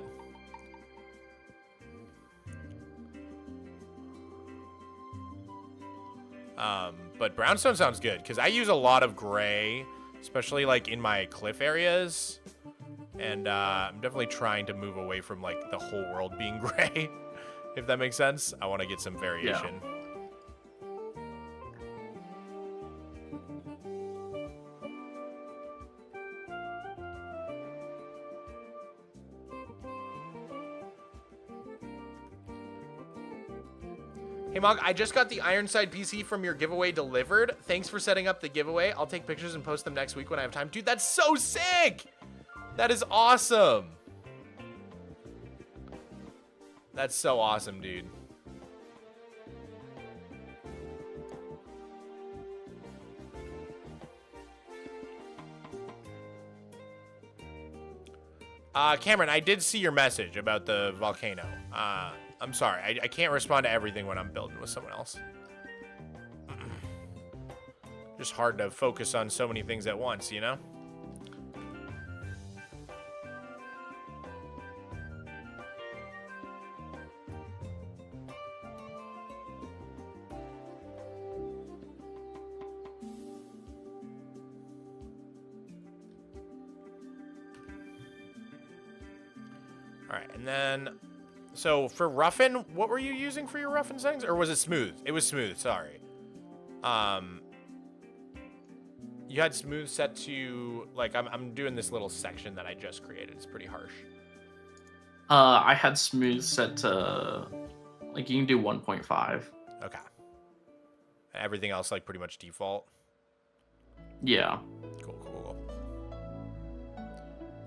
But brownstone sounds good because I use a lot of gray, especially in my cliff areas. And I'm definitely trying to move away from the whole world being gray, if that makes sense. I want to get some variation. Yeah. Hey, Mog, I just got the Ironside PC from your giveaway delivered. Thanks for setting up the giveaway. I'll take pictures and post them next week when I have time. Dude, that's so sick! That is awesome. That's so awesome, dude. Cameron, I did see your message about the volcano. I'm sorry. I can't respond to everything when I'm building with someone else. Just hard to focus on so many things at once, you know? All right, and then, so for roughen, what were you using for your roughen settings? Or was it smooth? It was smooth, sorry. You had smooth set to, like, I'm doing this little section that I just created. It's pretty harsh. I had smooth set to, like, you can do 1.5. Okay. Everything else, like, pretty much default? Yeah. Cool, cool, cool.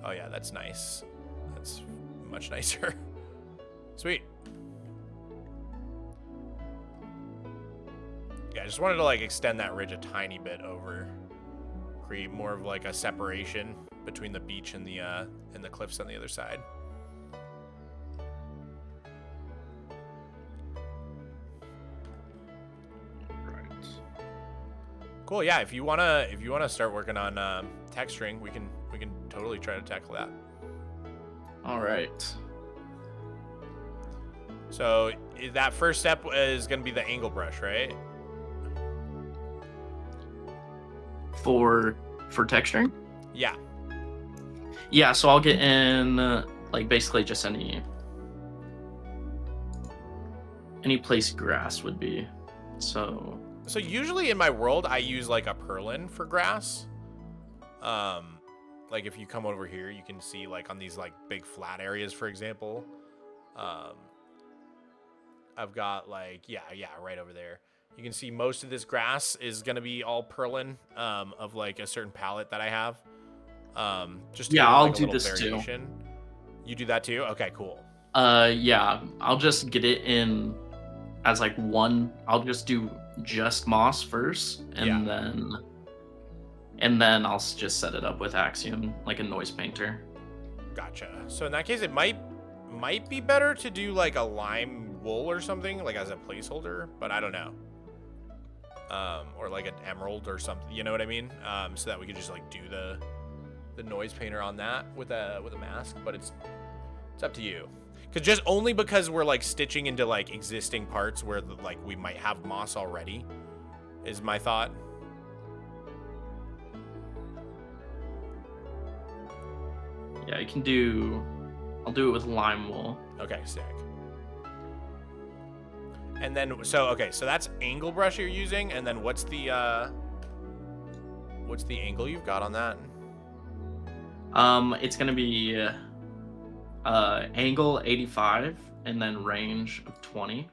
Oh, yeah, that's nice. That's much nicer. Sweet. Yeah, I just wanted to, like, extend that ridge a tiny bit over. Create more of, like, a separation between the beach and the cliffs on the other side. Right. Cool. Yeah. If you wanna start working on texturing, we can totally try to tackle that. All right. So that first step is gonna be the angle brush, right? For texturing? Yeah. Yeah, so I'll get in like basically just any place grass would be. So usually in my world I use like a purlin for grass. Like if you come over here, you can see like on these like big flat areas, for example. I've got like yeah, right over there. You can see most of this grass is gonna be all purlin of like a certain palette that I have. Just to yeah, give it, I'll like, a do little this variation. too. You do that too? Okay, cool. Yeah, I'll just get it in as like one. I'll just do just moss first, and then I'll just set it up with Axiom like a noise painter. Gotcha. So in that case, it might be better to do like a lime wool or something, like as a placeholder, but I don't know. Or like an emerald or something, you know what I mean? So that we could just like do the noise painter on that with a mask, but it's up to you. Because we're like stitching into like existing parts where like we might have moss already, is my thought. Yeah, I'll do it with lime wool. Okay, sick. And then, so that's angle brush you're using, and then what's the angle you've got on that? It's gonna be angle 85 and then range of 20,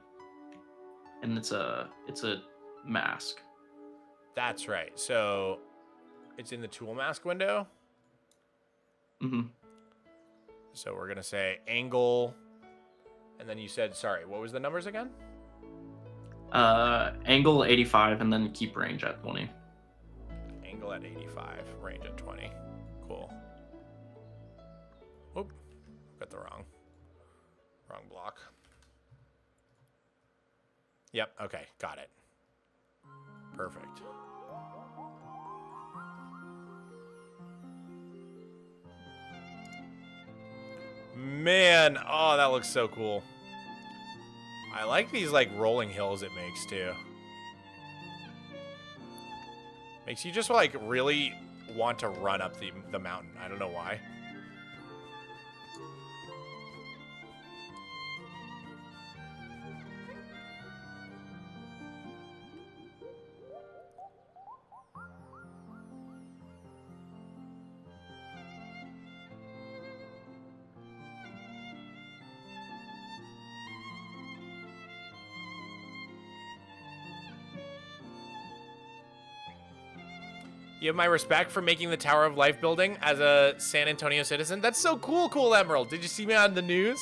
and it's a mask. That's right. So it's in the tool mask window. Mm-hmm. So we're gonna say angle, and then you said, sorry, what was the numbers again? Angle 85 and then keep range at 20. Angle at 85, range at 20. Cool. Oop, got the wrong block. Yep, okay, got it. Perfect. Man, oh, that looks so cool. I like these like rolling hills it makes too. Makes you just like really want to run up the mountain. I don't know why. You have my respect for making the Tower of Life building as a San Antonio citizen. That's so cool, Cool Emerald. Did you see me on the news?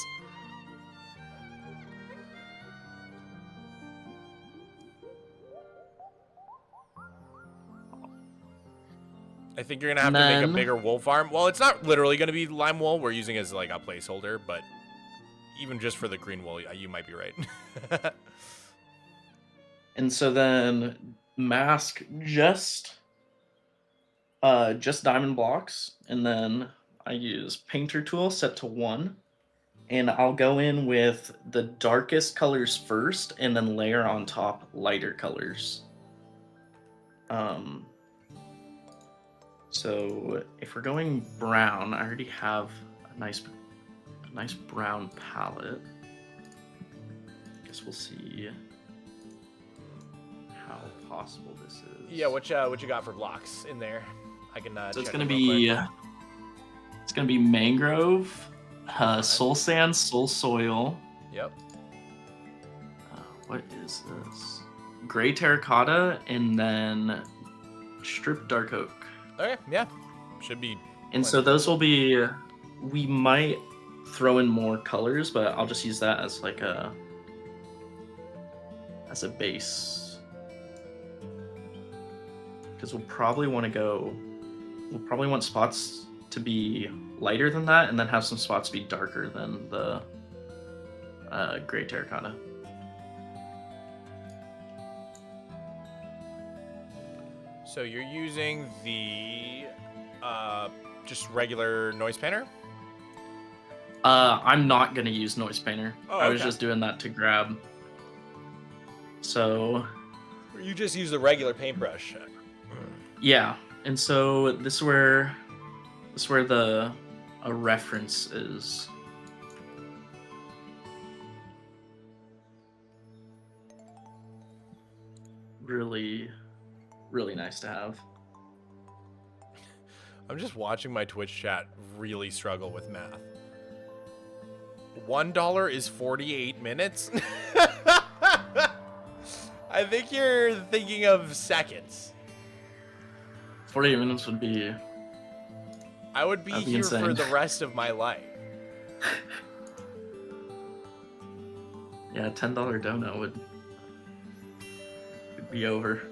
I think you're gonna have to make a bigger wool farm. Well, it's not literally gonna be lime wool. We're using it as like a placeholder, but even just for the green wool, you might be right. And so then mask just diamond blocks, and then I use painter tool set to 1, and I'll go in with the darkest colors first, and then layer on top lighter colors. So if we're going brown, I already have a nice brown palette. Guess we'll see how possible this is. Yeah, what you got for blocks in there? I can. So it's gonna be mangrove, soul sand, soul soil. Yep. What is this? Gray terracotta, and then strip dark oak. Okay, yeah, should be. And so those will be. We might throw in more colors, but I'll just use that as like a base. Because we'll probably want spots to be lighter than that, and then have some spots be darker than the gray terracotta. So you're using the just regular noise painter? I'm not gonna use noise painter. Oh, I was okay. just doing that to grab. So You just use the regular paintbrush. yeah, and so this is where a reference is. Really, really nice to have. I'm just watching my Twitch chat really struggle with math. $1 is 48 minutes? I think you're thinking of seconds. 48 minutes would be... I would be That'd be here insane. for the rest of my life. Yeah, a $10 donut would be over.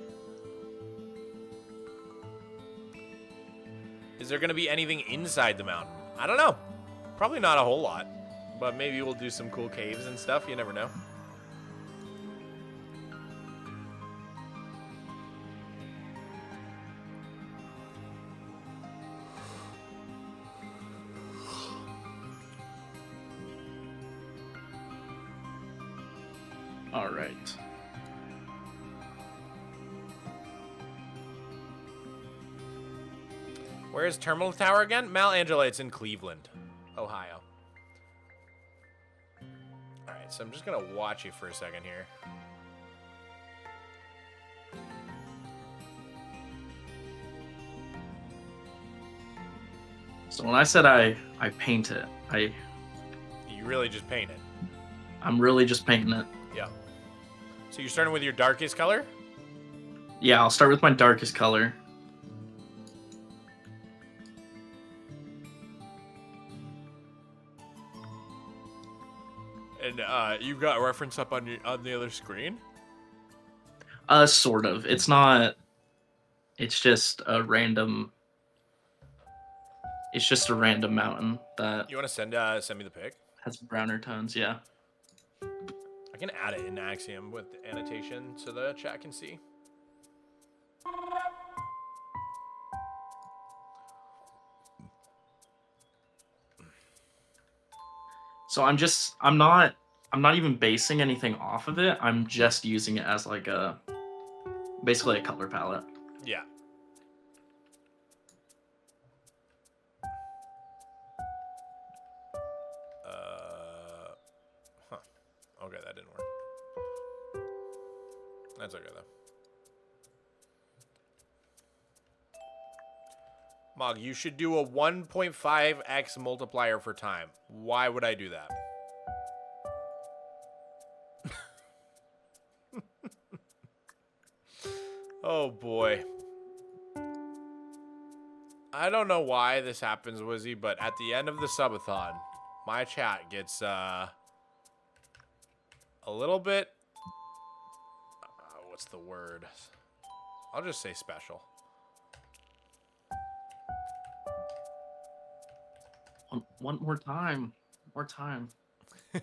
Is there going to be anything inside the mountain? I don't know. Probably not a whole lot. But maybe we'll do some cool caves and stuff. You never know. All right. Where's Terminal Tower again? Mount Angela, it's in Cleveland, Ohio. Alright, so I'm just gonna watch you for a second here. So when I said I paint it, You really just paint it. I'm really just painting it. Yeah. So you're starting with your darkest color? Yeah, I'll start with my darkest color. And you've got a reference up on the other screen? Sort of. It's not. It's just a random. It's just a random mountain that You want to send me the pic? has browner tones. Yeah. I can add it in Axiom with annotation so the chat can see. So I'm not even basing anything off of it. I'm just using it as like basically a color palette. Yeah. Huh. Okay, that didn't work. That's okay though. Mog, you should do a 1.5x multiplier for time. Why would I do that? Oh boy. I don't know why this happens, Wizzy, but at the end of the subathon, my chat gets a little bit. What's the word? I'll just say special. One more time. More time. All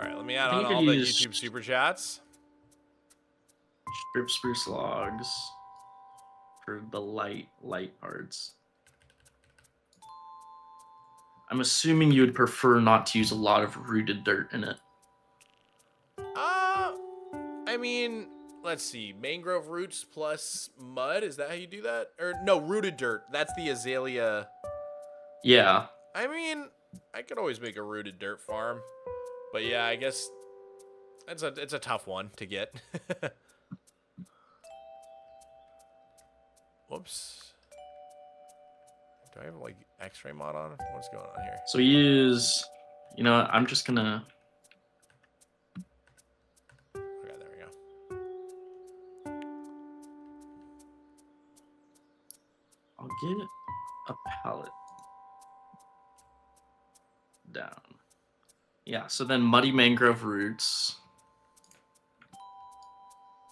right, let me add I on think you all could the use- YouTube super chats. Strip spruce logs for the light parts. I'm assuming you would prefer not to use a lot of rooted dirt in it. I mean, let's see. Mangrove roots plus mud. Is that how you do that? Or no, rooted dirt. That's the azalea. Yeah. I mean, I could always make a rooted dirt farm. But yeah, I guess it's a tough one to get. Whoops. Do I have like X-ray mod on? What's going on here? So use, you know, I'm just gonna. Okay, there we go. I'll get a pallet down. Yeah, so then muddy mangrove roots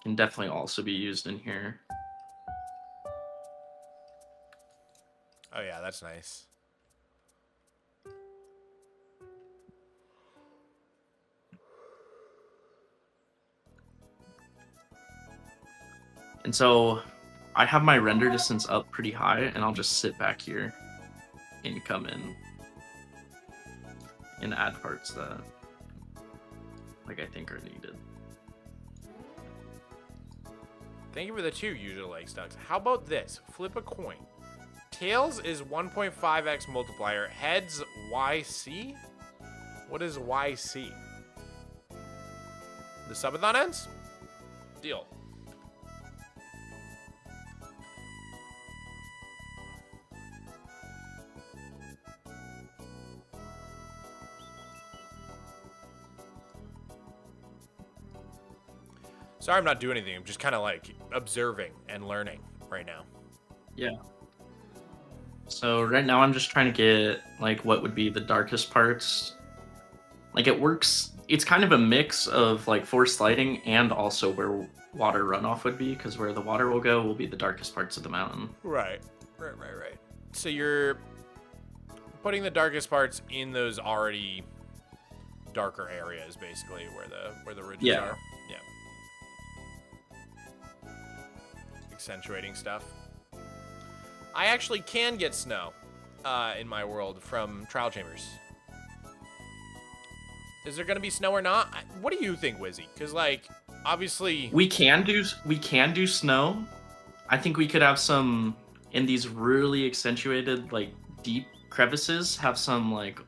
can definitely also be used in here. Oh yeah, that's nice. And so I have my render distance up pretty high, and I'll just sit back here and come in and add parts that like I think are needed. Thank you for the 2 user like Stux. How about this? Flip a coin. Tails is 1.5x multiplier. Heads YC? What is YC? The subathon ends? Deal. Sorry, I'm not doing anything. I'm just kind of like observing and learning right now. Yeah. So right now I'm just trying to get like what would be the darkest parts. Like it works, it's kind of a mix of like forced lighting and also where water runoff would be, because where the water will go will be the darkest parts of the mountain. Right. So you're putting the darkest parts in those already darker areas, basically, where the ridges Yeah. are. Yeah. Accentuating stuff. I actually can get snow in my world from trial chambers. Is there gonna be snow or not? What do you think, Wizzy? Because like, obviously, We can do snow. I think we could have some in these really accentuated like deep crevices. Have some like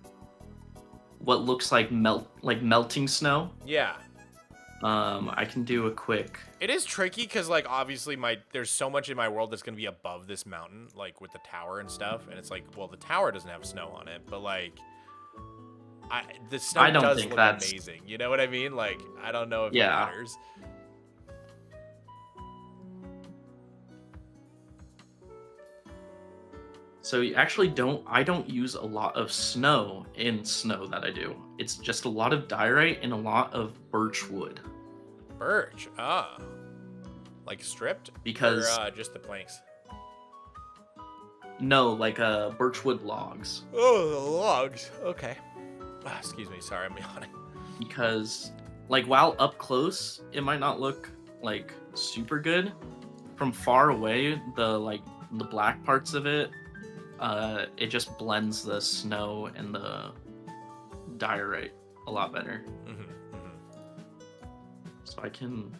what looks like melting snow. yeah. I can do a quick. It is tricky because, like, obviously there's so much in my world that's going to be above this mountain, like, with the tower and stuff. And it's like, well, the tower doesn't have snow on it, but, like, the snow I don't does think look that's- amazing. You know what I mean? Like, I don't know if it Yeah. matters. So you actually I don't use a lot of snow in snow that I do. It's just a lot of diorite and a lot of birch wood. Birch. Like stripped? Because- Or just the planks? No, like birch wood logs. Oh, the logs. Okay. Excuse me. Sorry, I'm yawning. Because like while up close, it might not look like super good. From far away, the black parts of it, it just blends the snow and the diorite a lot better. So I can.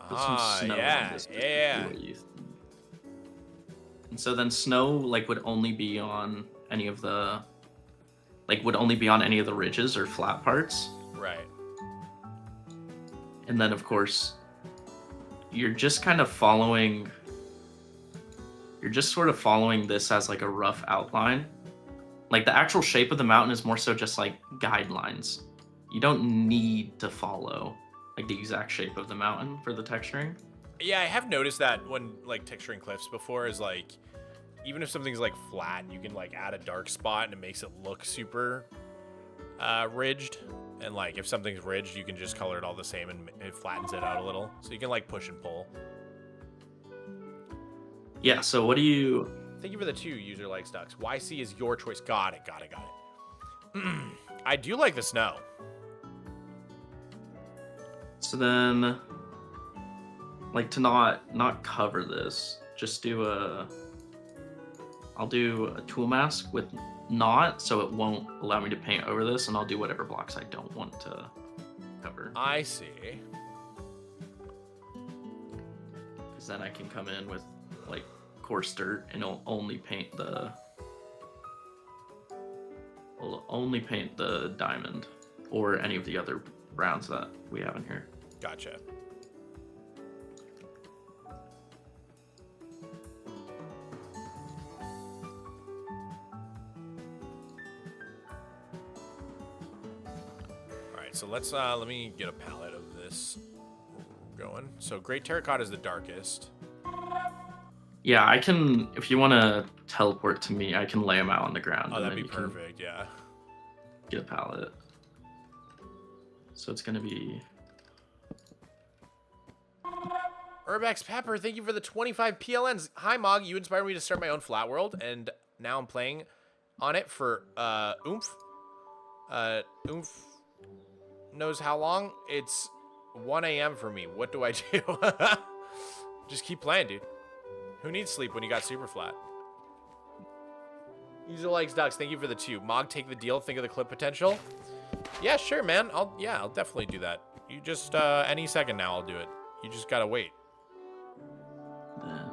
Put some snow on this yeah. And so then snow would only be on any of the ridges or flat parts. Right. And then of course you're just kind of following this as like a rough outline. Like the actual shape of the mountain is more so just like guidelines. You don't need to follow like the exact shape of the mountain for the texturing. Yeah, I have noticed that when like texturing cliffs before is like, even if something's like flat, you can like add a dark spot and it makes it look super ridged. And like if something's ridged, you can just color it all the same and it flattens it out a little. So you can like push and pull. Yeah, so what do you... Thank you for the 2 user likes ducks. YC is your choice. Got it. I do like the snow. So then, like, to not cover this, just do I'll do a tool mask with not, so it won't allow me to paint over this, and I'll do whatever blocks I don't want to cover. I see. Because then I can come in with, like, coarse dirt, and it'll only paint the... Will only paint the diamond, or any of the other browns that we have in here. Gotcha. Alright, so let's let me get a palette of this going. So Great Terracotta is the darkest. Yeah, I can, if you want to teleport to me, I can lay them out on the ground. Oh, and that'd then be you can perfect, yeah. get a palette. So it's going to be... Urbex Pepper, thank you for the 25 PLNs. Hi, Mog. You inspired me to start my own flat world, and now I'm playing on it for Oomph. Oomph knows how long. It's 1 a.m. for me. What do I do? Just keep playing, dude. Who needs sleep when you got super flat? User likes ducks. Thank you for the 2. Mog, take the deal. Think of the clip potential. Yeah, sure, man. I'll definitely do that. You just any second now, I'll do it. You just gotta wait.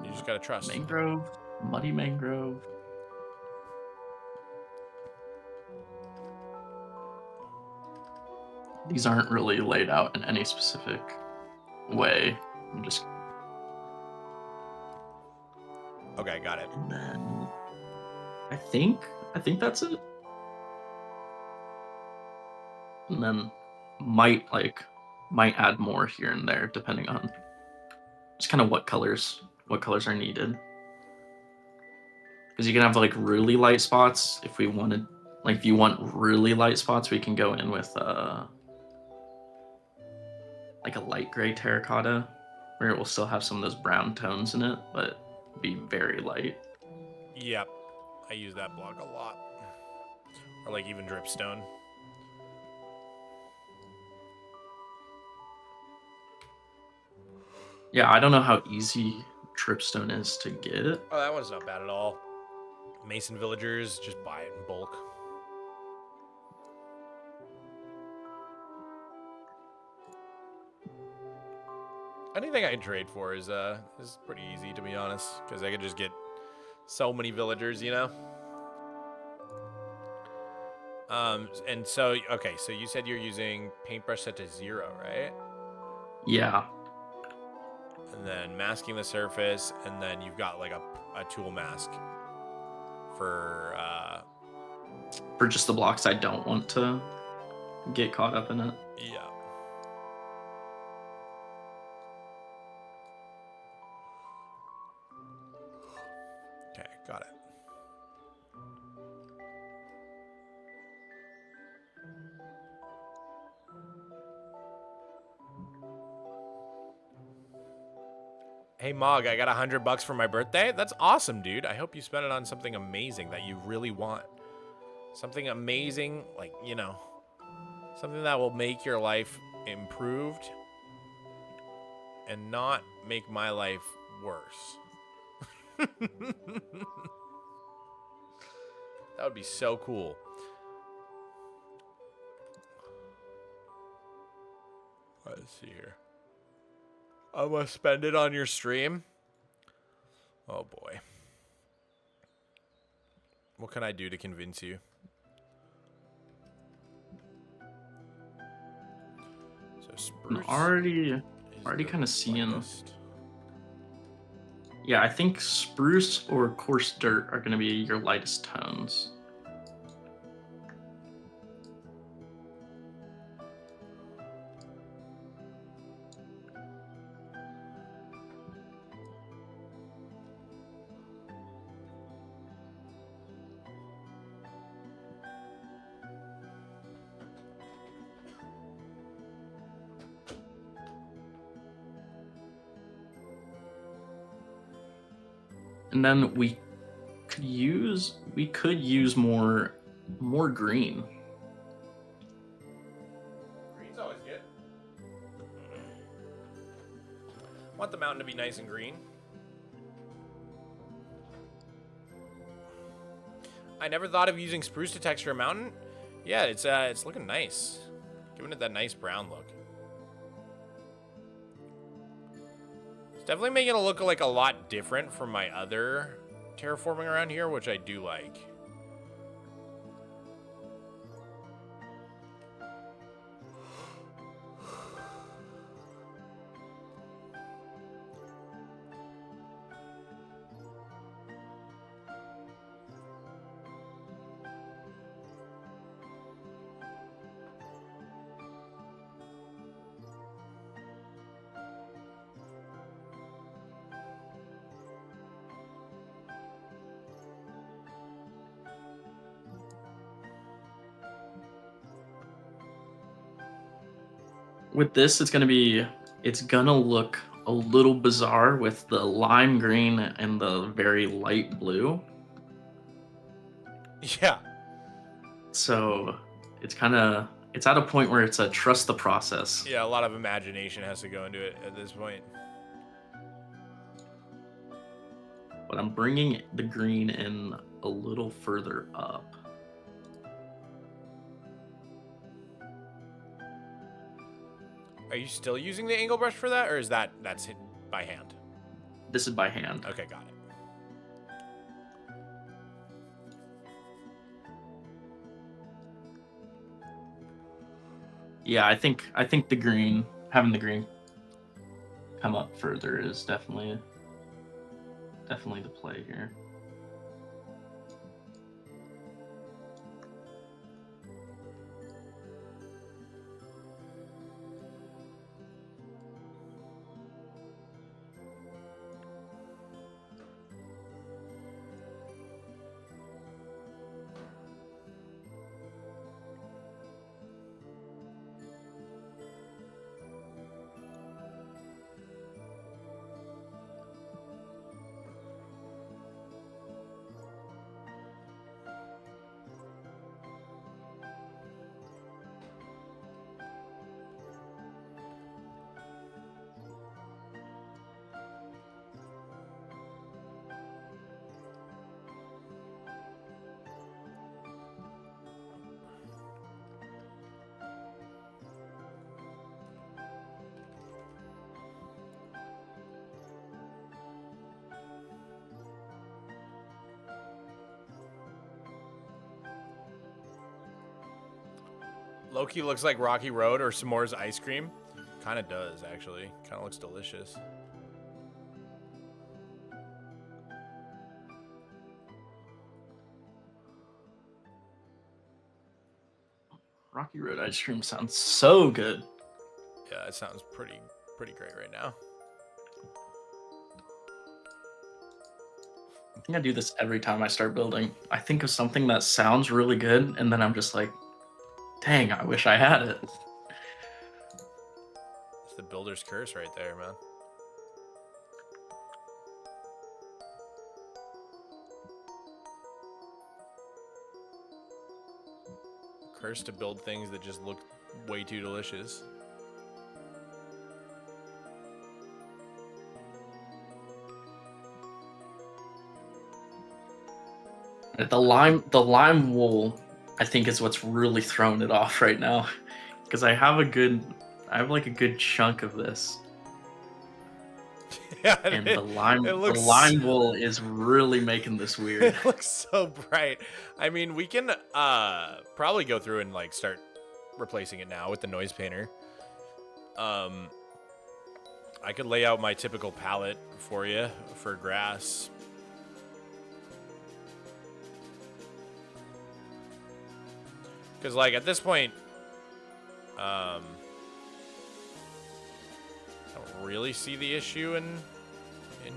You just gotta trust. Mangrove, muddy mangrove. These aren't really laid out in any specific way. I'm just... Okay, got it. And then I think that's it. And then might add more here and there depending on just kind of what colors are needed. Because you can have like really light spots if we wanted, like if you want really light spots, we can go in with like a light gray terracotta where it will still have some of those brown tones in it, but be very light. Yep. I use that block a lot. Or like even dripstone. Yeah, I don't know how easy dripstone is to get. Oh, that one's not bad at all. Mason villagers, just buy it in bulk. Anything I can trade for is pretty easy, to be honest, because I could just get so many villagers, you know. And so okay, so you said you're using paintbrush set to 0, right? Yeah. And then masking the surface, and then you've got like a tool mask for just the blocks I don't want to get caught up in it. yeah. Okay, got it. Hey Mog, I got $100 for my birthday. That's awesome, dude. I hope you spend it on something amazing that you really want. Something amazing, like, you know, something that will make your life improved and not make my life worse. That would be so cool. Let's see here. I'm gonna spend it on your stream. Oh boy. What can I do to convince you? So spruce. I'm already kind of seeing. Yeah, I think spruce or coarse dirt are going to be your lightest tones. And then we could use more green. Green's always good. Want the mountain to be nice and green. I never thought of using spruce to texture a mountain. Yeah, it's looking nice. Giving it that nice brown look. It's definitely making it look like a lot different from my other terraforming around here, which I do like. With this, it's gonna look a little bizarre with the lime green and the very light blue. Yeah. So it's at a point where it's a trust the process. Yeah, a lot of imagination has to go into it at this point. But I'm bringing the green in a little further up. Are you still using the angle brush for that, or is that's hit by hand? This is by hand. Okay, got it. Yeah, I think having the green come up further is definitely the play here. Loki looks like Rocky Road or S'mores ice cream. Kind of does, actually. Kind of looks delicious. Rocky Road ice cream sounds so good. Yeah, it sounds pretty great right now. I think I do this every time I start building. I think of something that sounds really good, and then I'm just like, dang, I wish I had it. It's the builder's curse right there, man. Curse to build things that just look way too delicious. The lime wool, I think, is what's really throwing it off right now, because I have like a good chunk of this, Yeah, and the lime wool is really making this weird. It looks so bright. I mean, we can probably go through and like start replacing it now with the noise painter. I could lay out my typical palette for you for grass. Because, like, at this point, I don't really see the issue in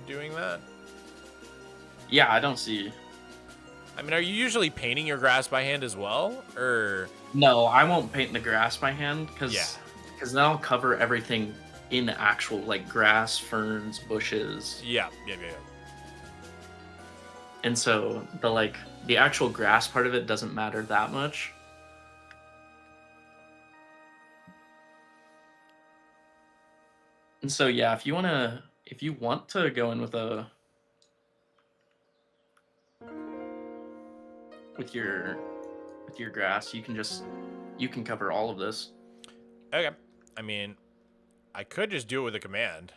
doing that. Yeah, I don't see. I mean, are you usually painting your grass by hand as well, or? No, I won't paint the grass by hand because Yeah. then I'll cover everything in actual like grass, ferns, bushes. Yeah. and so the actual grass part of it doesn't matter that much. And so yeah, if you want to go in with your grass, you can cover all of this. Okay. I mean, I could just do it with a command.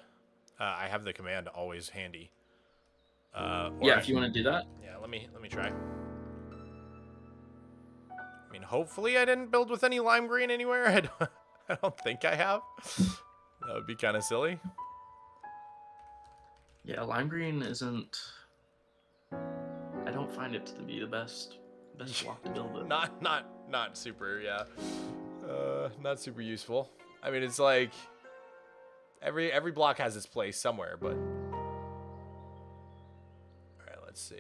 I have the command always handy. Yeah, if you want to do that. Yeah, let me try. I mean, hopefully I didn't build with any lime green anywhere. I don't think I have. That would be kind of silly. Yeah, lime green isn't. I don't find it to be the best block to build with. Not super. Yeah. Not super useful. I mean, it's like every block has its place somewhere, but. All right, let's see.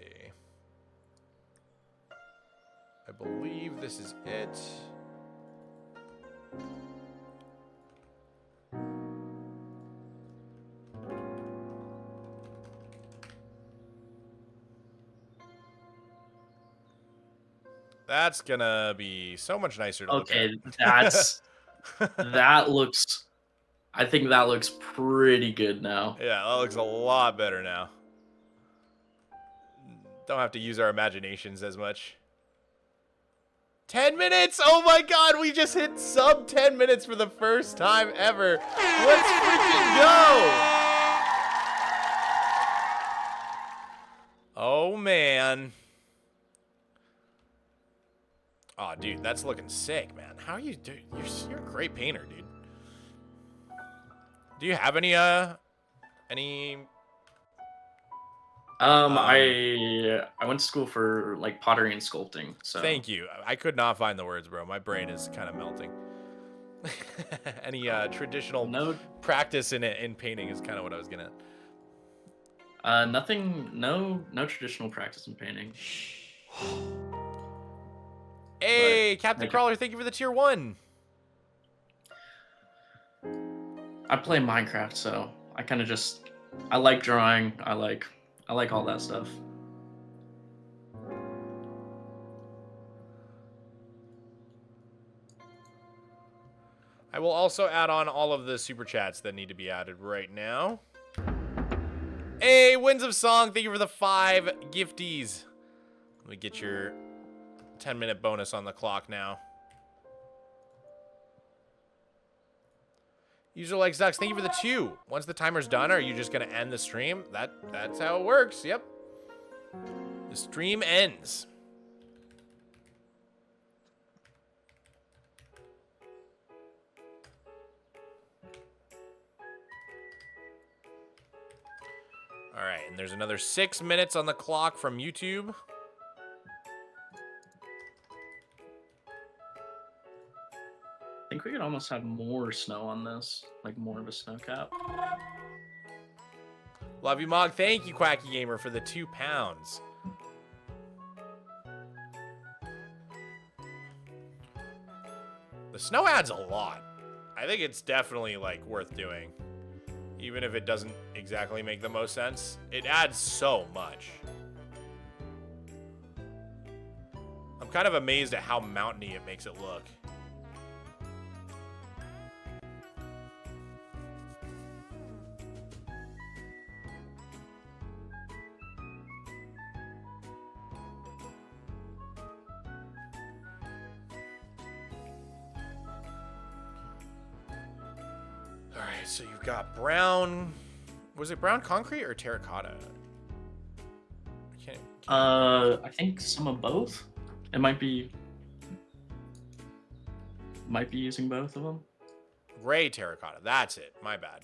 I believe this is it. That's gonna be so much nicer to look at. Okay, that looks. I think that looks pretty good now. Yeah, that looks a lot better now. Don't have to use our imaginations as much. 10 minutes! Oh my god, we just hit sub 10 minutes for the first time ever. Let's freaking go! Oh man. Oh, dude, that's looking sick, man. How are you doing? You're a great painter, dude. Do you have any I went to school for like pottery and sculpting. So Thank you. I could not find the words, bro. My brain is kind of melting. Any traditional practice in painting is kind of what I was gonna. Nothing. No traditional practice in painting. Hey, Captain Crawler, thank you for the tier 1. I play Minecraft, so I kind of I like drawing. I like all that stuff. I will also add on all of the super chats that need to be added right now. Hey, Winds of Song, thank you for the 5 gifties. Let me get your 10-minute bonus on the clock now. User like Zucks, thank you for the 2. Once the timer's done, are you just gonna end the stream? That's how it works. Yep. The stream ends. All right, and there's another 6 minutes on the clock from YouTube. I think we could almost have more snow on this, like more of a snow cap. Love you, Mog. Thank you, Quacky Gamer, for the 2 pounds. The snow adds a lot. I think it's definitely like worth doing. Even if it doesn't exactly make the most sense, it adds so much. I'm kind of amazed at how mountainy it makes it look. Alright, so you've got brown... Was it brown concrete or terracotta? I think some of both. It might be using both of them. Gray terracotta. That's it. My bad.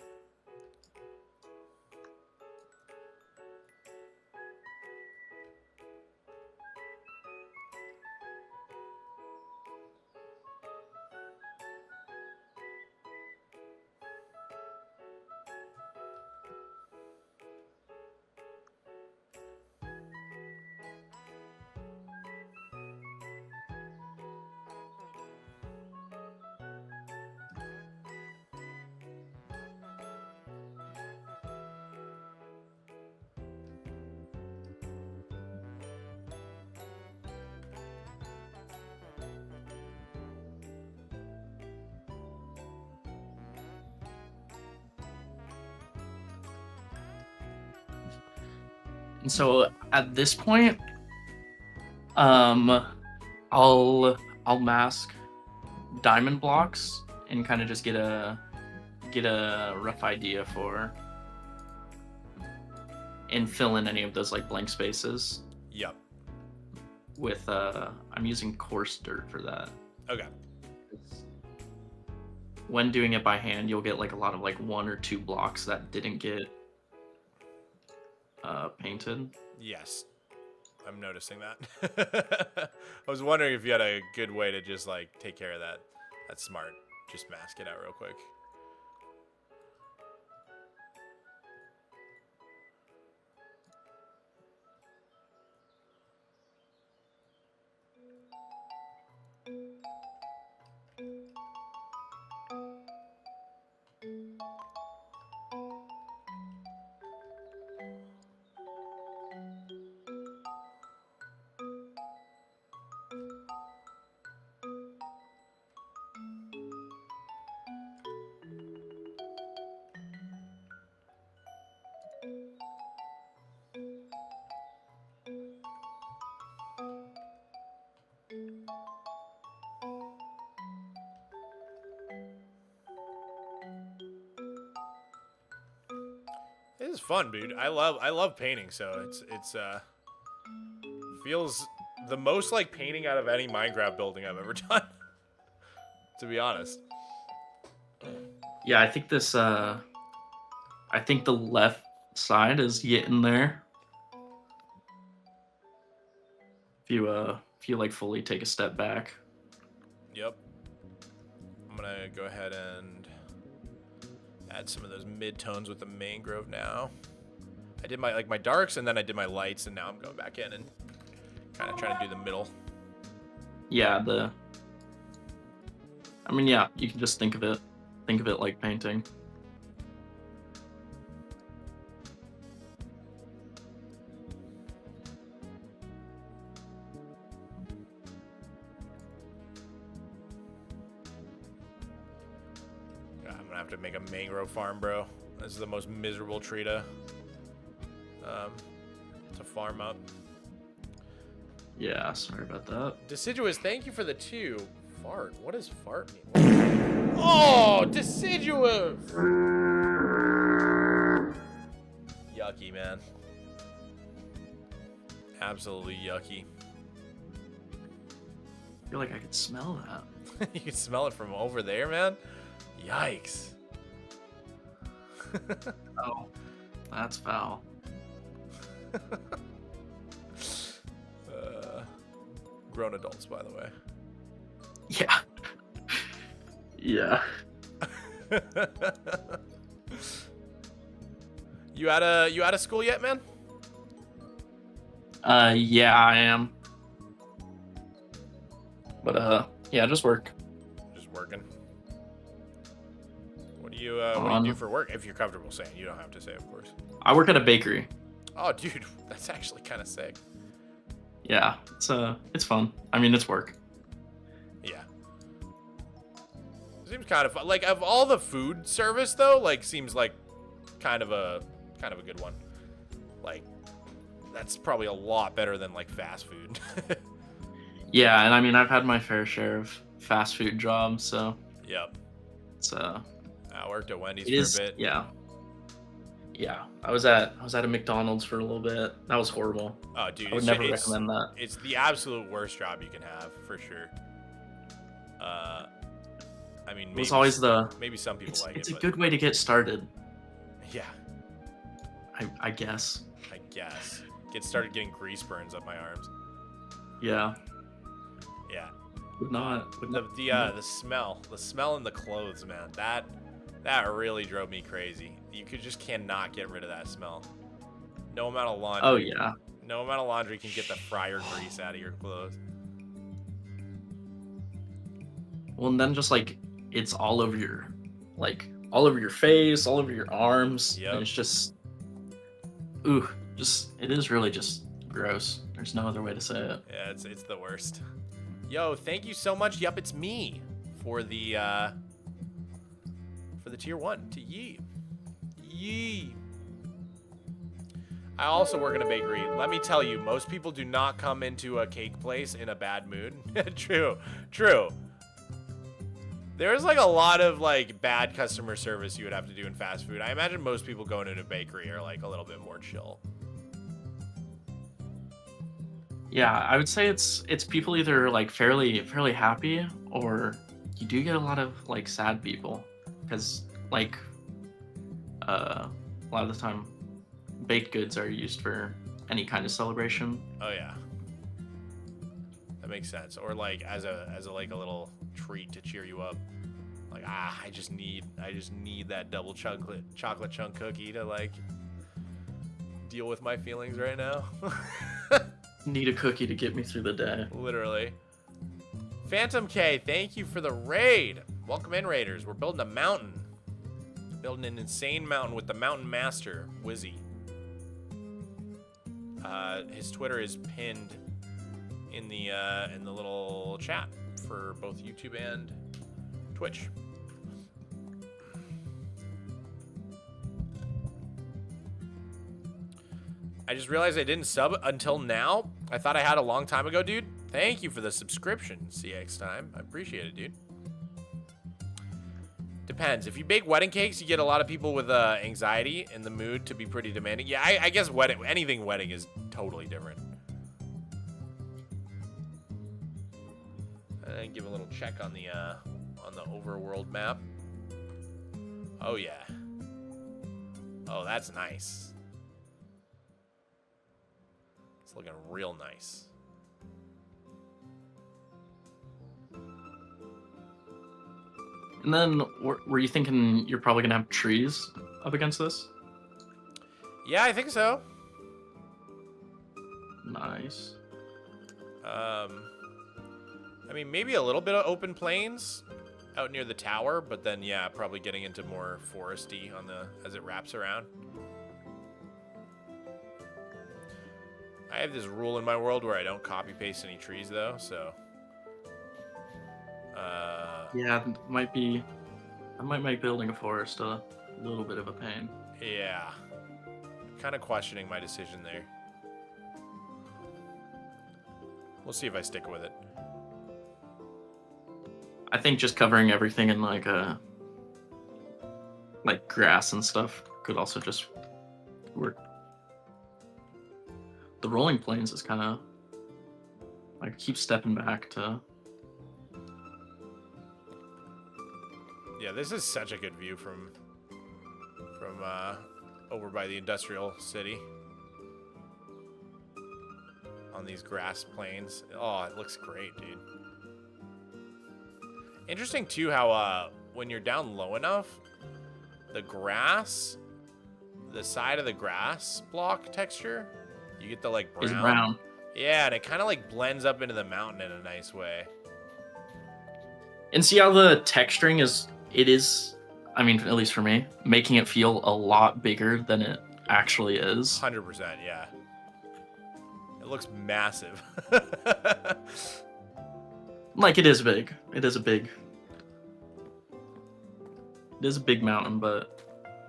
And so at this point, I'll mask diamond blocks and kind of just get a rough idea for and fill in any of those like blank spaces. Yep. With I'm using coarse dirt for that. Okay. When doing it by hand, you'll get like a lot of like 1 or 2 blocks that didn't get painted. Yes. I'm noticing that. I was wondering if you had a good way to just like take care of that. That's smart. Just mask it out real quick. It is fun, dude. I love painting, so it's feels the most like painting out of any Minecraft building I've ever done. To be honest. Yeah, I think this I think the left side is getting there. If you like fully take a step back. Yep. I'm gonna go ahead and add some of those mid-tones with the mangrove now. I did my darks and then I did my lights, and now I'm going back in and kind of trying to do the middle. Yeah, I mean, yeah, you can just think of it like painting. I'm gonna have to make a mangrove farm, bro. This is the most miserable tree to farm up. Yeah, sorry about that. Deciduous, thank you for the 2. Fart. What does fart mean? Oh, deciduous! Yucky, man. Absolutely yucky. I feel like I could smell that. You can smell it from over there, man. Yikes. Oh, that's foul. Grown adults, by the way. Yeah. Yeah. You out of school yet, man? Yeah, I am. But yeah, just work. Just working. What do you do for work? If you're comfortable saying, you don't have to say, of course. I work at a bakery. Oh, dude, that's actually kind of sick. Yeah, it's fun. I mean, it's work. Yeah. Seems kind of fun. Like, of all the food service though, like seems like kind of a good one. Like, that's probably a lot better than like fast food. Yeah, and I mean, I've had my fair share of fast food jobs, so Yep. it's I worked at Wendy's it for a bit. Yeah. Yeah, I was at a McDonald's for a little bit. That was horrible. Oh, dude, I would never recommend that. It's the absolute worst job you can have, for sure. I mean, It was always maybe some people like it. It's a but good way to get started, yeah, I guess. I guess. Started getting grease burns up my arms. Yeah. Yeah. The The smell in the clothes, man. That really drove me crazy. You cannot get rid of that smell. No amount of laundry. Oh yeah. No amount of laundry can get the fryer grease out of your clothes. Well, and then just like it's all over your face, all over your arms. Yep. And it's just it is really just gross. There's no other way to say it. Yeah, it's the worst. Yo, thank you so much. Yup, it's me for the tier 1 to Yee. I also work in a bakery. Let me tell you, most people do not come into a cake place in a bad mood. True. There's like a lot of like bad customer service you would have to do in fast food. I imagine most people going into a bakery are like a little bit more chill. Yeah, I would say it's people either like fairly happy, or you do get a lot of like sad people, because like a lot of the time baked goods are used for any kind of celebration. Oh yeah, that makes sense. Or like as a like a little treat to cheer you up. Like I just need that double chocolate chunk cookie to like deal with my feelings right now. Need a cookie to get me through the day. Literally. Phantom K, thank you for the raid. Welcome in, Raiders. We're building a mountain. Building an insane mountain with the Mountain Master, Wizzy. His Twitter is pinned in the little chat for both YouTube and Twitch. I just realized I didn't sub until now. I thought I had a long time ago, dude. Thank you for the subscription, CX Time. I appreciate it, dude. Depends. If you bake wedding cakes, you get a lot of people with anxiety in the mood to be pretty demanding. Yeah, I guess anything wedding is totally different. And give a little check on the overworld map. Oh yeah. Oh, that's nice. It's looking real nice. And then, were you thinking you're probably gonna have trees up against this? Yeah, I think so. Nice. I mean, maybe a little bit of open plains out near the tower, but then yeah, probably getting into more foresty on as it wraps around. I have this rule in my world where I don't copy paste any trees though, so Yeah, that might make building a forest a little bit of a pain. yeah. Kind of questioning my decision there. We'll see if I stick with it. I think just covering everything in like grass and stuff could also just work. The rolling plains is kind of like keep stepping back to. Yeah, this is such a good view from over by the industrial city on these grass plains. Oh, it looks great, dude. Interesting too how when you're down low enough, the side of the grass block texture, you get the like brown. Is brown. Yeah, and it kind of like blends up into the mountain in a nice way. And see how the texturing is, I mean, at least for me, making it feel a lot bigger than it actually is. 100%, yeah. It looks massive. Like, it is big. It is a big mountain, but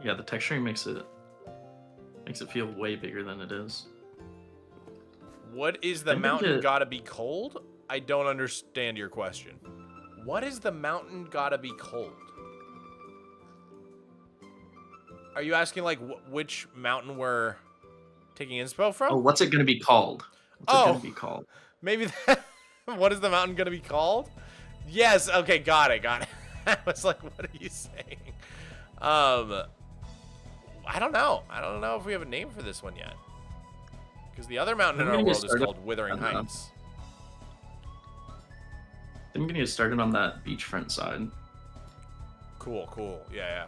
yeah, the texturing makes it feel way bigger than it is. What is the mountain gotta be cold? I don't understand your question. What is the mountain gotta be cold? Are you asking like which mountain we're taking inspo from? Oh, what's it gonna be called? What's it gonna be called? Maybe that. What is the mountain gonna be called? Yes. Okay. Got it. I was like, what are you saying? I don't know. I don't know if we have a name for this one yet. Because the other mountain in our world is called Withering Heights. I'm gonna get started on that beachfront side. Cool. Yeah.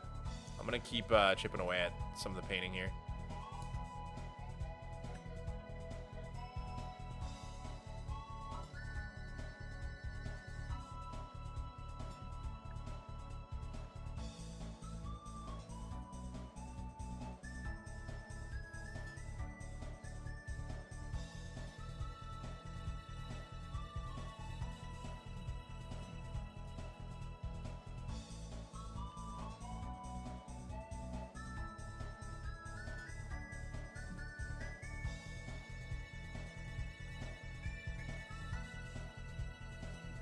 I'm gonna keep chipping away at some of the painting here.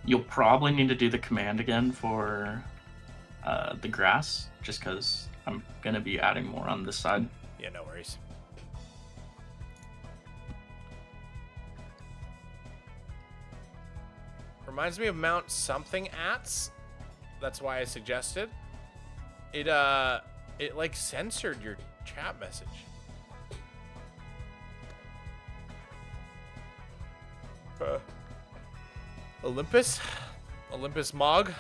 You'll probably need to do the command again for the grass, just because I'm going to be adding more on this side. Yeah, no worries. Reminds me of Mount something ats. That's why I suggested. It like censored your chat message. Olympus? Olympus Mog?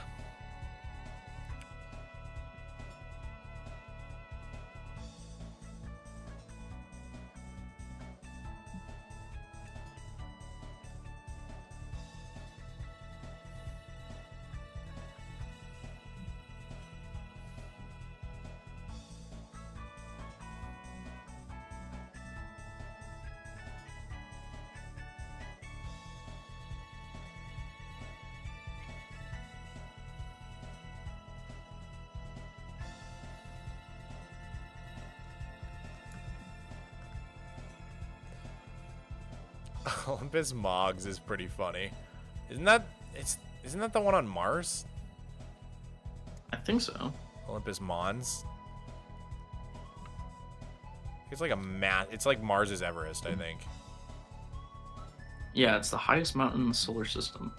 Olympus Mogs is pretty funny. Isn't that the one on Mars? I think so. Olympus Mons. It's like it's like Mars's Everest, I think. Yeah, it's the highest mountain in the solar system.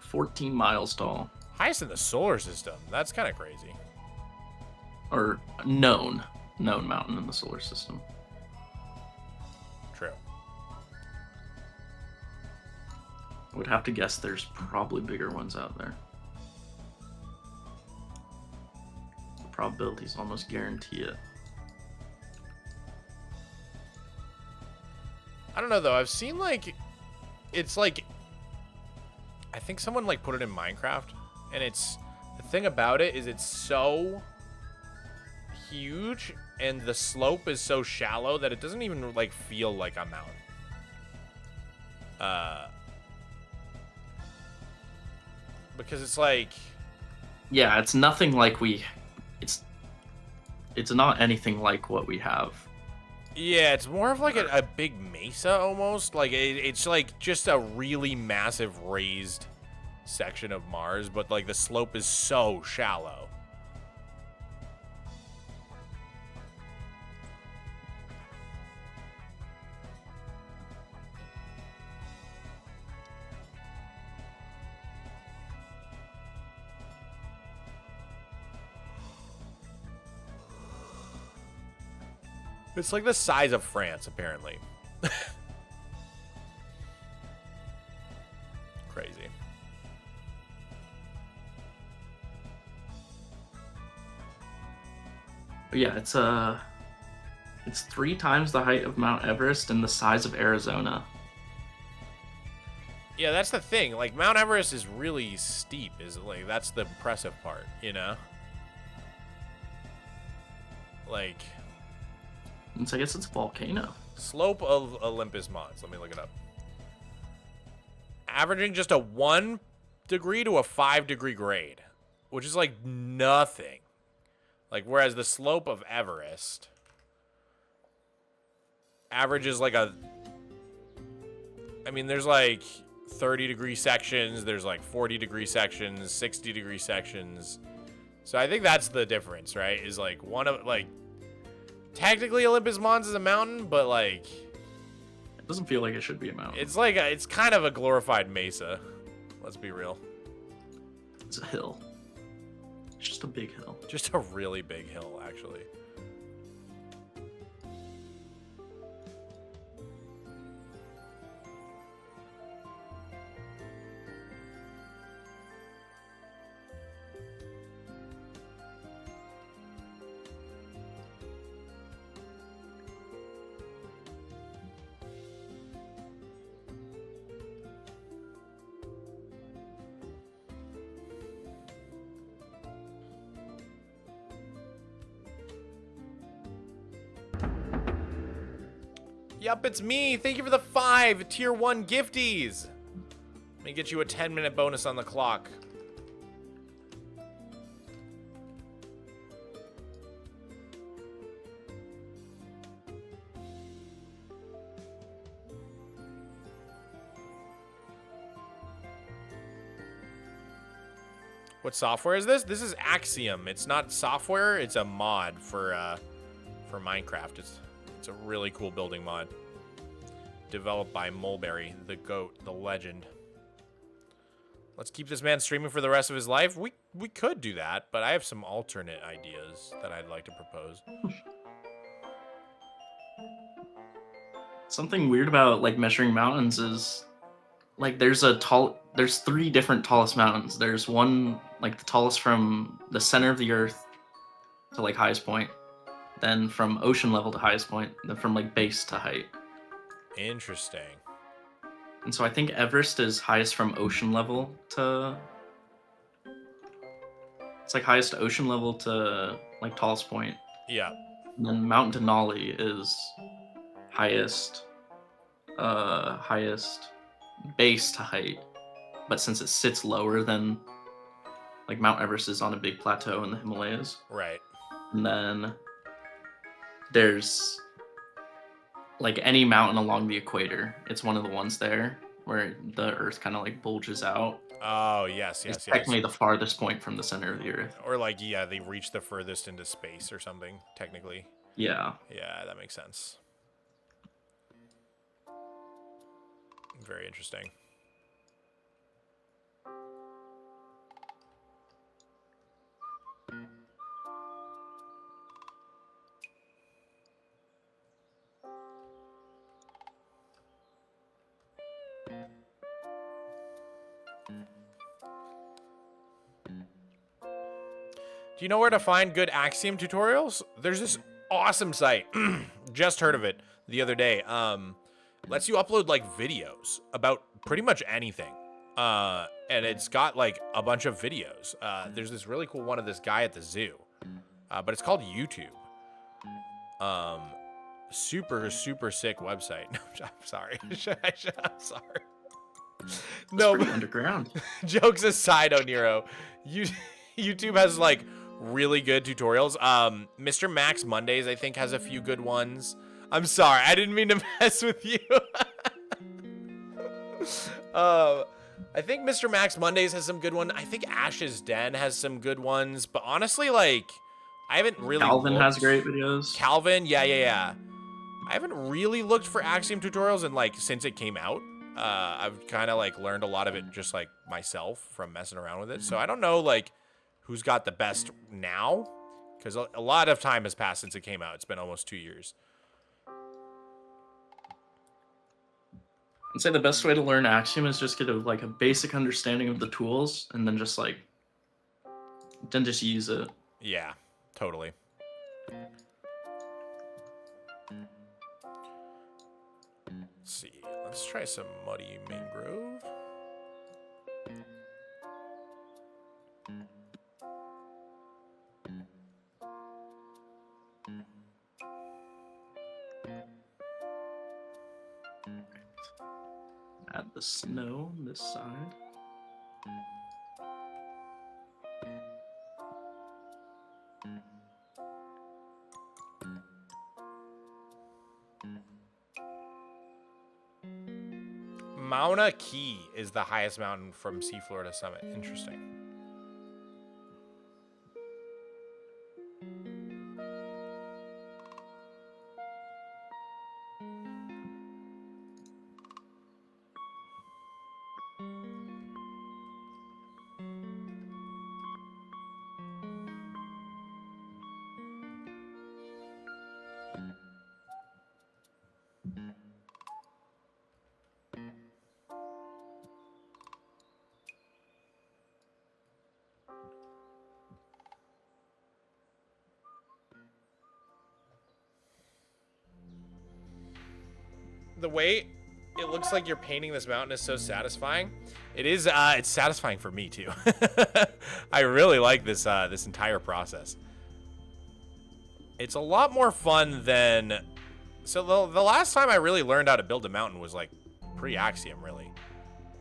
14 miles tall. Highest in the solar system. That's kind of crazy. Or known mountain in the solar system. True. I would have to guess there's probably bigger ones out there. The probabilities almost guarantee it. I don't know though. I've seen like, it's like, I think someone like put it in Minecraft, and it's the thing about it is it's so huge and the slope is so shallow that it doesn't even like feel like a mountain. Because it's like, Yeah, it's nothing like it's not anything like what we have. yeah, it's more of like a big mesa almost. Like it's like just a really massive raised section of Mars, but like the slope is so shallow. It's like the size of France, apparently. Crazy. But yeah, it's 3 times the height of Mount Everest and the size of Arizona. Yeah, that's the thing. Like, Mount Everest is really steep. Like, that's the impressive part, you know? Like, I guess it's a volcano. slope of Olympus Mons. Let me look it up. Averaging just a 1 degree to a 5 degree grade, which is like nothing. Like, whereas the slope of Everest averages like I mean, there's like 30 degree sections, there's like 40 degree sections, 60 degree sections. So I think that's the difference, right? Is like one of like, technically Olympus Mons is a mountain, but like It doesn't feel like it should be a mountain. it's like it's kind of a glorified mesa. Let's be real. It's a hill. It's just a big hill. Just a really big hill, actually. Yup, it's me. Thank you for the 5 tier 1 gifties. Let me get you a 10-minute bonus on the clock. What software is this? This is Axiom. It's not software. It's a mod for Minecraft. It's a really cool building mod. Developed by Mulberry, the GOAT, the legend. Let's keep this man streaming for the rest of his life. We could do that, but I have some alternate ideas that I'd like to propose. Something weird about like measuring mountains is like there's 3 different tallest mountains. There's one like the tallest from the center of the earth to like highest point, then from ocean level to highest point, then from like base to height. Interesting. And so I think Everest is highest from ocean level to it's like highest ocean level to like tallest point. Yeah. And then Mount Denali is highest base to height. But since it sits lower than like Mount Everest is on a big plateau in the Himalayas. Right. And then there's like any mountain along the equator. It's one of the ones there where the earth kind of like bulges out. Oh, yes, It's yes. technically the farthest point from the center of the earth. Or like, yeah, they reach the furthest into space or something, technically. Yeah. Yeah, that makes sense. Very interesting. Do you know where to find good Axiom tutorials? There's this awesome site. Just heard of it the other day. Lets you upload like videos about pretty much anything. And it's got like a bunch of videos. There's this really cool one of this guy at the zoo. But it's called YouTube. Super sick website. I'm sorry. I'm sorry. No, It's pretty underground. Jokes aside, Oniro, YouTube has like really good tutorials. Mr. Max Mondays, I think, has a few good ones. I'm sorry, I didn't mean to mess with you. I think Mr. Max Mondays has some good ones. I think Ash's Den has some good ones. But honestly, like, I haven't really Calvin looked. has great videos. Calvin, yeah. I haven't really looked for Axiom tutorials and like since it came out. I've kind of like learned a lot of it just like myself from messing around with it. So I don't know like who's got the best now, because a lot of time has passed since it came out. It's been almost 2 years. I'd say the best way to learn Axiom is just get a basic understanding of the tools and then just use it. Yeah, totally. Let's see. Let's try some muddy mangrove. Add the snow on this side. Mauna Kea is the highest mountain from seafloor to summit. Interesting. The way it looks like you're painting this mountain is so satisfying. It is. It's satisfying for me too. I really like this this entire process. It's a lot more fun than. So the last time I really learned how to build a mountain was like pre-Axiom, really.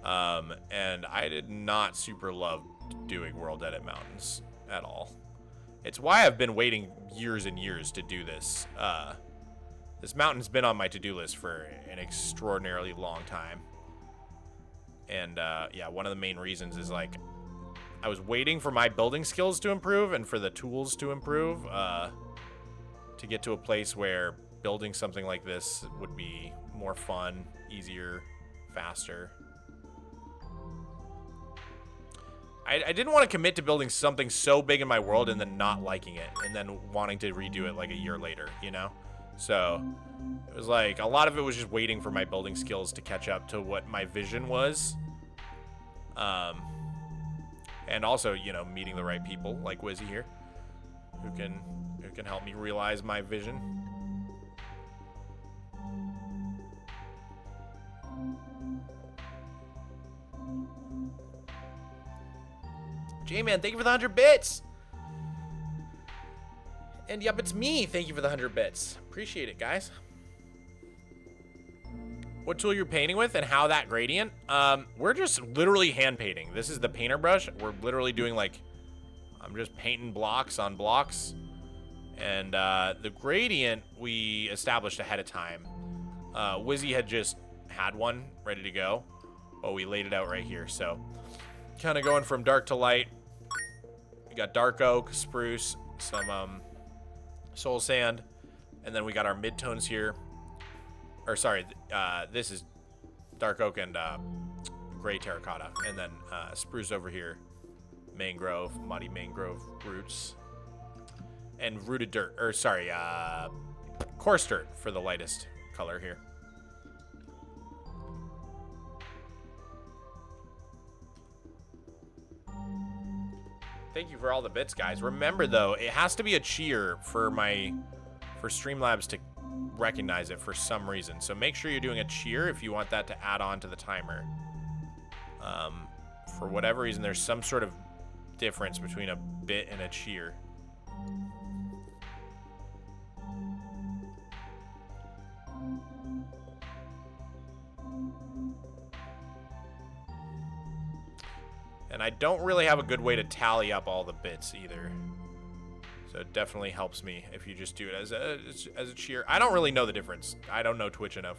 And I did not super love doing world edit mountains at all. It's why I've been waiting years and years to do this. This mountain's been on my to-do list for an extraordinarily long time. And yeah, one of the main reasons is like, I was waiting for my building skills to improve and for the tools to improve to get to a place where building something like this would be more fun, easier, faster. I didn't want to commit to building something so big in my world and then not liking it and then wanting to redo it like a year later, you know? So it was like a lot of it was just waiting for my building skills to catch up to what my vision was. And also, you know, meeting the right people like Wizzy here who can help me realize my vision. J-Man, thank you for the 100 bits. And yep, it's me. Thank you for the 100 bits. Appreciate it, guys. What tool you're painting with and how that gradient? We're just literally hand painting. This is the painter brush. We're literally doing like, I'm just painting blocks on blocks. And the gradient we established ahead of time. Wizzy had just had one ready to go. But we laid it out right here. So kind of going from dark to light. We got dark oak, spruce, some soul sand, and then we got our midtones here. Or sorry, this is dark oak and gray terracotta, and then spruce over here, mangrove, muddy mangrove roots, and rooted dirt. Or sorry, coarse dirt for the lightest color here. Thank you for all the bits, guys. Remember, though, it has to be a cheer for Streamlabs to recognize it for some reason. So make sure you're doing a cheer if you want that to add on to the timer. For whatever reason, there's some sort of difference between a bit and a cheer. And I don't really have a good way to tally up all the bits either. So it definitely helps me if you just do it as a cheer. I don't really know the difference. I don't know Twitch enough.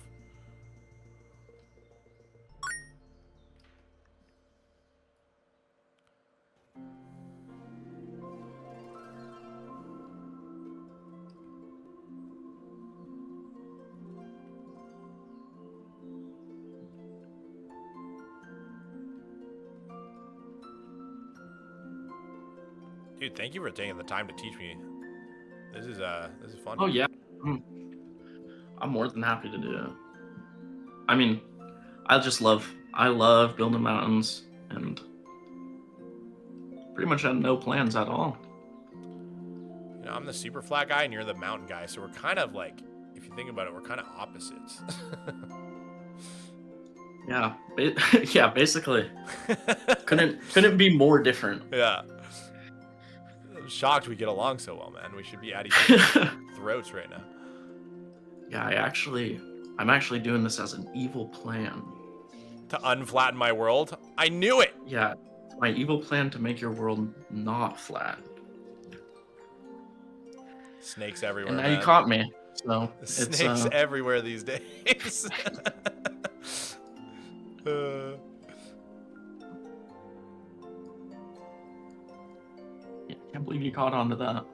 Dude, thank you for taking the time to teach me. This is fun. Oh yeah, I'm more than happy to do it. I mean, I love building mountains and pretty much had no plans at all. You know, I'm the super flat guy and you're the mountain guy, so we're kind of like, if you think about it, we're kind of opposites. Yeah, yeah, basically. couldn't be more different. Yeah. I'm shocked we get along so well, man. We should be at each other's throats right now. Yeah, I'm actually doing this as an evil plan. To unflatten my world? I knew it! Yeah, my evil plan to make your world not flat. Snakes everywhere, And now man. you caught me. So Snakes everywhere these days. Can't believe you caught on to that.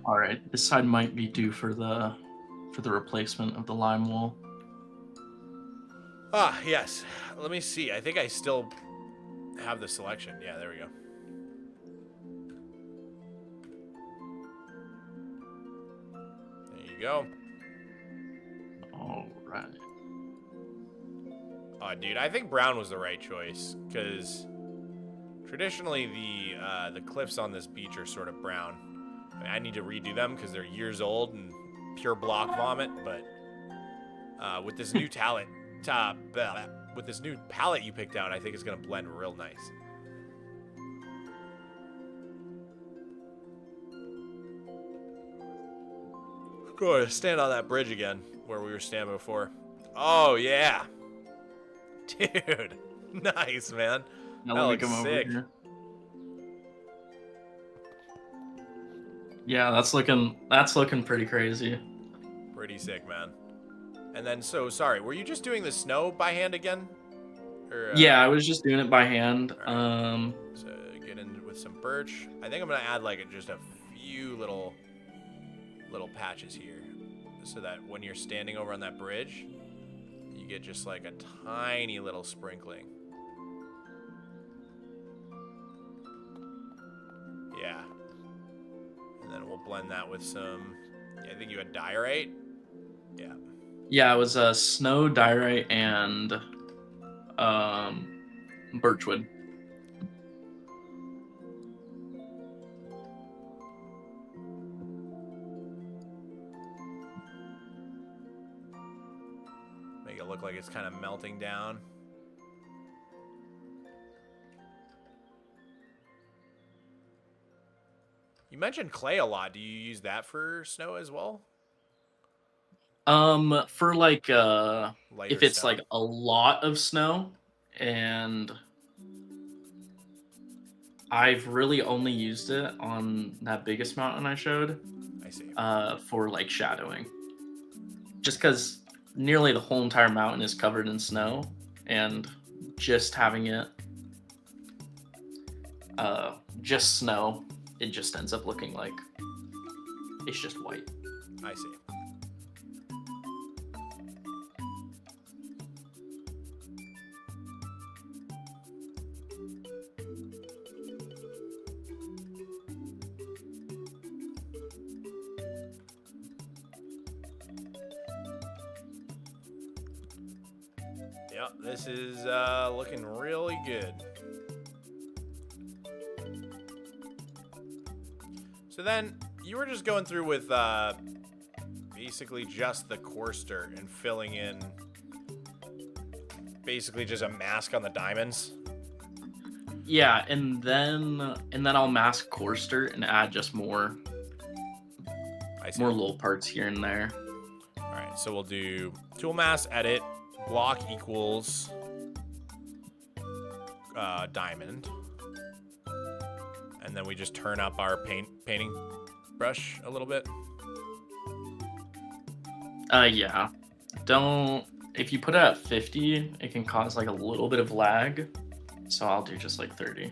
All right, this side might be due for the replacement of the lime wool. Ah, yes. Let me see. I think I still have the selection. Yeah, there we go. There you go. All right. Oh, dude, I think brown was the right choice because traditionally the cliffs on this beach are sort of brown. I mean, I need to redo them because they're years old and pure block vomit. But with this new with this new palette you picked out, I think it's gonna blend real nice. Go ahead, stand on that bridge again where we were standing before. Oh yeah, dude, nice, man. Now That let me looks come sick. over here. Yeah, that's looking pretty crazy. Pretty sick, man. And then, so sorry, were you just doing the snow by hand again? Or, Yeah, I was just doing it by hand. Alright. So get in with some birch. I think I'm gonna add like just a few little patches here, so that when you're standing over on that bridge, you get just like a tiny little sprinkling. Yeah. And then we'll blend that with some. Yeah, I think you had diorite. Yeah. Yeah, it was snow, diorite, and birchwood. Make it look like it's kind of melting down. You mentioned clay a lot. Do you use that for snow as well? For like Lighter if it's snow. like a lot of snow, and I've really only used it on that biggest mountain I showed. I see. For like shadowing. Just because nearly the whole entire mountain is covered in snow, and just having it just snow, it just ends up looking like it's just white. I see. Yep, this is looking really good. So then, you were just going through with basically just the coarse dirt and filling in basically just a mask on the diamonds. Yeah, and then I'll mask coarse dirt and add just more little parts here and there. All right, so we'll do tool mask edit block equals diamond, and then we just turn up our painting brush a little bit. Yeah. If you put it at 50, it can cause like a little bit of lag. So I'll do just like 30.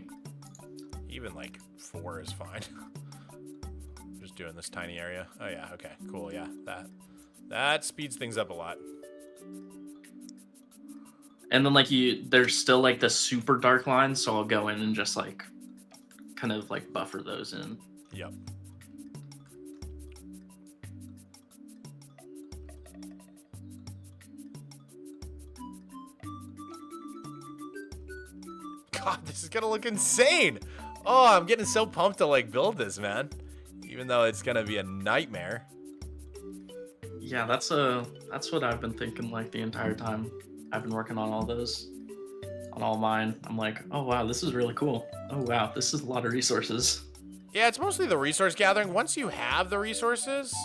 Even like 4 is fine. Just doing this tiny area. Oh yeah, okay, cool, yeah. That speeds things up a lot. And then like there's still like the super dark lines, so I'll go in and just like kind of like buffer those in. Yep. God, this is gonna look insane. Oh, I'm getting so pumped to like build this, man. Even though it's gonna be a nightmare. Yeah, that's what I've been thinking like the entire time I've been working on all those. On all mine. I'm like, oh wow, this is really cool. Oh wow, this is a lot of resources. Yeah, it's mostly the resource gathering. Once you have the resources,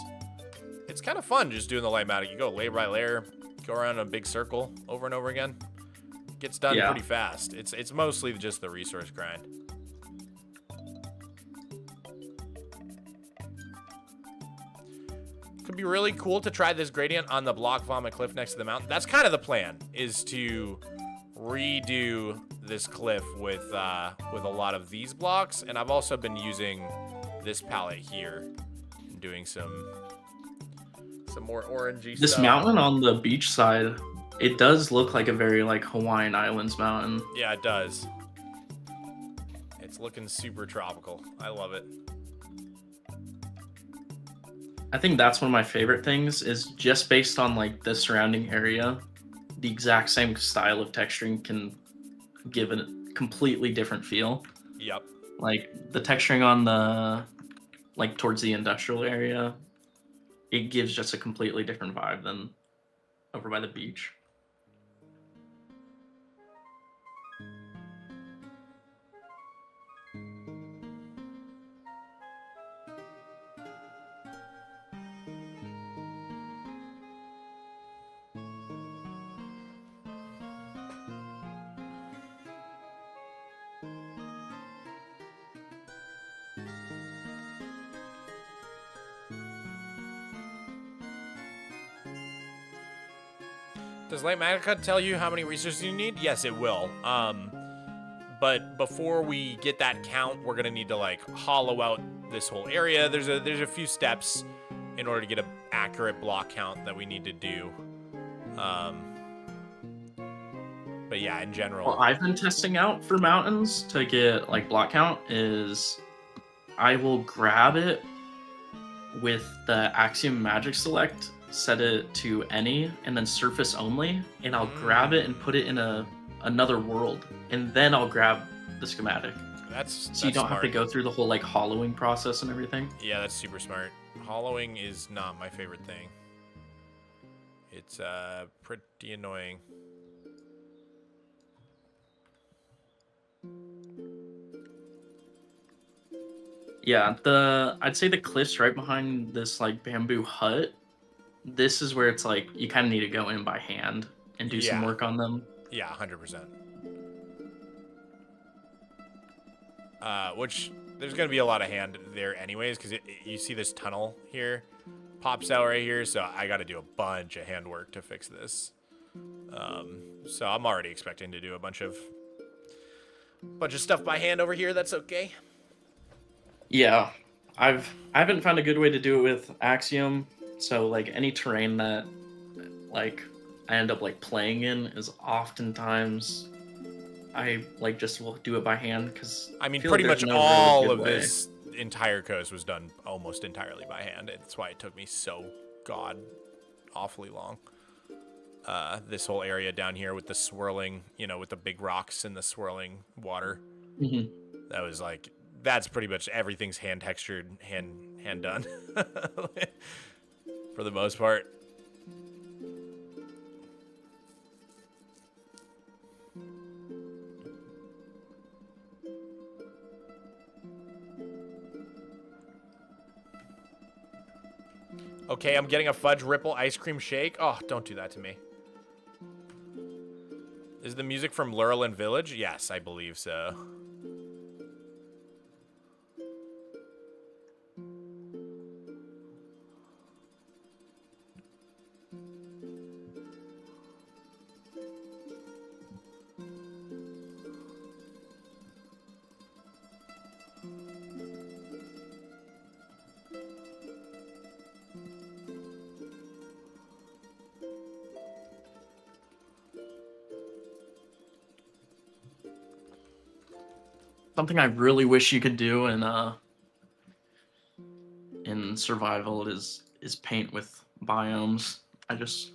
it's kind of fun just doing the lighmatic. You go layer by layer, go around in a big circle over and over again. Gets done pretty fast. It's mostly just the resource grind. Could be really cool to try this gradient on the block vomit cliff next to the mountain. That's kind of the plan, is to redo this cliff with a lot of these blocks, and I've also been using this palette here and doing some more orangey stuff. This mountain on the beach side, it does look like a very like Hawaiian Islands mountain. Yeah, it does. It's looking super tropical. I love it. I think that's one of my favorite things, is just based on like the surrounding area, the exact same style of texturing can give a completely different feel. Yep. Like the texturing on the like towards the industrial area, it gives just a completely different vibe than over by the beach. Does Light Magicka tell you how many resources you need? Yes, it will. But before we get that count, we're gonna need to like hollow out this whole area. There's a few steps in order to get an accurate block count that we need to do. But yeah, in general. What I've been testing out for mountains to get like block count is I will grab it with the Axiom Magic Select, set it to any, and then surface only, and I'll grab it and put it in another world, and then I'll grab the schematic. That's you don't smart. have to go through the whole like hollowing process and everything. Yeah, that's super smart. Hollowing is not my favorite thing. It's pretty annoying. Yeah, I'd say the cliffs right behind this like bamboo hut. This is where it's like you kind of need to go in by hand and do some work on them. Yeah, 100%. Which there's gonna be a lot of hand there anyways, because you see this tunnel here pops out right here, so I got to do a bunch of hand work to fix this. So I'm already expecting to do a bunch of stuff by hand over here. That's okay. Yeah, I haven't found a good way to do it with Axiom. So like any terrain that like I end up like playing in is oftentimes I like just will do it by hand because I mean pretty much all of this entire coast was done almost entirely by hand. That's why it took me so awfully long. This whole area down here with the swirling, with the big rocks and the swirling water. Mm-hmm. That was like, that's pretty much everything's hand textured, hand done for the most part. Okay, I'm getting a fudge ripple ice cream shake. Oh, don't do that to me. Is the music from Lurelin Village? Yes, I believe so. Something I really wish you could do in survival is paint with biomes. I just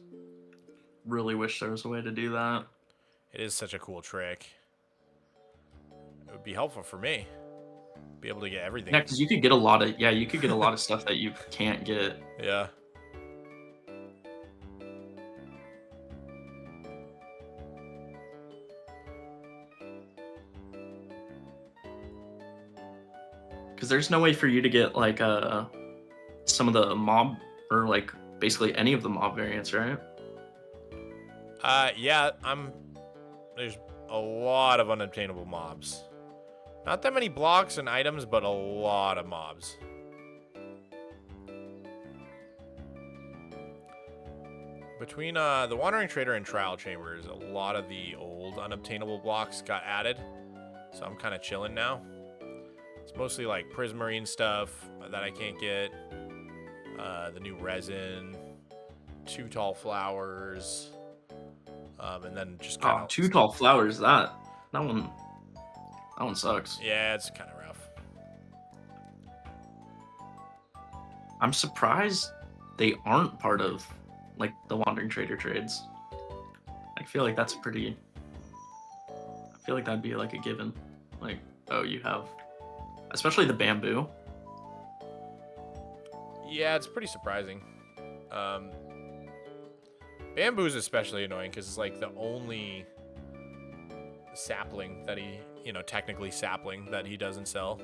really wish there was a way to do that. It is such a cool trick. It would be helpful for me. Be able to get everything. Yeah, because you could get a lot of stuff that you can't get. Yeah. Because there's no way for you to get like some of the mob or like basically any of the mob variants, right? Yeah, there's a lot of unobtainable mobs. Not that many blocks and items, but a lot of mobs. Between the Wandering Trader and Trial Chambers, a lot of the old unobtainable blocks got added. So I'm kind of chilling now. It's mostly like prismarine stuff that I can't get. The new resin, 2 tall flowers, and then just kind of 2 tall flowers. That one sucks. Yeah, it's kind of rough. I'm surprised they aren't part of like the Wandering Trader trades. I feel like that's I feel like that'd be like a given. Like, oh, you have, especially the bamboo. Yeah, it's pretty surprising. Bamboo's especially annoying because it's like the only sapling that he, technically sapling that he doesn't sell.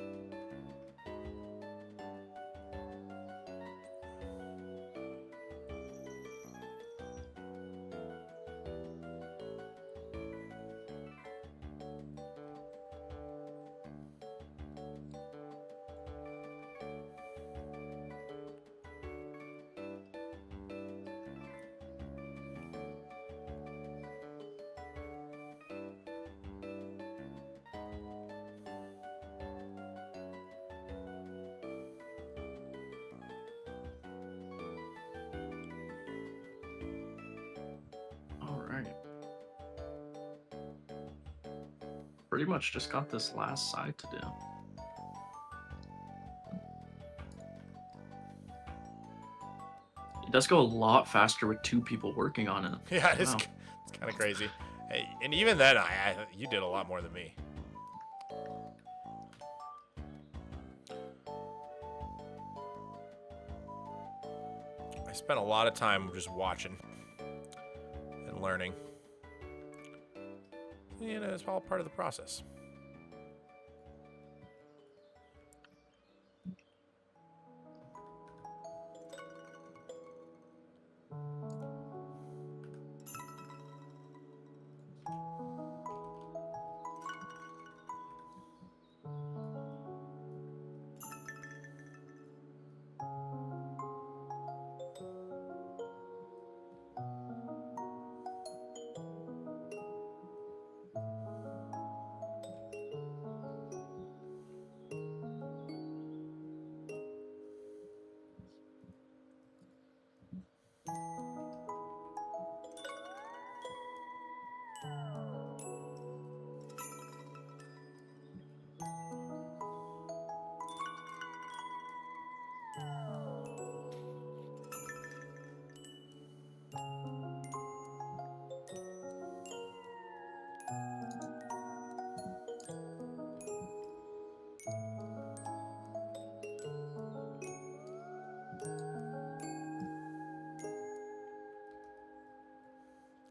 pretty much just got this last side to do. It does go a lot faster with 2 people working on it. Yeah, it's Wow. kind of crazy. Hey, and even then, you did a lot more than me. I spent a lot of time just watching and learning. You know, it's all part of the process.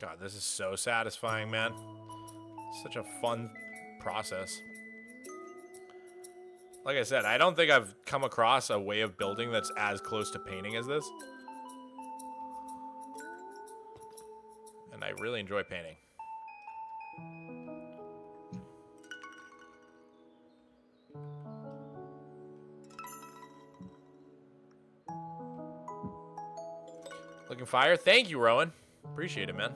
God, this is so satisfying, man. Such a fun process. Like I said, I don't think I've come across a way of building that's as close to painting as this. And I really enjoy painting. Looking fire? Thank you, Rowan. Appreciate it, man.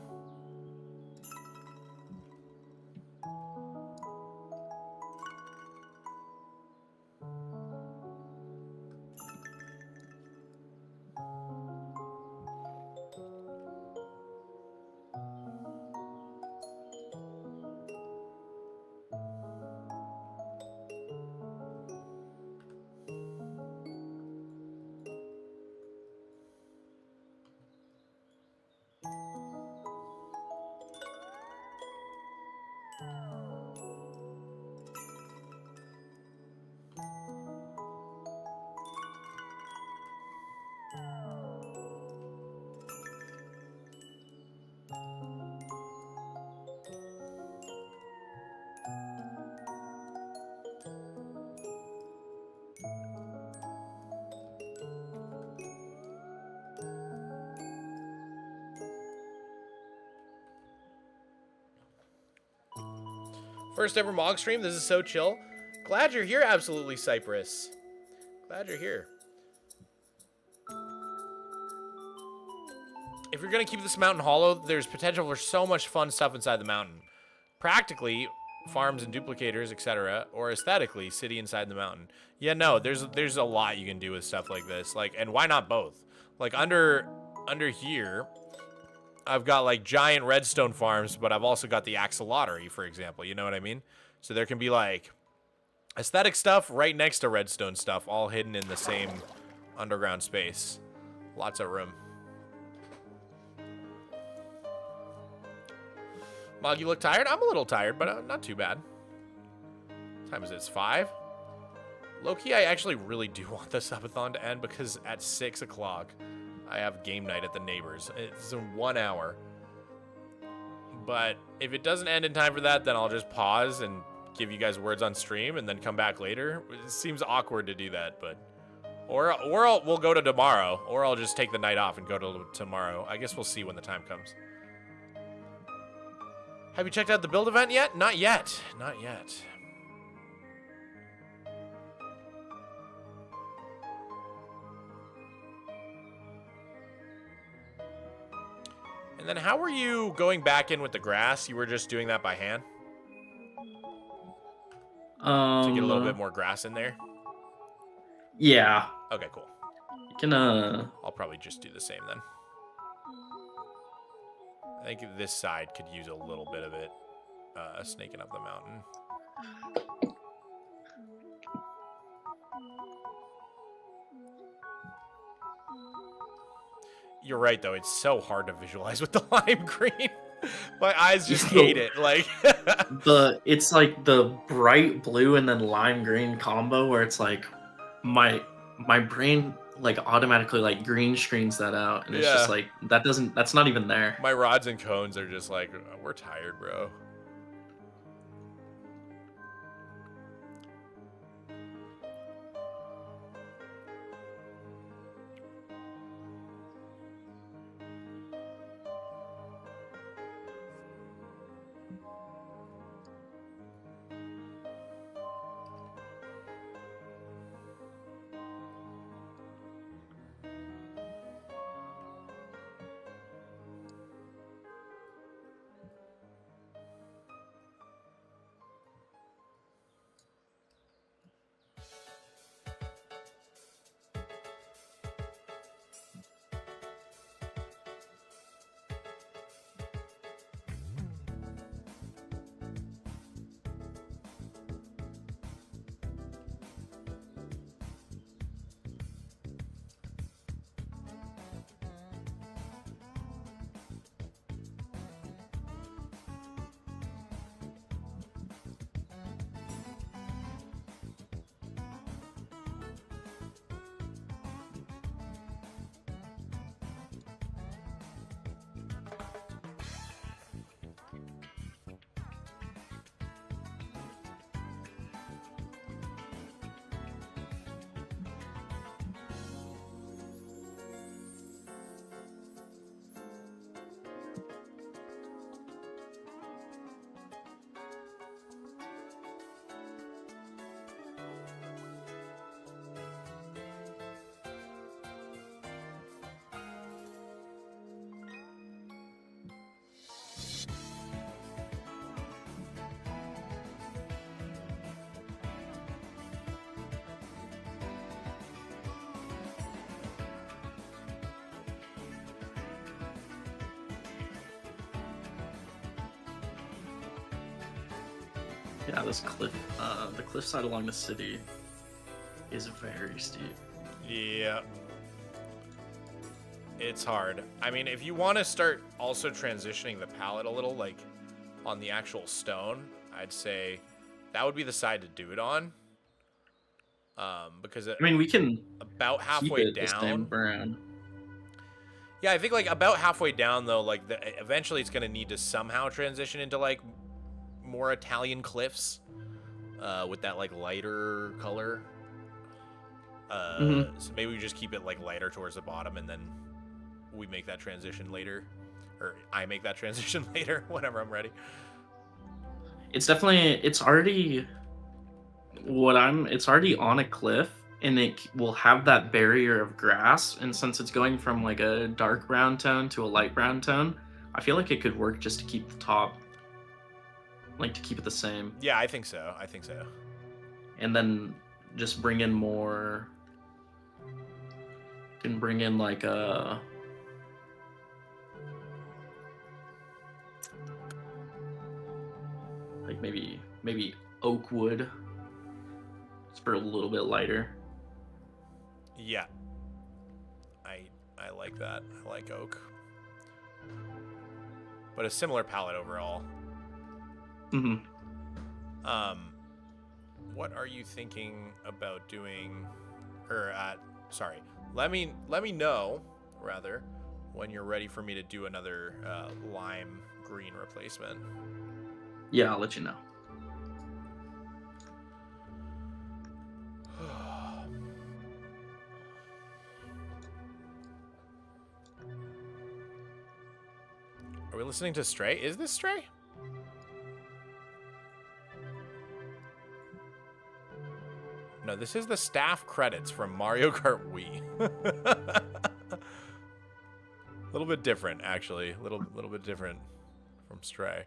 First ever Mog stream. This is so chill. Glad you're here, absolutely, Cypress. Glad you're here. If you're going to keep this mountain hollow, there's potential for so much fun stuff inside the mountain. Practically, farms and duplicators, etc. Or aesthetically, city inside the mountain. Yeah, no, there's a lot you can do with stuff like this. Like, and why not both? Like, under here, I've got like giant redstone farms, but I've also got the axolotlery, for example. You know what I mean? So there can be like aesthetic stuff right next to redstone stuff, all hidden in the same underground space. Lots of room. Mog, you look tired? I'm a little tired, but not too bad. What time is it? It's 5? Low-key, I actually really do want the subathon to end because at 6 o'clock, I have game night at the neighbors. It's in 1 hour. But if it doesn't end in time for that, then I'll just pause and give you guys words on stream and then come back later. It seems awkward to do that, but... Or we'll go to tomorrow, or I'll just take the night off and go to tomorrow. I guess we'll see when the time comes. Have you checked out the build event yet? Not yet. Not yet. And then how were you going back in with the grass? You were just doing that by hand? To get a little bit more grass in there? Yeah. Okay, cool. You can, I'll probably just do the same then. I think this side could use a little bit of it snaking up the mountain. You're right, though. It's so hard to visualize with the lime green. My eyes just Yo. hate it. Like, It's like the bright blue and then lime green combo where it's like my brain like automatically like green screens that out, and it's Yeah. just like that's not even there. my rods and cones are just like, we're tired, bro. Yeah, this cliff, the cliffside along the city is very steep. Yeah. It's hard. I mean, if you want to start also transitioning the palette a little, like on the actual stone, I'd say that would be the side to do it on. Because I mean, we can about keep halfway it the same down. brown. Yeah, I think like about halfway down though, like eventually it's gonna need to somehow transition into like more Italian cliffs, with that like lighter color. So maybe we just keep it like lighter towards the bottom, and then we make that transition later, or I make that transition later whenever I'm ready. It's already on a cliff, and it will have that barrier of grass, and since it's going from like a dark brown tone to a light brown tone, I feel like it could work just to keep the top, like to keep it the same. Yeah, I think so. And then just bring in more, can bring in like a like maybe oak wood. It's for a little bit lighter. Yeah, I like that. I like oak, but a similar palette overall. What are you thinking about doing? Or sorry, let me know rather when you're ready for me to do another lime green replacement. Yeah, I'll let you know. Are we listening to Stray? Is this Stray? No, this is the staff credits from Mario Kart Wii. A little bit different, actually. A little bit different from Stray.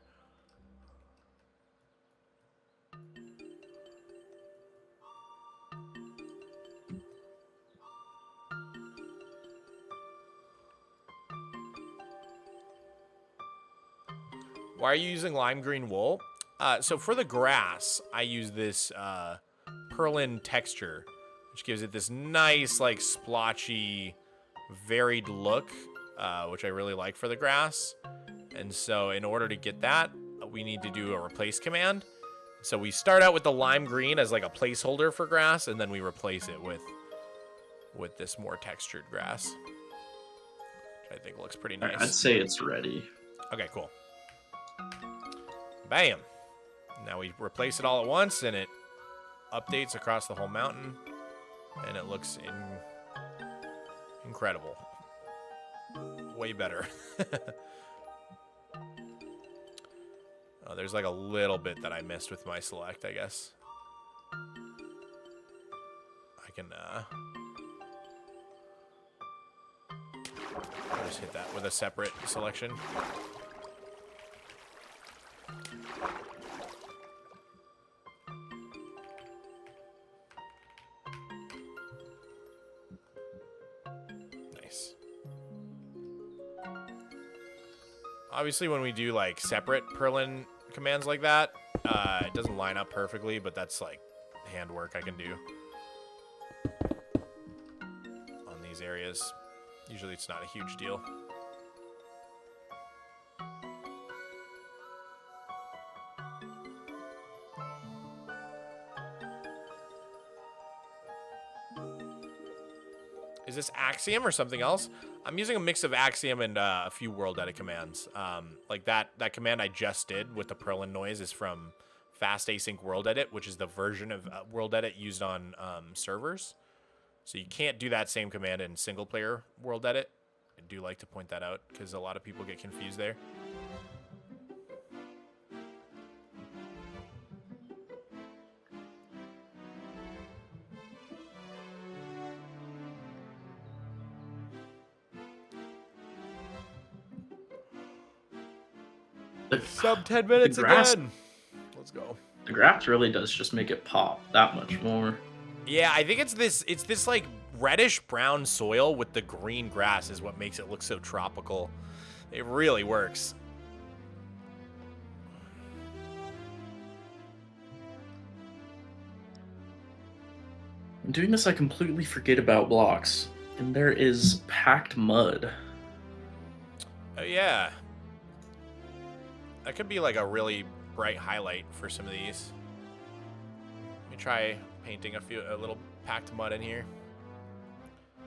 Why are you using lime green wool? So for the grass, I use this Perlin texture, which gives it this nice, like, splotchy, varied look, which I really like for the grass. And so in order to get that, we need to do a replace command. So we start out with the lime green as like a placeholder for grass, and then we replace it with this more textured grass, which I think looks pretty nice. I'd say it's ready. Okay, cool. Bam. Now we replace it all at once, and it updates across the whole mountain, and it looks incredible. Way better. Oh, there's like a little bit that I missed with my select, I guess. I can I'll just hit that with a separate selection. Nice. Obviously, when we do like separate Perlin commands like that, it doesn't line up perfectly, but that's like handwork I can do on these areas. Usually it's not a huge deal. Is this Axiom or something else? I'm using a mix of Axiom and a few world edit commands. Like that command I just did with the Perlin noise is from Fast Async World Edit, which is the version of World Edit used on servers. So you can't do that same command in single player World Edit. I do like to point that out because a lot of people get confused there. Sub 10 minutes again. Let's go. The grass really does just make it pop that much more. Yeah, I think it's this like reddish brown soil with the green grass is what makes it look so tropical. It really works. I'm doing this, I completely forget about blocks. And there is packed mud. Oh yeah. That could be like a really bright highlight for some of these. Let me try painting a little packed mud in here.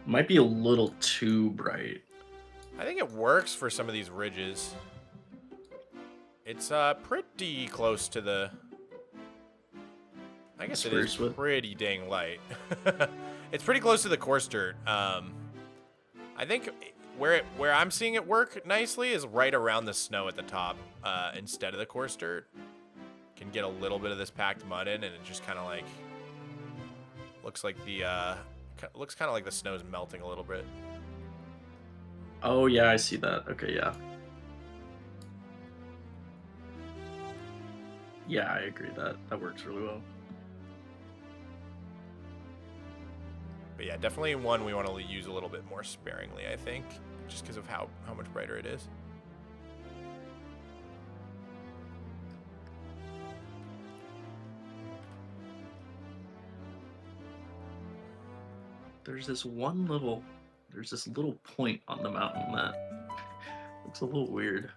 Might be a little too bright. I think it works for some of these ridges. It's pretty close to the... I guess it is pretty dang light. It's pretty close to the coarse dirt. I think where I'm seeing it work nicely is right around the snow at the top instead of the coarse dirt. Can get a little bit of this packed mud in, and it just kind of like looks like the looks kind of like the snow's melting a little bit. Oh yeah, I see that. Okay, yeah. Yeah, I agree. That works really well. But yeah, definitely one we want to use a little bit more sparingly, I think, just because of how much brighter it is. There's this little point on the mountain that looks a little weird.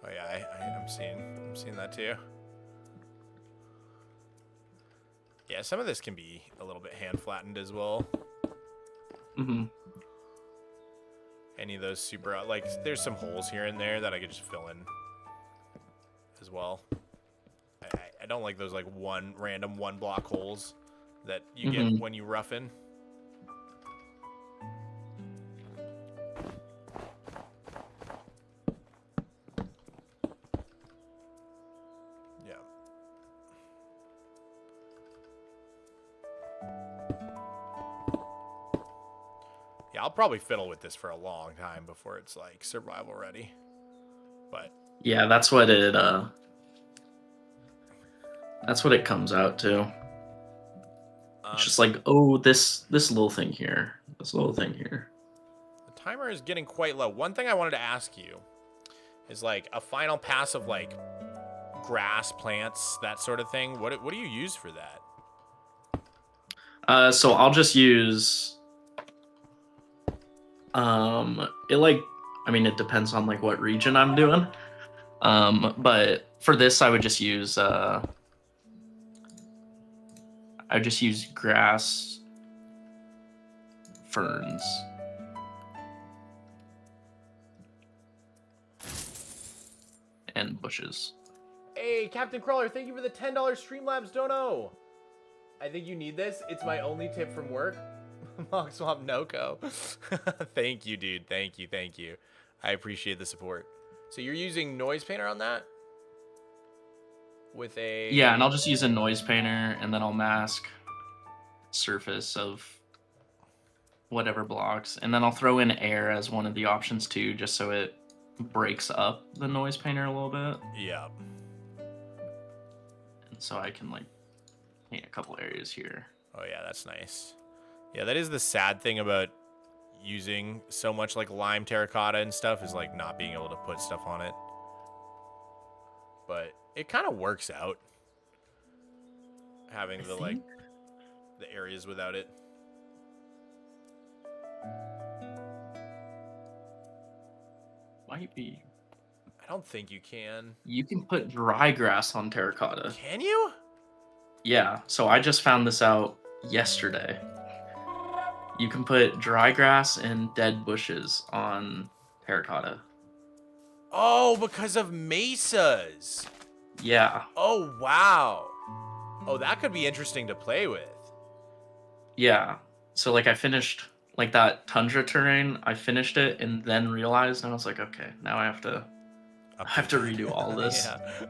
Oh yeah, I'm seeing that too. Yeah, some of this can be a little bit hand flattened as well. Mm-hmm. Any of those super, like, there's some holes here and there that I could just fill in as well. I don't like those like random one block holes that you get when you roughen. Yeah. Yeah, I'll probably fiddle with this for a long time before it's like survival ready. But yeah, that's what it comes out to. It's just like, oh, this little thing here. this little thing here. The timer is getting quite low. One thing I wanted to ask you is like a final pass of like grass, plants, that sort of thing. What do you use for that? So I'll just use it depends on like what region I'm doing. But for this I would just use grass, ferns. And bushes. Hey, Captain Crawler, thank you for the $10 Streamlabs dono. I think you need this. It's my only tip from work. Mogswamp Noko. Thank you, dude. Thank you. I appreciate the support. So you're using noise painter on that? With a... Yeah, and I'll just use a noise painter, and then I'll mask surface of whatever blocks. And then I'll throw in air as one of the options too, just so it breaks up the noise painter a little bit. Yeah. And so I can like paint a couple areas here. Oh yeah, that's nice. Yeah, that is the sad thing about using so much like lime terracotta and stuff, is like not being able to put stuff on it. But it kind of works out having the areas without it. Might be. I don't think you can. You can put dry grass on terracotta. Can you? Yeah, so I just found this out yesterday. You can put dry grass and dead bushes on terracotta. Oh, because of mesas. Yeah. Oh, wow. Oh, that could be interesting to play with. Yeah. So like I finished like that tundra terrain, I finished it and then realized, and I was like, okay, now I have to redo all this. Yeah.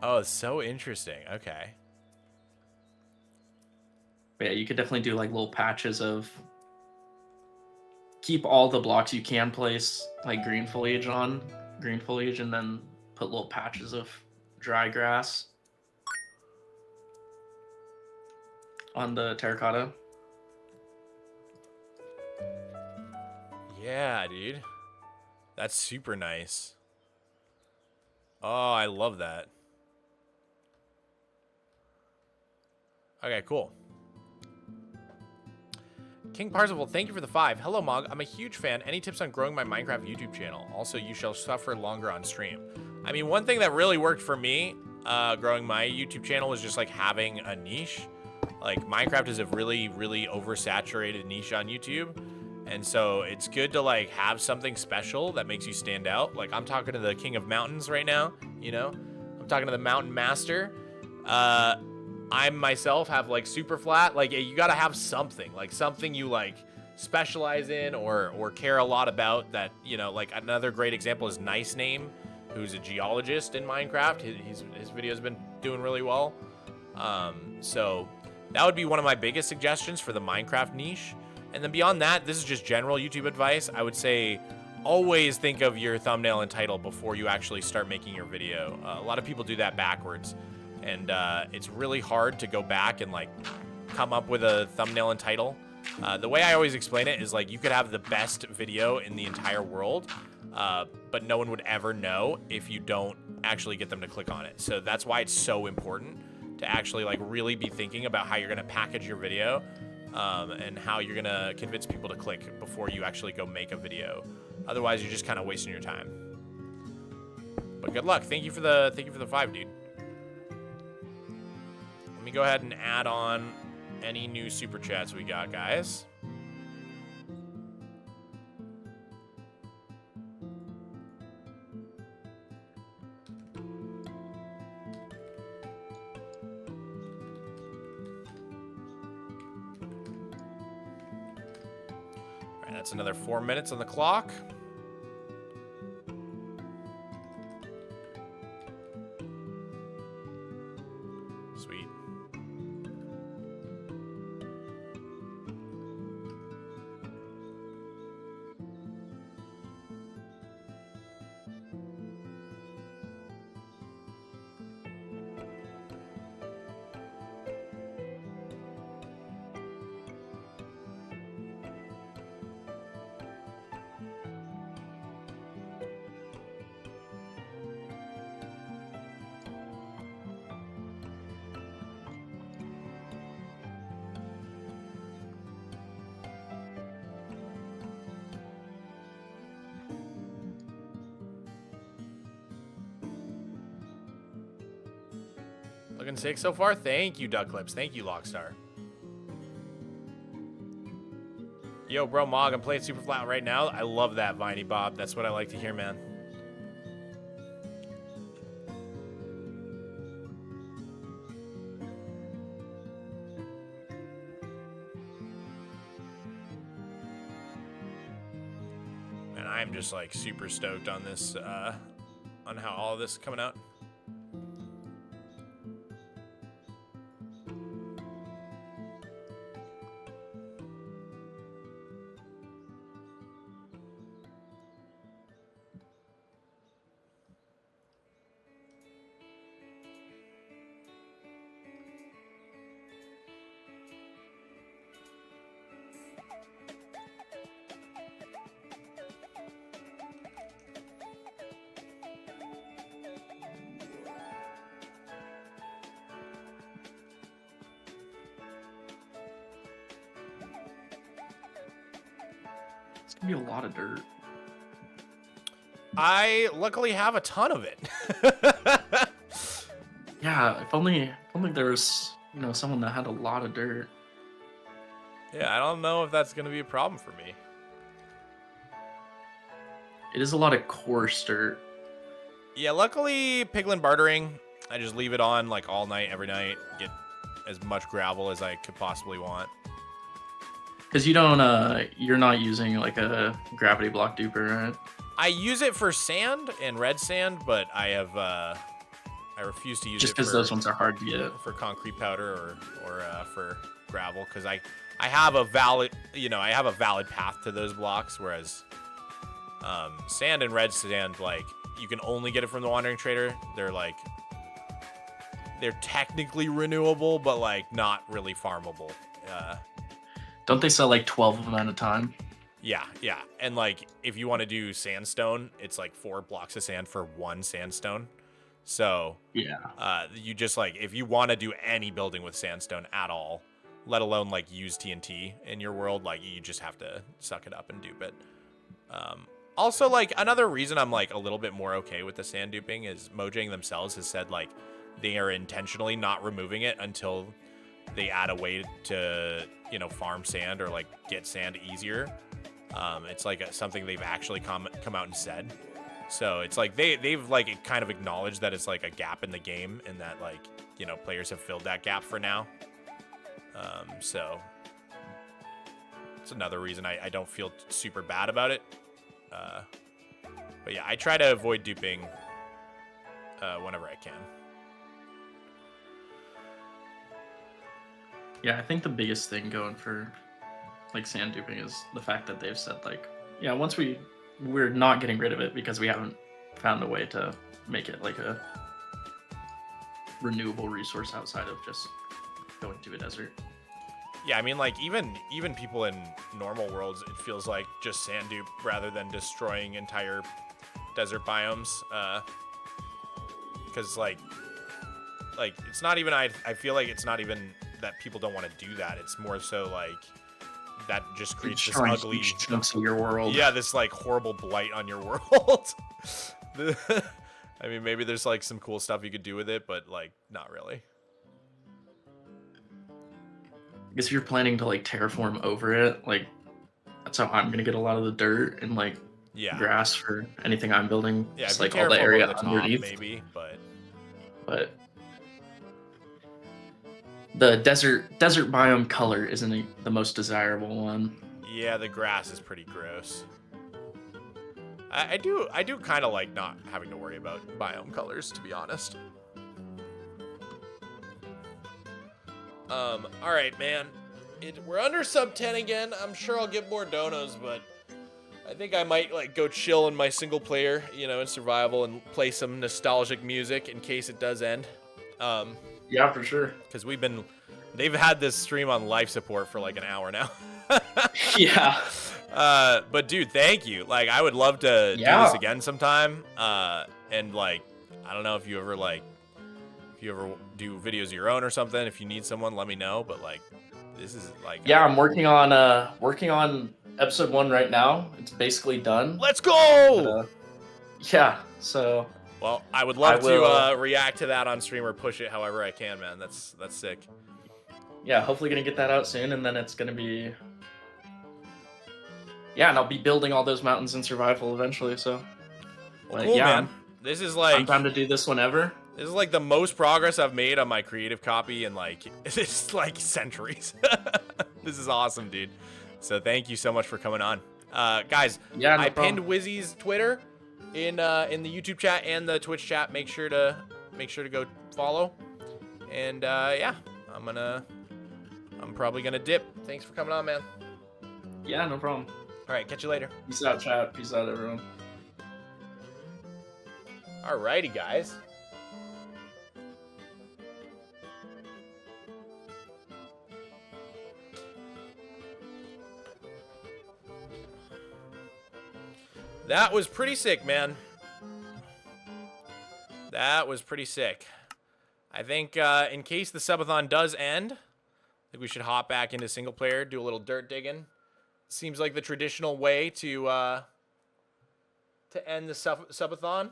Oh, so interesting. Okay. But yeah, you could definitely do like little patches of keep all the blocks you can place like green foliage, and then put little patches of dry grass on the terracotta. Yeah, dude. That's super nice. Oh, I love that. Okay, cool. King Parzival, thank you for the 5. Hello, Mog. I'm a huge fan. Any tips on growing my Minecraft YouTube channel? Also, you shall suffer longer on stream. I mean, one thing that really worked for me growing my YouTube channel was just like having a niche. Like Minecraft is a really, really oversaturated niche on YouTube. And so it's good to like have something special that makes you stand out. Like I'm talking to the King of Mountains right now, you know? I'm talking to the Mountain Master. I myself have like super flat. Like you gotta have something. Like something you like specialize in or care a lot about that, you know, like another great example is Nice Name, who's a geologist in Minecraft. His video has been doing really well. So that would be one of my biggest suggestions for the Minecraft niche. And then beyond that, this is just general YouTube advice. I would say always think of your thumbnail and title before you actually start making your video. A lot of people do that backwards. And it's really hard to go back and like come up with a thumbnail and title. The way I always explain it is like you could have the best video in the entire world, but no one would ever know if you don't actually get them to click on it. So that's why it's so important to actually like really be thinking about how you're gonna package your video and how you're gonna convince people to click before you actually go make a video. Otherwise, you're just kind of wasting your time. But good luck. Thank you for the 5, dude. Let me go ahead and add on any new super chats we got, guys. All right, that's another 4 minutes on the clock. Sweet. Looking sick so far. Thank you, Duck Clips. Thank you, Lockstar. Yo, bro, Mog, I'm playing super flat right now. I love that, Viney Bob. That's what I like to hear, man. And I'm just like super stoked on this, on how all of this is coming out. It's gonna be a lot of dirt. I luckily have a ton of it. Yeah, if only there was, you know, someone that had a lot of dirt. Yeah, I don't know if that's gonna be a problem for me. It is a lot of coarse dirt. Yeah, luckily Piglin bartering, I just leave it on like all night, every night, get as much gravel as I could possibly want. Because you don't, you're not using like a gravity block duper, right? I use it for sand and red sand, but I have, I refuse to use Just it because those ones are hard to get. for concrete powder or for gravel, because I have a valid, I have a valid path to those blocks, whereas sand and red sand, like, you can only get it from the Wandering Trader. They're technically renewable, but like not really farmable. Don't they sell like 12 of them at a time? Yeah. And like, if you want to do sandstone, it's like 4 blocks of sand for 1 sandstone. So yeah, you just like, if you want to do any building with sandstone at all, let alone like use TNT in your world, like you just have to suck it up and dupe it. Also, like, another reason I'm like a little bit more okay with the sand duping is Mojang themselves has said like they are intentionally not removing it until they add a way to, farm sand or like get sand easier. It's like something they've actually come out and said. So it's like they've like kind of acknowledged that it's like a gap in the game, and that like, players have filled that gap for now. So it's another reason I don't feel super bad about it. But yeah, I try to avoid duping whenever I can. Yeah, I think the biggest thing going for like sand duping is the fact that they've said like, yeah, once we're not getting rid of it because we haven't found a way to make it like a renewable resource outside of just going to a desert. Yeah, I mean, like, even people in normal worlds, it feels like just sand dupe rather than destroying entire desert biomes. Because like it's not even, I feel like it's not even that people don't want to do that. It's more so like that just creates this ugly huge chunks of your world. Yeah, this like horrible blight on your world. I mean, maybe there's like some cool stuff you could do with it, but like not really. I guess if you're planning to like terraform over it, like that's how I'm gonna get a lot of the dirt and like grass for anything I'm building. Yeah, just like all the area underneath. Maybe, but the desert biome color isn't the most desirable one. Yeah, the grass is pretty gross. I do kind of like not having to worry about biome colors, to be honest. All right, man. We're under sub 10 again. I'm sure I'll get more donos, but I think I might like go chill in my single player, in survival, and play some nostalgic music in case it does end. Yeah, for sure. Because they've had this stream on life support for like an hour now. Yeah. But dude, thank you. Like, I would love to do this again sometime. And like, I don't know if you ever do videos of your own or something. If you need someone, let me know. But like, this is like, yeah, I'm working on episode 1 right now. It's basically done. Let's go. Yeah. So Well, I would love I will- to react to that on stream or push it however I can, man. That's sick. Yeah, hopefully gonna get that out soon, and then it's gonna be. Yeah, and I'll be building all those mountains in survival eventually. So. Well, cool, yeah, man. This is like I'm down to do this whenever. This is like the most progress I've made on my creative copy in like it's like centuries. This is awesome, dude. So thank you so much for coming on, guys. Yeah, no I problem. pinned Wizzy's Twitter in the YouTube chat and the Twitch chat. Make sure to go follow. And yeah, I'm probably gonna dip. Thanks for coming on, man. Yeah, no problem. All right, catch you later. Peace out, chat. Peace out, everyone. Alrighty, guys. That was pretty sick, man. That was pretty sick. I think in case the subathon does end, I think we should hop back into single player, do a little dirt digging. Seems like the traditional way to end the subathon.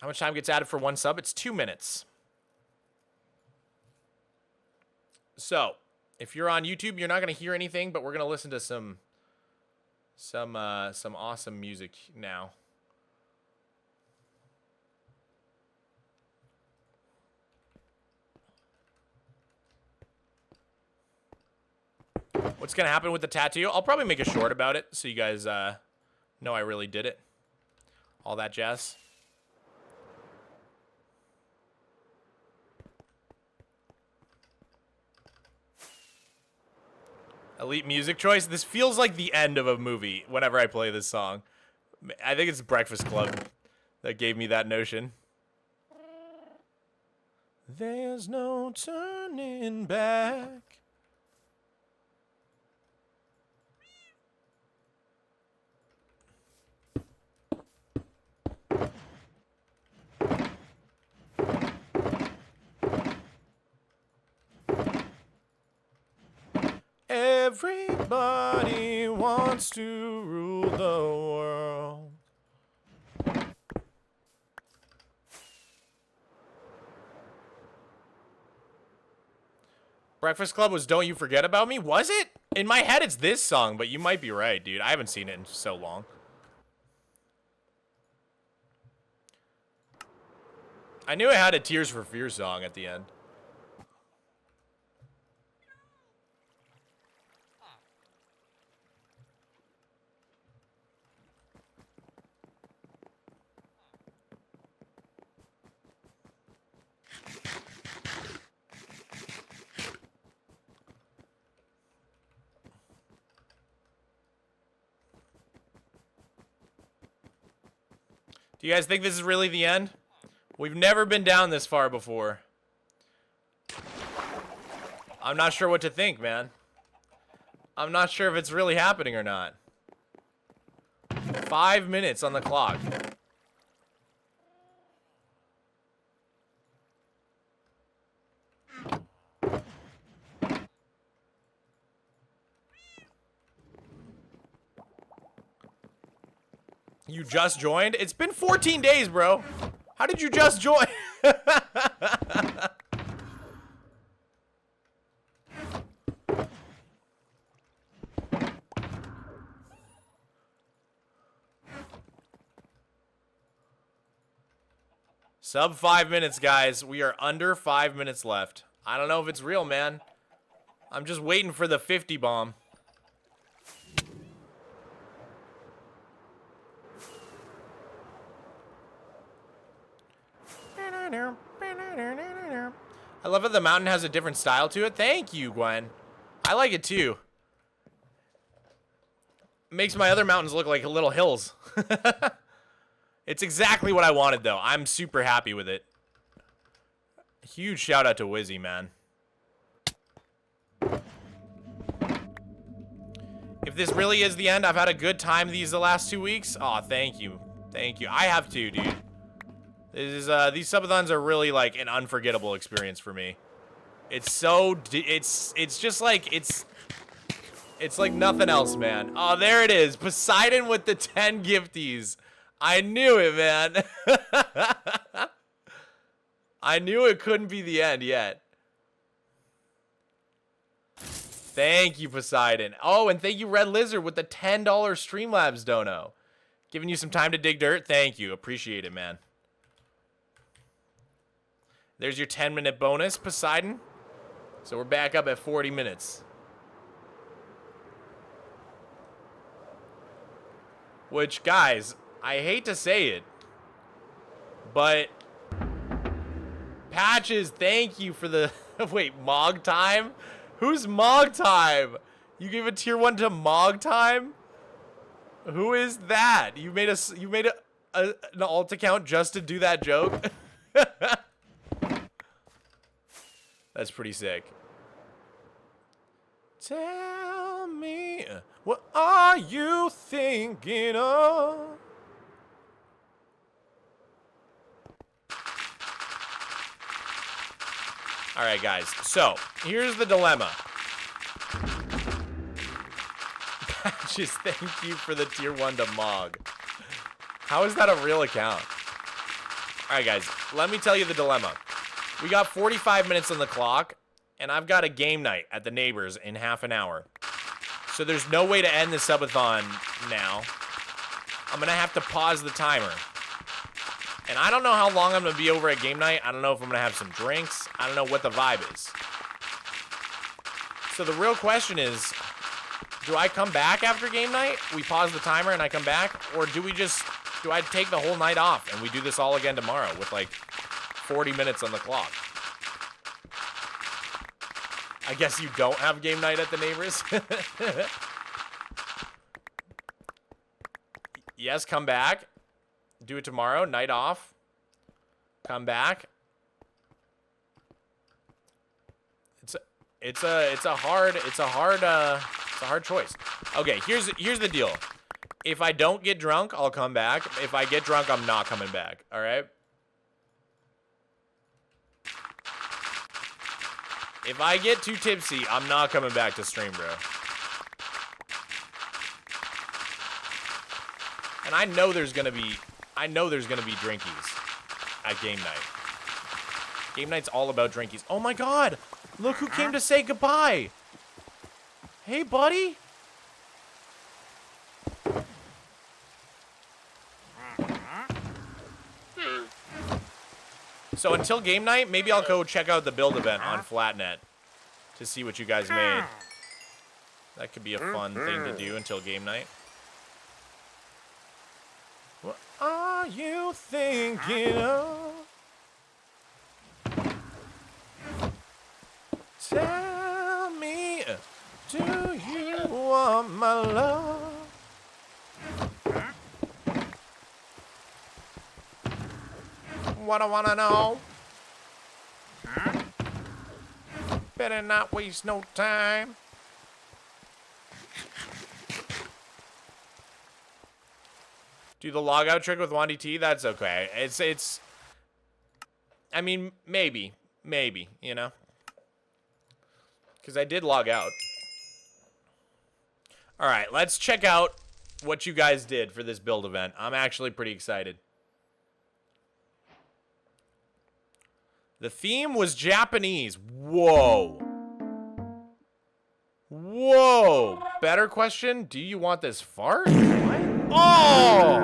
How much time gets added for one sub? It's 2 minutes. So, if you're on YouTube, you're not going to hear anything, but we're going to listen to some awesome music now. What's going to happen with the tattoo? I'll probably make a short about it so you guys know I really did it. All that jazz. Elite music choice. This feels like the end of a movie whenever I play this song. I think it's Breakfast Club that gave me that notion. There's no turning back. Everybody wants to rule the world. Breakfast Club was Don't You Forget About Me? Was it? In my head, it's this song, but you might be right, dude. I haven't seen it in so long. I knew it had a Tears for Fears song at the end. Do you guys think this is really the end? We've never been down this far before. I'm not sure what to think, man. I'm not sure if it's really happening or not. 5 minutes on the clock. You just joined? It's been 14 days, bro. How did you just join? Sub 5 minutes, guys. We are under 5 minutes left. I don't know if it's real, man. I'm just waiting for the 50 bomb. I love that the mountain has a different style to it. Thank you, Gwen. I like it too. Makes my other mountains look like little hills. It's exactly what I wanted, though. I'm super happy with it. Huge shout out to Wizzy, man. If this really is the end, I've had a good time the last 2 weeks. Aw, thank you. Thank you. I have too, dude. These subathons are really like an unforgettable experience for me. It's so it's just like it's like nothing else, man. Oh, there it is. Poseidon with the 10 gifties. I knew it, man. I knew it couldn't be the end yet. Thank you, Poseidon. Oh, and thank you, Red Lizard, with the $10 Streamlabs dono. Giving you some time to dig dirt. Thank you. Appreciate it, man. There's your 10-minute bonus, Poseidon. So we're back up at 40 minutes. Which, guys, I hate to say it, but Patches, thank you for the... Wait, Mog Time? Who's Mog Time? You gave a tier 1 to Mog Time? Who is that? You made an alt account just to do that joke? That's pretty sick. Tell me, what are you thinking of? All right, guys. So, here's the dilemma. Just thank you for the tier 1 to Mog. How is that a real account? All right, guys. Let me tell you the dilemma. We got 45 minutes on the clock, and I've got a game night at the neighbors in half an hour. So there's no way to end the subathon now. I'm going to have to pause the timer. And I don't know how long I'm going to be over at game night. I don't know if I'm going to have some drinks. I don't know what the vibe is. So the real question is, do I come back after game night? We pause the timer and I come back? Or do I take the whole night off and we do this all again tomorrow with like 40 minutes on the clock? I guess you don't have game night at the neighbors. Yes, come back. Do it tomorrow. Night off. Come back. It's a hard choice. Okay, here's the deal. If I don't get drunk, I'll come back. If I get drunk, I'm not coming back. All right? If I get too tipsy, I'm not coming back to stream, bro. And I know there's gonna be drinkies at game night. Game night's all about drinkies. Oh my god! Look who came to say goodbye! Hey, buddy! So until game night, maybe I'll go check out the build event on Flatnet to see what you guys made. That could be a fun thing to do until game night. What are you thinking of? Tell me, do you want my love? What I wanna know? Better not waste no time. Do the logout trick with Wandy T? That's okay. It's. I mean, maybe, you know, because I did log out. All right, let's check out what you guys did for this build event. I'm actually pretty excited. The theme was Japanese. Whoa. Whoa. Better question. Do you want this fart? What? Oh!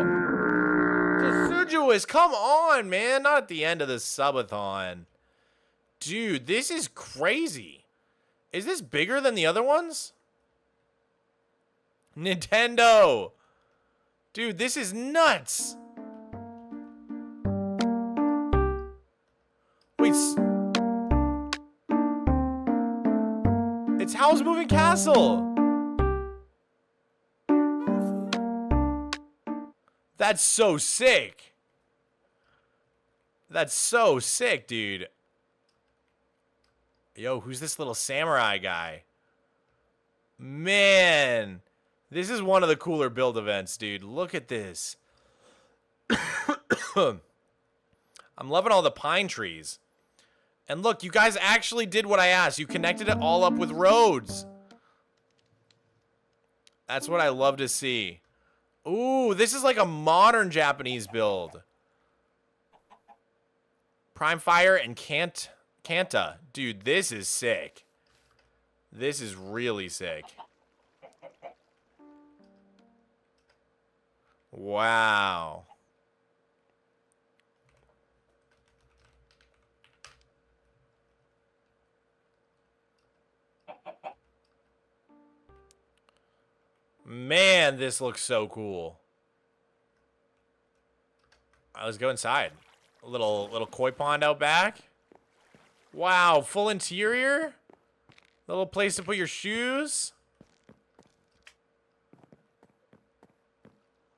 Deciduous, come on, man. Not at the end of the subathon. Dude, this is crazy. Is this bigger than the other ones? Nintendo. Dude, this is nuts. Wait, it's Howl's Moving Castle. That's so sick. That's so sick, dude. Yo, who's this little samurai guy? Man, this is one of the cooler build events, dude. Look at this. I'm loving all the pine trees. And look, you guys actually did what I asked. You connected it all up with roads. That's what I love to see. Ooh, this is like a modern Japanese build. Prime Fire and Kanta. Dude, this is sick. This is really sick. Wow. Man, this looks so cool. All right, let's go inside. A little koi pond out back. Wow, full interior. Little place to put your shoes.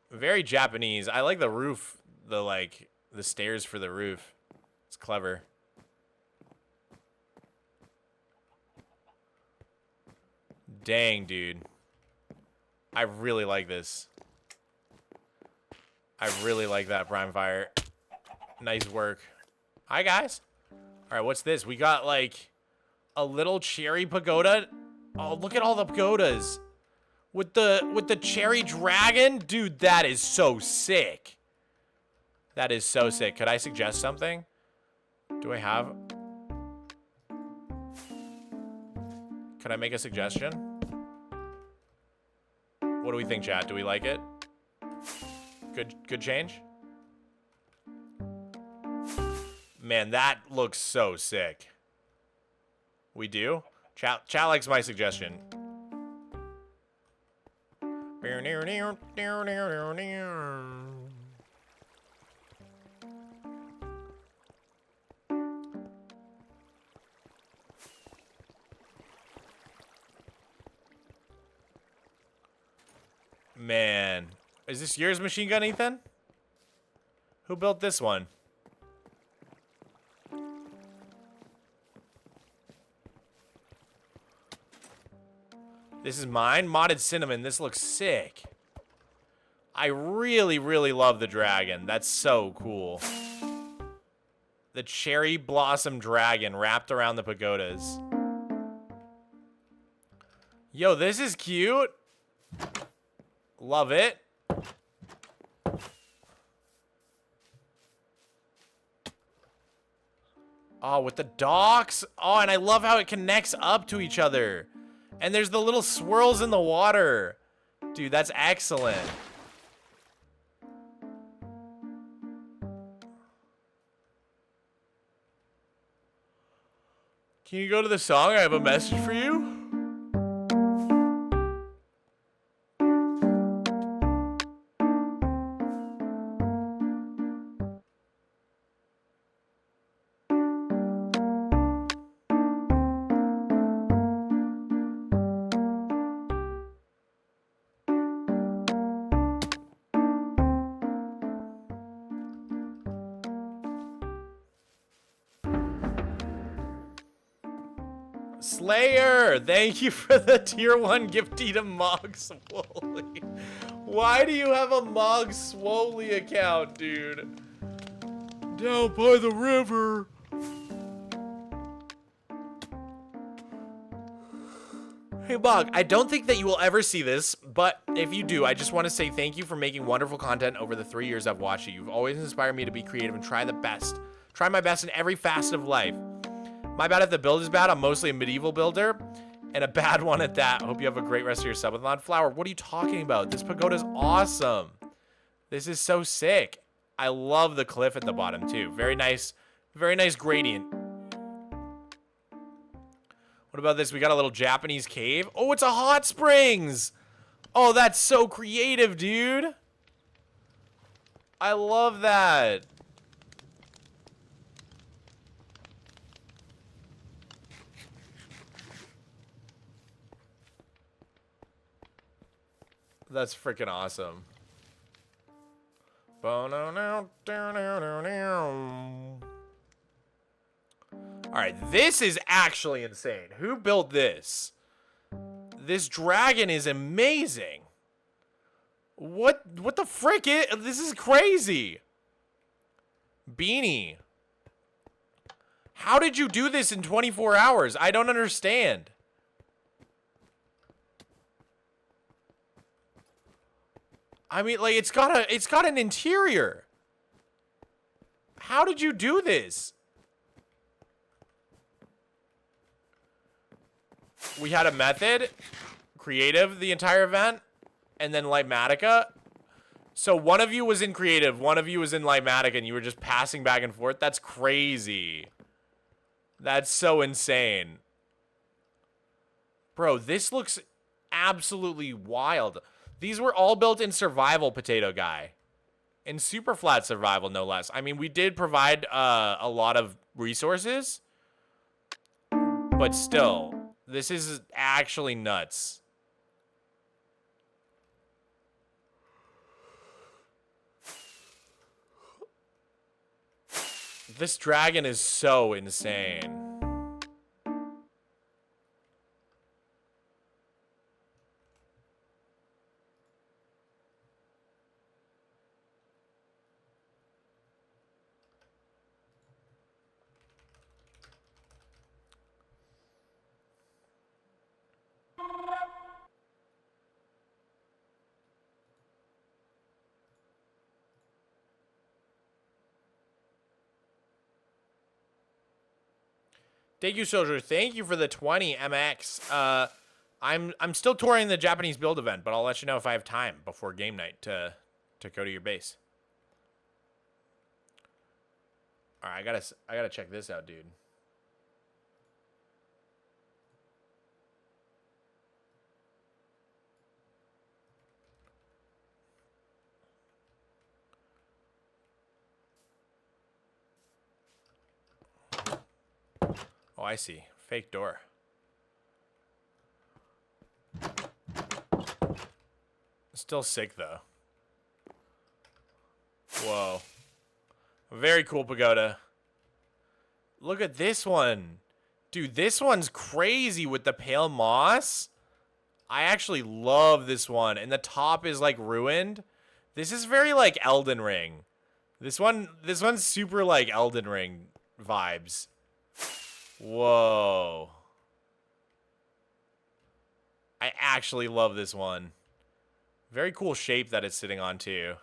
Very Japanese. I like the roof, the stairs for the roof. It's clever. Dang, dude. I really like this. I really like that Prime Fire. Nice work. Hi, guys. All right, what's this? We got, like, a little cherry pagoda. Oh, look at all the pagodas. With the cherry dragon? Dude, that is so sick. That is so sick. Could I suggest something? Do I have... Could I make a suggestion? What do we think, chat? Do we like it? Good change? Man, that looks so sick. We do? Chat likes my suggestion. Man. Is this yours, Machine Gun Ethan? Who built this one? This is mine? Modded Cinnamon. This looks sick. I really, really love the dragon. That's so cool. The cherry blossom dragon wrapped around the pagodas. Yo, this is cute. Love it. Oh, with the docks. Oh, and I love how it connects up to each other. And there's the little swirls in the water. Dude, that's excellent. Can you go to the song? I have a message for you. Slayer, thank you for the tier 1 gifty to Mogswolly. Why do you have a Mogswolly account, dude? Down by the river. Hey, Bog, I don't think that you will ever see this, but if you do, I just want to say thank you for making wonderful content over the 3 years I've watched you. You've always inspired me to be creative and try my best in every facet of life. My bad if the build is bad. I'm mostly a medieval builder, and a bad one at that. Hope you have a great rest of your subathon. Flower, what are you talking about? This pagoda's awesome. This is so sick. I love the cliff at the bottom, too. Very nice gradient. What about this? We got a little Japanese cave. Oh, it's a hot springs. Oh, that's so creative, dude. I love that. That's freaking awesome. Alright, this is actually insane. Who built this? This dragon is amazing. What the frick is... This is crazy. Beanie. How did you do this in 24 hours? I don't understand. I mean, like, it's got an interior. How did you do this? We had a method, creative the entire event, and then Ligmatica. So one of you was in creative, one of you was in Ligmatica, and you were just passing back and forth. That's crazy. That's so insane. Bro, this looks absolutely wild. These were all built in survival, Potato Guy. In super flat survival, no less. I mean, we did provide a lot of resources, but still, this is actually nuts. This dragon is so insane. Thank you, Soldier. Thank you for the 20 MX. I'm still touring the Japanese build event, but I'll let you know if I have time before game night to go to your base. All right, I gotta check this out, dude. Oh, I see. Fake door. Still sick, though. Whoa. Very cool pagoda. Look at this one. Dude, this one's crazy with the pale moss. I actually love this one. And the top is, like, ruined. This is very, like, Elden Ring. This one's super, like, Elden Ring vibes. Whoa. I actually love this one. Very cool shape that it's sitting on, too.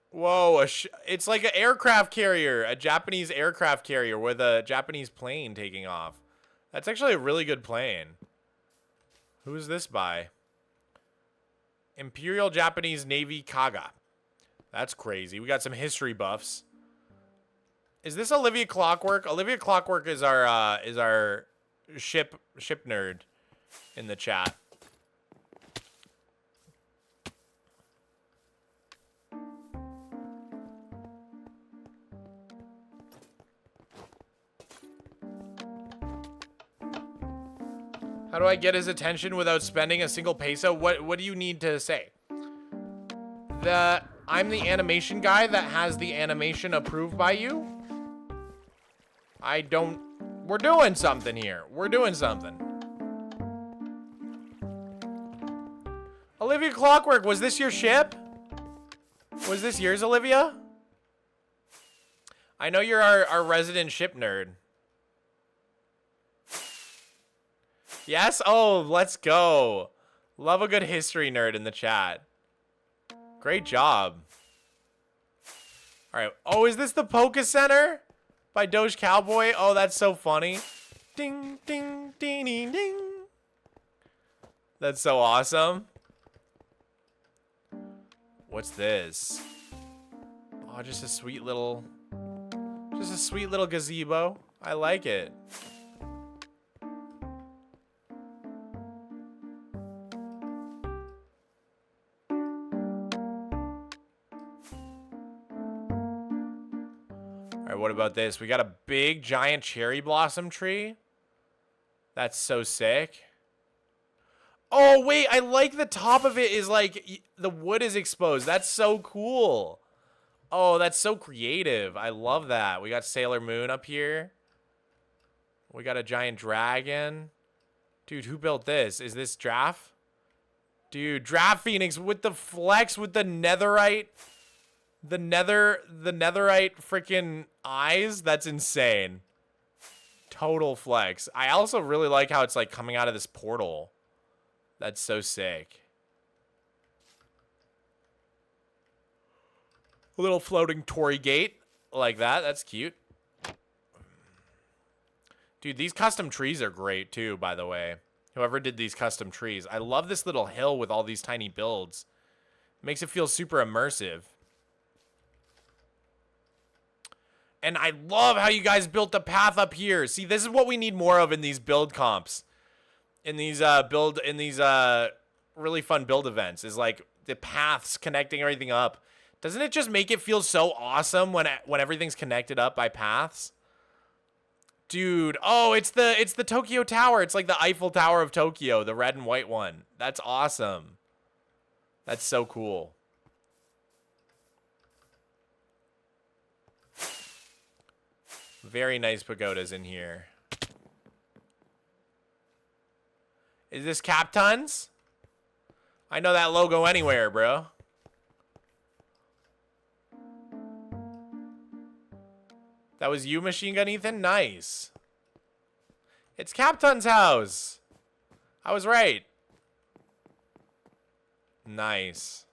Whoa, it's like an aircraft carrier, a Japanese aircraft carrier with a Japanese plane taking off. That's actually a really good plane. Who is this by? Imperial Japanese Navy Kaga. That's crazy. We got some history buffs. Is this Olivia Clockwork? Olivia Clockwork is our ship nerd in the chat. How do I get his attention without spending a single peso? What do you need to say? I'm the animation guy that has the animation approved by you? We're doing something here. We're doing something. Olivia Clockwork, was this your ship? Was this yours, Olivia? I know you're our resident ship nerd. Yes? Oh, let's go. Love a good history nerd in the chat. Great job. All right. Oh, is this the Poké Center by Doge Cowboy? Oh, that's so funny. Ding, ding, ding, ding, ding. That's so awesome. What's this? Oh, just a sweet little gazebo. I like it. What about this? We got a big giant cherry blossom tree. That's so sick. Oh, wait, I like the top of it is like the wood is exposed. That's so cool. Oh, that's so creative. I love that. We got Sailor Moon up here. We got a giant dragon. Dude, who built this? Is this Draft? Dude, Draft Phoenix with the flex with the netherite. The netherite freaking eyes. That's insane. Total flex. I also really like how it's like coming out of this portal. That's so sick. A little floating Tory gate like that. That's cute. Dude, these custom trees are great too, by the way. Whoever did these custom trees. I love this little hill with all these tiny builds. Makes it feel super immersive. And I love how you guys built the path up here. See, this is what we need more of in these build comps. In these really fun build events, is like the paths connecting everything up. Doesn't it just make it feel so awesome when everything's connected up by paths? Dude, oh, it's the Tokyo Tower. It's like the Eiffel Tower of Tokyo, the red and white one. That's awesome. That's so cool. Very nice pagodas in here. Is this Captain's? I know that logo anywhere, bro. That was you, Machine Gun Ethan? Nice. It's Captain's house. I was right. Nice.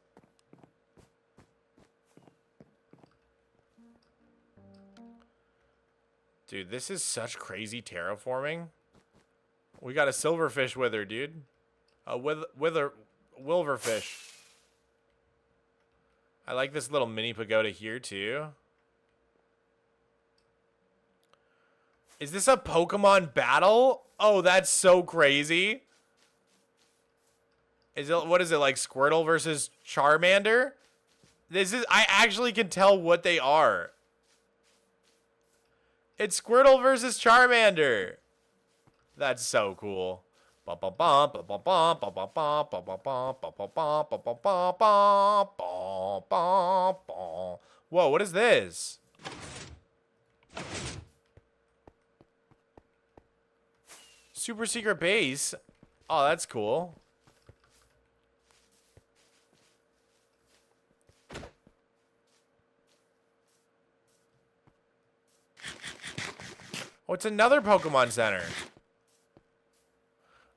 Dude, this is such crazy terraforming. We got a silverfish wither, dude. A wilverfish. I like this little mini pagoda here, too. Is this a Pokemon battle? Oh, that's so crazy. What is it, like Squirtle versus Charmander? I actually can tell what they are. It's Squirtle versus Charmander. That's so cool. Whoa, what is this? Super secret base. Oh, that's cool. Oh, it's another Pokemon Center.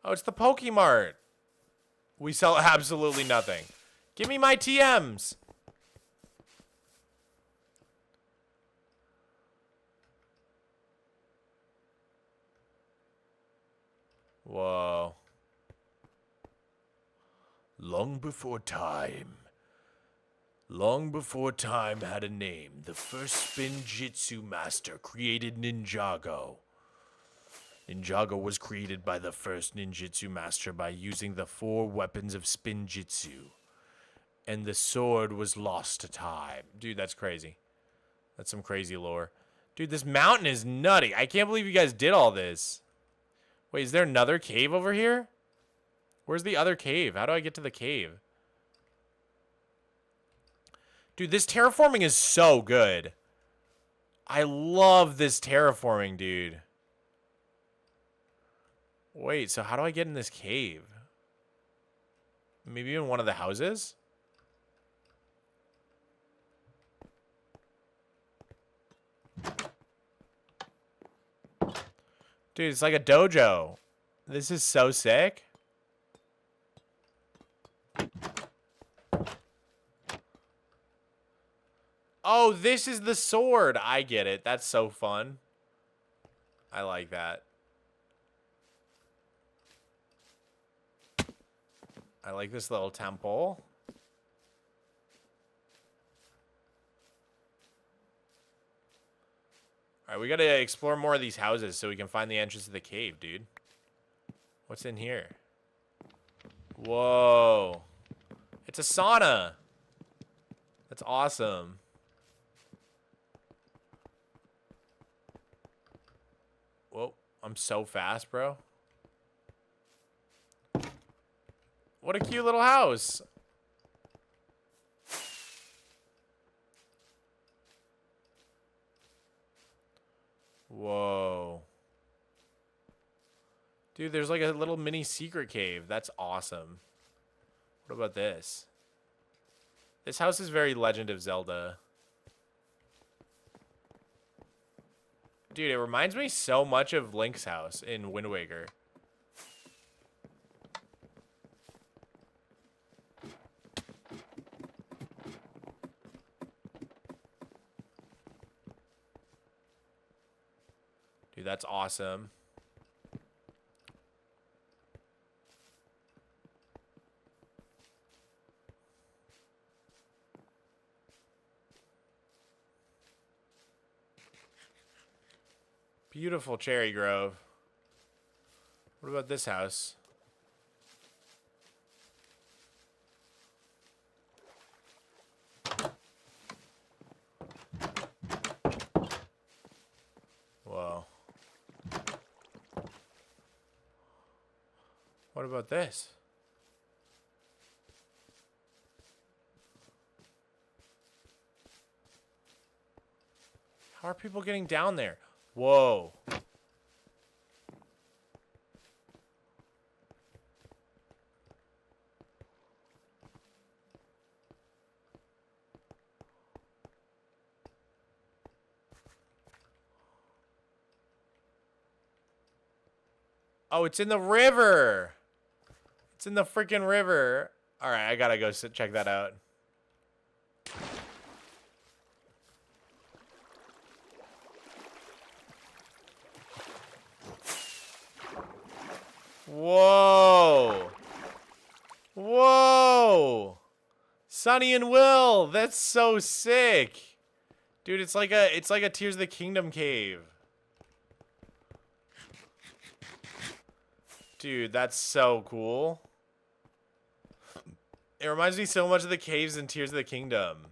Oh, it's the Pokemart. We sell absolutely nothing. Give me my TMs. Whoa. Long before time had a name, the first Spinjitzu master created Ninjago. Ninjago was created by the first ninjutsu master by using the 4 weapons of Spinjitzu. And the sword was lost to time. Dude, that's crazy. That's some crazy lore. Dude, this mountain is nutty. I can't believe you guys did all this. Wait, is there another cave over here? Where's the other cave? How do I get to the cave? Dude, this terraforming is so good. I love this terraforming, dude. Wait, so how do I get in this cave? Maybe in one of the houses? Dude, it's like a dojo. This is so sick. Oh, this is the sword. I get it. That's so fun. I like that. I like this little temple. Alright, we gotta explore more of these houses so we can find the entrance to the cave, dude. What's in here? Whoa. It's a sauna. That's awesome. Whoa, I'm so fast, bro. What a cute little house. Whoa. Dude, there's like a little mini secret cave. That's awesome. What about this? This house is very Legend of Zelda. Dude, it reminds me so much of Link's house in Wind Waker. Dude, that's awesome. Beautiful cherry grove. What about this house? Whoa. What about this? How are people getting down there? Whoa. Oh, it's in the river. It's in the freaking river. All right, I gotta go check that out. Whoa. Whoa. Sonny and Will, that's so sick. Dude, it's like a Tears of the Kingdom cave. Dude, that's so cool. It reminds me so much of the caves in Tears of the Kingdom.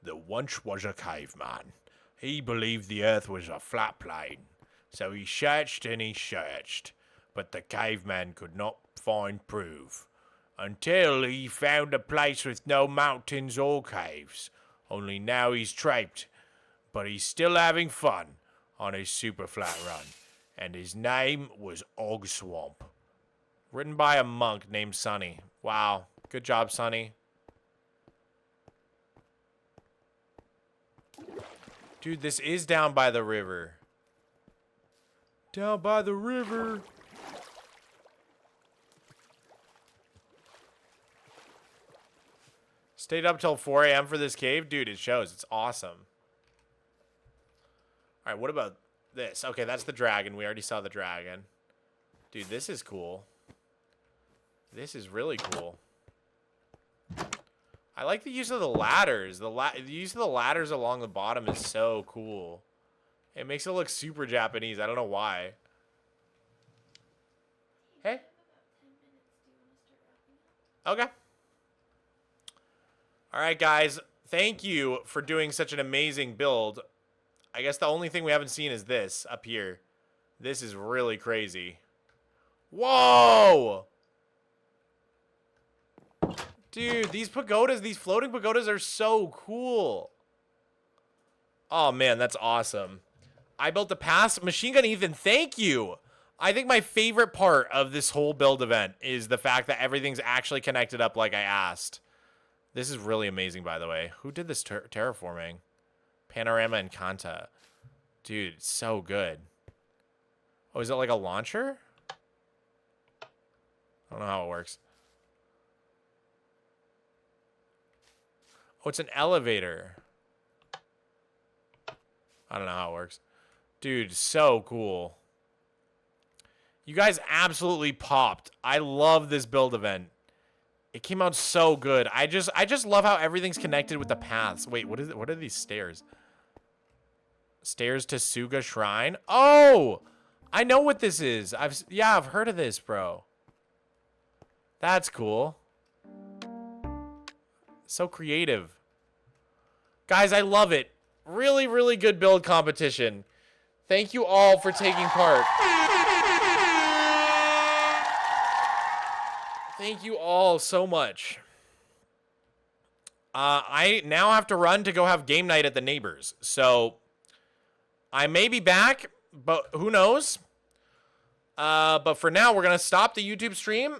There once was a caveman. He believed the earth was a flat plane. So he searched and he searched. But the caveman could not find proof. Until he found a place with no mountains or caves. Only now he's trapped. But he's still having fun on his super flat run. And his name was Mogswamp. Written by a monk named Sonny. Wow. Good job, Sonny. Dude, this is down by the river. Down by the river. Stayed up till 4 a.m. for this cave? Dude, it shows. It's awesome. Alright, what about this? Okay, that's the dragon. We already saw the dragon. Dude, this is cool. This is really cool. I like the use of the ladders. The use of the ladders along the bottom is so cool. It makes it look super Japanese. I don't know why. Hey? Okay. Alright, guys. Thank you for doing such an amazing build. I guess the only thing we haven't seen is this up here. This is really crazy. Whoa! Dude, these pagodas, these floating pagodas are so cool. Oh, man, that's awesome. I built a pass. Machine Gun Ethan, thank you. I think my favorite part of this whole build event is the fact that everything's actually connected up like I asked. This is really amazing, by the way. Who did this terraforming? Panorama and Kanta. Dude, it's so good. Oh, is it like a launcher? I don't know how it works. Oh, it's an elevator. I don't know how it works. Dude, so cool. You guys absolutely popped. I love this build event. It came out so good. I just love how everything's connected with the paths. Wait, what is it? What are these stairs? Stairs to Suga Shrine? Oh! I know what this is. I've heard of this, bro. That's cool. So creative. Guys, I love it. Really, really good build competition. Thank you all for taking part. Thank you all so much. I now have to run to go have game night at the neighbors. So I may be back, but who knows? But for now, we're going to stop the YouTube stream.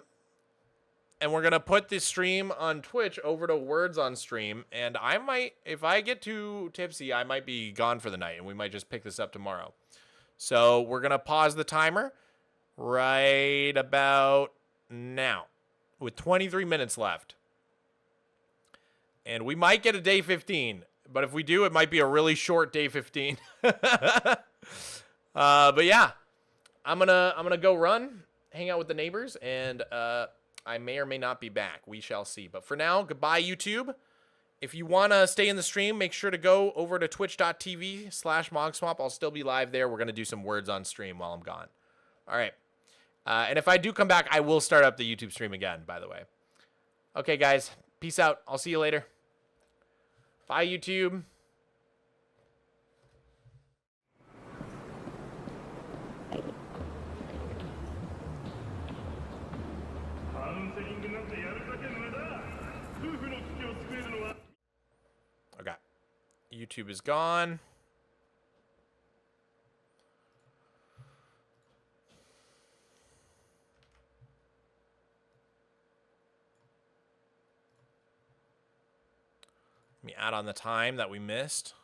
And we're going to put this stream on Twitch over to Words on Stream. And I might, if I get too tipsy, I might be gone for the night. And we might just pick this up tomorrow. So we're going to pause the timer right about now. With 23 minutes left. And we might get a day 15. But if we do, it might be a really short day 15. But yeah. I'm gonna go run, hang out with the neighbors, and I may or may not be back. We shall see. But for now, goodbye, YouTube. If you want to stay in the stream, make sure to go over to twitch.tv/Mogswamp. I'll still be live there. We're going to do some Words on Stream while I'm gone. All right. And if I do come back, I will start up the YouTube stream again, by the way. Okay, guys. Peace out. I'll see you later. Bye, YouTube. Okay. YouTube is gone. Let me add on the time that we missed.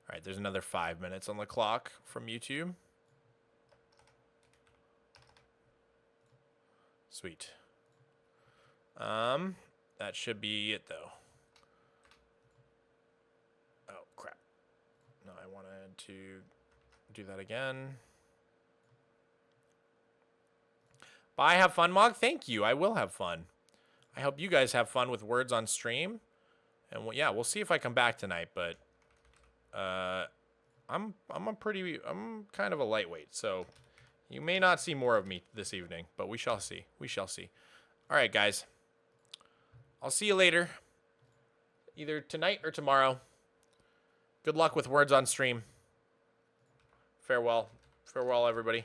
All right, there's another 5 minutes on the clock from YouTube. Sweet. That should be it though. Oh crap. No, I wanted to do that again. Bye, have fun, Mog. Thank you. I will have fun. I hope you guys have fun with Words on Stream. And yeah, we'll see if I come back tonight, but I'm kind of a lightweight, so you may not see more of me this evening, but we shall see. We shall see. All right, guys. I'll see you later. Either tonight or tomorrow. Good luck with Words on Stream. Farewell. Farewell, everybody.